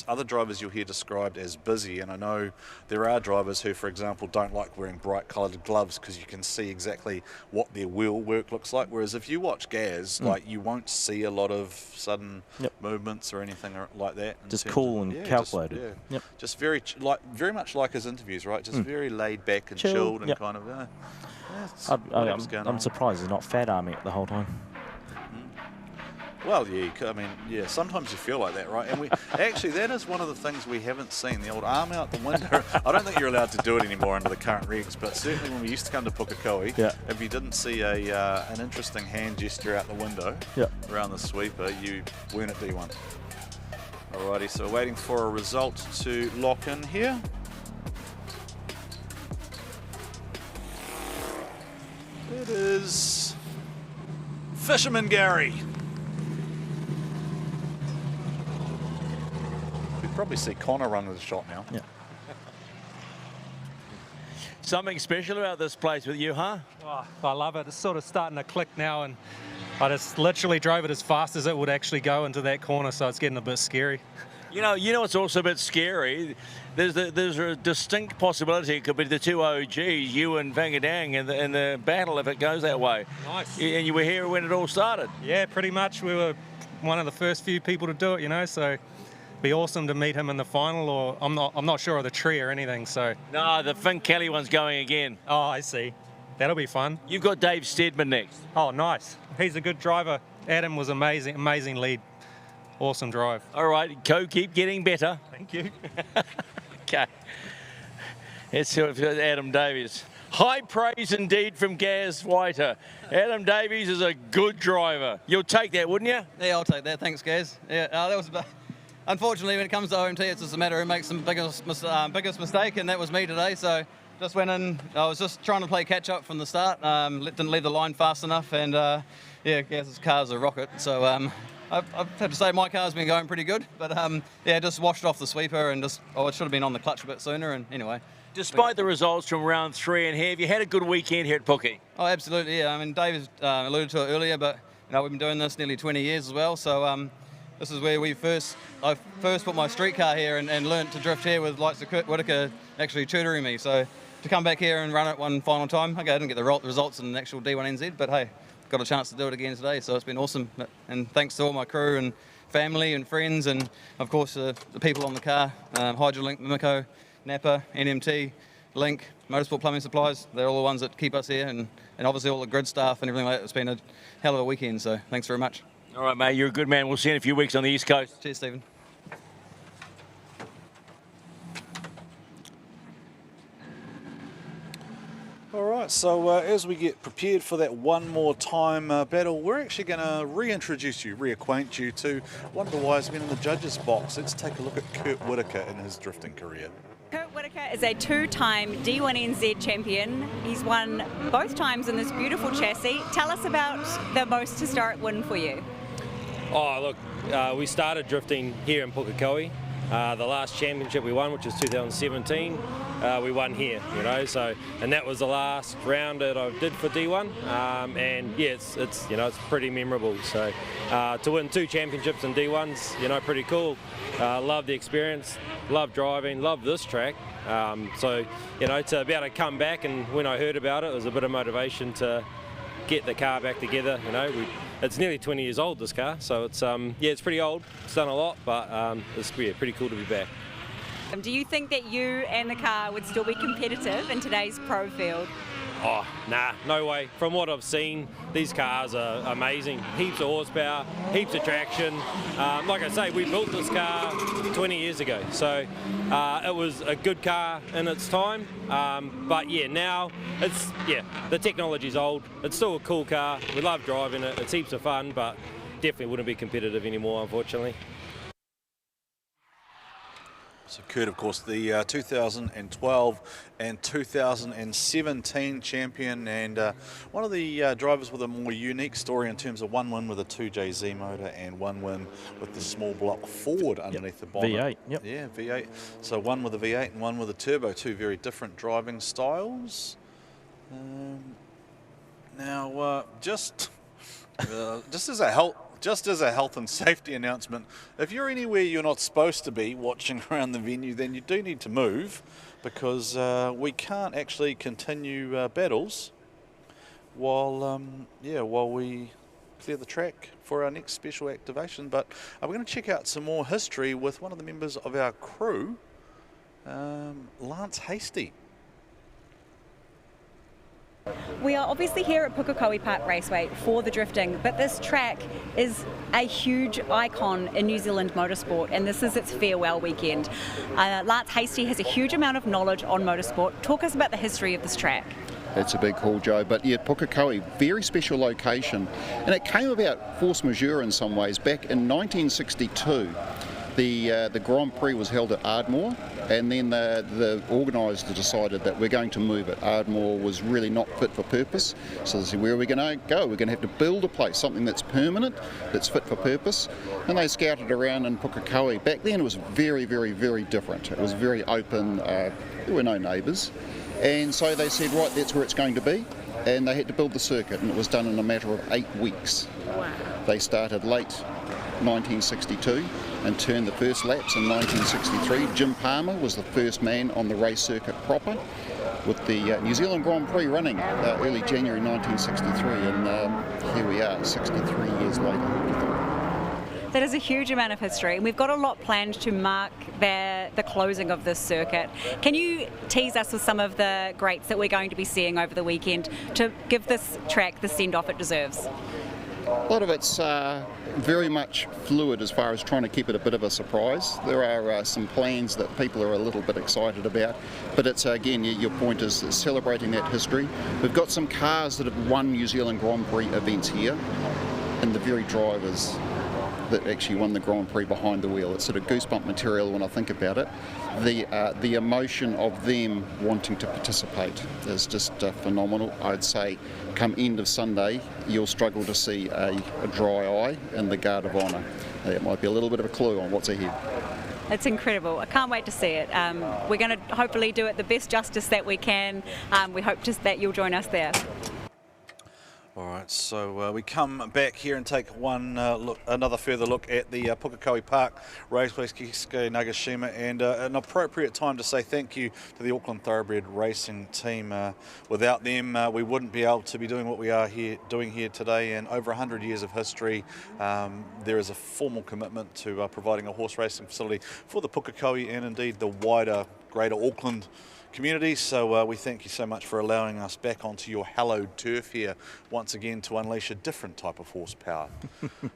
[SPEAKER 22] other drivers you'll hear described as busy. And I know there are drivers who, for example, don't like wearing bright coloured gloves because you can see exactly what their wheel work looks like. Whereas if you watch Gaz, like you won't see a lot of sudden movements or anything like that.
[SPEAKER 4] Just cool and calculated.
[SPEAKER 22] Just very much like his interviews, right? Just very laid back and chilled and kind of.
[SPEAKER 4] I'm surprised he's not fat arming it the whole time.
[SPEAKER 22] Well, yeah, sometimes you feel like that, right? And actually, that is one of the things we haven't seen, the old arm out the window. I don't think you're allowed to do it anymore under the current regs, but certainly when we used to come to Pukekohe, if you didn't see an interesting hand gesture out the window around the sweeper, you weren't at D1. Alrighty, so we're waiting for a result to lock in here. It is Fisherman Gary. We'd probably see Connor run with a shot now.
[SPEAKER 4] Yeah.
[SPEAKER 5] Something special about this place with you, huh?
[SPEAKER 8] Oh, I love it. It's sort of starting to click now, and I just literally drove it as fast as it would actually go into that corner, so it's getting a bit scary.
[SPEAKER 5] You know, it's also a bit scary. There's a distinct possibility it could be the two OGs, you and Fangadan, in the battle if it goes that way.
[SPEAKER 8] Nice.
[SPEAKER 5] And you were here when it all started.
[SPEAKER 8] Yeah, pretty much. We were one of the first few people to do it, so be awesome to meet him in the final, or I'm not sure of the tree or anything. So
[SPEAKER 5] No, the Fink Kelly one's going again.
[SPEAKER 8] Oh, I see. That'll be fun.
[SPEAKER 5] You've got Dave Steadman next.
[SPEAKER 8] Oh, nice. He's a good driver. Adam was amazing, amazing lead. Awesome drive.
[SPEAKER 5] All right, keep getting better.
[SPEAKER 8] Thank you.
[SPEAKER 5] Okay. It's Adam Davies. High praise indeed from Gaz Whiter. Adam Davies is a good driver. You'll take that, wouldn't you?
[SPEAKER 9] Yeah, I'll take that. Thanks, Gaz. Yeah, that was. Unfortunately, when it comes to OMT, it's just a matter of who makes the biggest mistake, and that was me today. So just went in. I was just trying to play catch up from the start. Didn't leave the line fast enough, and yeah, Gaz's car's a rocket. So I've had to say my car's been going pretty good, but yeah, just washed off the sweeper and just it should have been on the clutch a bit sooner. And anyway.
[SPEAKER 5] Despite the results from round 3 and here, have you had a good weekend here at Puke?
[SPEAKER 9] Oh, absolutely, yeah. I mean, Dave alluded to it earlier, but we've been doing this nearly 20 years as well. So this is where I first put my street car here and learnt to drift here with likes of Kurt Whitaker actually tutoring me. So to come back here and run it one final time, okay, I didn't get the results in the actual D1NZ, but hey, got a chance to do it again today. So it's been awesome. And thanks to all my crew and family and friends, and of course the people on the car, Hydrolink, Mimico, Napa, NMT, Link, Motorsport Plumbing Supplies. They're all the ones that keep us here, and obviously all the grid staff and everything like that. It's been a hell of a weekend, so thanks very much.
[SPEAKER 5] All right, mate, you're a good man. We'll see you in a few weeks on the East Coast.
[SPEAKER 9] Cheers, Stephen.
[SPEAKER 22] All right, so as we get prepared for that one more time battle, we're actually going to reacquaint you to one of the wise men in the judges' box. Let's take a look at Kurt Whitaker in his drifting career.
[SPEAKER 10] Kurt Whitaker is a 2-time D1NZ champion. He's won both times in this beautiful chassis. Tell us about the most historic win for you.
[SPEAKER 13] Oh, look, we started drifting here in Pukekohe. The last championship we won, which was 2017, we won here, so, and that was the last round that I did for D1, and yeah, it's pretty memorable. So to win 2 championships in D1's, pretty cool. Love the experience, love driving, love this track. So, to be able to come back, and when I heard about it was a bit of motivation to get the car back together. It's nearly 20 years old, this car, so it's yeah, it's pretty old. It's done a lot, but it's pretty cool to be back.
[SPEAKER 10] Do you think that you and the car would still be competitive in today's pro field?
[SPEAKER 13] Oh, nah, no way. From what I've seen, these cars are amazing. Heaps of horsepower, heaps of traction. Like I say, we built this car 20 years ago, so it was a good car in its time. But yeah, now the technology's old. It's still a cool car. We love driving it. It's heaps of fun, but definitely wouldn't be competitive anymore, unfortunately.
[SPEAKER 22] So Kurt, of course, the 2012 and 2017 champion, and one of the drivers with a more unique story in terms of one win with a 2JZ motor and one win with the small block Ford underneath the bonnet.
[SPEAKER 4] V8, yep.
[SPEAKER 22] Yeah, V8. So one with a V8 and one with a turbo, 2 very different driving styles. Now, just as a health and safety announcement, if you're anywhere you're not supposed to be watching around the venue, then you do need to move, because we can't actually continue battles while we clear the track for our next special activation. But we're going to check out some more history with one of the members of our crew, Lance Hasty.
[SPEAKER 10] We are obviously here at Pukekohe Park Raceway for the drifting, but this track is a huge icon in New Zealand motorsport, and this is its farewell weekend. Lance Hasty has a huge amount of knowledge on motorsport. Talk us about the history of this track.
[SPEAKER 19] That's a big haul, Joe. But yeah, Pukekohe, very special location, and it came about force majeure in some ways. Back in 1962, the Grand Prix was held at Ardmore, and then the organisers decided that we're going to move it. Ardmore was really not fit for purpose, so they said, where are we going to go? We're going to have to build a place, something that's permanent, that's fit for purpose. And they scouted around in Pukekohe. Back then it was very, very, very different. It was very open, there were no neighbours. And so they said, right, that's where it's going to be. And they had to build the circuit, and it was done in a matter of 8 weeks.
[SPEAKER 10] Wow.
[SPEAKER 19] They started late 1962 and turned the first laps in 1963. Jim Palmer was the first man on the race circuit proper, with the New Zealand Grand Prix running early January 1963, and here we are 63 years later.
[SPEAKER 10] That is a huge amount of history, and we've got a lot planned to mark the closing of this circuit. Can you tease us with some of the greats that we're going to be seeing over the weekend to give this track the send-off it deserves?
[SPEAKER 19] A lot of it's very much fluid as far as trying to keep it a bit of a surprise. There are some plans that people are a little bit excited about, but it's again, your point is celebrating that history. We've got some cars that have won New Zealand Grand Prix events here, and the very drivers that actually won the Grand Prix behind the wheel. It's sort of goosebump material when I think about it. The emotion of them wanting to participate is just phenomenal. I'd say come end of Sunday, you'll struggle to see a dry eye in the Guard of Honour. That might be a little bit of a clue on what's ahead.
[SPEAKER 10] It's incredible. I can't wait to see it. We're going to hopefully do it the best justice that we can. We hope that you'll join us there.
[SPEAKER 22] All right, so we come back here and take another further look at the Pukekohe Park Raceway, Keisuke Nagashima, and an appropriate time to say thank you to the Auckland Thoroughbred Racing team. Without them, we wouldn't be able to be doing what we are doing here today. And over 100 years of history, there is a formal commitment to providing a horse racing facility for the Pukekohe and indeed the wider Greater Auckland community. So we thank you so much for allowing us back onto your hallowed turf here once again to unleash a different type of horsepower.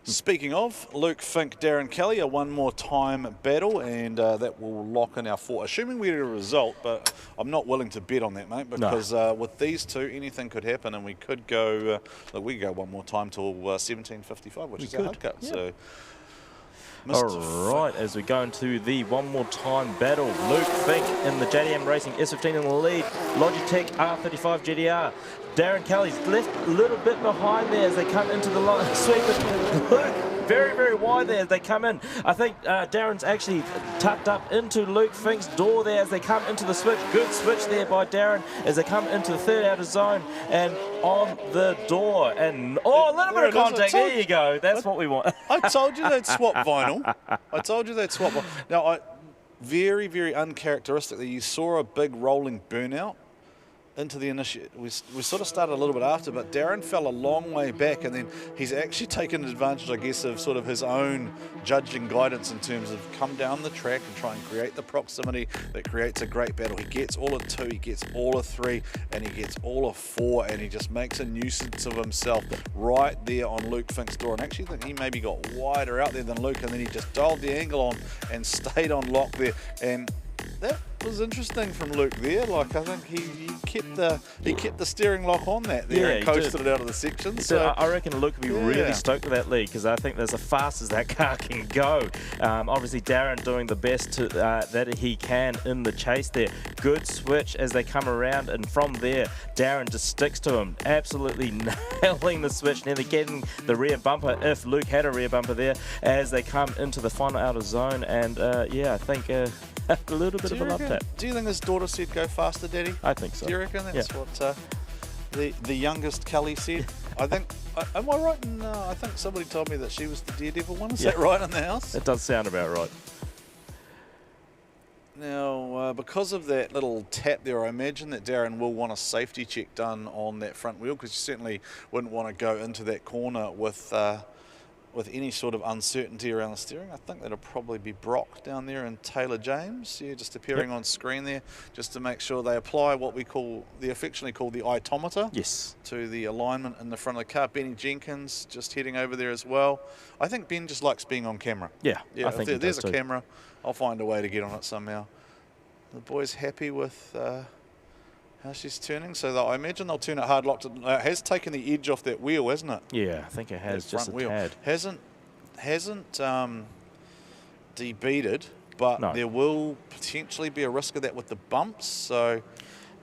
[SPEAKER 22] Speaking of, Luke, Fink, Darren Kelly, a one more time battle, and that will lock in our four, assuming we get a result, but I'm not willing to bet on that, mate, because with these two, anything could happen, and we could go, we could go one more time till 17:55, which is our hard cut. Yeah. So.
[SPEAKER 4] All right, as we go into the one more time battle, Luke Fink in the JDM Racing S15 in the lead, Logitech R35 GDR. Darren Kelly's left a little bit behind there as they come into the line. Sweep it. Luke very, very wide there as they come in. I think Darren's actually tucked up into Luke Fink's door there as they come into the switch. Good switch there by Darren as they come into the third outer zone and on the door. And a little bit of contact. There you go. That's what we want.
[SPEAKER 22] I told you they'd swap vinyl. I told you they'd swap vinyl. Now, very, very uncharacteristically, you saw a big rolling burnout into the initial. We sort of started a little bit after, but Darren fell a long way back, and then he's actually taken advantage, I guess, of sort of his own judging guidance in terms of come down the track and try and create the proximity that creates a great battle. He gets all of 2, he gets all of 3, and he gets all of 4, and he just makes a nuisance of himself right there on Luke Fink's door. And I actually think he maybe got wider out there than Luke, and then he just dialed the angle on and stayed on lock there. And that was interesting from Luke there. Like, I think he kept the steering lock on that there and coasted it out of the section. So
[SPEAKER 4] I reckon Luke will be really stoked with that lead because I think that's as fast as that car can go. Obviously, Darren doing the best that he can in the chase there. Good switch as they come around, and from there, Darren just sticks to him, absolutely nailing the switch, nearly getting the rear bumper if Luke had a rear bumper there as they come into the final outer zone. And I think a little bit of a love tap.
[SPEAKER 22] Do you think his daughter said go faster, Daddy?
[SPEAKER 4] I think so.
[SPEAKER 22] Do you reckon that's what the youngest Kelly said? I think, am I right? No, I think somebody told me that she was the daredevil one. Is that right in the house?
[SPEAKER 4] It does sound about right.
[SPEAKER 22] Now, because of that little tap there, I imagine that Darren will want a safety check done on that front wheel, because you certainly wouldn't want to go into that corner with any sort of uncertainty around the steering. I think that'll probably be Brock down there and Taylor James, just appearing on screen there, just to make sure they apply what we affectionately call the itometer to the alignment in the front of the car. Benny Jenkins just heading over there as well. I think Ben just likes being on camera.
[SPEAKER 4] Yeah, I think
[SPEAKER 22] if there's a camera, I'll find a way to get on it somehow. The boys happy with how she's turning, so I imagine they'll turn it hard locked. It has taken the edge off that wheel, hasn't it?
[SPEAKER 4] Yeah, I think it has, just a tad.
[SPEAKER 22] Hasn't debeaded, but there will potentially be a risk of that with the bumps. So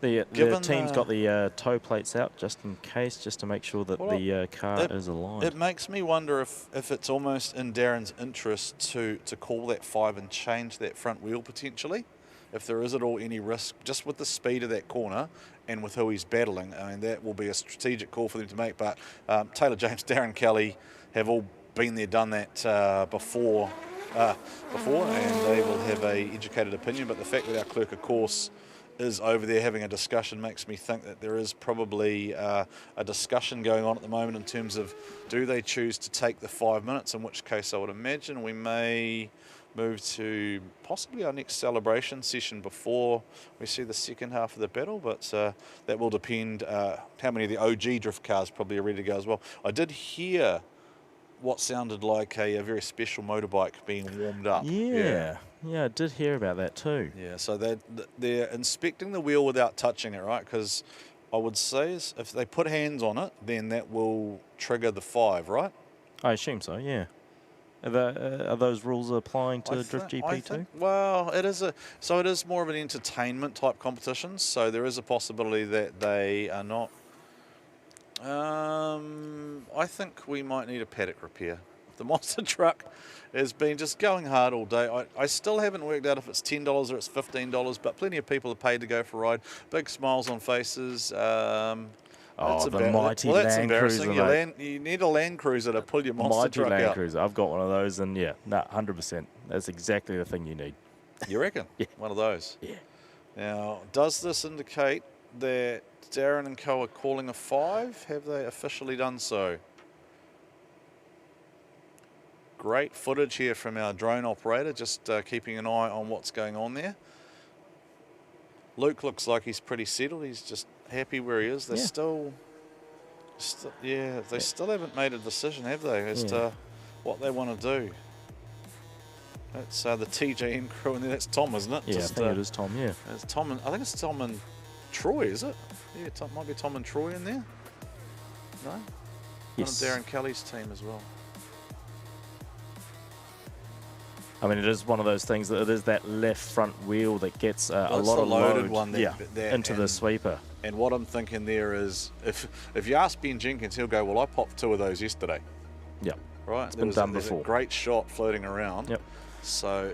[SPEAKER 4] the team's got the toe plates out just in case, just to make sure that the car is aligned.
[SPEAKER 22] It makes me wonder if it's almost in Darren's interest to call that 5 and change that front wheel potentially. If there is at all any risk, just with the speed of that corner and with who he's battling, I mean, that will be a strategic call for them to make. But Taylor James, Darren Kelly have all been there, done that before, and they will have a educated opinion. But the fact that our clerk of course is over there having a discussion makes me think that there is probably a discussion going on at the moment in terms of do they choose to take the 5 minutes, in which case I would imagine we may move to possibly our next celebration session before we see the second half of the battle, but that will depend how many of the OG drift cars probably are ready to go as well. I did hear what sounded like a very special motorbike being warmed up.
[SPEAKER 4] Yeah, I did hear about that too.
[SPEAKER 22] Yeah, so they're inspecting the wheel without touching it, right? Because I would say if they put hands on it, then that will trigger the 5, right?
[SPEAKER 4] I assume so, yeah. Are those rules applying to Drift GP too?
[SPEAKER 22] Well, it is more of an entertainment type competition, so there is a possibility that they are not. I think we might need a paddock repair. The monster truck has been just going hard all day. I still haven't worked out if it's $10 or it's $15, but plenty of people have paid to go for a ride. Big smiles on faces.
[SPEAKER 4] The mighty Land Cruiser, mate.
[SPEAKER 22] You need a Land Cruiser to pull your monster
[SPEAKER 4] Mighty
[SPEAKER 22] truck
[SPEAKER 4] Land
[SPEAKER 22] out.
[SPEAKER 4] Cruiser. I've got one of those, and 100%. That's exactly the thing you need.
[SPEAKER 22] You reckon?
[SPEAKER 4] Yeah.
[SPEAKER 22] One of those?
[SPEAKER 4] Yeah.
[SPEAKER 22] Now, does this indicate that Darren and co are calling a 5? Have they officially done so? Great footage here from our drone operator, just keeping an eye on what's going on there. Luke looks like he's pretty settled. He's just happy where he is. They still haven't made a decision, have they, as to what they want to do. That's the TJM crew, and that's Tom, isn't it?
[SPEAKER 4] Yeah, I think it is Tom, yeah.
[SPEAKER 22] It's Tom I think it's Tom and Troy, is it? Yeah, might be Tom and Troy in there. No?
[SPEAKER 4] Yes.
[SPEAKER 22] One of Darren Kelly's team as well.
[SPEAKER 4] I mean, it is one of those things that it is that left front wheel that gets a lot of
[SPEAKER 22] loaded
[SPEAKER 4] load
[SPEAKER 22] one
[SPEAKER 4] into the sweeper.
[SPEAKER 22] And what I'm thinking there is, if you ask Ben Jenkins, he'll go, well, I popped 2 of those yesterday.
[SPEAKER 4] Yeah.
[SPEAKER 22] Right?
[SPEAKER 4] It's been done
[SPEAKER 22] there's
[SPEAKER 4] before.
[SPEAKER 22] A great shot floating around.
[SPEAKER 4] Yep.
[SPEAKER 22] So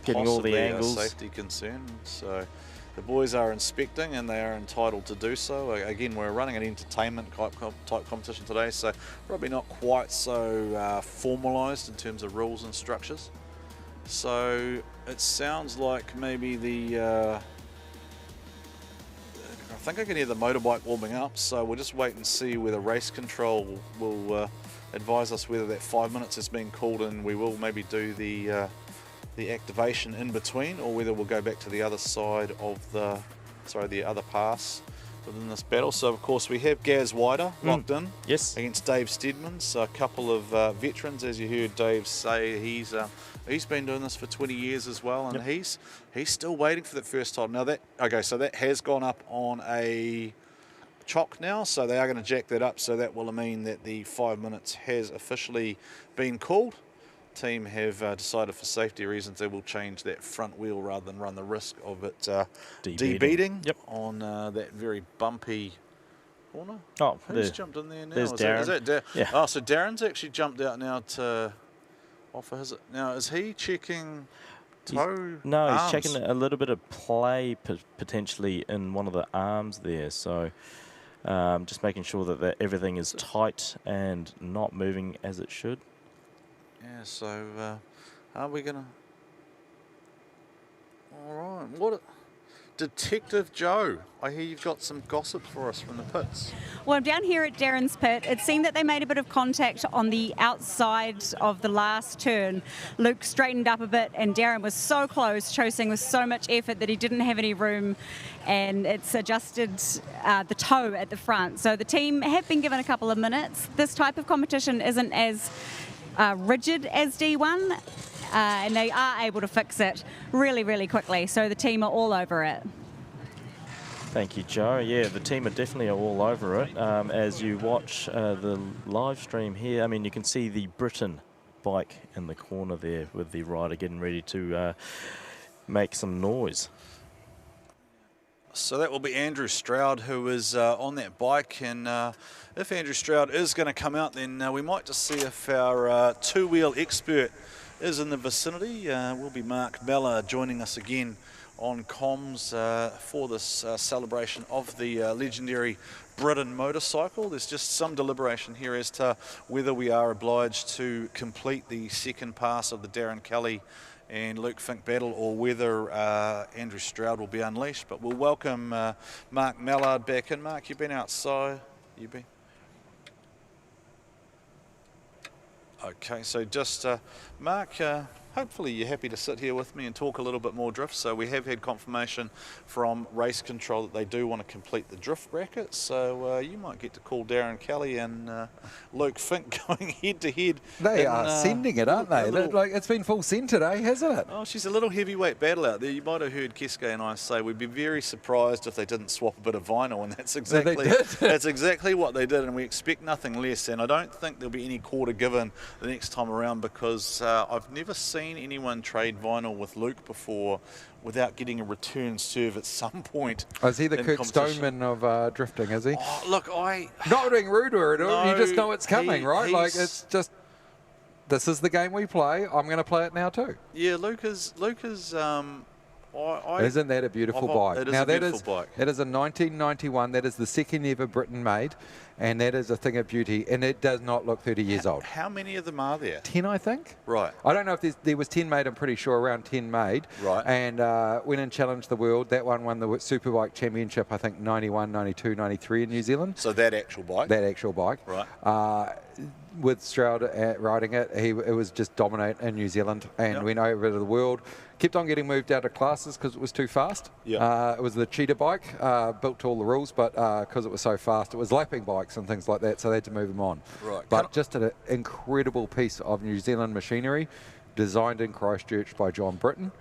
[SPEAKER 4] getting all the angles.
[SPEAKER 22] A safety concern. So the boys are inspecting, and they are entitled to do so. Again, we're running an entertainment type competition today, so probably not quite so formalised in terms of rules and structures. So it sounds like maybe I think I can hear the motorbike warming up, so we'll just wait and see whether race control will advise us whether that 5 minutes has been called, and we will maybe do the activation in between, or whether we'll go back to the other side of the other pass within this battle. So of course we have Gaz Wider locked in against Dave Steadman. So a couple of veterans, as you heard Dave say. He's been doing this for 20 years as well, and he's still waiting for that first time. Now so that has gone up on a chock now, so they are going to jack that up, so that will mean that the 5 minutes has officially been called. Team have decided for safety reasons they will change that front wheel rather than run the risk of it de-beating on that very bumpy corner.
[SPEAKER 4] Oh,
[SPEAKER 22] who's jumped in there now?
[SPEAKER 4] There's Darren.
[SPEAKER 22] Is that Darren?
[SPEAKER 4] Yeah.
[SPEAKER 22] Oh, so Darren's actually jumped out now to offer his. Now, is he checking toe?
[SPEAKER 4] No,
[SPEAKER 22] arms?
[SPEAKER 4] he's checking a little bit of play potentially in one of the arms there. So just making sure that everything is tight and not moving as it should.
[SPEAKER 22] Yeah, so are we going to... All right, what... Detective Joe, I hear you've got some gossip for us from the pits.
[SPEAKER 10] Well, I'm down here at Darren's pit. It seemed that they made a bit of contact on the outside of the last turn. Luke straightened up a bit, and Darren was so close, chasing with so much effort that he didn't have any room, and it's adjusted the toe at the front. So the team have been given a couple of minutes. This type of competition isn't as rigid as D1. And they are able to fix it really, really quickly. So the team are all over it.
[SPEAKER 4] Thank you, Joe. Yeah, the team are definitely all over it. As you watch the live stream here, I mean, you can see the Britten bike in the corner there with the rider getting ready to make some noise.
[SPEAKER 22] So that will be Andrew Stroud, who is on that bike, and if Andrew Stroud is going to come out, then we might just see if our two-wheel expert is in the vicinity. Will be Mark Mella joining us again on comms for this celebration of the legendary Britten motorcycle. There's just some deliberation here as to whether we are obliged to complete the second pass of the Darren Kelly and Luke Fink battle, or whether Andrew Stroud will be unleashed. But we'll welcome Mark Mallard back in. Mark, you've been outside. You've been... Okay, so just, Mark, hopefully you're happy to sit here with me and talk a little bit more drift. So we have had confirmation from race control that they do want to complete the drift bracket. So you might get to call Darren Kelly and Luke Fink going head to head.
[SPEAKER 6] They are sending it, aren't they? Like, it's been full send today, hasn't it?
[SPEAKER 22] Oh, she's a little heavyweight battle out there. You might have heard Keisuke and I say we'd be very surprised if they didn't swap a bit of vinyl, and that's exactly that's exactly what they did, and we expect nothing less. And I don't think there'll be any quarter given the next time around, because I've never seen anyone trade vinyl with Luke before without getting a return serve at some point.
[SPEAKER 6] Oh, is he the Kurt Stoneman of drifting, is he?
[SPEAKER 22] Oh, look,
[SPEAKER 6] not being rude to her at all,
[SPEAKER 22] No,
[SPEAKER 6] you just know it's coming, right? Like, it's just, this is the game we play, I'm going to play it now too.
[SPEAKER 22] Yeah, Luke is
[SPEAKER 6] isn't that a beautiful bike?
[SPEAKER 22] It is
[SPEAKER 6] now,
[SPEAKER 22] a beautiful bike.
[SPEAKER 6] That is a 1991, that is the second ever Britain made, and that is a thing of beauty, and it does not look 30 years old.
[SPEAKER 22] How many of them are there?
[SPEAKER 6] 10, I think.
[SPEAKER 22] Right.
[SPEAKER 6] I don't know if there was 10 made, I'm pretty sure around 10 made.
[SPEAKER 22] Right.
[SPEAKER 6] And went and challenged the world. That one won the Superbike Championship, I think, 91, 92, 93 in New Zealand.
[SPEAKER 22] So that actual bike?
[SPEAKER 6] That actual bike.
[SPEAKER 22] Right.
[SPEAKER 6] With Stroud riding it, it was just dominant in New Zealand, and went over to the world. Kept on getting moved out of classes because it was too fast. It was the cheetah bike, built to all the rules, but because it was so fast, it was lapping bikes and things like that, so they had to move them on.
[SPEAKER 22] Right.
[SPEAKER 6] But just an incredible piece of New Zealand machinery, designed in Christchurch by John Britten.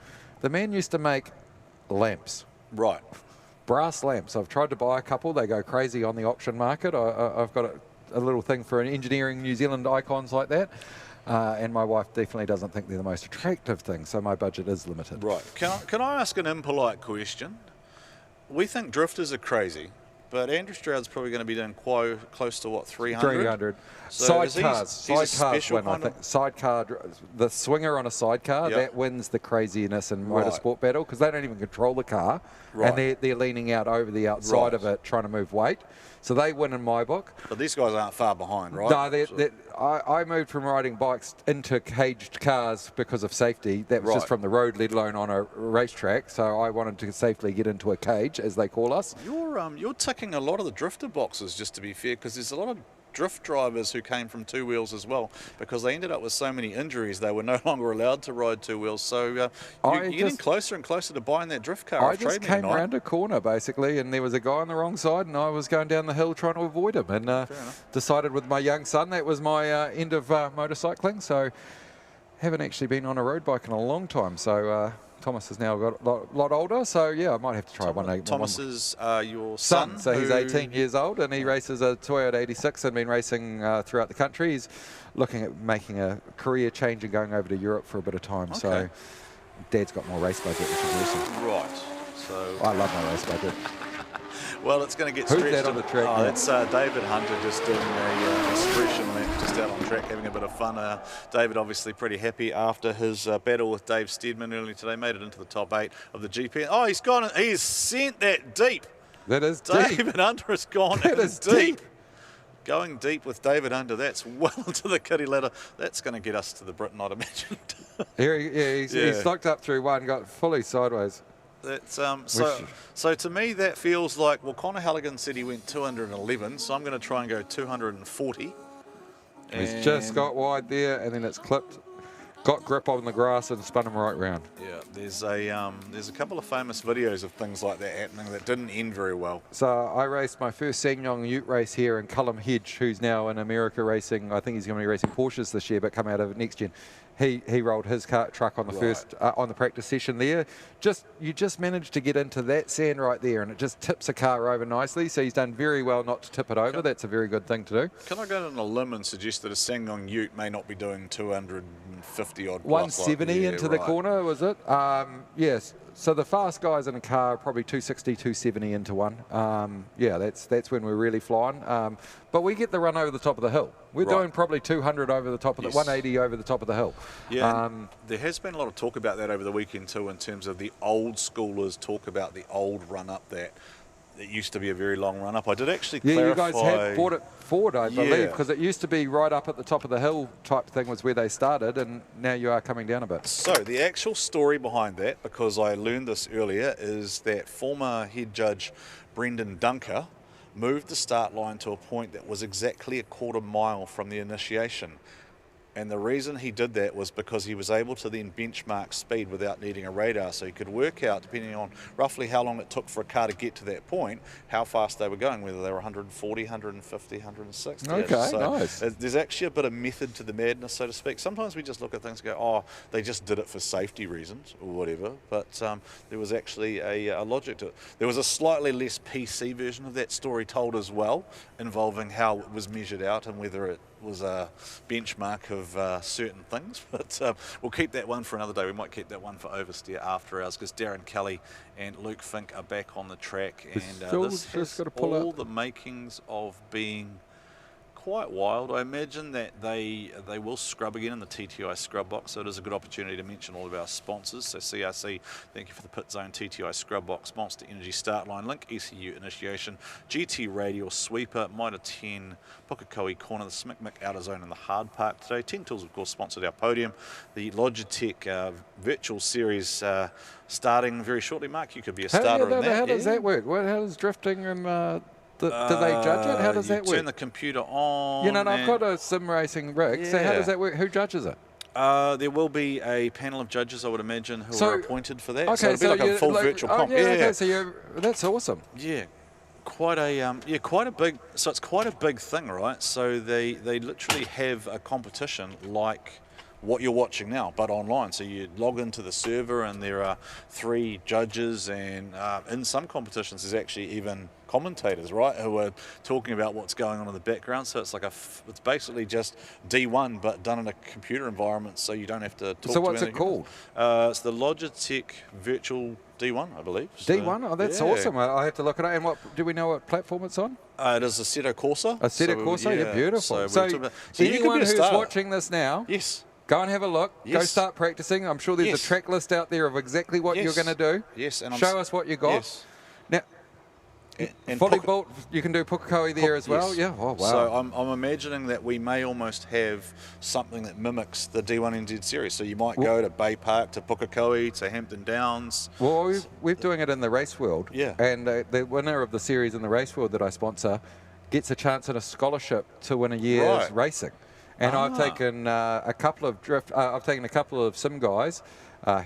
[SPEAKER 6] The man used to make lamps.
[SPEAKER 22] Right.
[SPEAKER 6] Brass lamps. I've tried to buy a couple. They go crazy on the auction market. I've got a little thing for engineering New Zealand icons like that. And my wife definitely doesn't think they're the most attractive thing, so my budget is limited.
[SPEAKER 22] Right. Can I ask an impolite question? We think drifters are crazy, but Andrew Stroud's probably going to be doing close to, what, 300?
[SPEAKER 6] 300.
[SPEAKER 22] So
[SPEAKER 6] sidecars win, I think. Sidecar, the swinger on a sidecar, that wins the craziness in motorsport battle, because they don't even control the car, and they're leaning out over the outside of it, trying to move weight. So they win in my book.
[SPEAKER 22] But these guys aren't far behind, right?
[SPEAKER 6] No, I moved from riding bikes into caged cars because of safety. That was just from the road, let alone on a racetrack. So I wanted to safely get into a cage, as they call us.
[SPEAKER 22] You're ticking a lot of the drifter boxes, just to be fair, because there's a lot of drift drivers who came from two wheels as well, because they ended up with so many injuries they were no longer allowed to ride two wheels. So you're getting closer and closer to buying that drift car.
[SPEAKER 6] I just came around a corner basically, and there was a guy on the wrong side, and I was going down the hill trying to avoid him, and decided with my young son that was my end of motorcycling. So haven't actually been on a road bike in a long time. So Thomas has now got a lot older, so yeah, I might have to try one day.
[SPEAKER 22] Thomas is your son?
[SPEAKER 6] So he's 18 years old, and he races a Toyota 86 and been racing throughout the country. He's looking at making a career change and going over to Europe for a bit of time. Okay. So Dad's got more race budget, which is awesome.
[SPEAKER 22] Right. So
[SPEAKER 6] I love my race budget.
[SPEAKER 22] Well, it's going to get stretched.
[SPEAKER 6] Who's that on the track?
[SPEAKER 22] Oh, that's David Hunter just doing a expression lap just out on track, having a bit of fun. David obviously pretty happy after his battle with Dave Steedman earlier today. Made it into the top 8 of the GP. Oh, he's sent that deep.
[SPEAKER 6] That is
[SPEAKER 22] David
[SPEAKER 6] deep.
[SPEAKER 22] David Hunter has gone
[SPEAKER 6] that is deep.
[SPEAKER 22] Going deep with David Hunter. That's well into the kitty ladder. That's going to get us to the Britain, I'd imagine.
[SPEAKER 6] He's locked up through one, got fully sideways.
[SPEAKER 22] That's so to me that feels like, well, Connor Halligan said he went 211, so I'm going to try and go 240.
[SPEAKER 6] He's just got wide there, and then it's clipped, got grip on the grass, and spun him right round.
[SPEAKER 22] Yeah, there's a couple of famous videos of things like that happening that didn't end very well.
[SPEAKER 6] So I raced my first Sanyong Ute race here, and Cullum Hedge, who's now in America racing, I think he's going to be racing Porsches this year, but come out of next gen. He rolled his truck on the first on the practice session there. You just managed to get into that sand right there, and it just tips a car over nicely. So he's done very well not to tip it over. That's a very good thing to do.
[SPEAKER 22] Can I go on a limb and suggest that a Sanyong Ute may not be doing 250 odd?
[SPEAKER 6] 170 into the corner, was it? Yes. So the fast guys in a car are probably 260, 270 into one. Yeah, that's when we're really flying. But we get the run over the top of the hill. We're doing probably 200 over the top of the 180 over the top of the hill.
[SPEAKER 12] Yeah, there has been a lot of talk about that over the weekend too, in terms of the old schoolers talk about the old run up that it used to be a very long run up. I did actually clarify.
[SPEAKER 6] You guys had brought it forward, I believe, because it used to be right up at the top of the hill type thing was where they started, and now you are coming down a bit.
[SPEAKER 12] So the actual story behind that, because I learned this earlier, is that former head judge Brendan Dunker moved the start line to a point that was exactly a quarter mile from the initiation. And the reason he did that was because he was able to then benchmark speed without needing a radar. So he could work out, depending on roughly how long it took for a car to get to that point, how fast they were going, whether they were 140, 150, 160.
[SPEAKER 6] Okay,
[SPEAKER 12] so
[SPEAKER 6] nice.
[SPEAKER 12] There's actually a bit of method to the madness, so to speak. Sometimes we just look at things and go, oh, they just did it for safety reasons or whatever. But there was actually a logic to it. There was a slightly less PC version of that story told as well, involving how it was measured out and whether it was a benchmark of certain things, but we'll keep that one for another day. We might keep that one for Oversteer after hours, because Darren Kelly and Luke Fink are back on the track, and this has all the makings of being quite wild. I imagine that they will scrub again in the TTI scrub box, so it is a good opportunity to mention all of our sponsors. So CRC, thank you for the Pit Zone, TTI scrub box, Monster Energy Start Line Link, ECU Initiation, GT Radial Sweeper, Mitre 10, Pukekohe Corner, the Smick Outer Zone and the Hard Park today. 10 Tools, of course, sponsored our podium. The Logitech Virtual Series starting very shortly. Mark, you could be a starter in that.
[SPEAKER 6] How does that work? How does drifting and... do they judge it? How does that work?
[SPEAKER 12] Turn the computer on.
[SPEAKER 6] You know, I've got a sim racing rig, so how does that work? Who judges it?
[SPEAKER 12] There will be a panel of judges, I would imagine, who are appointed for that.
[SPEAKER 6] Okay,
[SPEAKER 12] so it'll be like a full virtual comp.
[SPEAKER 6] Okay, so that's awesome.
[SPEAKER 12] Yeah. Quite a big. So it's quite a big thing, right? So they literally have a competition like what you're watching now, but online. So you log into the server, and there are 3 judges, and in some competitions there's actually even commentators, right, who are talking about what's going on in the background. So it's like it's basically just D1 but done in a computer environment, so you don't have to talk.
[SPEAKER 6] So what's it called?
[SPEAKER 12] It's the Logitech Virtual D1, I believe. So,
[SPEAKER 6] D1? Oh, that's awesome. I have to look at it. And do we know what platform it's on?
[SPEAKER 12] It is a Assetto Corsa.
[SPEAKER 6] Assetto Corsa, yeah, beautiful.
[SPEAKER 12] So
[SPEAKER 6] anyone who's watching this now,
[SPEAKER 12] yes,
[SPEAKER 6] go and have a look. Yes. Go start practicing. I'm sure there's a track list out there of exactly what you're going to do.
[SPEAKER 12] Yes, and
[SPEAKER 6] show us what you got.
[SPEAKER 12] Yes.
[SPEAKER 6] Now, and fully built, you can do Pukekohe there as well. Yeah. Oh, wow.
[SPEAKER 12] So I'm imagining that we may almost have something that mimics the D1NZ series. So you might go to Bay Park, to Pukekohe, to Hampton Downs.
[SPEAKER 6] Well, we're doing it in the race world.
[SPEAKER 12] Yeah.
[SPEAKER 6] And the winner of the series in the race world that I sponsor gets a chance at a scholarship to win a year's racing. And I've taken a couple of sim guys.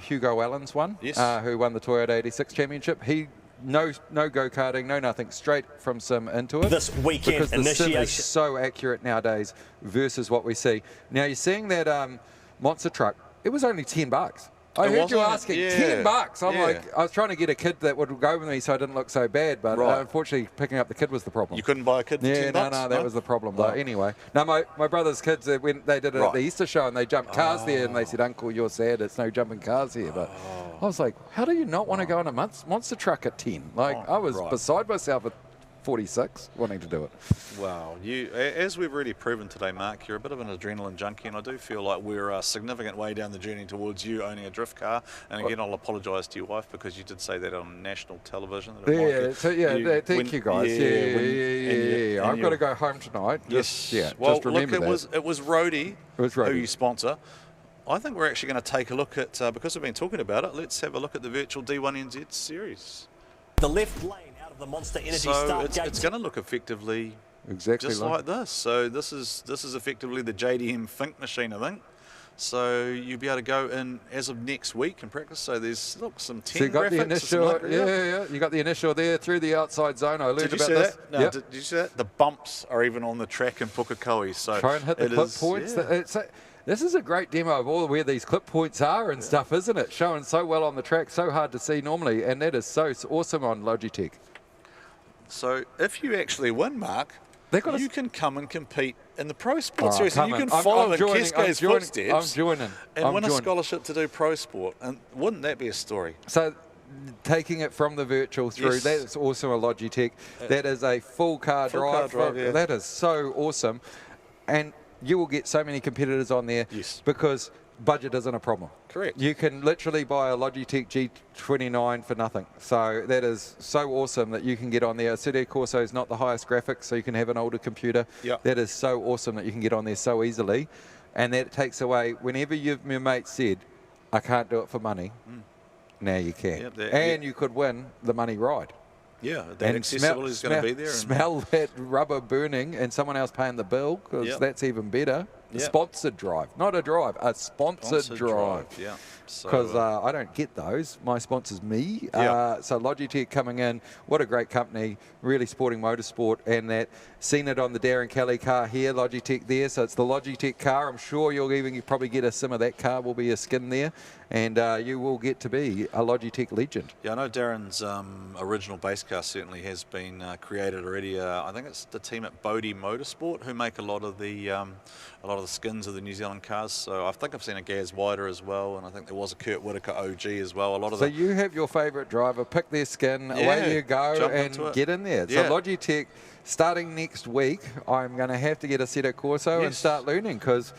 [SPEAKER 6] Hugo Allen's one, who won the Toyota 86 Championship. He no go-karting, no nothing, straight from sim into it.
[SPEAKER 14] This weekend
[SPEAKER 6] because the sim is so accurate nowadays versus what we see. Now you're seeing that monster truck. It was only $10. I heard you asking $10. I'm like, I was trying to get a kid that would go with me so I didn't look so bad, but unfortunately picking up the kid was the problem.
[SPEAKER 12] You couldn't buy a kid for $10?
[SPEAKER 6] No, that was the problem. But anyway, no, my brother's kids, when they did it at the Easter show and they jumped cars there, and they said, "Uncle, you're sad, it's no jumping cars here." But I was like, how do you not want to go on a monster truck at 10? Like, I was beside myself at 46 wanting to do it.
[SPEAKER 12] Wow. As we've already proven today, Mark, you're a bit of an adrenaline junkie, and I do feel like we're a significant way down the journey towards you owning a drift car. And again, I'll apologise to your wife, because you did say that on national television.
[SPEAKER 6] Thank you guys. I've got to go home tonight.
[SPEAKER 12] Well,
[SPEAKER 6] just
[SPEAKER 12] look,
[SPEAKER 6] remember that.
[SPEAKER 12] it was Rhodey, who you sponsor. I think we're actually going to take a look at, because we've been talking about it, let's have a look at the virtual D1NZ series.
[SPEAKER 14] The left lane out of the Monster Energy start gate.
[SPEAKER 12] It's going to look effectively
[SPEAKER 6] just
[SPEAKER 12] like this. So this is effectively the JDM Fink machine, I think. So you'll be able to go in as of next week and practice. So there's some 10
[SPEAKER 6] so you got
[SPEAKER 12] graphics.
[SPEAKER 6] The initial, You got the initial there through the outside zone. I learned about this.
[SPEAKER 12] No, did you see that? The bumps are even on the track in Pukekohe. So
[SPEAKER 6] try and hit the clip points. This is a great demo of all where these clip points are and stuff, isn't it? Showing so well on the track, so hard to see normally, and that is so awesome on Logitech.
[SPEAKER 12] So if you actually win, Mark, you can come and compete in the Pro Sport Series. And you can follow in Keisuke's footsteps and win a scholarship to do Pro Sport. And wouldn't that be a story?
[SPEAKER 6] So taking it from the virtual through, that's awesome on Logitech. That is a full car drive.
[SPEAKER 12] Yeah.
[SPEAKER 6] That is so awesome. and you will get so many competitors on there because budget isn't a problem.
[SPEAKER 12] Correct.
[SPEAKER 6] You can literally buy a Logitech G29 for nothing. So that is so awesome that you can get on there. A CD Corso is not the highest graphics, so you can have an older computer.
[SPEAKER 12] Yep.
[SPEAKER 6] That is so awesome that you can get on there so easily. And that takes away, whenever your mate said, I can't do it for money, now you can.
[SPEAKER 12] Yep,
[SPEAKER 6] and you could win the money ride.
[SPEAKER 12] Yeah, that accessibility is going to be there.
[SPEAKER 6] Smell that rubber burning and someone else paying the bill, because that's even better. A sponsored drive, not a drive, a sponsored drive.
[SPEAKER 12] Yeah.
[SPEAKER 6] Because I don't get those. My sponsor's me. So Logitech coming in, what a great company, really supporting motorsport, and that seen it on the Darren Kelly car here, Logitech there. So it's the Logitech car. I'm sure you probably get a sim of that car, will be a skin there, and you will get to be a Logitech legend.
[SPEAKER 12] Yeah, I know Darren's original base car certainly has been created already. I think it's the team at Podium Motorsport who make a lot of the skins of the New Zealand cars. So I think I've seen a Gaz Wider as well, and I think there was a Kurt Whitaker OG as well. So
[SPEAKER 6] you have your favourite driver, pick their skin, away you go, and get in there. So Logitech, starting next week, I'm going to have to get a Seto Corso and start learning, because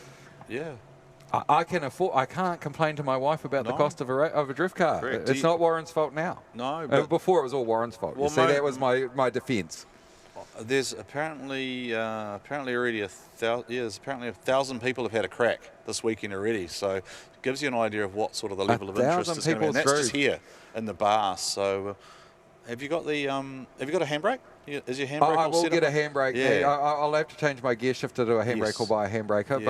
[SPEAKER 6] I can't complain to my wife about the cost of a drift car.
[SPEAKER 12] Correct.
[SPEAKER 6] It's not Warren's fault now.
[SPEAKER 12] No. But
[SPEAKER 6] before it was all Warren's fault.
[SPEAKER 12] Well,
[SPEAKER 6] you see, that was my defence.
[SPEAKER 12] There's apparently already 1,000 people have had a crack this weekend already. So it gives you an idea of what sort of the level of interest is going to be. And that's just here in the bar. So have you got the have you got a handbrake? Is your handbrake?
[SPEAKER 6] I will get a handbrake. Yeah. I'll have to change my gear shifter to a handbrake or buy a handbraker.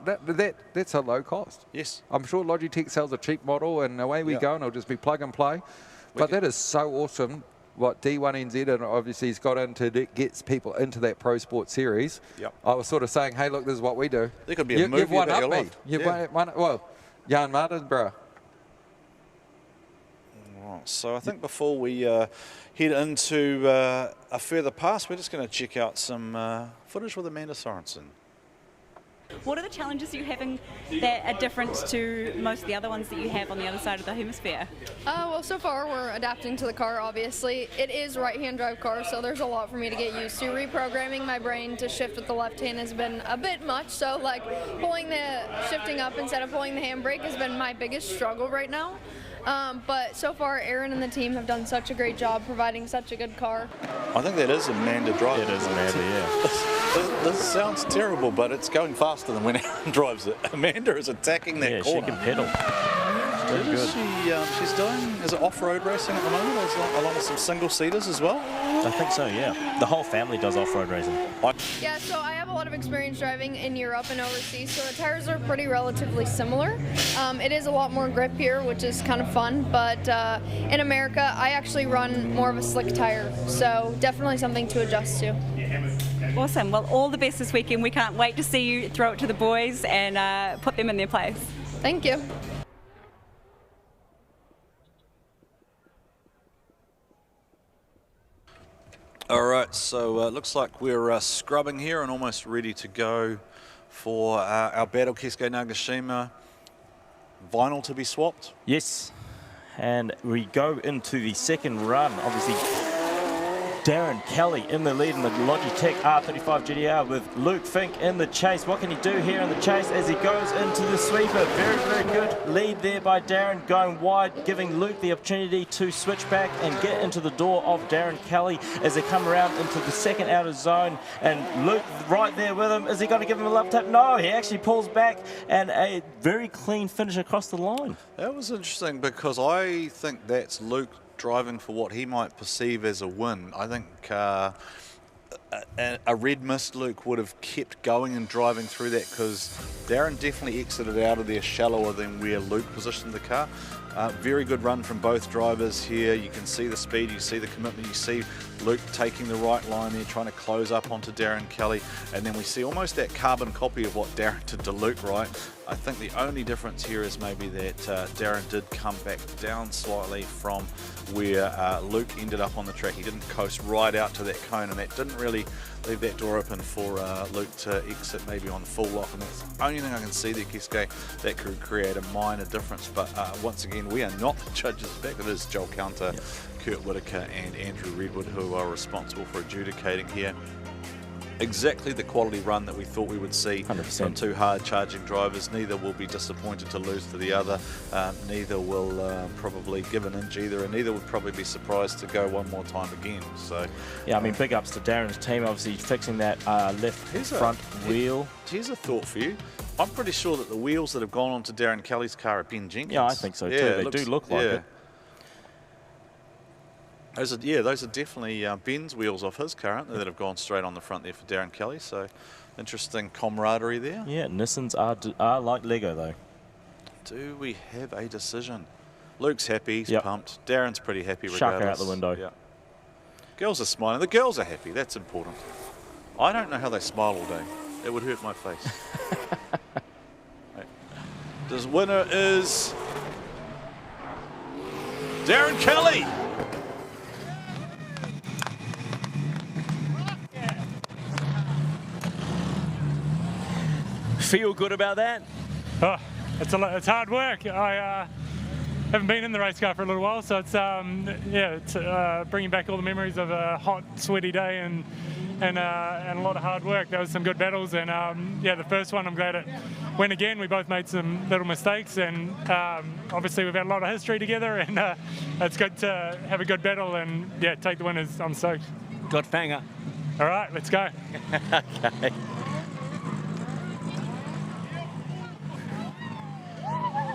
[SPEAKER 6] But that's a low cost.
[SPEAKER 12] Yes.
[SPEAKER 6] I'm sure Logitech sells a cheap model, and away we go, and it'll just be plug and play. But that is so awesome. What D1NZ, and obviously he's got into gets people into that Pro Sport series.
[SPEAKER 12] Yep.
[SPEAKER 6] I was sort of saying, hey, look, this is what we do.
[SPEAKER 12] There could be a movie
[SPEAKER 6] you've won
[SPEAKER 12] about
[SPEAKER 6] up
[SPEAKER 12] your
[SPEAKER 6] me.
[SPEAKER 12] life.
[SPEAKER 6] You've won, Jan Martinsborough.
[SPEAKER 12] Right, so I think before we head into a further pass, we're just going to check out some footage with Amanda Sorensen.
[SPEAKER 10] What are the challenges you're having that are different to most of the other ones that you have on the other side of the hemisphere?
[SPEAKER 2] Well, so far we're adapting to the car, obviously. It is right-hand drive car, so there's a lot for me to get used to. Reprogramming my brain to shift with the left hand has been a bit much, so like shifting up instead of pulling the handbrake has been my biggest struggle right now. But so far, Aaron and the team have done such a great job providing such a good car.
[SPEAKER 12] I think that is Amanda driving.
[SPEAKER 4] It is Amanda, yeah.
[SPEAKER 12] This sounds terrible, but it's going faster than when Aaron drives it. Amanda is attacking that corner.
[SPEAKER 4] Yeah, she can pedal.
[SPEAKER 12] She's doing, is it off-road racing at the moment, along with some single-seaters as well?
[SPEAKER 4] I think so, yeah. The whole family does off-road racing.
[SPEAKER 2] Yeah, so I have a lot of experience driving in Europe and overseas, so the tires are pretty relatively similar. It is a lot more grip here, which is kind of fun, but in America, I actually run more of a slick tire, so definitely something to adjust to.
[SPEAKER 10] Awesome. Well, all the best this weekend. We can't wait to see you throw it to the boys and put them in their place.
[SPEAKER 2] Thank you.
[SPEAKER 12] All right, so it looks like we're scrubbing here and almost ready to go for our battle Keisuke Nagashima vinyl to be swapped.
[SPEAKER 4] Yes, and we go into the second run. Obviously, Darren Kelly in the lead in the Logitech R35 GTR with Luke Fink in the chase. What can he do here in the chase as he goes into the sweeper? Very, very good lead there by Darren, going wide, giving Luke the opportunity to switch back and get into the door of Darren Kelly as they come around into the second outer zone. And Luke right there with him. Is he going to give him a love tap? No, he actually pulls back, and a very clean finish across the line.
[SPEAKER 12] That was interesting because I think that's Luke driving for what he might perceive as a win. I think a red mist Luke would have kept going and driving through that, because Darren definitely exited out of there shallower than where Luke positioned the car. Very good run from both drivers here. You can see the speed, you see the commitment, you see Luke taking the right line there, trying to close up onto Darren Kelly, and then we see almost that carbon copy of what Darren did to Luke, right? I think the only difference here is maybe that Darren did come back down slightly from where Luke ended up on the track. He didn't coast right out to that cone, and that didn't really leave that door open for Luke to exit maybe on full lock, and that's the only thing I can see there, Keisuke, that could create a minor difference. But once again, we are not the judges back. It is Joel Counter, Kurt Whitaker and Andrew Redwood who are responsible for adjudicating here. exactly the quality run that we thought we would see
[SPEAKER 4] 100%.
[SPEAKER 12] from two hard charging drivers. Neither will be disappointed to lose to the other. Neither will probably give an inch either, and neither would probably be surprised to go one more time again. So
[SPEAKER 4] yeah, I mean, big ups to Darren's team, obviously fixing that left front wheel.
[SPEAKER 12] Here's a thought for you. I'm pretty sure that the wheels that have gone onto Darren Kelly's car are Ben Jenkins.
[SPEAKER 4] Yeah, I think so too. They do look like it.
[SPEAKER 12] Those are definitely Ben's wheels off his car, aren't they, that have gone straight on the front there for Darren Kelly. So interesting camaraderie there.
[SPEAKER 4] Yeah, Nissans are like Lego though.
[SPEAKER 12] Do we have a decision? Luke's happy, he's pumped. Darren's pretty happy regardless.
[SPEAKER 4] Shaka out the window.
[SPEAKER 12] Yeah. Girls are smiling. The girls are happy. That's important. I don't know how they smile all day. It would hurt my face. Right. This winner is Darren Kelly.
[SPEAKER 5] Feel good about that?
[SPEAKER 3] Oh, it's hard work. I haven't been in the race car for a little while, so it's it's bringing back all the memories of a hot, sweaty day and a lot of hard work. There was some good battles, and the first one I'm glad it went again. We both made some little mistakes, and obviously we've had a lot of history together, and it's good to have a good battle and take the winners. I'm stoked.
[SPEAKER 5] Got Fanger.
[SPEAKER 3] All right, let's go.
[SPEAKER 5] Okay.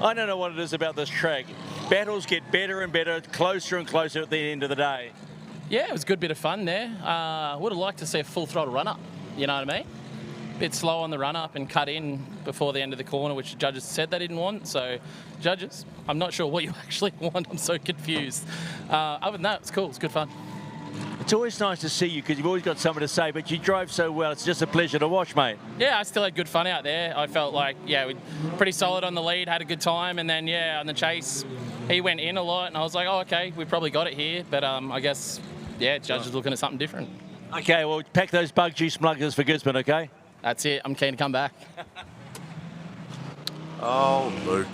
[SPEAKER 5] I don't know what it is about this track. Battles get better and better, closer and closer at the end of the day.
[SPEAKER 11] Yeah, it was a good bit of fun there. Would have liked to see a full throttle run up, you know what I mean? Bit slow on the run up and cut in before the end of the corner, which the judges said they didn't want. So, judges, I'm not sure what you actually want. I'm so confused. Other than that, it's cool. It's good fun.
[SPEAKER 5] It's always nice to see you because you've always got something to say, but you drove so well. It's just a pleasure to watch, mate.
[SPEAKER 11] Yeah, I still had good fun out there. I felt like, we're pretty solid on the lead, had a good time, and then, on the chase, he went in a lot, and I was like, oh, okay, we probably got it here, but I guess, judges looking at something different.
[SPEAKER 5] Okay, well, pack those bug juice smuggers for Gisborne, okay?
[SPEAKER 11] That's it. I'm keen to come back.
[SPEAKER 12] Oh, Luke.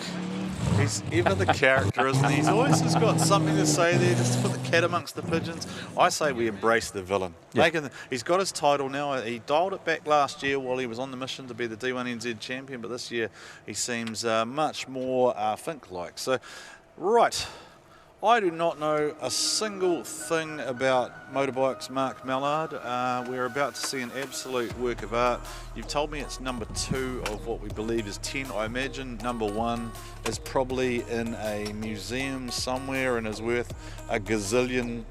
[SPEAKER 12] He's ever the character, isn't he? He's always just got something to say there, just to put the cat amongst the pigeons. I say we embrace the villain.
[SPEAKER 4] Yeah.
[SPEAKER 12] He's got his title now. He dialed it back last year while he was on the mission to be the D1NZ champion, but this year he seems much more Fink-like. So, right. I do not know a single thing about motorbikes, Mark Mallard. We're about to see an absolute work of art. You've told me it's number 2 of what we believe is 10. I imagine number 1 is probably in a museum somewhere and is worth $1 gazillion.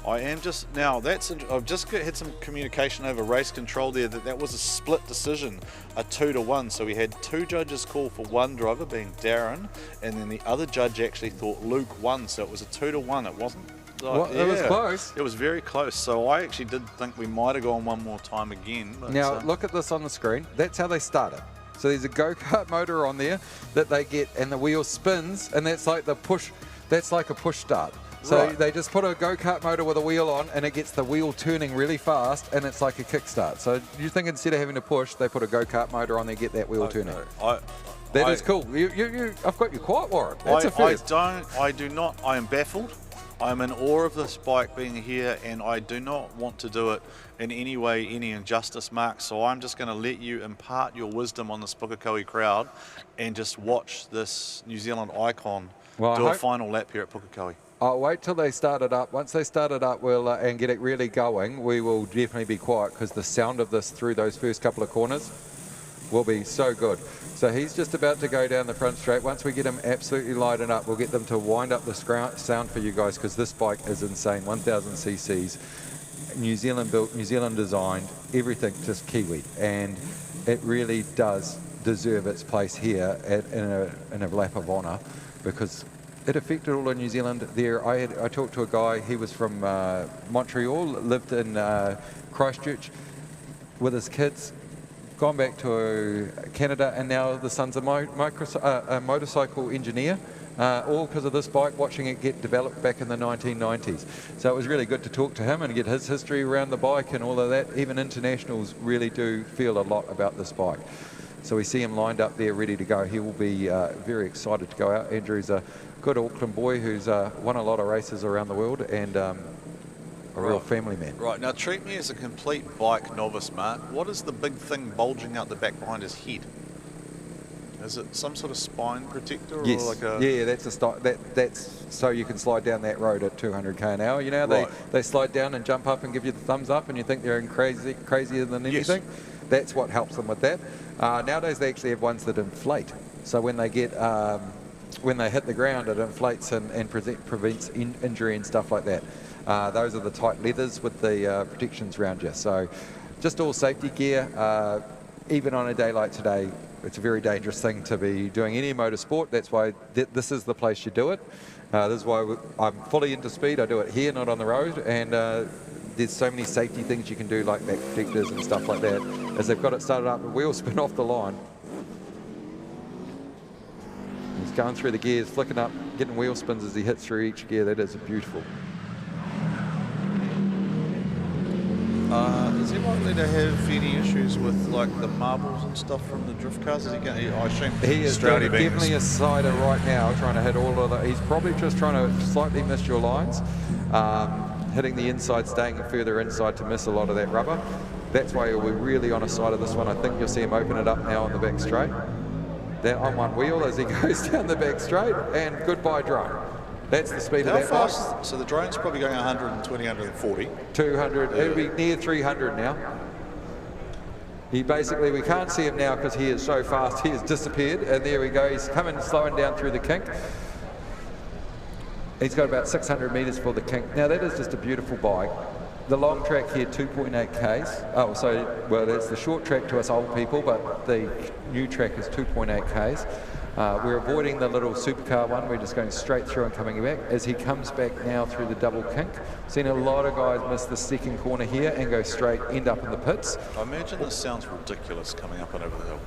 [SPEAKER 12] I am just now. I've just had some communication over race control there that was a split decision, a 2-1. So we had 2 judges call for one driver, being Darren, and then the other judge actually thought Luke won. So it was a 2-1. It wasn't.
[SPEAKER 6] It was close.
[SPEAKER 12] It was very close. So I actually did think we might have gone one more time again. But,
[SPEAKER 6] now look at this on the screen. That's how they started. So there's a go-kart motor on there that they get, and the wheel spins, and that's like the push. That's like a push start. So they just put a go-kart motor with a wheel on, and it gets the wheel turning really fast, and it's like a kickstart. So you think instead of having to push, they put a go-kart motor on there, get that wheel turning. That is cool. I've got you quiet, Warren. That's a first.
[SPEAKER 12] I do not. I am baffled. I'm in awe of this bike being here, and I do not want to do it in any way, any injustice, Mark. So I'm just going to let you impart your wisdom on this Pukekohe crowd, and just watch this New Zealand icon do a final lap here at Pukekohe.
[SPEAKER 6] I'll wait till they start it up. Once they start it up, and get it really going, we will definitely be quiet, because the sound of this through those first couple of corners will be so good. So he's just about to go down the front straight. Once we get him absolutely lighted up, we'll get them to wind up the sound for you guys, because this bike is insane. 1,000 cc's, New Zealand built, New Zealand designed, everything just Kiwi, and it really does deserve its place here in a lap of honour, because it affected all of New Zealand there. I talked to a guy, he was from Montreal, lived in Christchurch with his kids, gone back to Canada, and now the son's a motorcycle engineer, all because of this bike, watching it get developed back in the 1990s. So it was really good to talk to him and get his history around the bike and all of that. Even internationals really do feel a lot about this bike. So we see him lined up there ready to go. He will be very excited to go out. Andrew's a good Auckland boy who's won a lot of races around the world, and a real family man.
[SPEAKER 12] Right, now treat me as a complete bike novice, Mark. What is the big thing bulging out the back behind his head? Is it some sort of spine protector?
[SPEAKER 6] Yes,
[SPEAKER 12] or like a...
[SPEAKER 6] yeah, that's so you can slide down that road at 200 k an hour. You know, they slide down and jump up and give you the thumbs up, and you think they're crazier than anything. Yes. That's what helps them with that. Nowadays they actually have ones that inflate. So when they get when they hit the ground, it inflates and prevents injury and stuff like that. Those are the tight leathers with the protections around you. So just all safety gear. Even on a day like today, it's a very dangerous thing to be doing any motorsport. That's why this is the place you do it. This is why I'm fully into speed. I do it here, not on the road. And there's so many safety things you can do, like back protectors and stuff like that. As they've got it started up, the wheels spin off the line. He's going through the gears, flicking up, getting wheel spins as he hits through each gear. That is beautiful.
[SPEAKER 12] Is he likely to have any issues with like the marbles and stuff from the drift cars? Is he going to, I assume
[SPEAKER 6] he is definitely a sider right now, trying to hit all of the, he's probably just trying to slightly miss your lines, hitting the inside, staying further inside to miss a lot of that rubber. That's why we're really on a side of this one. I think you'll see him open it up now on the back straight. There on one wheel as he goes down the back straight, and goodbye drone. That's the speed of that bike.
[SPEAKER 12] So the drone's probably going 120, 140.
[SPEAKER 6] 200, it'll be near 300 now. He basically, we can't see him now because he is so fast, he has disappeared. And there we go, he's coming, slowing down through the kink. He's got about 600 metres for the kink. Now that is just a beautiful bike. The long track here, 2.8 Ks. Oh, so, well, that's the short track to us old people, but the new track is 2.8 Ks. We're avoiding the little supercar one. We're just going straight through and coming back. As he comes back now through the double kink, seen a lot of guys miss the second corner here and go straight, end up in the pits.
[SPEAKER 12] I imagine this sounds ridiculous coming up and over the hill.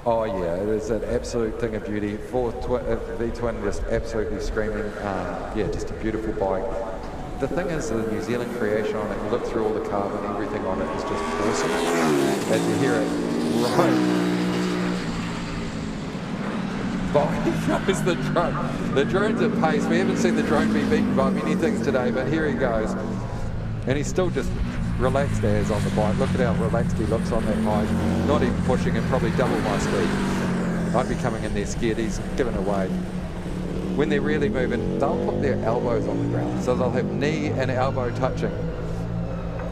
[SPEAKER 6] Oh yeah, it is an absolute thing of beauty. V-twin just absolutely screaming. Yeah, just a beautiful bike. The thing is, the New Zealand creation on it, you look through all the carbon, everything on it is just awesome. As you hear it, right. He goes the drone. The drone's at pace. We haven't seen the drone be beaten by many things today, but here he goes. And he's still just relaxed as on the bike. Look at how relaxed he looks on that bike. Not even pushing it, probably double my speed. I'd be coming in there scared. He's given away. When they're really moving, they'll put their elbows on the ground. So they'll have knee and elbow touching.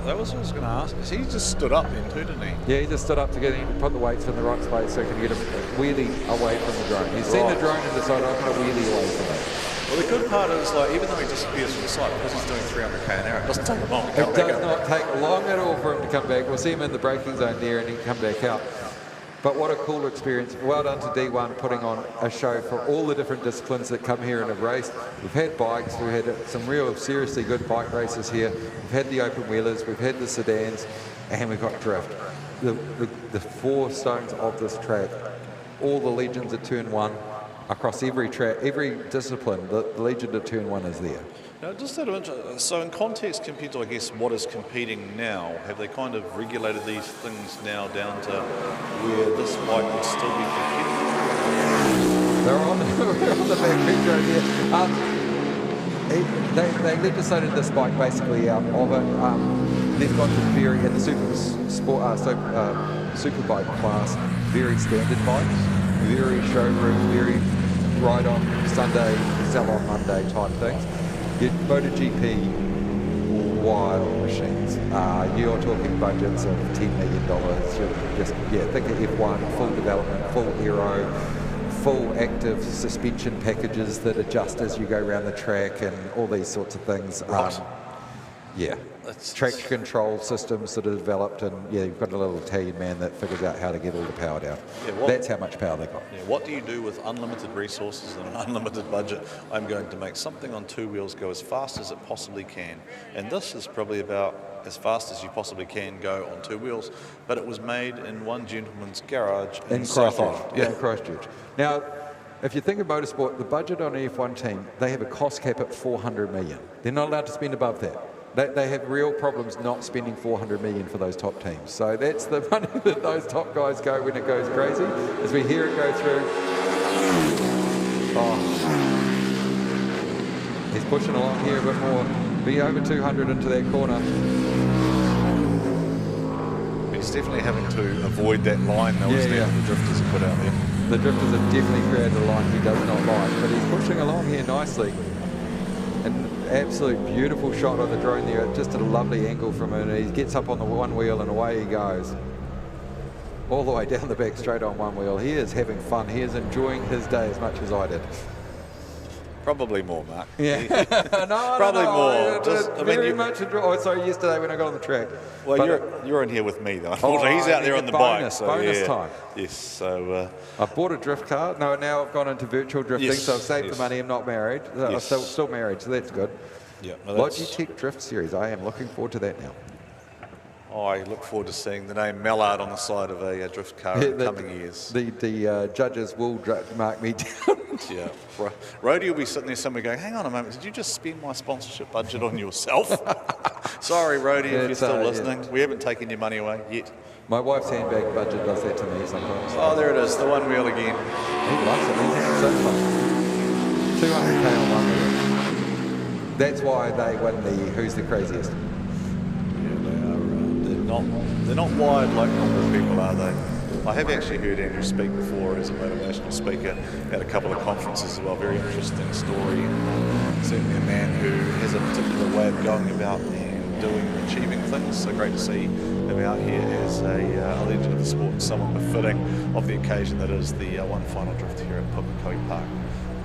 [SPEAKER 12] That was what I was going to ask. He just stood up then too, didn't he?
[SPEAKER 6] Yeah, he just stood up to get him to put the weights in the right place so he can get him wheelie away from the drone. He's seen the drone and decided I'm going to wheelie away from it.
[SPEAKER 12] Well, the good part is, like, even though he disappears from the side, because he's doing 300 k an hour, it doesn't take him long to come back.
[SPEAKER 6] It does not take long at all for him to come back. We'll see him in the braking zone there and he can come back out. But what a cool experience. Well done to D1 putting on a show for all the different disciplines that come here and have raced. We've had bikes, we've had some real seriously good bike races here. We've had the open wheelers, we've had the sedans, and we've got drift. The four stones of this track, all the legends at turn one, across every track, every discipline, the legend at turn one is there.
[SPEAKER 12] Now, just out of interest, so in context compared to, I guess, what is competing now, have they kind of regulated these things now down to where this bike would still be competing?
[SPEAKER 6] They're on the back picture here. They legislated this bike basically out of it. They've got the very, in the superbike class, very standard bikes, very showroom, very ride on Sunday, sell on Monday type things. Your MotoGP, wild machines. You're talking budgets of $10 million. You're just, yeah, think of F1, full development, full aero, full active suspension packages that adjust as you go around the track and all these sorts of things.
[SPEAKER 12] Right.
[SPEAKER 6] Yeah. Traction control systems that are developed, and yeah, you've got a little Italian man that figures out how to get all the power down. Yeah, that's how much power they got.
[SPEAKER 12] Yeah, what do you do with unlimited resources and an unlimited budget? I'm going to make something on two wheels go as fast as it possibly can. And this is probably about as fast as you possibly can go on two wheels, but it was made in one gentleman's garage in South Island.
[SPEAKER 6] Yeah, in Christchurch. Now, if you think of motorsport, the budget on an F1 team, they have a cost cap at 400 million. They're not allowed to spend above that. They have real problems not spending 400 million for those top teams. So that's the money that those top guys go when it goes crazy. As we hear it go through, oh, he's pushing along here a bit more. Be over 200 into that corner.
[SPEAKER 12] He's definitely having to avoid that line that was there. The drifters have put out there.
[SPEAKER 6] The drifters have definitely created a line he does not like, but he's pushing along here nicely. An absolute beautiful shot of the drone there, just at a lovely angle from him. And he gets up on the one wheel and away he goes. All the way down the back straight on one wheel. He is having fun. He is enjoying his day as much as I did.
[SPEAKER 12] Probably more, Mark.
[SPEAKER 6] Yeah.
[SPEAKER 12] Probably more.
[SPEAKER 6] Just, much. Oh, sorry, yesterday when I got on the track.
[SPEAKER 12] Well, you're in here with me, though. He's out there on the bike. So
[SPEAKER 6] bonus time.
[SPEAKER 12] Yes, so...
[SPEAKER 6] I've bought a drift car. No, now I've gone into virtual drifting, so I've saved the money. I'm not married. I'm still married, so that's good.
[SPEAKER 12] Yeah,
[SPEAKER 6] Logitech Drift Series. I am looking forward to that now.
[SPEAKER 12] I look forward to seeing the name Mallard on the side of a drift car in the coming years.
[SPEAKER 6] The judges will mark me down.
[SPEAKER 12] Yeah. Rhodey will be sitting there somewhere going, hang on a moment, did you just spend my sponsorship budget on yourself? Sorry, Rhodey, if you're still listening. We haven't taken your money away yet.
[SPEAKER 6] My wife's handbag budget does that to me sometimes.
[SPEAKER 12] Oh, there it is, the one wheel again.
[SPEAKER 6] He loves it. He's having so fun. 200k on one wheel. That's why they win the Who's the Craziest.
[SPEAKER 12] They're not wired like normal people, are they? I have actually heard Andrew speak before as a motivational speaker at a couple of conferences as well. Very interesting story. Certainly a man who has a particular way of going about and doing and achieving things. So great to see him out here as a legend of the sport and someone befitting of the occasion that is the one final drift here at Pukekohe Park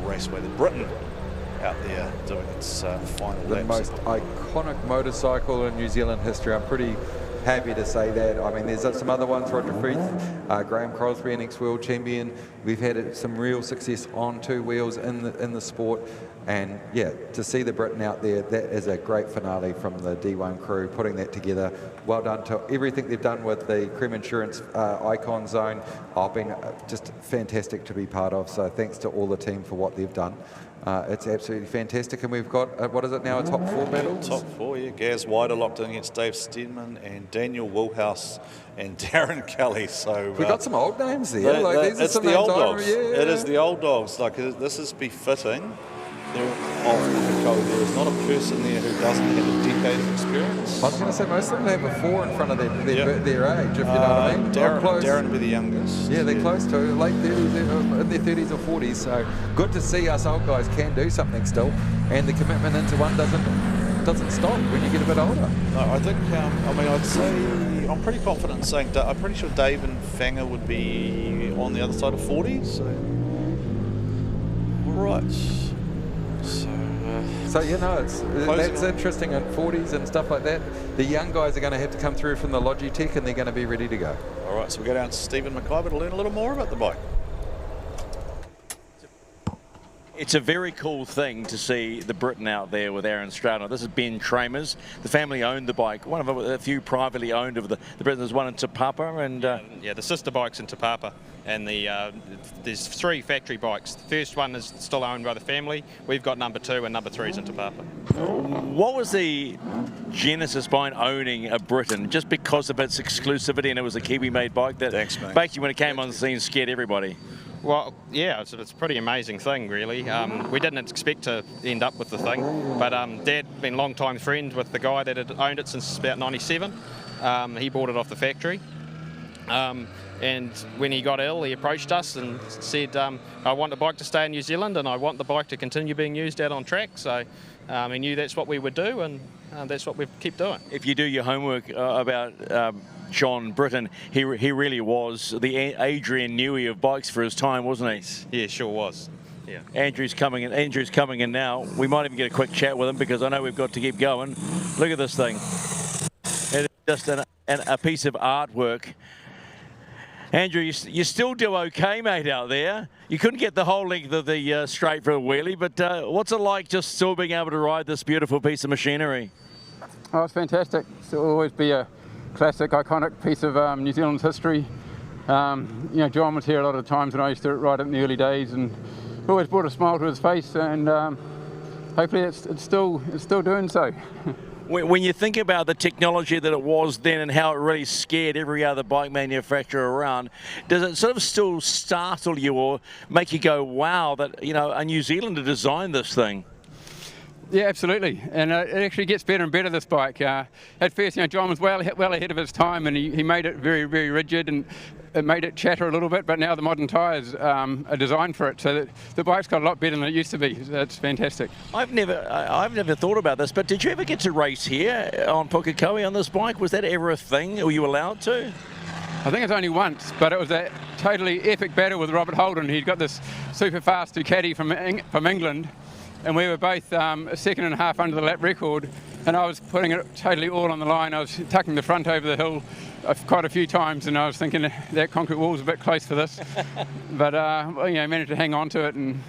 [SPEAKER 12] Raceway. The Britten out there doing its final laps.
[SPEAKER 6] The most iconic motorcycle in New Zealand history. I'm pretty happy to say that. I mean, there's some other ones, Roger Freeth, Graham Crosby, an ex-world champion. We've had some real success on two wheels in the sport. And yeah, to see the Britten out there, that is a great finale from the D1 crew, putting that together. Well done to everything they've done with the Cream Insurance Icon Zone. I've been just fantastic to be part of, so thanks to all the team for what they've done. It's absolutely fantastic, and we've got, what is it now, a top four battle?
[SPEAKER 12] Top four, yeah. Gaz Wider locked in against Dave Stedman and Daniel Woolhouse and Darren Kelly. So
[SPEAKER 6] we've got some old names there.
[SPEAKER 12] It's the old dogs. It is the old dogs. Like, this is befitting. There is not a person there who doesn't have a decade of experience.
[SPEAKER 6] I was going to say most of them have a 4 in front of their age, if you know what I mean.
[SPEAKER 12] Darren will be the youngest.
[SPEAKER 6] Yeah, they're close to late 30s, in their 30s or 40s. So good to see us old guys can do something still, and the commitment into one doesn't stop when you get a bit older.
[SPEAKER 12] No, I think. I'd say I'm pretty confident in saying I'm pretty sure Dave and Fanga would be on the other side of 40s. So. All right.
[SPEAKER 6] So that's interesting in 40s and stuff like that. The young guys are going to have to come through from the Logitech and they're going to be ready to go.
[SPEAKER 12] All right, so we go down to Stephen McIvor to learn a little more about the bike.
[SPEAKER 5] It's a very cool thing to see the Britten out there with Aaron Stroud. This is Ben Tramers. The family owned the bike. One of a few privately owned of the Britten. There's one in Te Papa and...
[SPEAKER 16] yeah, the sister bike's in Te Papa. And there's 3 factory bikes. The first one is still owned by the family. We've got number 2 and number 3 is in Te Papa.
[SPEAKER 5] What was the genesis behind owning a Britten? Just because of its exclusivity and it was a Kiwi-made bike that basically when it came on the scene scared everybody?
[SPEAKER 16] Well, yeah, it's a pretty amazing thing, really. We didn't expect to end up with the thing, but Dad had been a long-time friend with the guy that had owned it since about '97. He bought it off the factory. And when he got ill, he approached us and said, I want the bike to stay in New Zealand and I want the bike to continue being used out on track. So he knew that's what we would do, and that's what we keep doing.
[SPEAKER 5] If you do your homework about John Britten, he really was the Adrian Newey of bikes for his time, wasn't he?
[SPEAKER 16] Yeah, sure was. Yeah.
[SPEAKER 5] Andrew's coming in now. We might even get a quick chat with him because I know we've got to keep going. Look at this thing. It is just a piece of artwork. Andrew, you still do okay, mate, out there. You couldn't get the whole length of the straight for a wheelie, but what's it like just still being able to ride this beautiful piece of machinery?
[SPEAKER 20] Oh, it's fantastic. It'll always be a classic, iconic piece of New Zealand's history. John was here a lot of the times when I used to ride it in the early days, and always brought a smile to his face, and hopefully it's still doing so.
[SPEAKER 5] When you think about the technology that it was then and how it really scared every other bike manufacturer around, does it sort of still startle you or make you go, wow, that a New Zealander designed this thing?
[SPEAKER 20] Yeah, absolutely, and it actually gets better and better, this bike. At first, John was well ahead of his time, and he made it very, very rigid, and it made it chatter a little bit, but now the modern tyres are designed for it, so that the bike's got a lot better than it used to be. That's fantastic.
[SPEAKER 5] I've never thought about this, but did you ever get to race here on Pukekohe on this bike? Was that ever a thing? Were you allowed to?
[SPEAKER 20] I think it's only once, but it was a totally epic battle with Robert Holden. He'd got this super fast Ducati from England, and we were both a second and a half under the lap record, and I was putting it totally all on the line. I was tucking the front over the hill quite a few times, and I was thinking that concrete wall's a bit close for this, but managed to hang on to it, and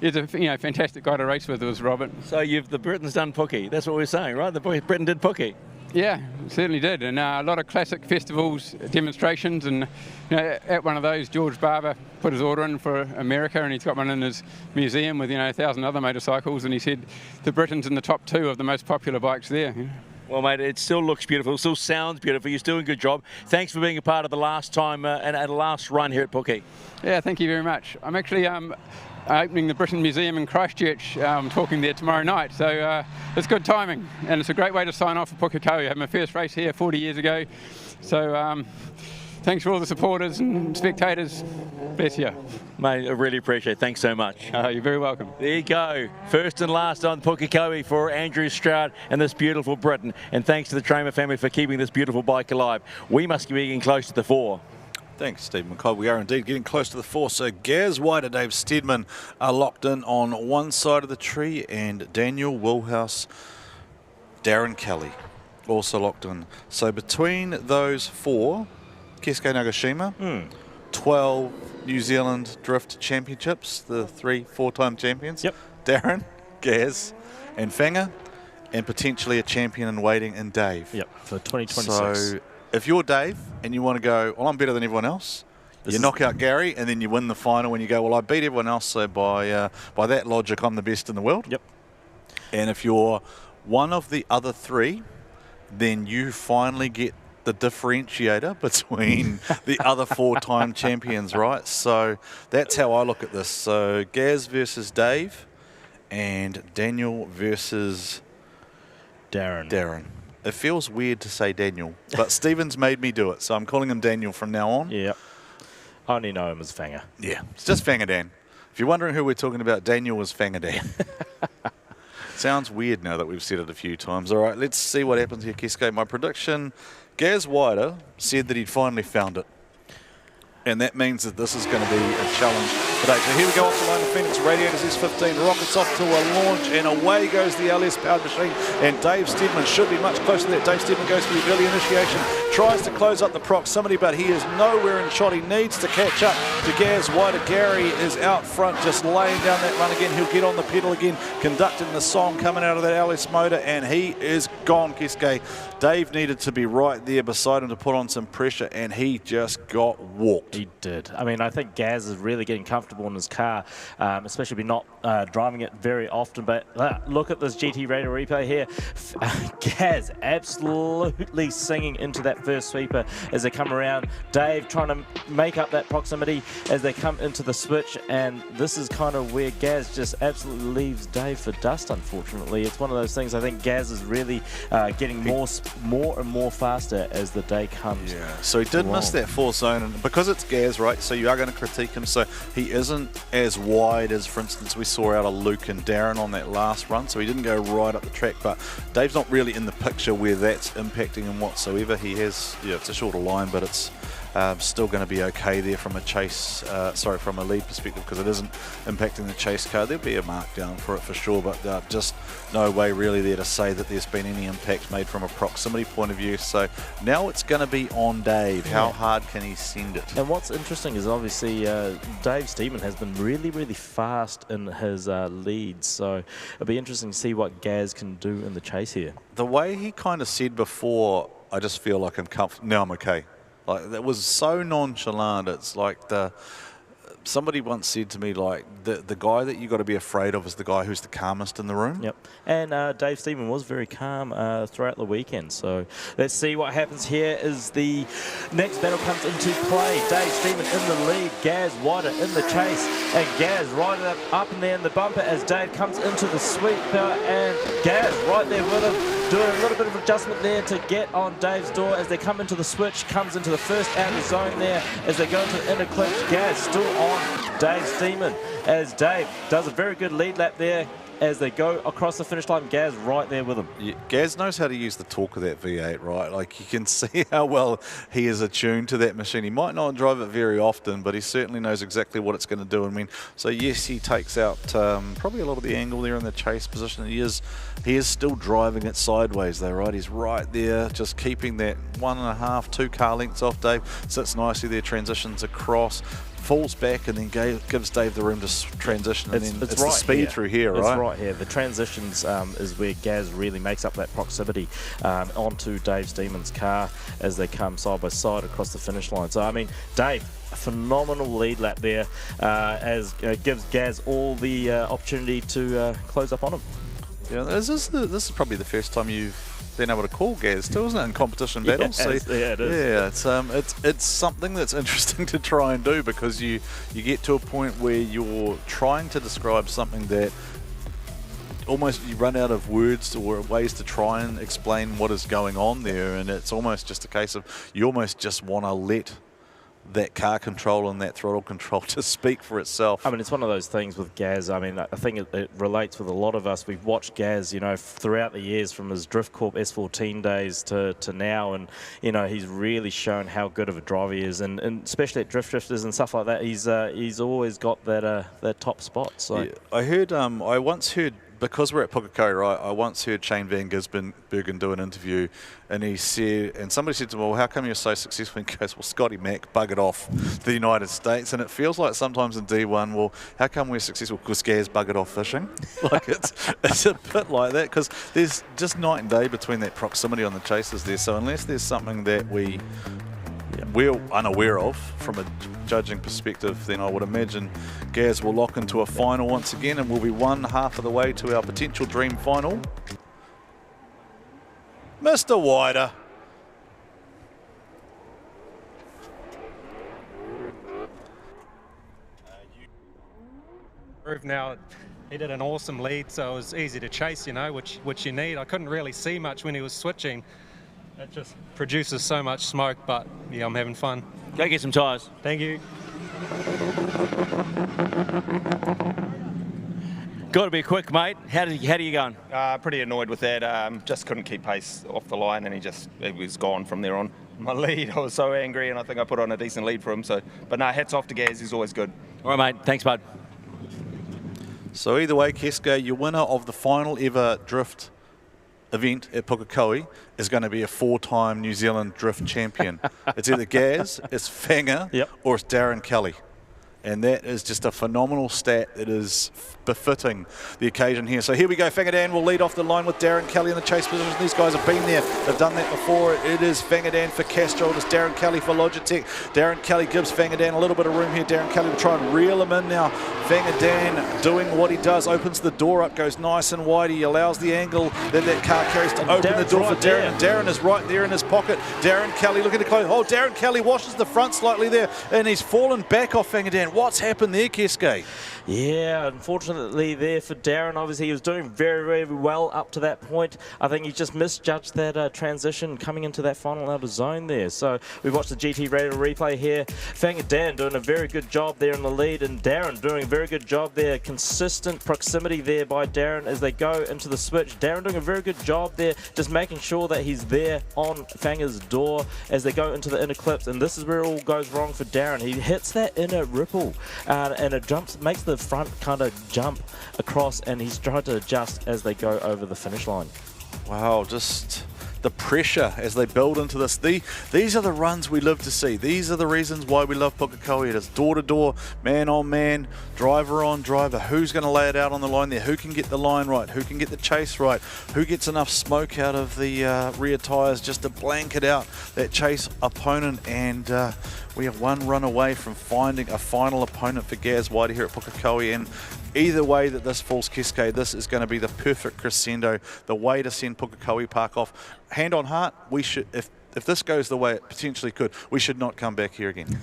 [SPEAKER 20] he's a fantastic guy to race with, was Robert.
[SPEAKER 5] So the Britain's done Puke. That's what we're saying, right? The Britain did Puke.
[SPEAKER 20] Yeah, certainly did, and a lot of classic festivals, demonstrations, and at one of those, George Barber put his order in for America, and he's got one in his museum with 1,000 other motorcycles, and he said the Britain's in the top 2 of the most popular bikes there.
[SPEAKER 5] Well, mate, it still looks beautiful, it still sounds beautiful. You're doing a good job. Thanks for being a part of the last time and the last run here at Puke.
[SPEAKER 20] Yeah, thank you very much. I'm actually opening the Britain Museum in Christchurch, talking there tomorrow night, so it's good timing, and it's a great way to sign off for Pukekohe. I had my first race here 40 years ago, so thanks for all the supporters and spectators. Bless you.
[SPEAKER 5] Mate, I really appreciate it. Thanks so much.
[SPEAKER 20] You're very welcome.
[SPEAKER 5] There you go. First and last on Pukekohe for Andrew Stroud and this beautiful Britain, and thanks to the Tramer family for keeping this beautiful bike alive. We must be getting close to the 4.
[SPEAKER 22] Thanks, Stephen McIvor. We are indeed getting close to the 4. So Gaz White and Dave Steedman are locked in on one side of the tree, and Daniel Woolhouse, Darren Kelly also locked in. So between those 4, Keisuke Nagashima, 12 New Zealand Drift Championships, the 3-4-time champions.
[SPEAKER 4] Yep.
[SPEAKER 22] Darren, Gaz, and Fanga, and potentially a champion in waiting in Dave.
[SPEAKER 4] Yep, for 2026.
[SPEAKER 22] So if you're Dave and you want to go, well, I'm better than everyone else, you knock out Gary and then you win the final when you go, well, I beat everyone else, so by that logic, I'm the best in the world.
[SPEAKER 4] Yep.
[SPEAKER 22] And if you're one of the other 3, then you finally get the differentiator between the other 4-time champions, right? So that's how I look at this. So Gaz versus Dave and Daniel versus Darren. It feels weird to say Daniel, but Stephen's made me do it, so I'm calling him Daniel from now on.
[SPEAKER 4] Yeah. I only know him as Fanga.
[SPEAKER 22] Yeah, it's just Fangadan. If you're wondering who we're talking about, Daniel was Fangadan. Sounds weird now that we've said it a few times. All right, let's see what happens here, Keisuke. My prediction, Gaz White said that he'd finally found it. And that means that this is going to be a challenge today. So here we go off the line of Phoenix Radiators S15. Rockets off to a launch, and away goes the LS powered machine. And Dave Steedman should be much closer to that. Dave Steedman goes for the early initiation, tries to close up the proximity, but he is nowhere in shot. He needs to catch up to Gaz White. Gary is out front, just laying down that run again. He'll get on the pedal again, conducting the song coming out of that LS motor, and he is gone, Keisuke. Dave needed to be right there beside him to put on some pressure, and he just got walked.
[SPEAKER 4] He did. I mean, I think Gaz is really getting comfortable in his car, especially not driving it very often. But look at this GT radio replay here. Gaz absolutely singing into that first sweeper as they come around. Dave trying to make up that proximity as they come into the switch, and this is kind of where Gaz just absolutely leaves Dave for dust, unfortunately. It's one of those things. I think Gaz is really getting more and more faster as the day comes.
[SPEAKER 22] Yeah, so he did miss that 4th zone, and because it's Gaz, right, so you are going to critique him, so he isn't as wide as, for instance, we saw out of Luke and Darren on that last run, so he didn't go right up the track, but Dave's not really in the picture where that's impacting him whatsoever. He has, it's a shorter line, but it's still going to be okay there from a chase, from a lead perspective, because it isn't impacting the chase car. There'll be a markdown for it for sure, but just no way really there to say that there's been any impact made from a proximity point of view. So now it's going to be on Dave. How hard can he send it?
[SPEAKER 4] And what's interesting is obviously Dave Steedman has been really, really fast in his leads, so it'll be interesting to see what Gaz can do in the chase here.
[SPEAKER 22] The way he kind of said before, I just feel like I'm comfortable. Now I'm okay. Like, that was so nonchalant. It's like
[SPEAKER 12] somebody once said to me, like, the guy that you got to be afraid of is the guy who's the calmest in the room.
[SPEAKER 4] Yep. And Dave Steven was very calm throughout the weekend. So let's see what happens here as the next battle comes into play. Dave Steven in the lead, Gaz wider in the chase, and Gaz right up in there in the bumper as Dave comes into the sweeper, and Gaz right there with him, doing a little bit of adjustment there to get on Dave's door as they come into the switch, comes into the first outer zone there as they go into the inner clips. Gaz still on Dave Steven as Dave does a very good lead lap there as they go across the finish line. Gaz right there with him.
[SPEAKER 12] Yeah, Gaz knows how to use the torque of that V8, right? Like, you can see how well he is attuned to that machine. He might not drive it very often, but he certainly knows exactly what it's going to do. I mean, so yes, he takes out probably a lot of the angle there in the chase position. He is still driving it sideways though, right? He's right there, just keeping that 1.5, 2 car lengths off Dave. Sits nicely there, transitions across, falls back, and then gives Dave the room to transition. And then it's right, the speed here. Through here, right?
[SPEAKER 4] It's right here. The transitions is where Gaz really makes up that proximity onto Dave Steven's car as they come side by side across the finish line. So, I mean, Dave, a phenomenal lead lap there as gives Gaz all the opportunity to close up on him.
[SPEAKER 12] Yeah, this is probably the first time you've been able to call Gaz too, isn't it, in competition battles?
[SPEAKER 4] Yes,
[SPEAKER 12] so,
[SPEAKER 4] yeah, it is.
[SPEAKER 12] Yeah, it's something that's interesting to try and do, because you get to a point where you're trying to describe something that almost you run out of words or ways to try and explain what is going on there, and it's almost just a case of you almost just want to let that car control and that throttle control to speak for itself.
[SPEAKER 4] I mean, it's one of those things with Gaz. I mean, I think it relates with a lot of us. We've watched Gaz, you know, throughout the years, from his Drift Corp S14 days to now, and you know, he's really shown how good of a driver he is, and especially at Drifters and stuff like that. He's always got that top spot. So
[SPEAKER 12] yeah, I once heard, because we're at Pukekohe, right, I once heard Shane Van Gisbergen do an interview, and he said, and somebody said to him, well, how come you're so successful? And he goes, well, Scotty Mac buggered off the United States. And it feels like sometimes in D1, well, how come we're successful? Because Gaz buggered off fishing. Like, it's a bit like that, because there's just night and day between that proximity on the chases there. So unless there's something that we're unaware of from a judging perspective, then I would imagine Gaz will lock into a final once again, and we'll be one half of the way to our potential dream final. Mr. Wider.
[SPEAKER 8] Now, he did an awesome lead, so it was easy to chase, you know, which you need. I couldn't really see much when he was switching. It just produces so much smoke, but yeah, I'm having fun.
[SPEAKER 5] Go get some tyres.
[SPEAKER 8] Thank you.
[SPEAKER 5] Got to be quick, mate. How are you going?
[SPEAKER 1] Pretty annoyed with that. Just couldn't keep pace off the line, and he was gone from there on. My lead, I was so angry, and I think I put on a decent lead for him. So, but no, hats off to Gaz. He's always good.
[SPEAKER 5] All right, mate. Thanks, bud.
[SPEAKER 12] So either way, Keisuke, your winner of the final ever drift event at Pukekohe is going to be a 4-time New Zealand drift champion. It's either Gaz, it's Fanga, or it's Darren Kelly. And that is just a phenomenal stat that is befitting the occasion here. So here we go. Fangadan will lead off the line with Darren Kelly in the chase position. These guys have been there. They've done that before. It is Fangadan for Castro. It is Darren Kelly for Logitech. Darren Kelly gives Fangadan a little bit of room here. Darren Kelly will try and reel him in now. Fangadan doing what he does. Opens the door up, goes nice and wide. He allows the angle that car carries to open the door for Darren. And Darren is right there in his pocket. Darren Kelly looking to close. Oh, Darren Kelly washes the front slightly there, and he's fallen back off Fangadan. What's happened there, Keisuke?
[SPEAKER 4] Yeah, unfortunately there for Darren. Obviously, he was doing very, very well up to that point. I think he just misjudged that transition coming into that final outer zone there. So we watched the GT radio replay here. Fangadan doing a very good job there in the lead, and Darren doing a very good job there. Consistent proximity there by Darren as they go into the switch. Darren doing a very good job there, just making sure that he's there on Fanga's door as they go into the inner clips. And this is where it all goes wrong for Darren. He hits that inner ripple and it jumps, makes the front kind of jump across, and he's trying to adjust as they go over the finish line.
[SPEAKER 12] Wow, just the pressure as they build into this. These are the runs we live to see. These are the reasons why we love Pukekohe. It is door-to-door, man-on-man, driver-on driver. Who's going to lay it out on the line there? Who can get the line right? Who can get the chase right? Who gets enough smoke out of the rear tyres just to blanket out that chase opponent? And we are one run away from finding a final opponent for Gaz White here at Pukekohe. And either way that this falls, Keisuke, this is going to be the perfect crescendo, the way to send Pukekohe Park off. Hand on heart, we should, if this goes the way it potentially could, we should not come back here again.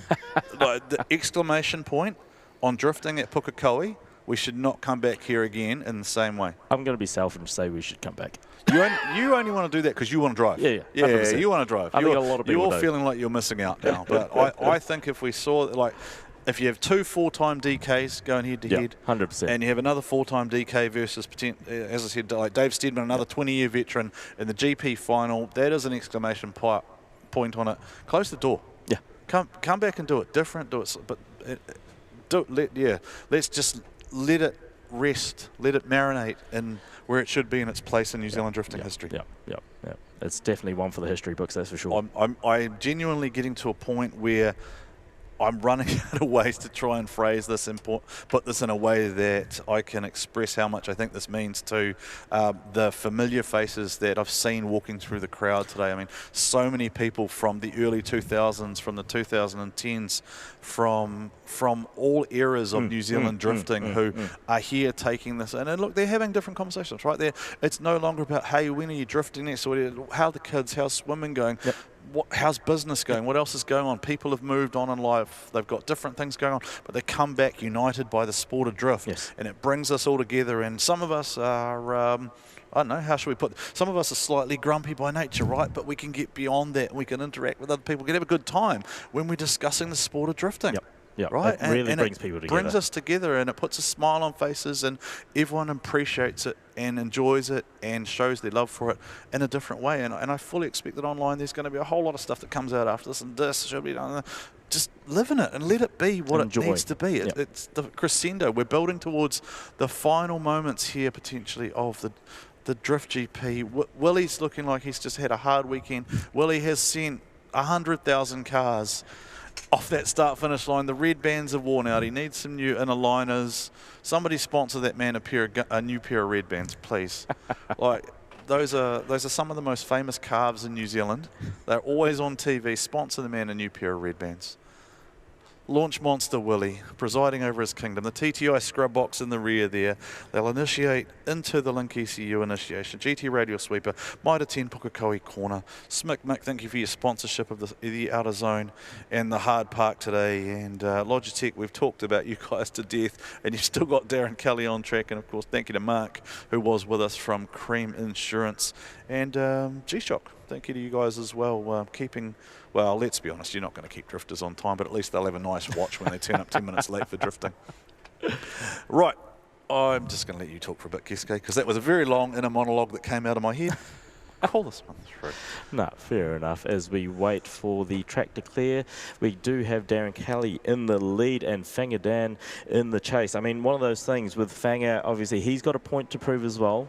[SPEAKER 12] Like the exclamation point on drifting at Pukekohe, we should not come back here again in the same way.
[SPEAKER 4] I'm going to be selfish and say we should come back.
[SPEAKER 12] You only want to do that because you want to drive.
[SPEAKER 4] Yeah,
[SPEAKER 12] you want to drive.
[SPEAKER 4] I think a lot of people
[SPEAKER 12] You're feeling like you're missing out now. But I think if we saw, like, if you have 2 4-time DKs going head-to-head,
[SPEAKER 4] 100%,
[SPEAKER 12] and you have another 4-time DK versus, as I said, like Dave Steadman, another 20-year veteran in the GP final, that is an exclamation point on it. Close the door.
[SPEAKER 4] Yeah.
[SPEAKER 12] Come back and do it different. Do it, but let's just let it rest, let it marinate in where it should be in its place in New Zealand drifting history.
[SPEAKER 4] Yeah. It's definitely one for the history books, that's for sure.
[SPEAKER 12] I'm genuinely getting to a point where I'm running out of ways to try and phrase this and put this in a way that I can express how much I think this means to the familiar faces that I've seen walking through the crowd today. I mean, so many people from the early 2000s, from the 2010s, from all eras of New Zealand drifting who are here taking this. And look, they're having different conversations, right? It's no longer about, hey, when are you drifting next? Or how are the kids, how's swimming going?
[SPEAKER 4] Yep.
[SPEAKER 12] How's business going? What else is going on? People have moved on in life. They've got different things going on, but they come back united by the sport of drift.
[SPEAKER 4] Yes.
[SPEAKER 12] And it brings us all together. And some of us are, I don't know, how should we put it? Some of us are slightly grumpy by nature, right? But we can get beyond that. We can interact with other people. We can have a good time when we're discussing the sport of drifting.
[SPEAKER 4] Yeah,
[SPEAKER 12] right.
[SPEAKER 4] It really brings people together.
[SPEAKER 12] Brings us together, and it puts a smile on faces, and everyone appreciates it and enjoys it and shows their love for it in a different way. And I fully expect that online there's going to be a whole lot of stuff that comes out after this, and this should be done. Just live in it and let it be what it needs to be. It's the crescendo. We're building towards the final moments here potentially of the Drift GP. Willie's looking like he's just had a hard weekend. Willie has sent 100,000 cars off that start-finish line. The red bands have worn out. He needs some new inner liners. Somebody sponsor that man a new pair of red bands, please. Like, those are some of the most famous calves in New Zealand. They're always on TV. Sponsor the man a new pair of red bands. Launch Monster Willie, presiding over his kingdom. The TTI scrub box in the rear there. They'll initiate into the Link ECU initiation. GT Radial Sweeper, Mitre 10 Pukekohe Corner. Smick Mick, thank you for your sponsorship of the Outer Zone and the Hard Park today. And Logitech, we've talked about you guys to death. And you've still got Darren Kelly on track. And, of course, thank you to Mark, who was with us from Cream Insurance. And G-Shock, thank you to you guys as well, keeping... Well, let's be honest, you're not going to keep drifters on time, but at least they'll have a nice watch when they turn up 10 minutes late for drifting. Right, I'm just going to let you talk for a bit, Keisuke, because that was a very long inner monologue that came out of my head. Call this one through.
[SPEAKER 4] No, fair enough. As we wait for the track to clear, we do have Darren Kelly in the lead and Fangadan in the chase. I mean, one of those things with Fanga, obviously, he's got a point to prove as well.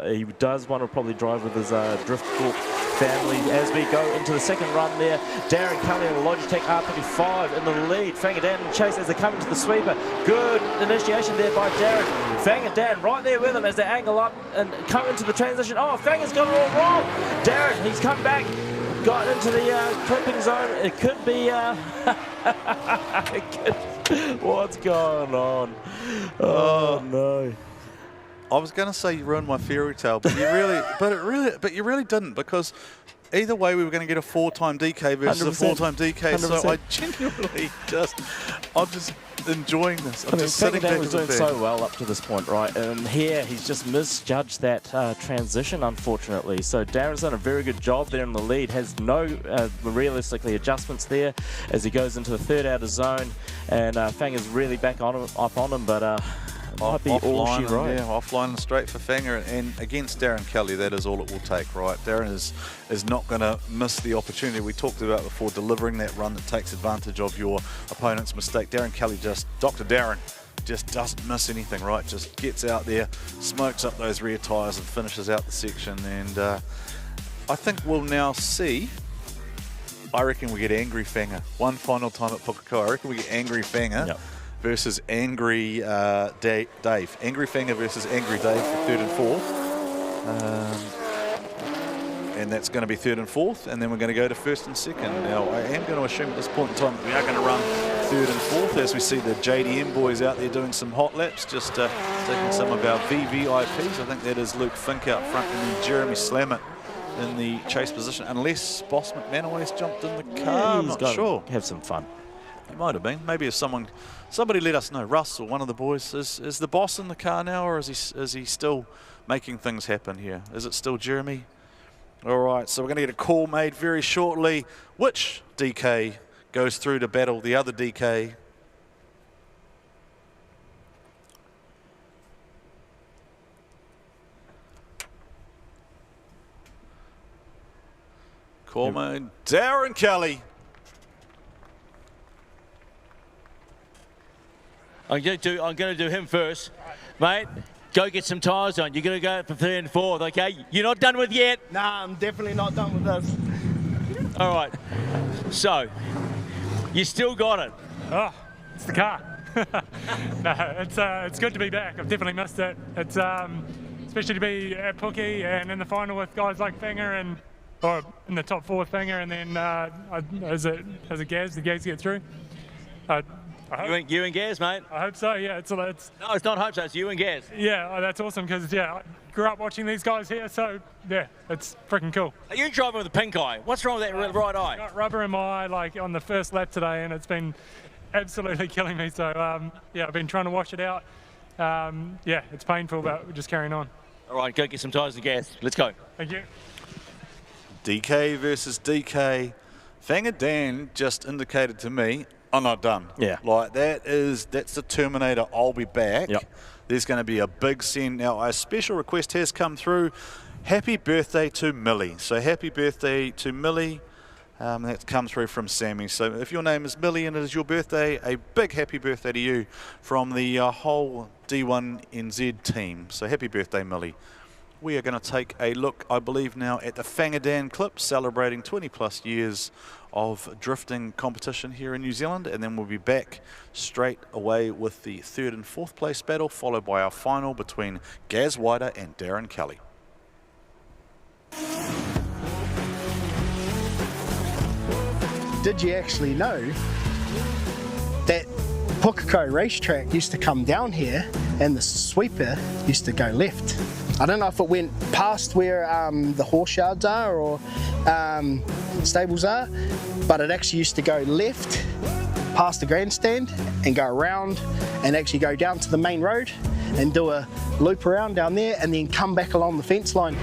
[SPEAKER 4] He does want to probably drive with his Drift Corp family. As we go into the second run there, Darren Kelly and the Logitech R35 in the lead. Fangadan in the chase as they come into the sweeper. Good initiation there by Darren. Fangadan right there with him as they angle up and come into the transition. Oh, Fanga's got it all wrong. Darren, he's come back, got into the clipping zone. It could be... What's going on? Oh, no.
[SPEAKER 12] I was going to say you ruined my fairy tale, but you really didn't, because either way we were going to get a 4-time DK versus 100%. A 4-time DK. 100%. So I genuinely I'm just enjoying this. I'm just sitting back.
[SPEAKER 4] Was doing so well up to this point, right? And here he's just misjudged that transition, unfortunately. So Darren's done a very good job there in the lead. Has no realistically adjustments there as he goes into the third outer zone, and Fanga's really back on him, but. Might be all she wrote.
[SPEAKER 12] Yeah, offline and straight for Fanga, and against Darren Kelly, that is all it will take, right? Darren is not going to miss the opportunity we talked about before, delivering that run that takes advantage of your opponent's mistake. Darren Kelly Dr. Darren just doesn't miss anything, right? Just gets out there, smokes up those rear tyres and finishes out the section. And I think we'll now see. I reckon we get Angry Fanger. One final time at Pukekohe. I reckon we get Angry Fanger versus Angry Dave. Angry Fanger versus Angry Dave for 3rd and 4th. And that's going to be 3rd and 4th, and then we're going to go to 1st and 2nd. Now, I am going to assume at this point in time that we are going to run 3rd and 4th as we see the JDM boys out there doing some hot laps, just taking some of our VVIPs. I think that is Luke Fink out front and then Jeremy Slammett in the chase position, unless Boss McManaway's jumped in the car. I'm not sure.
[SPEAKER 4] Have some fun.
[SPEAKER 12] He might have been. Maybe if somebody let us know. Russ or one of the boys, is the boss in the car now, or is he still making things happen here? Is it still Jeremy? All right, so we're going to get a call made very shortly. Which DK goes through to battle the other DK? Call made. Darren Kelly.
[SPEAKER 5] I'm going to do him first, mate. Go get some tyres on. You're going to go for 3rd and 4th, okay? You're not done with yet?
[SPEAKER 28] Nah, I'm definitely not done with this.
[SPEAKER 5] All right. So, you still got it.
[SPEAKER 3] Oh, it's the car. No, it's good to be back. I've definitely missed it. It's especially to be at Pookie and in the final with guys like Finger or in the top 4 with Finger, and then as a Gaz, the Gaz get through.
[SPEAKER 5] You and Gaz, mate?
[SPEAKER 3] I hope so, yeah.
[SPEAKER 5] No, it's not hope so, it's you and Gaz.
[SPEAKER 3] Yeah, that's awesome because, I grew up watching these guys here, so, yeah, it's freaking cool.
[SPEAKER 5] Are you driving with a pink eye? What's wrong with that right eye?
[SPEAKER 3] I got rubber in my eye, like, on the first lap today, and it's been absolutely killing me. So, I've been trying to wash it out. It's painful, but we're just carrying on.
[SPEAKER 5] All right, go get some tyres and gas. Let's go.
[SPEAKER 3] Thank you.
[SPEAKER 12] DK versus DK. Fangadan just indicated to me, I'm not done.
[SPEAKER 4] Yeah.
[SPEAKER 12] Like, that's the Terminator, I'll be back.
[SPEAKER 4] Yep.
[SPEAKER 12] There's going to be a big send. Now, a special request has come through. Happy birthday to Millie. So happy birthday to Millie. That's come through from Sammy. So if your name is Millie and it is your birthday, a big happy birthday to you from the whole D1NZ team. So happy birthday, Millie. We are going to take a look, I believe now, at the Fangadan clip, celebrating 20 plus years of drifting competition here in New Zealand, and then we'll be back straight away with the 3rd and 4th place battle, followed by our final between Gaz Wider and Darren Kelly.
[SPEAKER 28] Did you actually know that Pukekohe Racetrack used to come down here and the sweeper used to go left? I don't know if it went past where the horse yards are or stables are, but it actually used to go left past the grandstand and go around and actually go down to the main road and do a loop around down there and then come back along the fence line.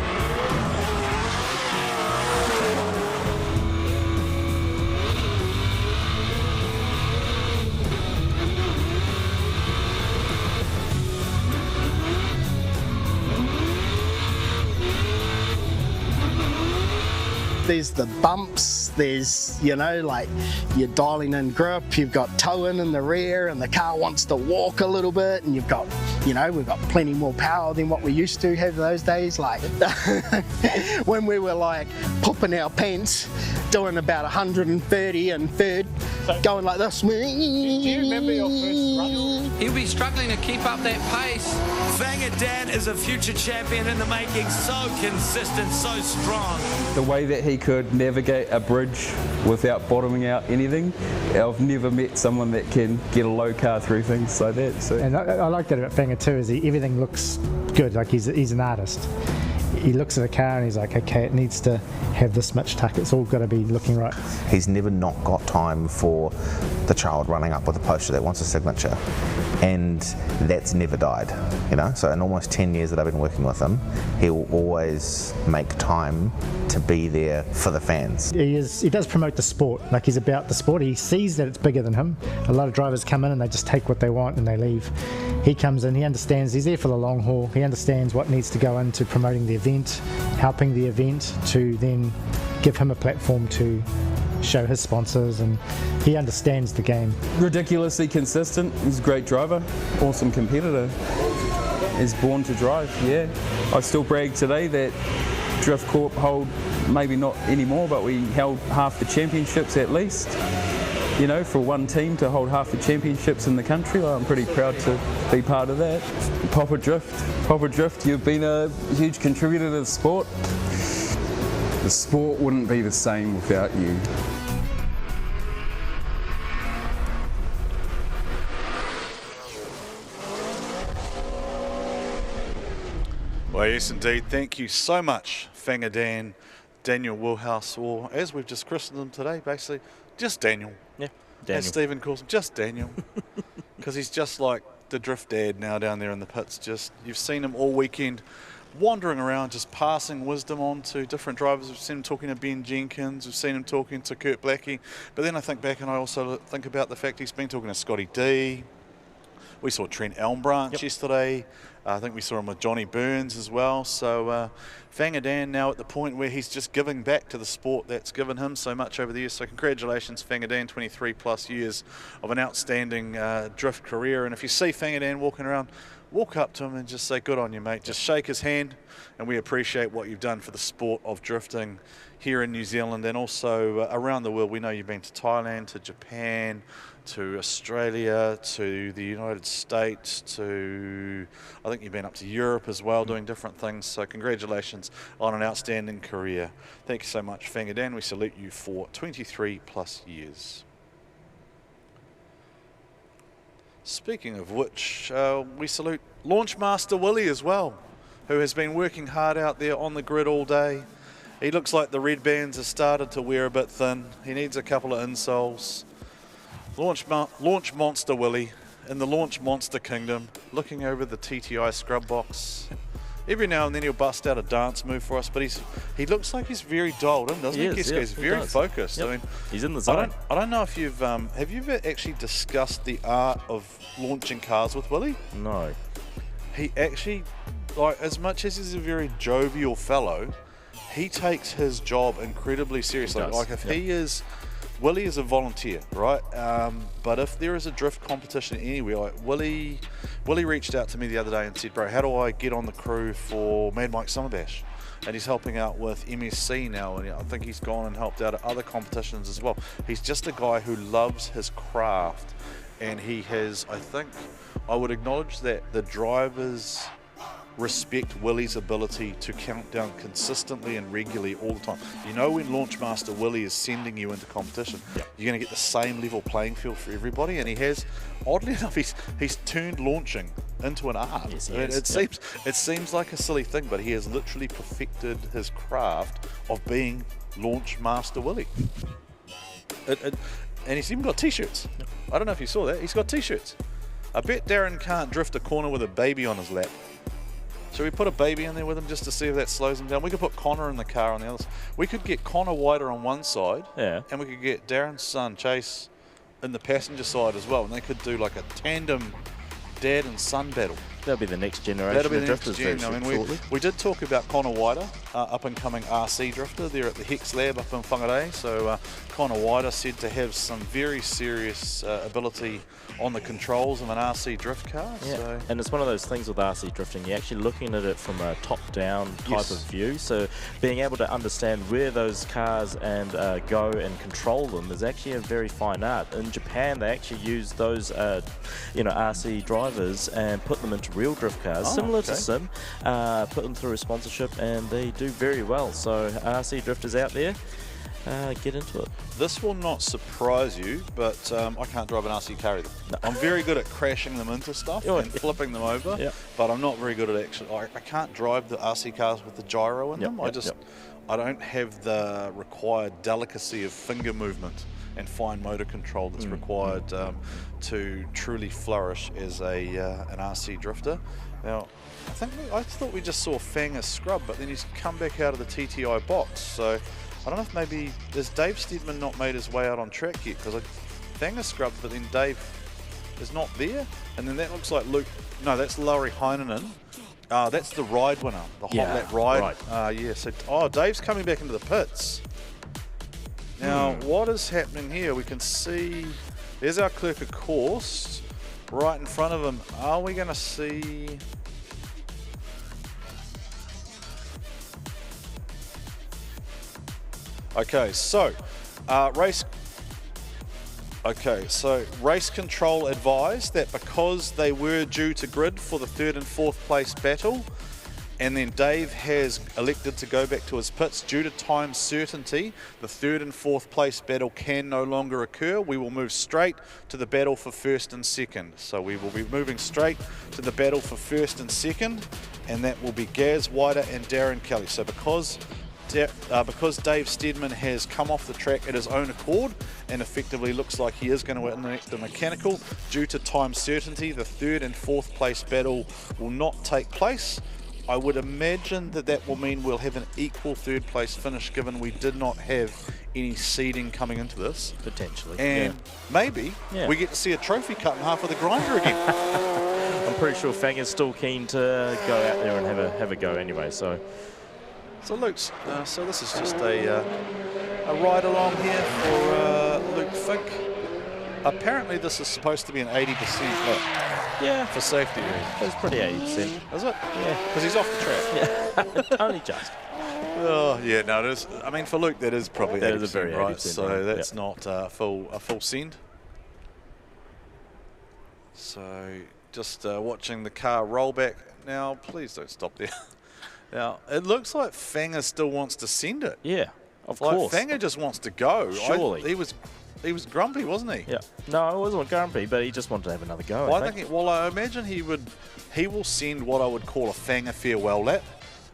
[SPEAKER 28] There's the bumps, there's, like you're dialing in grip, you've got towing in the rear and the car wants to walk a little bit, and you've got, we've got plenty more power than what we used to have those days. Like when we were like popping our pants, doing about 130 in third, going like this. Do you remember your first run?
[SPEAKER 15] He'll be struggling to keep up that pace.
[SPEAKER 17] Fangadan is a future champion in the making, so consistent, so strong.
[SPEAKER 21] The way that he could navigate a bridge without bottoming out anything, I've never met someone that can get a low car through things like that. So.
[SPEAKER 23] And I like that about Fanga too, is everything looks good, like he's an artist. He looks at the car and he's like, okay, it needs to have this much tuck, it's all got to be looking right.
[SPEAKER 24] He's never not got time for the child running up with a poster that wants a signature, and that's never died, So in almost 10 years that I've been working with him, he will always make time to be there for the fans.
[SPEAKER 23] He does promote the sport, like he's about the sport. He sees that it's bigger than him. A lot of drivers come in and they just take what they want and they leave. He comes in, he understands, he's there for the long haul. He understands what needs to go into promoting the event, helping the event to then give him a platform to show his sponsors, and he understands the game.
[SPEAKER 21] Ridiculously consistent, he's a great driver, awesome competitor. He's born to drive, yeah. I still brag today that Drift Corp hold maybe not anymore, but we held half the championships at least. You know, for one team to hold half the championships in the country, well, I'm pretty proud to be part of that. Papa Drift, you've been a huge contributor to the sport. The sport wouldn't be the same without you.
[SPEAKER 22] Well, yes, indeed. Thank you so much, Fangadan, Daniel Woolhouse, or as we've just christened him today, basically, just Daniel.
[SPEAKER 4] Yeah, Daniel.
[SPEAKER 22] As Stephen calls him, just Daniel. Because he's just like the drift dad now down there in the pits. Just, you've seen him all weekend wandering around, just passing wisdom on to different drivers. We've seen him talking to Ben Jenkins. We've seen him talking to Kurt Blackie. But then I think back and I also think about the fact he's been talking to Scotty D. We saw Trent Elmbranch yesterday. I think we saw him with Johnny Burns as well. So Fangadan now at the point where he's just giving back to the sport that's given him so much over the years. So congratulations, Fangadan, 23 plus years of an outstanding drift career. And if you see Fangadan walking around, walk up to him and just say, good on you, mate. Just shake his hand, and we appreciate what you've done for the sport of drifting here in New Zealand and also around the world. We know you've been to Thailand, to Japan, to Australia, to the United States, to I think you've been up to Europe as well doing different things. So congratulations on an outstanding career. Thank you so much, Fangadan. We salute you for 23 plus years. Speaking of which, we salute Launchmaster Willie as well, who has been working hard out there on the grid all day. He looks like the red bands have started to wear a bit thin. He needs a couple of insoles. Launch Monster Willie in the Launch Monster Kingdom, looking over the TTI scrub box. Every now and then he'll bust out a dance move for us, but he looks like he's very dialed in, doesn't he? Keisuke's very focused.
[SPEAKER 4] Yep.
[SPEAKER 22] I mean,
[SPEAKER 4] he's in the zone.
[SPEAKER 22] I don't know if you've have you ever actually discussed the art of launching cars with Willie?
[SPEAKER 4] No.
[SPEAKER 22] He actually, like, as much as he's a very jovial fellow, he takes his job incredibly seriously. Like if he is. Willie is a volunteer, right? But if there is a drift competition anywhere, like Willie reached out to me the other day and said, bro, how do I get on the crew for Mad Mike Summer Bash? And he's helping out with MSC now, and I think he's gone and helped out at other competitions as well. He's just a guy who loves his craft, and he has, I think, I would acknowledge that the drivers respect Willie's ability to count down consistently and regularly all the time. You know, when Launchmaster Willie is sending you into competition, you're going to get the same level playing field for everybody, and he has, oddly enough, he's turned launching into an art.
[SPEAKER 4] Yes,
[SPEAKER 22] it seems like a silly thing, but he has literally perfected his craft of being Launchmaster Willie. And he's even got t-shirts. I don't know if you saw that. He's got t-shirts. I bet Darren can't drift a corner with a baby on his lap. Should we put a baby in there with him just to see if that slows him down? We could put Connor in the car on the other side. We could get Connor Wider on one side, and we could get Darren's son, Chase, in the passenger side as well. And they could do like a tandem dad and son battle.
[SPEAKER 4] That'll be the next generation
[SPEAKER 22] That'll be
[SPEAKER 4] of
[SPEAKER 22] the next
[SPEAKER 4] drifters.
[SPEAKER 22] gen. I mean, we did talk about Connor Wider, up-and-coming RC drifter there at the Hex Lab up in Fangadan. So Connor Wider said to have some very serious ability on the controls of an RC drift car.
[SPEAKER 4] Yeah.
[SPEAKER 22] So.
[SPEAKER 4] And it's one of those things with RC drifting, you're actually looking at it from a top-down type of view. So being able to understand where those cars and go and control them is actually a very fine art. In Japan, they actually use those RC drivers and put them into real drift cars, similar to Sim, put them through a sponsorship, and they do very well. So RC drifters out there, get into it.
[SPEAKER 22] This will not surprise you, but I can't drive an RC car either. No. I'm very good at crashing them into stuff and flipping them over, but I'm not very good at actually. I can't drive the RC cars with the gyro in them. I don't have the required delicacy of finger movement and fine motor control that's required to truly flourish as an RC drifter. Now, I thought we just saw Fang as scrub, but then he's come back out of the TTI box. So I don't know if maybe has Dave Steedman not made his way out on track yet, because Fang is scrubbed, but then Dave is not there, and then that looks like Luke. No, that's Lauri Heinonen. That's the ride winner, the hot lap ride. So Dave's coming back into the pits. Now, what is happening here? We can see there's our clerk of course right in front of him. Are we going to see?
[SPEAKER 12] Okay, so race control advised that because they were due to grid for the 3rd and 4th place battle, and then Dave has elected to go back to his pits due to time certainty, the 3rd and 4th place battle can no longer occur. We will move straight to the battle for 1st and 2nd. So we will be moving straight to the battle for 1st and 2nd, and that will be Gaz Wider and Darren Kelly. So because Dave Steadman has come off the track at his own accord and effectively looks like he is going to enact the mechanical, due to time certainty, the 3rd and 4th place battle will not take place. I would imagine that will mean we'll have an equal 3rd place finish, given we did not have any seeding coming into this.
[SPEAKER 4] Potentially.
[SPEAKER 12] And maybe we get to see a trophy cut in half of the grinder again.
[SPEAKER 4] I'm pretty sure Fang is still keen to go out there and have a go anyway. So
[SPEAKER 12] Luke's, so this is just a ride along here for Luke Fink. Apparently this is supposed to be an 80% lap.
[SPEAKER 4] Yeah.
[SPEAKER 12] For safety reasons.
[SPEAKER 4] It's pretty 80%.
[SPEAKER 12] Is it?
[SPEAKER 4] Yeah.
[SPEAKER 12] Because he's off the track.
[SPEAKER 4] Yeah. Only just.
[SPEAKER 12] Oh, yeah, no, it is. I mean, for Luke, that is probably 80%,
[SPEAKER 4] that is a very 80%,
[SPEAKER 12] right? So
[SPEAKER 4] right?
[SPEAKER 12] that's not a full send. So just watching the car roll back. Now, please don't stop there. Now, it looks like Fanger still wants to send it.
[SPEAKER 4] Yeah, of course.
[SPEAKER 12] Fanger just wants to go.
[SPEAKER 4] Surely.
[SPEAKER 12] He was grumpy, wasn't he?
[SPEAKER 4] Yeah. No, I wasn't grumpy, but he just wanted to have another go.
[SPEAKER 12] I imagine he will send what I would call a Fanger farewell lap.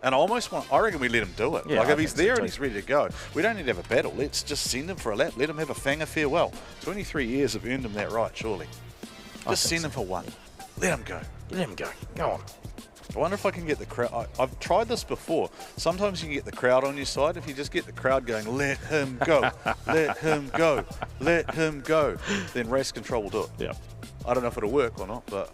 [SPEAKER 12] And I reckon we let him do it.
[SPEAKER 4] Yeah,
[SPEAKER 12] like if he's there
[SPEAKER 4] so
[SPEAKER 12] and he's ready to go, we don't need to have a battle. Let's just send him for a lap. Let him have a Fanger farewell. 23 years have earned him that right, surely. Just send him for one. Let him go.
[SPEAKER 4] Let him go. Go on.
[SPEAKER 12] I wonder if I can get the crowd. I've tried this before. Sometimes you can get the crowd on your side. If you just get the crowd going, let him go, let him go, let him go, then race control will do it.
[SPEAKER 4] Yeah.
[SPEAKER 12] I don't know if it'll work or not, but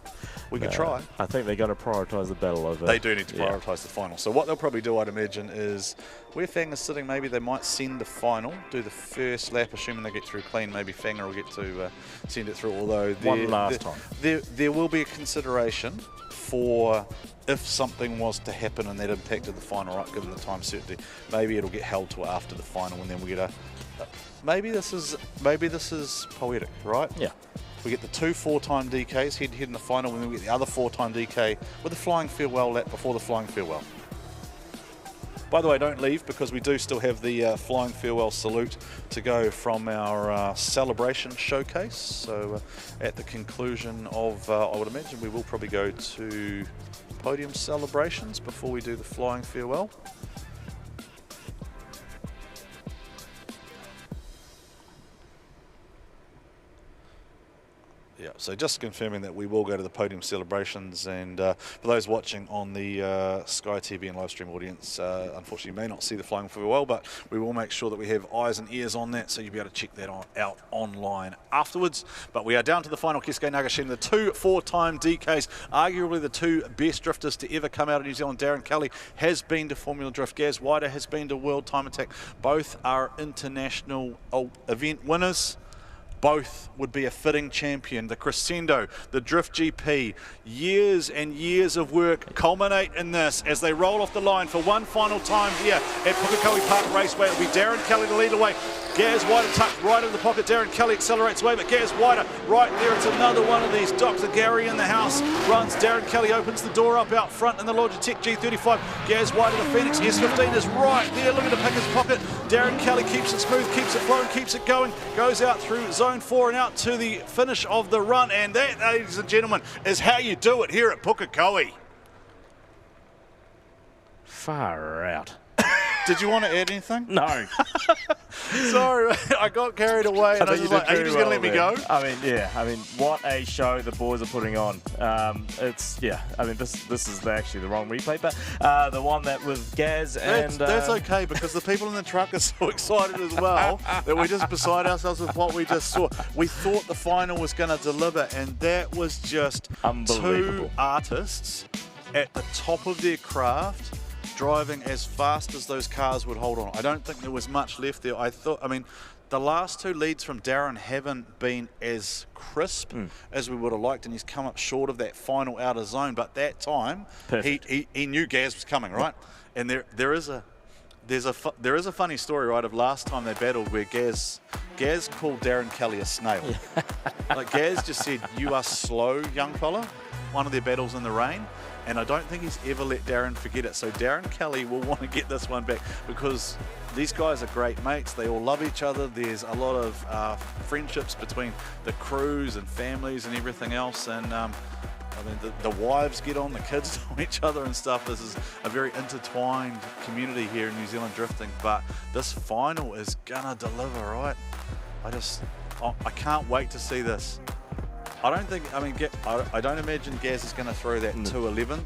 [SPEAKER 12] we could try.
[SPEAKER 4] I think they're going to prioritise the battle over.
[SPEAKER 12] They do need to prioritise the final. So what they'll probably do, I'd imagine, is where Fang is sitting, maybe they might send the final, do the first lap, assuming they get through clean. Maybe Fanger will get to send it through. Although
[SPEAKER 4] one last time,
[SPEAKER 12] there will be a consideration for if something was to happen and that impacted the final, right, given the time certainty. Maybe it'll get held to after the final, and then we get a. Maybe this is poetic, right?
[SPEAKER 4] Yeah.
[SPEAKER 12] We get the 2 4-time DKs head in the final, and then we get the other 4-time DK with a flying farewell lap before the flying farewell. By the way, don't leave, because we do still have the flying farewell salute to go from our celebration showcase. So at the conclusion of, I would imagine we will probably go to podium celebrations before we do the flying farewell. Yeah, so just confirming that we will go to the podium celebrations, and for those watching on the Sky TV and live stream audience, unfortunately you may not see the flying farewell, but we will make sure that we have eyes and ears on that, so you'll be able to check that out online afterwards. But we are down to the final. Keisuke Nagashima, the 2 4-time DKs, arguably the 2 best drifters to ever come out of New Zealand. Darren Kelly has been to Formula Drift. Gaz Wider has been to World Time Attack. Both are international event winners. Both would be a fitting champion. The crescendo, the Drift GP, years and years of work culminate in this as they roll off the line for one final time here at Pukekohe Park Raceway. It'll be Darren Kelly to lead away. Gaz Wider tucked right in the pocket. Darren Kelly accelerates away, but Gaz Wider right there. It's another one of these. Dr. Gary in the house runs. Darren Kelly opens the door up out front in the Logitech G35. Gaz Wider, the Phoenix S15 is right there, looking to pick his pocket. Darren Kelly keeps it smooth, keeps it flowing, keeps it going, goes out through zone 4 and out to the finish of the run. And that, ladies and gentlemen, is how you do it here at Pukekohe.
[SPEAKER 4] Far out.
[SPEAKER 12] Did you want to add anything?
[SPEAKER 4] No.
[SPEAKER 12] Sorry, I got carried away, and I was just like, are you just going to let me go?
[SPEAKER 4] I mean, yeah. I mean, what a show the boys are putting on. It's, yeah. I mean, this is actually the wrong replay, but the one that with Gaz and...
[SPEAKER 12] That's okay, because the people in the truck are so excited as well that we're just beside ourselves with what we just saw. We thought the final was going to deliver, and that was just 2 artists at the top of their craft, driving as fast as those cars would hold on. I don't think there was much left there. I mean, the last 2 leads from Darren haven't been as crisp as we would have liked, and he's come up short of that final outer zone. But that time, he knew Gaz was coming, right? And there is a there is a funny story, right, of last time they battled where Gaz called Darren Kelly a snail. Like Gaz just said, "You are slow, young fella." One of their battles in the rain, and I don't think he's ever let Darren forget it. So Darren Kelly will want to get this one back because these guys are great mates. They all love each other. There's a lot of friendships between the crews and families and everything else. And I mean, the wives get on, the kids on each other and stuff. This is a very intertwined community here in New Zealand drifting. But this final is gonna deliver, right? I can't wait to see this. I don't imagine Gaz is going to throw that 211.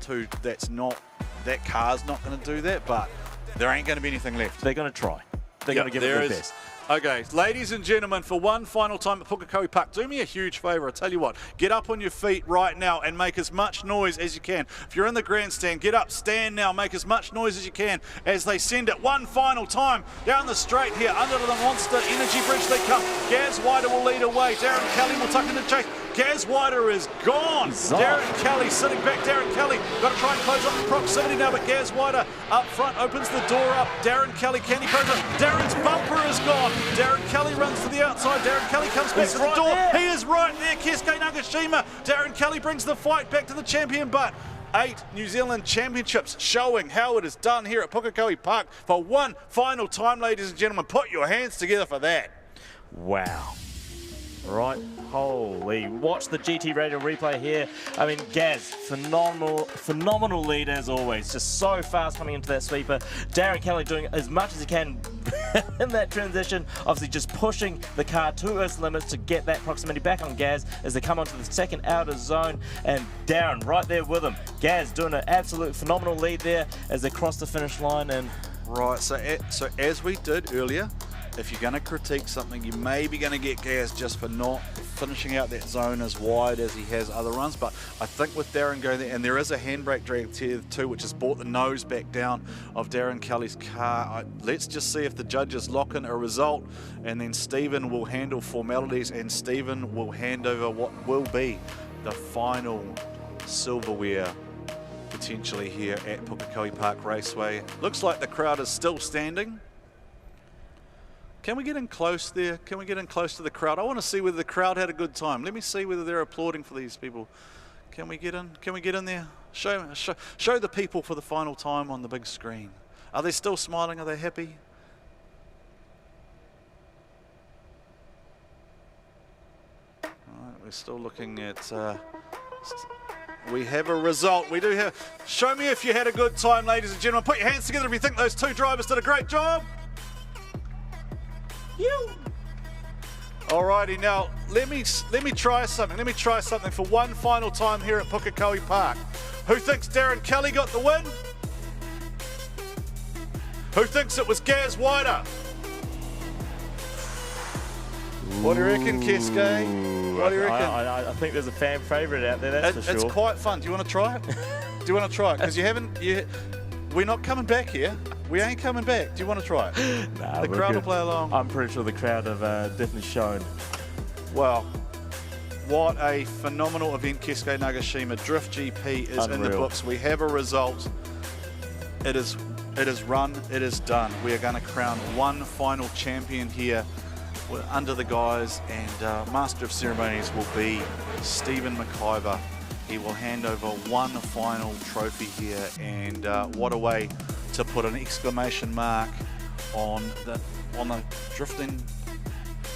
[SPEAKER 12] That car's not going to do that, but there ain't going to be anything left.
[SPEAKER 4] They're going to try. They're going to give it their best.
[SPEAKER 12] Okay, ladies and gentlemen, for one final time at Pukekohe Park, do me a huge favour. I tell you what, get up on your feet right now and make as much noise as you can. If you're in the grandstand, get up, stand now, make as much noise as you can as they send it one final time down the straight here under the Monster Energy Bridge they come. Gaz Wider will lead away. Darren Kelly will tuck in the chase. Gaz Wider is gone. Darren Kelly sitting back. Darren Kelly got to try and close up the proximity now, but Gaz Wider up front opens the door up. Darren Kelly, can he close up? Darren's bumper is gone. Darren Kelly runs to the outside. Darren Kelly comes back to the door. He is right there. Keisuke Nagashima. Darren Kelly brings the fight back to the champion, but 8 New Zealand championships showing how it is done here at Pukekohe Park for one final time, ladies and gentlemen. Put your hands together for that.
[SPEAKER 4] Wow. Right, holy, watch the GT Radio replay here. I mean, Gaz, phenomenal lead as always, just so fast coming into that sweeper. Darren Kelly doing as much as he can in that transition, obviously just pushing the car to its limits to get that proximity back on Gaz as they come onto the second outer zone, and Darren right there with him. Gaz doing an absolute phenomenal lead there as they cross the finish line. And
[SPEAKER 12] right, so as we did earlier, if you're going to critique something, you may be going to get Gaz just for not finishing out that zone as wide as he has other runs. But I think with Darren going there, and there is a handbrake drag here too, which has brought the nose back down of Darren Kelly's car. Let's just see if the judges lock in a result, and then Stephen will handle formalities, and Stephen will hand over what will be the final silverware potentially here at Pukekohe Park Raceway. Looks like the crowd is still standing. Can we get in close there? Can we get in close to the crowd? I want to see whether the crowd had a good time. Let me see whether they're applauding for these people. Can we get in? Can we get in there? Show the people for the final time on the big screen. Are they still smiling? Are they happy? All right, we're still looking at... we have a result. We do have... Show me if you had a good time, ladies and gentlemen. Put your hands together if you think those 2 drivers did a great job. Alrighty, now let me try something. Let me try something for one final time here at Pukekohe Park. Who thinks Darren Kelly got the win? Who thinks it was Gaz Wider? What do you reckon, Keisuke? What do you reckon?
[SPEAKER 4] I think there's a fan favourite out there, that's for sure.
[SPEAKER 12] It's quite fun. Do you want to try it? Do you want to try it? Because we're not coming back here. We ain't coming back. Do you want to try it?
[SPEAKER 4] Nah,
[SPEAKER 12] the crowd will play along.
[SPEAKER 4] I'm pretty sure the crowd have definitely shown.
[SPEAKER 12] Well, what a phenomenal event, Keisuke Nagashima. Drift GP is in the books. We have a result. It is run. It is done. We are going to crown one final champion here under the guise, and Master of Ceremonies will be Stephen McIvor. He will hand over one final trophy here, and what a way to put an exclamation mark on the drifting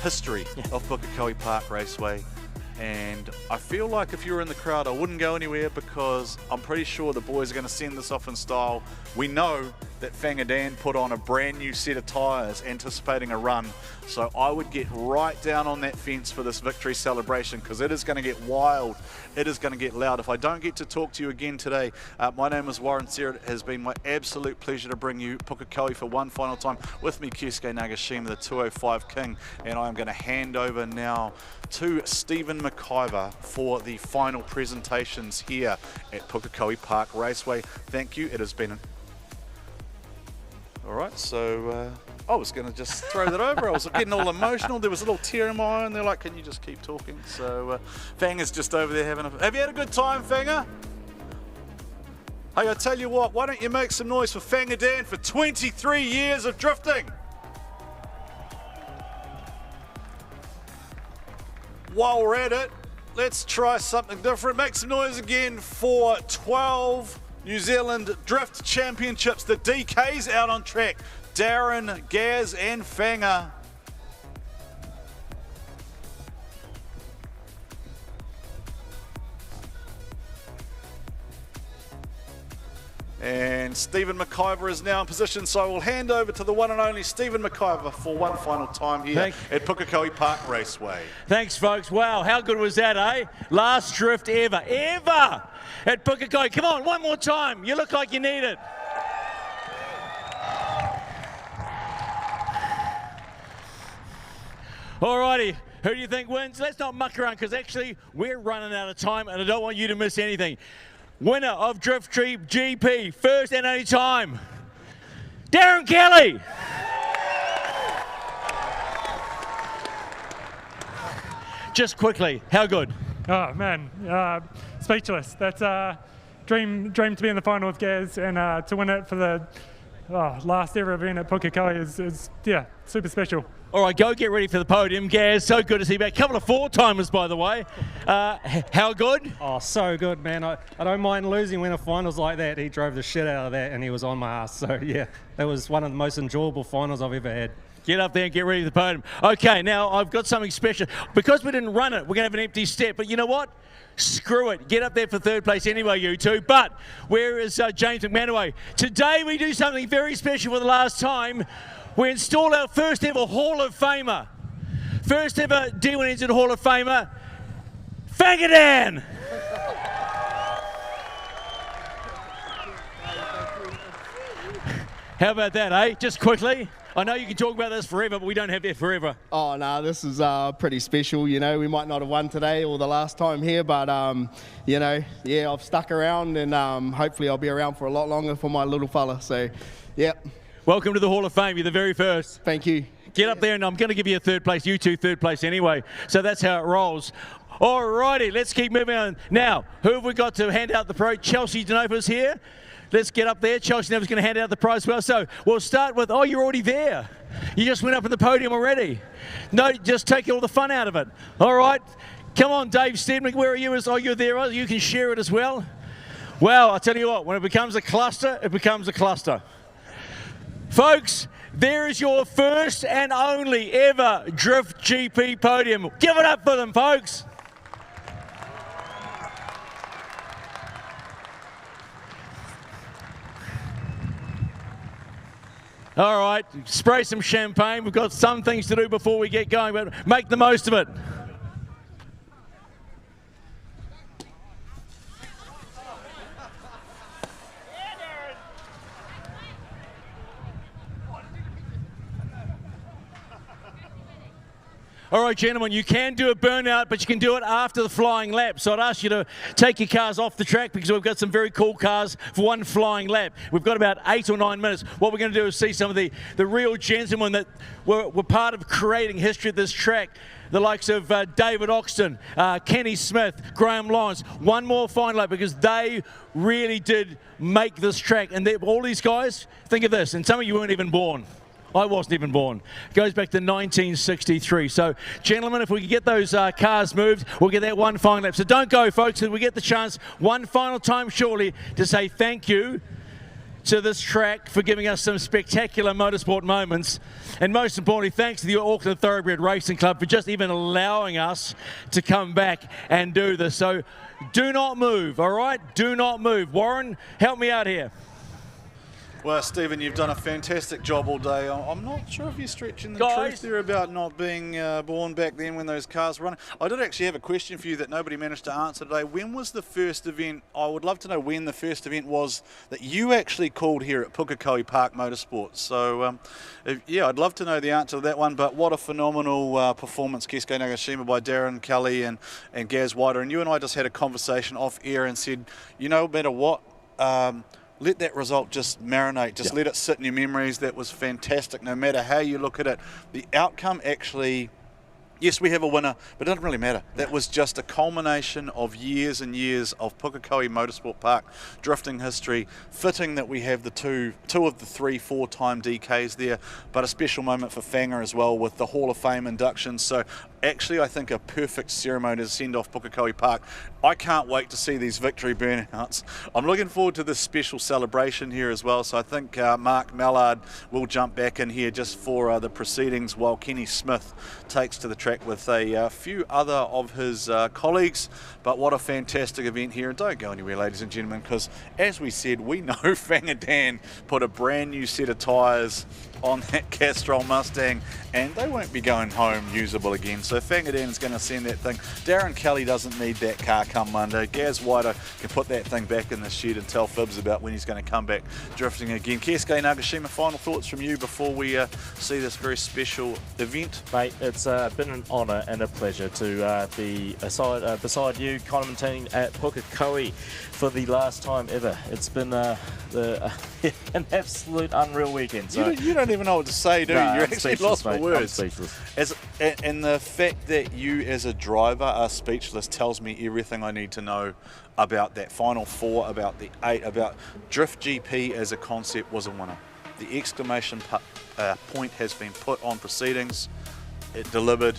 [SPEAKER 12] history of Pukekohe Park Raceway. And I feel like if you were in the crowd, I wouldn't go anywhere, because I'm pretty sure the boys are going to send this off in style. We know that Fangadan put on a brand new set of tyres anticipating a run, so I would get right down on that fence for this victory celebration, because it is going to get wild. It is going to get loud. If I don't get to talk to you again today, my name is Warren Sare. It has been my absolute pleasure to bring you Pukekohe for one final time. With me, Keisuke Nagashima, the 205 King, and I am going to hand over now to Stephen McIvor for the final presentations here at Pukekohe Park Raceway. Thank you. It has been all right, so I was going to just throw that over. I was getting all emotional. There was a little tear in my eye, and they're like, can you just keep talking? So Fanga's just over there having a... Have you had a good time, Fanga?
[SPEAKER 22] Hey, I tell you what, why don't you make some noise for Fangadan for 23 years of drifting? While we're at it, let's try something different. Make some noise again for 12 New Zealand Drift Championships. The DK's out on track. Darren, Gaz and Fanga. And Stephen McIvor is now in position, so I will hand over to the one and only Stephen McIvor for one final time here at Pukekohe Park Raceway.
[SPEAKER 5] Thanks, folks. Wow, how good was that, eh? Last drift ever at Pukekohe. Come on, one more time. You look like you need it. Alrighty, who do you think wins? Let's not muck around, because actually we're running out of time and I don't want you to miss anything. Winner of Drift GP, first and only time, Darren Kelly. Just quickly, how good?
[SPEAKER 3] Oh man, speechless. That's dream to be in the final with Gaz, and to win it for the last ever event at Pukekohe is yeah, super special.
[SPEAKER 5] All right, go get ready for the podium. Gaz, so good to see you back. A couple of four-timers, by the way. How good?
[SPEAKER 8] Oh, so good, man. I don't mind losing when a final's like that. He drove the shit out of that, and he was on my ass. So, yeah, that was one of the most enjoyable finals I've ever had.
[SPEAKER 5] Get up there and get ready for the podium. Okay, now I've got something special. Because we didn't run it, we're going to have an empty step. But you know what? Screw it. Get up there for third place anyway, you two. But where is James McManaway? Today we do something very special for the last time. We install our first ever Hall of Famer. First ever D1NZ Hall of Famer, Fangadan. How about that, eh? Just quickly. I know you can talk about this forever, but we don't have it forever.
[SPEAKER 28] Oh, no, this is pretty special. You know, we might not have won today or the last time here, but, you know, yeah, I've stuck around and hopefully I'll be around for a lot longer for my little fella. So, yeah.
[SPEAKER 5] Welcome to the Hall of Fame. You're the very first.
[SPEAKER 28] Thank you.
[SPEAKER 5] Get up there, and I'm going to give you a third place. You two third place anyway. So that's how it rolls. All righty, let's keep moving on. Now, who have we got to hand out the prize? Chelsea Denova's here. Let's get up there. Chelsea Denova's going to hand out the prize as well. So we'll start with, oh, you're already there. You just went up in the podium already. No, just take all the fun out of it. All right. Come on, Dave Stedman, where are you? Oh, you're there. Oh, you can share it as well. Well, I tell you what, when it becomes a cluster, it becomes a cluster. Folks, there is your first and only ever Drift GP podium. Give it up for them, folks. All right, spray some champagne. We've got some things to do before we get going, but make the most of it. All right, gentlemen, you can do a burnout, but you can do it after the flying lap. So I'd ask you to take your cars off the track because we've got some very cool cars for one flying lap. We've got about 8 or 9 minutes. What we're going to do is see some of the real gentlemen that were part of creating history at this track. The likes of David Oxton, Kenny Smith, Graham Lawrence. One more final lap because they really did make this track. And all these guys, think of this, and some of you weren't even born. I wasn't even born. It goes back to 1963. So, gentlemen, if we can get those cars moved, we'll get that one final lap. So don't go, folks, and we get the chance one final time shortly to say thank you to this track for giving us some spectacular motorsport moments. And most importantly, thanks to the Auckland Thoroughbred Racing Club for just even allowing us to come back and do this. So do not move, all right? Do not move. Warren, help me out here.
[SPEAKER 22] Well, Stephen, you've done a fantastic job all day. I'm not sure if you're stretching the truth there about not being born back then when those cars were running. I did actually have a question for you that nobody managed to answer today. When was the first event? I would love to know when the first event was that you actually called here at Pukekohe Park Motorsport. So, yeah, I'd love to know the answer to that one. But what a phenomenal performance, Keisuke Nagashima, by Darren, Kelly, and Gaz Wider. And you and I just had a conversation off air and said, you know, no matter what, let that result just marinate, just let it sit in your memories. That was fantastic. No matter how you look at it, the outcome actually
[SPEAKER 12] Yes, we have a winner, but it doesn't really matter. That was just a culmination of years and years of Pukekohe Motorsport Park drifting history. Fitting that we have the two of the 3 4-time DKs there, but a special moment for Fanga as well with the Hall of Fame induction. So actually, I think a perfect ceremony to send off Pukekohe Park. I can't wait to see these victory burnouts. I'm looking forward to this special celebration here as well. So I think Mark Mallard will jump back in here just for the proceedings while Kenny Smith takes to the track with a few other of his colleagues. But what a fantastic event here. And don't go anywhere, ladies and gentlemen, because as we said, we know Fangadan put a brand new set of tyres on that Castrol Mustang, and they won't be going home usable again. So Fangadan is going to send that thing. Darren Kelly doesn't need that car come Monday. Gaz Whiter can put that thing back in the shed and tell fibs about when he's going to come back drifting again. Keisuke Nagashima, final thoughts from you before we see this very special event?
[SPEAKER 4] Mate, it's been an honour and a pleasure to be beside you, commentating at Pukekohe for the last time ever. It's been an absolute unreal weekend. So.
[SPEAKER 12] You don't even know what to say, do you? You're actually lost for words.
[SPEAKER 4] I'm speechless.
[SPEAKER 12] And the fact that you as a driver are speechless tells me everything I need to know about that Final Four, about the 8, about Drift GP as a concept was a winner. The exclamation point has been put on proceedings. It delivered.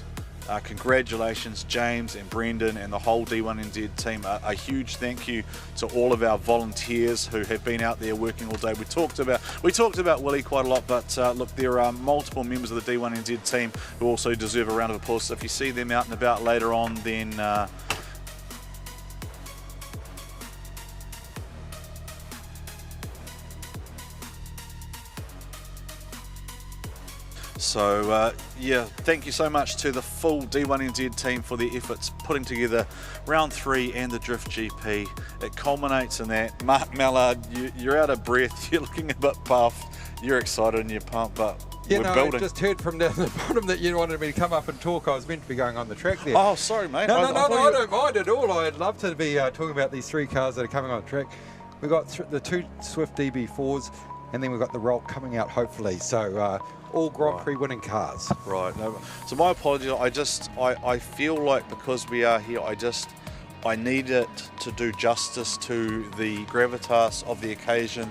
[SPEAKER 12] Congratulations, James and Brendan and the whole D1NZ team. A huge thank you to all of our volunteers who have been out there working all day. We talked about Willie quite a lot, but look, there are multiple members of the D1NZ team who also deserve a round of applause. So if you see them out and about later on, then yeah, thank you so much to the full D1NZ team for their efforts putting together round 3 and the Drift GP. It culminates in that. Mark Mallard, you're out of breath, you're looking a bit puffed, you're excited and you're pumped, but we're building.
[SPEAKER 6] I just heard from down the bottom that you wanted me to come up and talk. I was meant to be going on the track there.
[SPEAKER 12] Oh, sorry, mate.
[SPEAKER 6] No, I don't mind at all. I'd love to be talking about these 3 cars that are coming on the track. We've got the 2 Swift DB4s, and then we've got the Rolt coming out, hopefully. So all Grand Prix winning cars.
[SPEAKER 12] Right. No, so my apologies. I feel like because we are here, I need it to do justice to the gravitas of the occasion.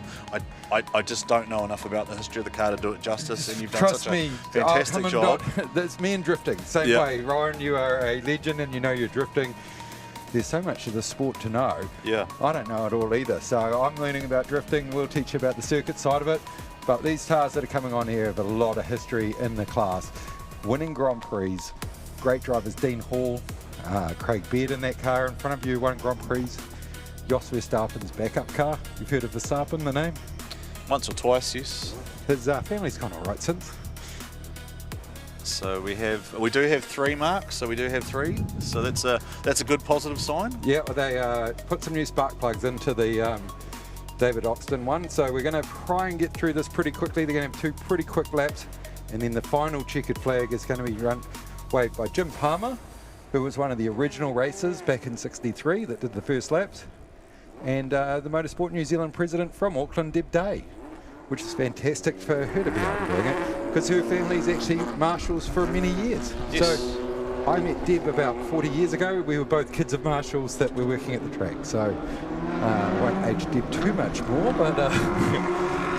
[SPEAKER 12] I just don't know enough about the history of the car to do it justice, and you've done such a fantastic job.
[SPEAKER 6] That's me and drifting. Same way. Ryan, you are a legend and you know you're drifting. There's so much of the sport to know.
[SPEAKER 12] Yeah.
[SPEAKER 6] I don't know it all either. So I'm learning about drifting. We'll teach you about the circuit side of it. But these cars that are coming on here have a lot of history in the class. Winning Grand Prix, great drivers, Dean Hall, Craig Baird in that car in front of you, won Grand Prix. Jos Verstappen's backup car. You've heard of Verstappen, the name?
[SPEAKER 12] Once or twice, yes.
[SPEAKER 6] His family's gone all right since.
[SPEAKER 12] So we do have 3, Mark. So we do have 3. So that's a good positive sign.
[SPEAKER 6] Yeah, they put some new spark plugs into the David Oxton one. So we're going to try and get through this pretty quickly. They're going to have 2 pretty quick laps, and then the final checkered flag is going to be waved by Jim Palmer, who was one of the original racers back in '63 that did the first laps, and the Motorsport New Zealand president from Auckland, Deb Day, which is fantastic for her to be able to doing it, because her family's actually marshals for many years.
[SPEAKER 12] Yes.
[SPEAKER 6] So I met Deb about 40 years ago. We were both kids of marshals that were working at the track. So I won't age Deb too much more, but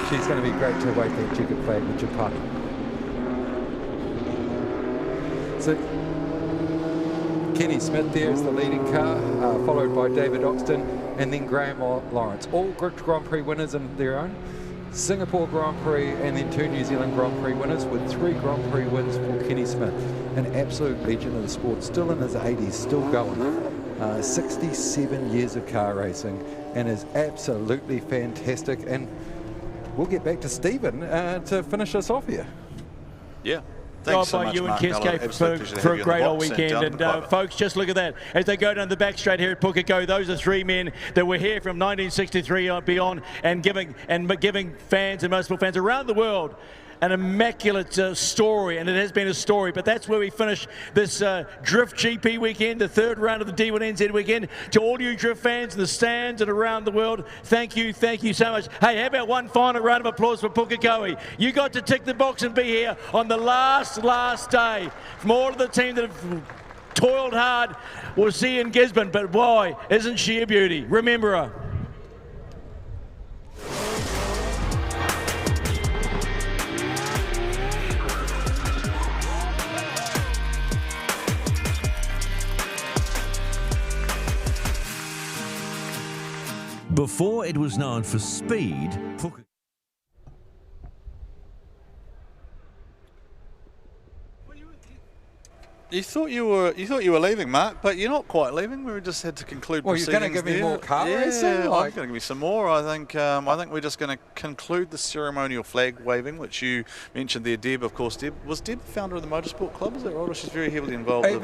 [SPEAKER 6] she's going to be great to wave that checkered flag with Jim Palmer. So Kenny Smith there is the leading car, followed by David Oxton and then Graham Lawrence. All Grand Prix winners in their own. Singapore Grand Prix and then 2 New Zealand Grand Prix winners, with 3 Grand Prix wins for Kenny Smith. An absolute legend of the sport, still in his 80s, still going. 67 years of car racing and is absolutely fantastic. And we'll get back to Stephen to finish us off here.
[SPEAKER 12] Yeah.
[SPEAKER 5] Thanks so much, you and Keisuke for a great old weekend. And folks, just look at that. As they go down the back straight here at Pukekohe, those are 3 men that were here from 1963 on beyond, and giving fans and motorsport fans around the world an immaculate story, and it has been a story, but that's where we finish this Drift GP weekend, the third round of the D1NZ weekend. To all you Drift fans in the stands and around the world, thank you so much. Hey, how about one final round of applause for Pukekohe? You got to tick the box and be here on the last day. From all of the team that have toiled hard, we'll see you in Gisborne, but boy, isn't she a beauty? Remember her.
[SPEAKER 17] Before it was known for speed,
[SPEAKER 12] You thought you were leaving, Mark, but you're not quite leaving. We just had to conclude.
[SPEAKER 6] Well, you're going to give me more car racing?
[SPEAKER 12] I'm going to give me some more. I think we're just going to conclude the ceremonial flag waving, which you mentioned there. Deb, of course. Was Deb the founder of the Motorsport Club? Is that right? Or she's very heavily involved.
[SPEAKER 6] I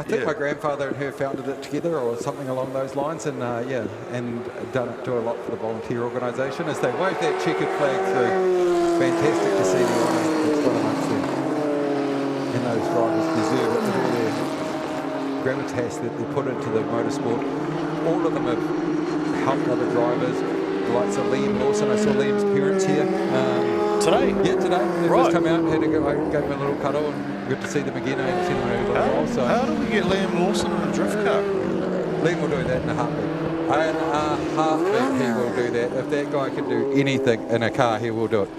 [SPEAKER 6] think my grandfather and her founded it together, or something along those lines, and and do a lot for the volunteer organisation as they wave that checkered flag through. Fantastic to see the honour that's gone amongst them. And those drivers deserve it with all their gravitas that they put into the motorsport. All of them have helped other drivers, the likes of Liam Lawson. I saw Liam's parents here.
[SPEAKER 12] Today?
[SPEAKER 6] Yeah, today. They just come out and had to go, I gave them a little cuddle, and good to see them again. I hadn't seen them in a little while. So.
[SPEAKER 12] How do we get Liam Lawson in a drift car?
[SPEAKER 6] Liam will do that in a heartbeat. In a heartbeat, he will do that. If that guy can do anything in a car, he will do it.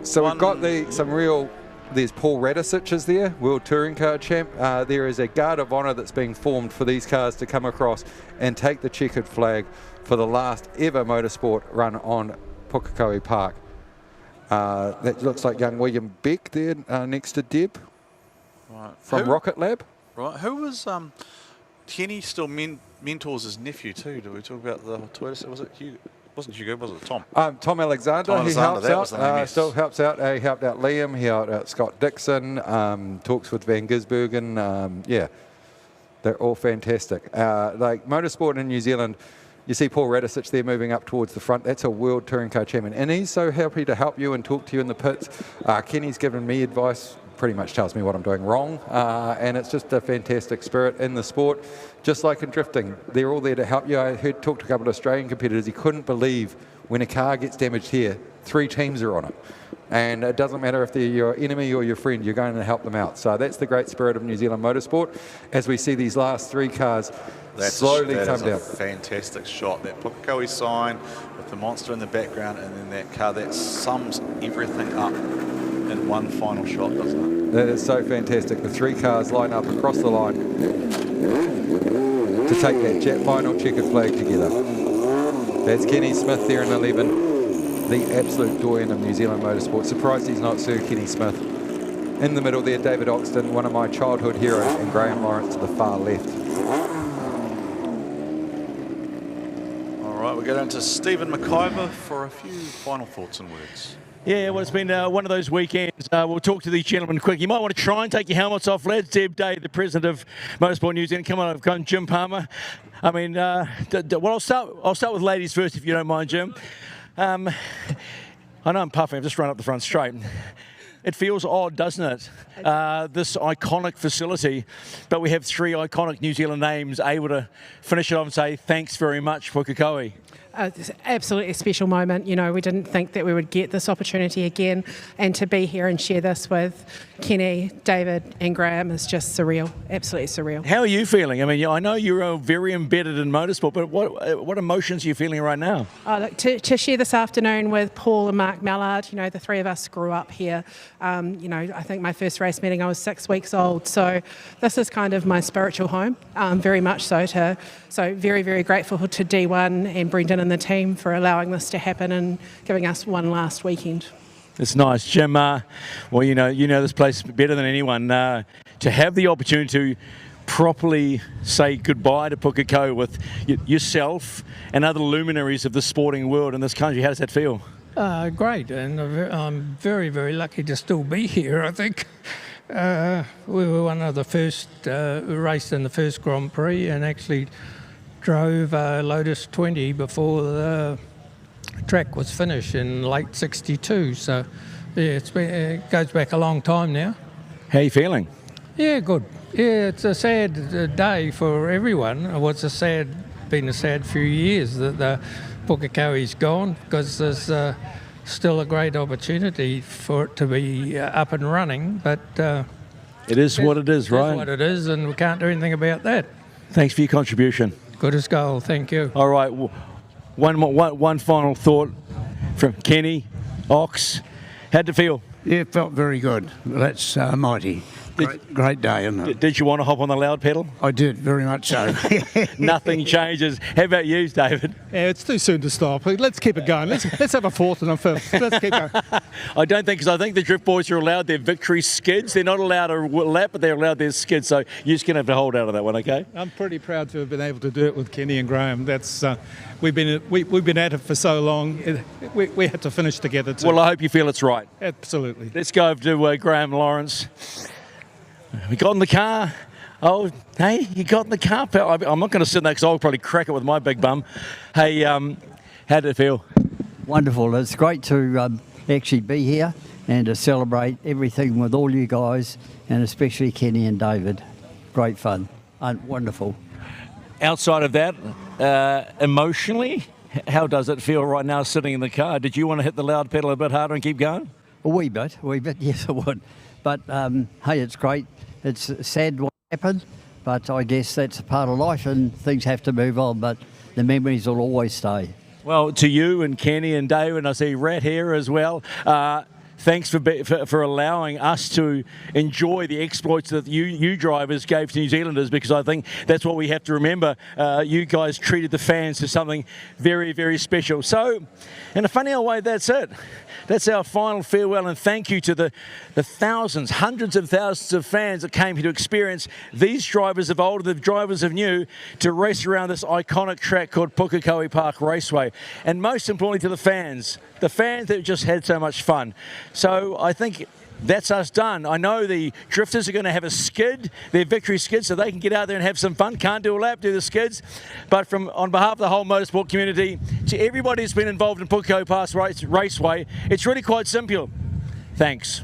[SPEAKER 6] So we've got there's Paul Radisich is there, World Touring Car Champ. There is a Guard of Honour that's being formed for these cars to come across and take the checkered flag for the last ever motorsport run on Pukekohe Park. That looks like young William Beck there next to Deb from Rocket Lab.
[SPEAKER 12] Right, who was Kenny still mentors his nephew too? Do we talk about the Toyota? Was it Hugh? Wasn't Hugo, was it Tom?
[SPEAKER 6] Tom Alexander, he helps out, still helps out. He helped out Liam, he helped out Scott Dixon, talks with Van Gisbergen. Yeah, they're all fantastic. Like motorsport in New Zealand, you see Paul Radisich there moving up towards the front. That's a World Touring Car Champion, and he's so happy to help you and talk to you in the pits. Kenny's given me advice, pretty much tells me what I'm doing wrong, and it's just a fantastic spirit in the sport. Just like in drifting, they're all there to help you. I talked to a couple of Australian competitors. He couldn't believe when a car gets damaged here, 3 teams are on it. And it doesn't matter if they're your enemy or your friend, you're going to help them out. So that's the great spirit of New Zealand motorsport. As we see these last 3 cars slowly come down.
[SPEAKER 12] Fantastic shot. That Pukekohe sign with the monster in the background, and then that car, that sums everything up in one final shot, doesn't it?
[SPEAKER 6] That is so fantastic. The 3 cars line up across the line to take that final checkered flag together. That's Kenny Smith there in 11, the absolute doyen of New Zealand motorsport. Surprised he's not Sir Kenny Smith. In the middle there, David Oxton, one of my childhood heroes, and Graham Lawrence to the far left.
[SPEAKER 12] All right, we're going to Stephen McIvor for a few final thoughts and words.
[SPEAKER 5] Yeah, well, it's been one of those weekends. We'll talk to these gentlemen quick. You might want to try and take your helmets off, lads. Deb Day, the president of Motorsport New Zealand. Come on, I've gone Jim Palmer. I mean, well, I'll start with ladies first, if you don't mind, Jim. I know I'm puffing. I've just run up the front straight. It feels odd, doesn't it? This iconic facility, but we have 3 iconic New Zealand names able to finish it off and say, thanks very much, Pukekohe.
[SPEAKER 7] It's absolutely a special moment. You know, we didn't think that we would get this opportunity again, and to be here and share this with Kenny, David and Graham is just surreal, absolutely surreal.
[SPEAKER 5] How are you feeling? I mean, I know you're very embedded in motorsport, but what emotions are you feeling right now?
[SPEAKER 7] Look, to share this afternoon with Paul and Mark Mallard, you know, the 3 of us grew up here. You know, I think my first race meeting I was 6 weeks old, so this is kind of my spiritual home, very much so. So very, very grateful to D1 and Brendan and the team for allowing this to happen and giving us one last weekend.
[SPEAKER 5] It's nice, Jim. Well, you know this place better than anyone. To have the opportunity to properly say goodbye to Pukekohe with yourself and other luminaries of the sporting world in this country, how does that feel?
[SPEAKER 9] Great, and I'm very, very lucky to still be here. I think we were one of the first raced in the first Grand Prix, and actually drove Lotus 20 before the track was finished in late '62. So yeah, it goes back a long time now.
[SPEAKER 5] How are you feeling?
[SPEAKER 9] Yeah, good. Yeah, it's a sad day for everyone. It was been a sad few years that the Pukekohe's gone, because there's still a great opportunity for it to be up and running, but
[SPEAKER 5] it is what it is, right?
[SPEAKER 9] It is what it is, and we can't do anything about that.
[SPEAKER 5] Thanks for your contribution.
[SPEAKER 9] Good as gold, thank you.
[SPEAKER 5] All right, one final thought from Kenny, Ox. How'd it feel?
[SPEAKER 10] Yeah, it felt very good. That's mighty. Great day, isn't it?
[SPEAKER 5] Did you want to hop on the loud pedal?
[SPEAKER 10] I did, very much so.
[SPEAKER 5] Nothing changes. How about you, David?
[SPEAKER 13] Yeah, it's too soon to stop. Let's keep it going. Let's have a fourth and a fifth. Let's keep going.
[SPEAKER 5] I don't think, because I think the Drift Boys are allowed their victory skids. They're not allowed a lap, but they're allowed their skids. So you're just going to have to hold out on that one, okay?
[SPEAKER 13] I'm pretty proud to have been able to do it with Kenny and Graham. That's we've been at it for so long. We had to finish together too.
[SPEAKER 5] Well, I hope you feel it's right.
[SPEAKER 13] Absolutely.
[SPEAKER 5] Let's go over to Graham Lawrence. We got in the car. Oh, hey, you got in the car, pal. I'm not going to sit there because I'll probably crack it with my big bum. Hey, how did it feel?
[SPEAKER 14] Wonderful. It's great to actually be here and to celebrate everything with all you guys, and especially Kenny and David. Great fun. Wonderful.
[SPEAKER 5] Outside of that, emotionally, how does it feel right now sitting in the car? Did you want to hit the loud pedal a bit harder and keep going?
[SPEAKER 14] A wee bit, yes I would. But hey, it's great. It's sad what happened, but I guess that's a part of life and things have to move on, but the memories will always stay.
[SPEAKER 5] Well, to you and Kenny and Dave, and I see Rat here as well, thanks for allowing us to enjoy the exploits that you drivers gave to New Zealanders, because I think that's what we have to remember. You guys treated the fans to something very, very special. So, in a funny old way, that's it. That's our final farewell, and thank you to the thousands, hundreds of thousands of fans that came here to experience these drivers of old, the drivers of new, to race around this iconic track called Pukekohe Park Raceway. And most importantly to the fans that just had so much fun. So I think that's us done. I know the drifters are going to have a skid, their victory skid, so they can get out there and have some fun. Can't do a lap, do the skids. But on behalf of the whole motorsport community, to everybody who's been involved in Pukekohe Park Raceway, it's really quite simple. Thanks.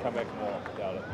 [SPEAKER 2] come back more. Doubt it.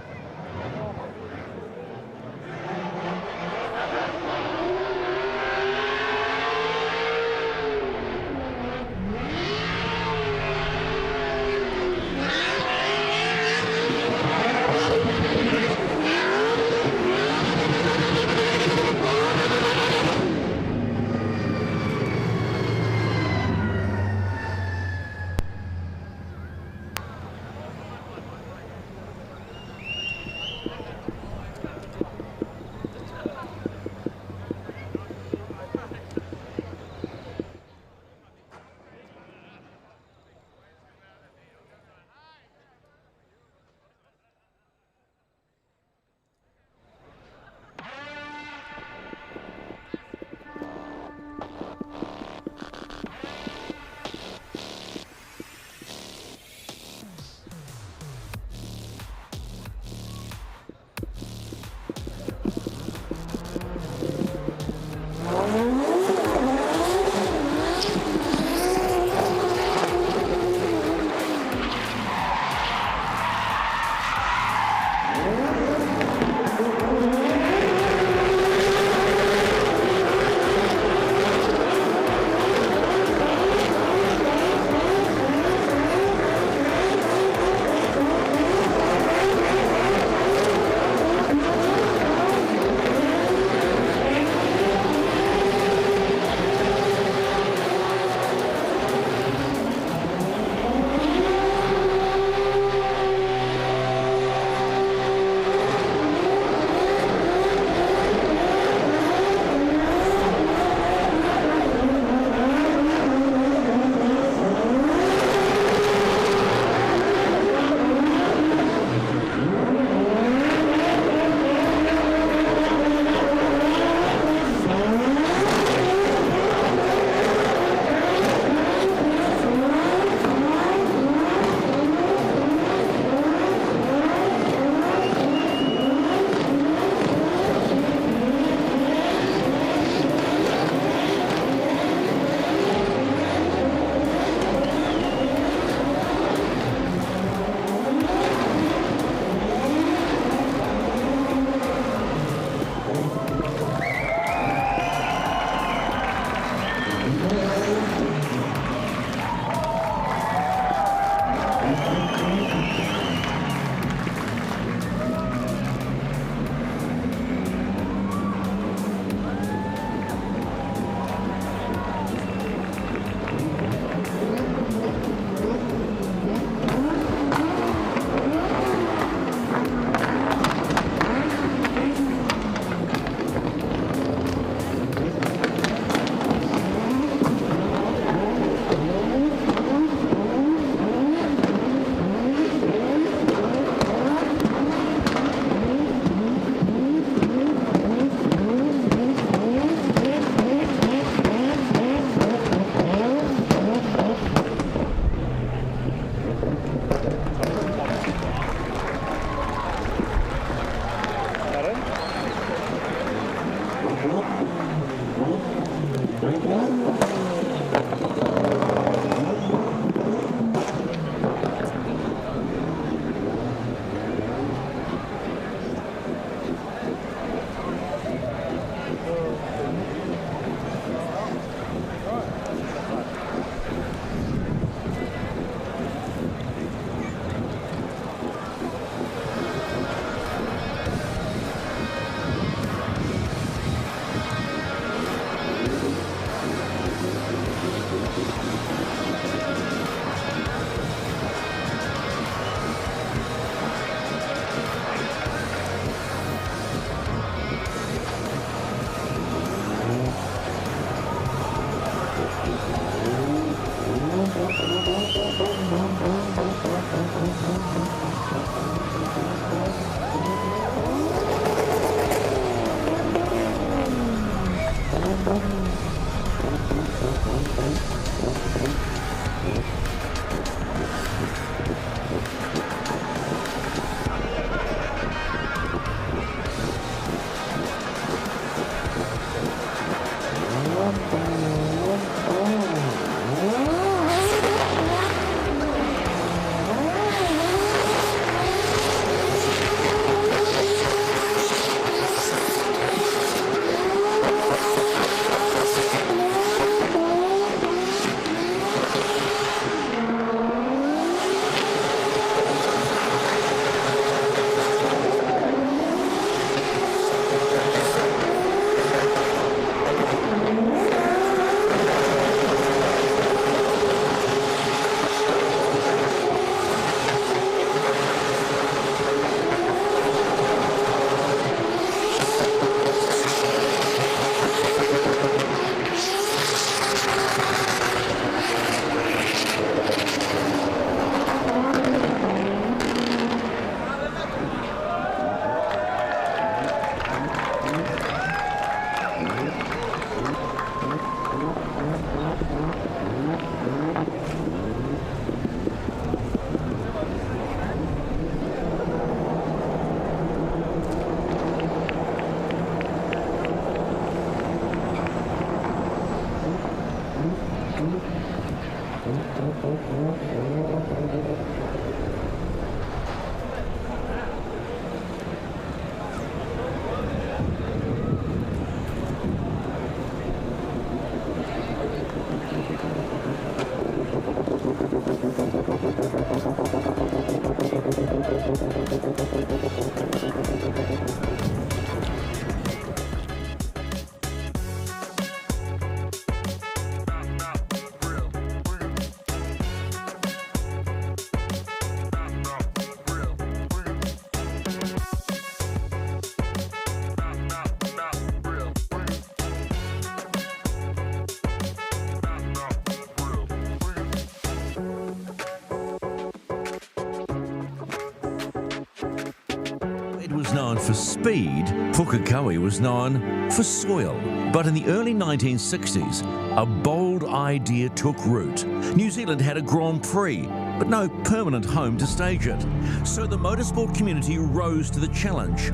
[SPEAKER 2] Known for speed, Pukekohe was known for soil. But in the early 1960s, a bold idea took root. New Zealand had a Grand Prix, but no permanent home to stage it. So the motorsport community rose to the challenge.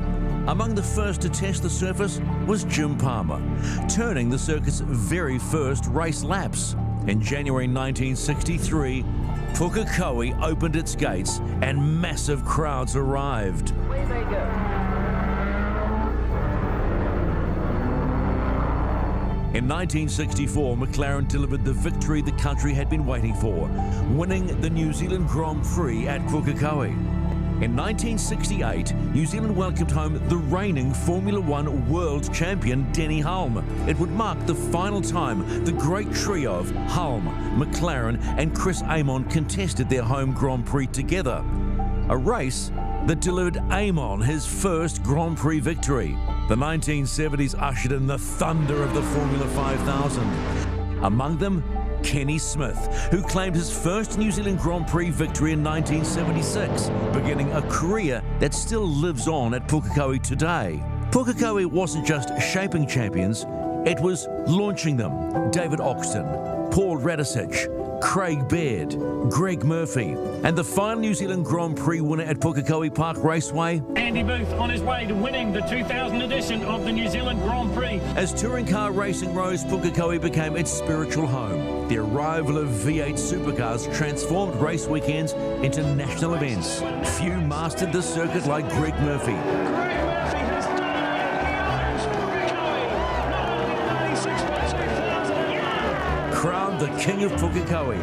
[SPEAKER 2] Among the first to test the surface was Jim Palmer, turning the circuit's very first race laps. In January 1963, Pukekohe opened its gates and massive crowds arrived.
[SPEAKER 11] Away they go.
[SPEAKER 2] In 1964, McLaren delivered the victory the country had been waiting for, winning the New Zealand Grand Prix at Pukekohe. In 1968, New Zealand welcomed home the reigning Formula One world champion Denny Hulme. It would mark the final time the great trio of Hulme, McLaren and Chris Amon contested their home Grand Prix together. A race that delivered Amon his first Grand Prix victory. The 1970s ushered in the thunder of the Formula 5000. Among them, Kenny Smith, who claimed his first New Zealand Grand Prix victory in 1976, beginning a career that still lives on at Pukekohe today. Pukekohe wasn't just shaping champions, it was launching them. David Oxton, Paul Radisich, Craig Baird, Greg Murphy, and the final New Zealand Grand Prix winner at Pukekohe Park Raceway,
[SPEAKER 11] Andy Booth on his way to winning the 2000 edition of the New Zealand Grand Prix.
[SPEAKER 2] As touring car racing rose, Pukekohe became its spiritual home. The arrival of V8 supercars transformed race weekends into national events. Few mastered the circuit like Greg Murphy. Crowned the king of Pukekohe.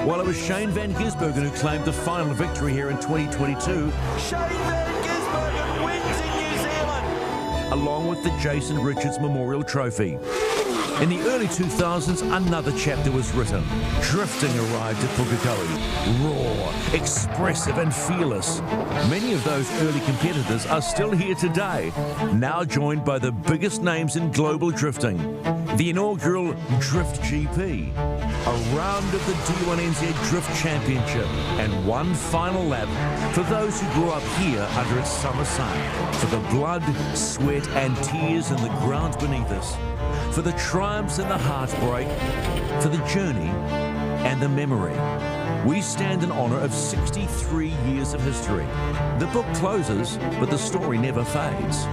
[SPEAKER 2] While it was Shane Van Gisbergen who claimed the final victory here in 2022.
[SPEAKER 17] Shane Van Gisbergen wins in New Zealand.
[SPEAKER 2] Along with the Jason Richards Memorial Trophy. In the early 2000s, another chapter was written. Drifting arrived at Pukekohe. Raw, expressive and fearless. Many of those early competitors are still here today, now joined by the biggest names in global drifting. The inaugural Drift GP, a round of the D1NZ Drift Championship, and one final lap for those who grew up here under its summer sun. For the blood, sweat and tears in the ground beneath us. For the triumphs and the heartbreak, for the journey and the memory. We stand in honour of 63 years of history. The book closes, but the story never fades.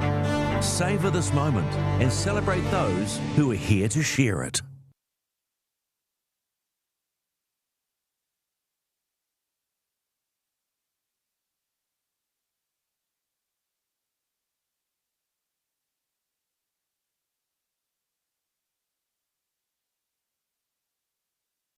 [SPEAKER 2] Savour this moment and celebrate those who are here to share it.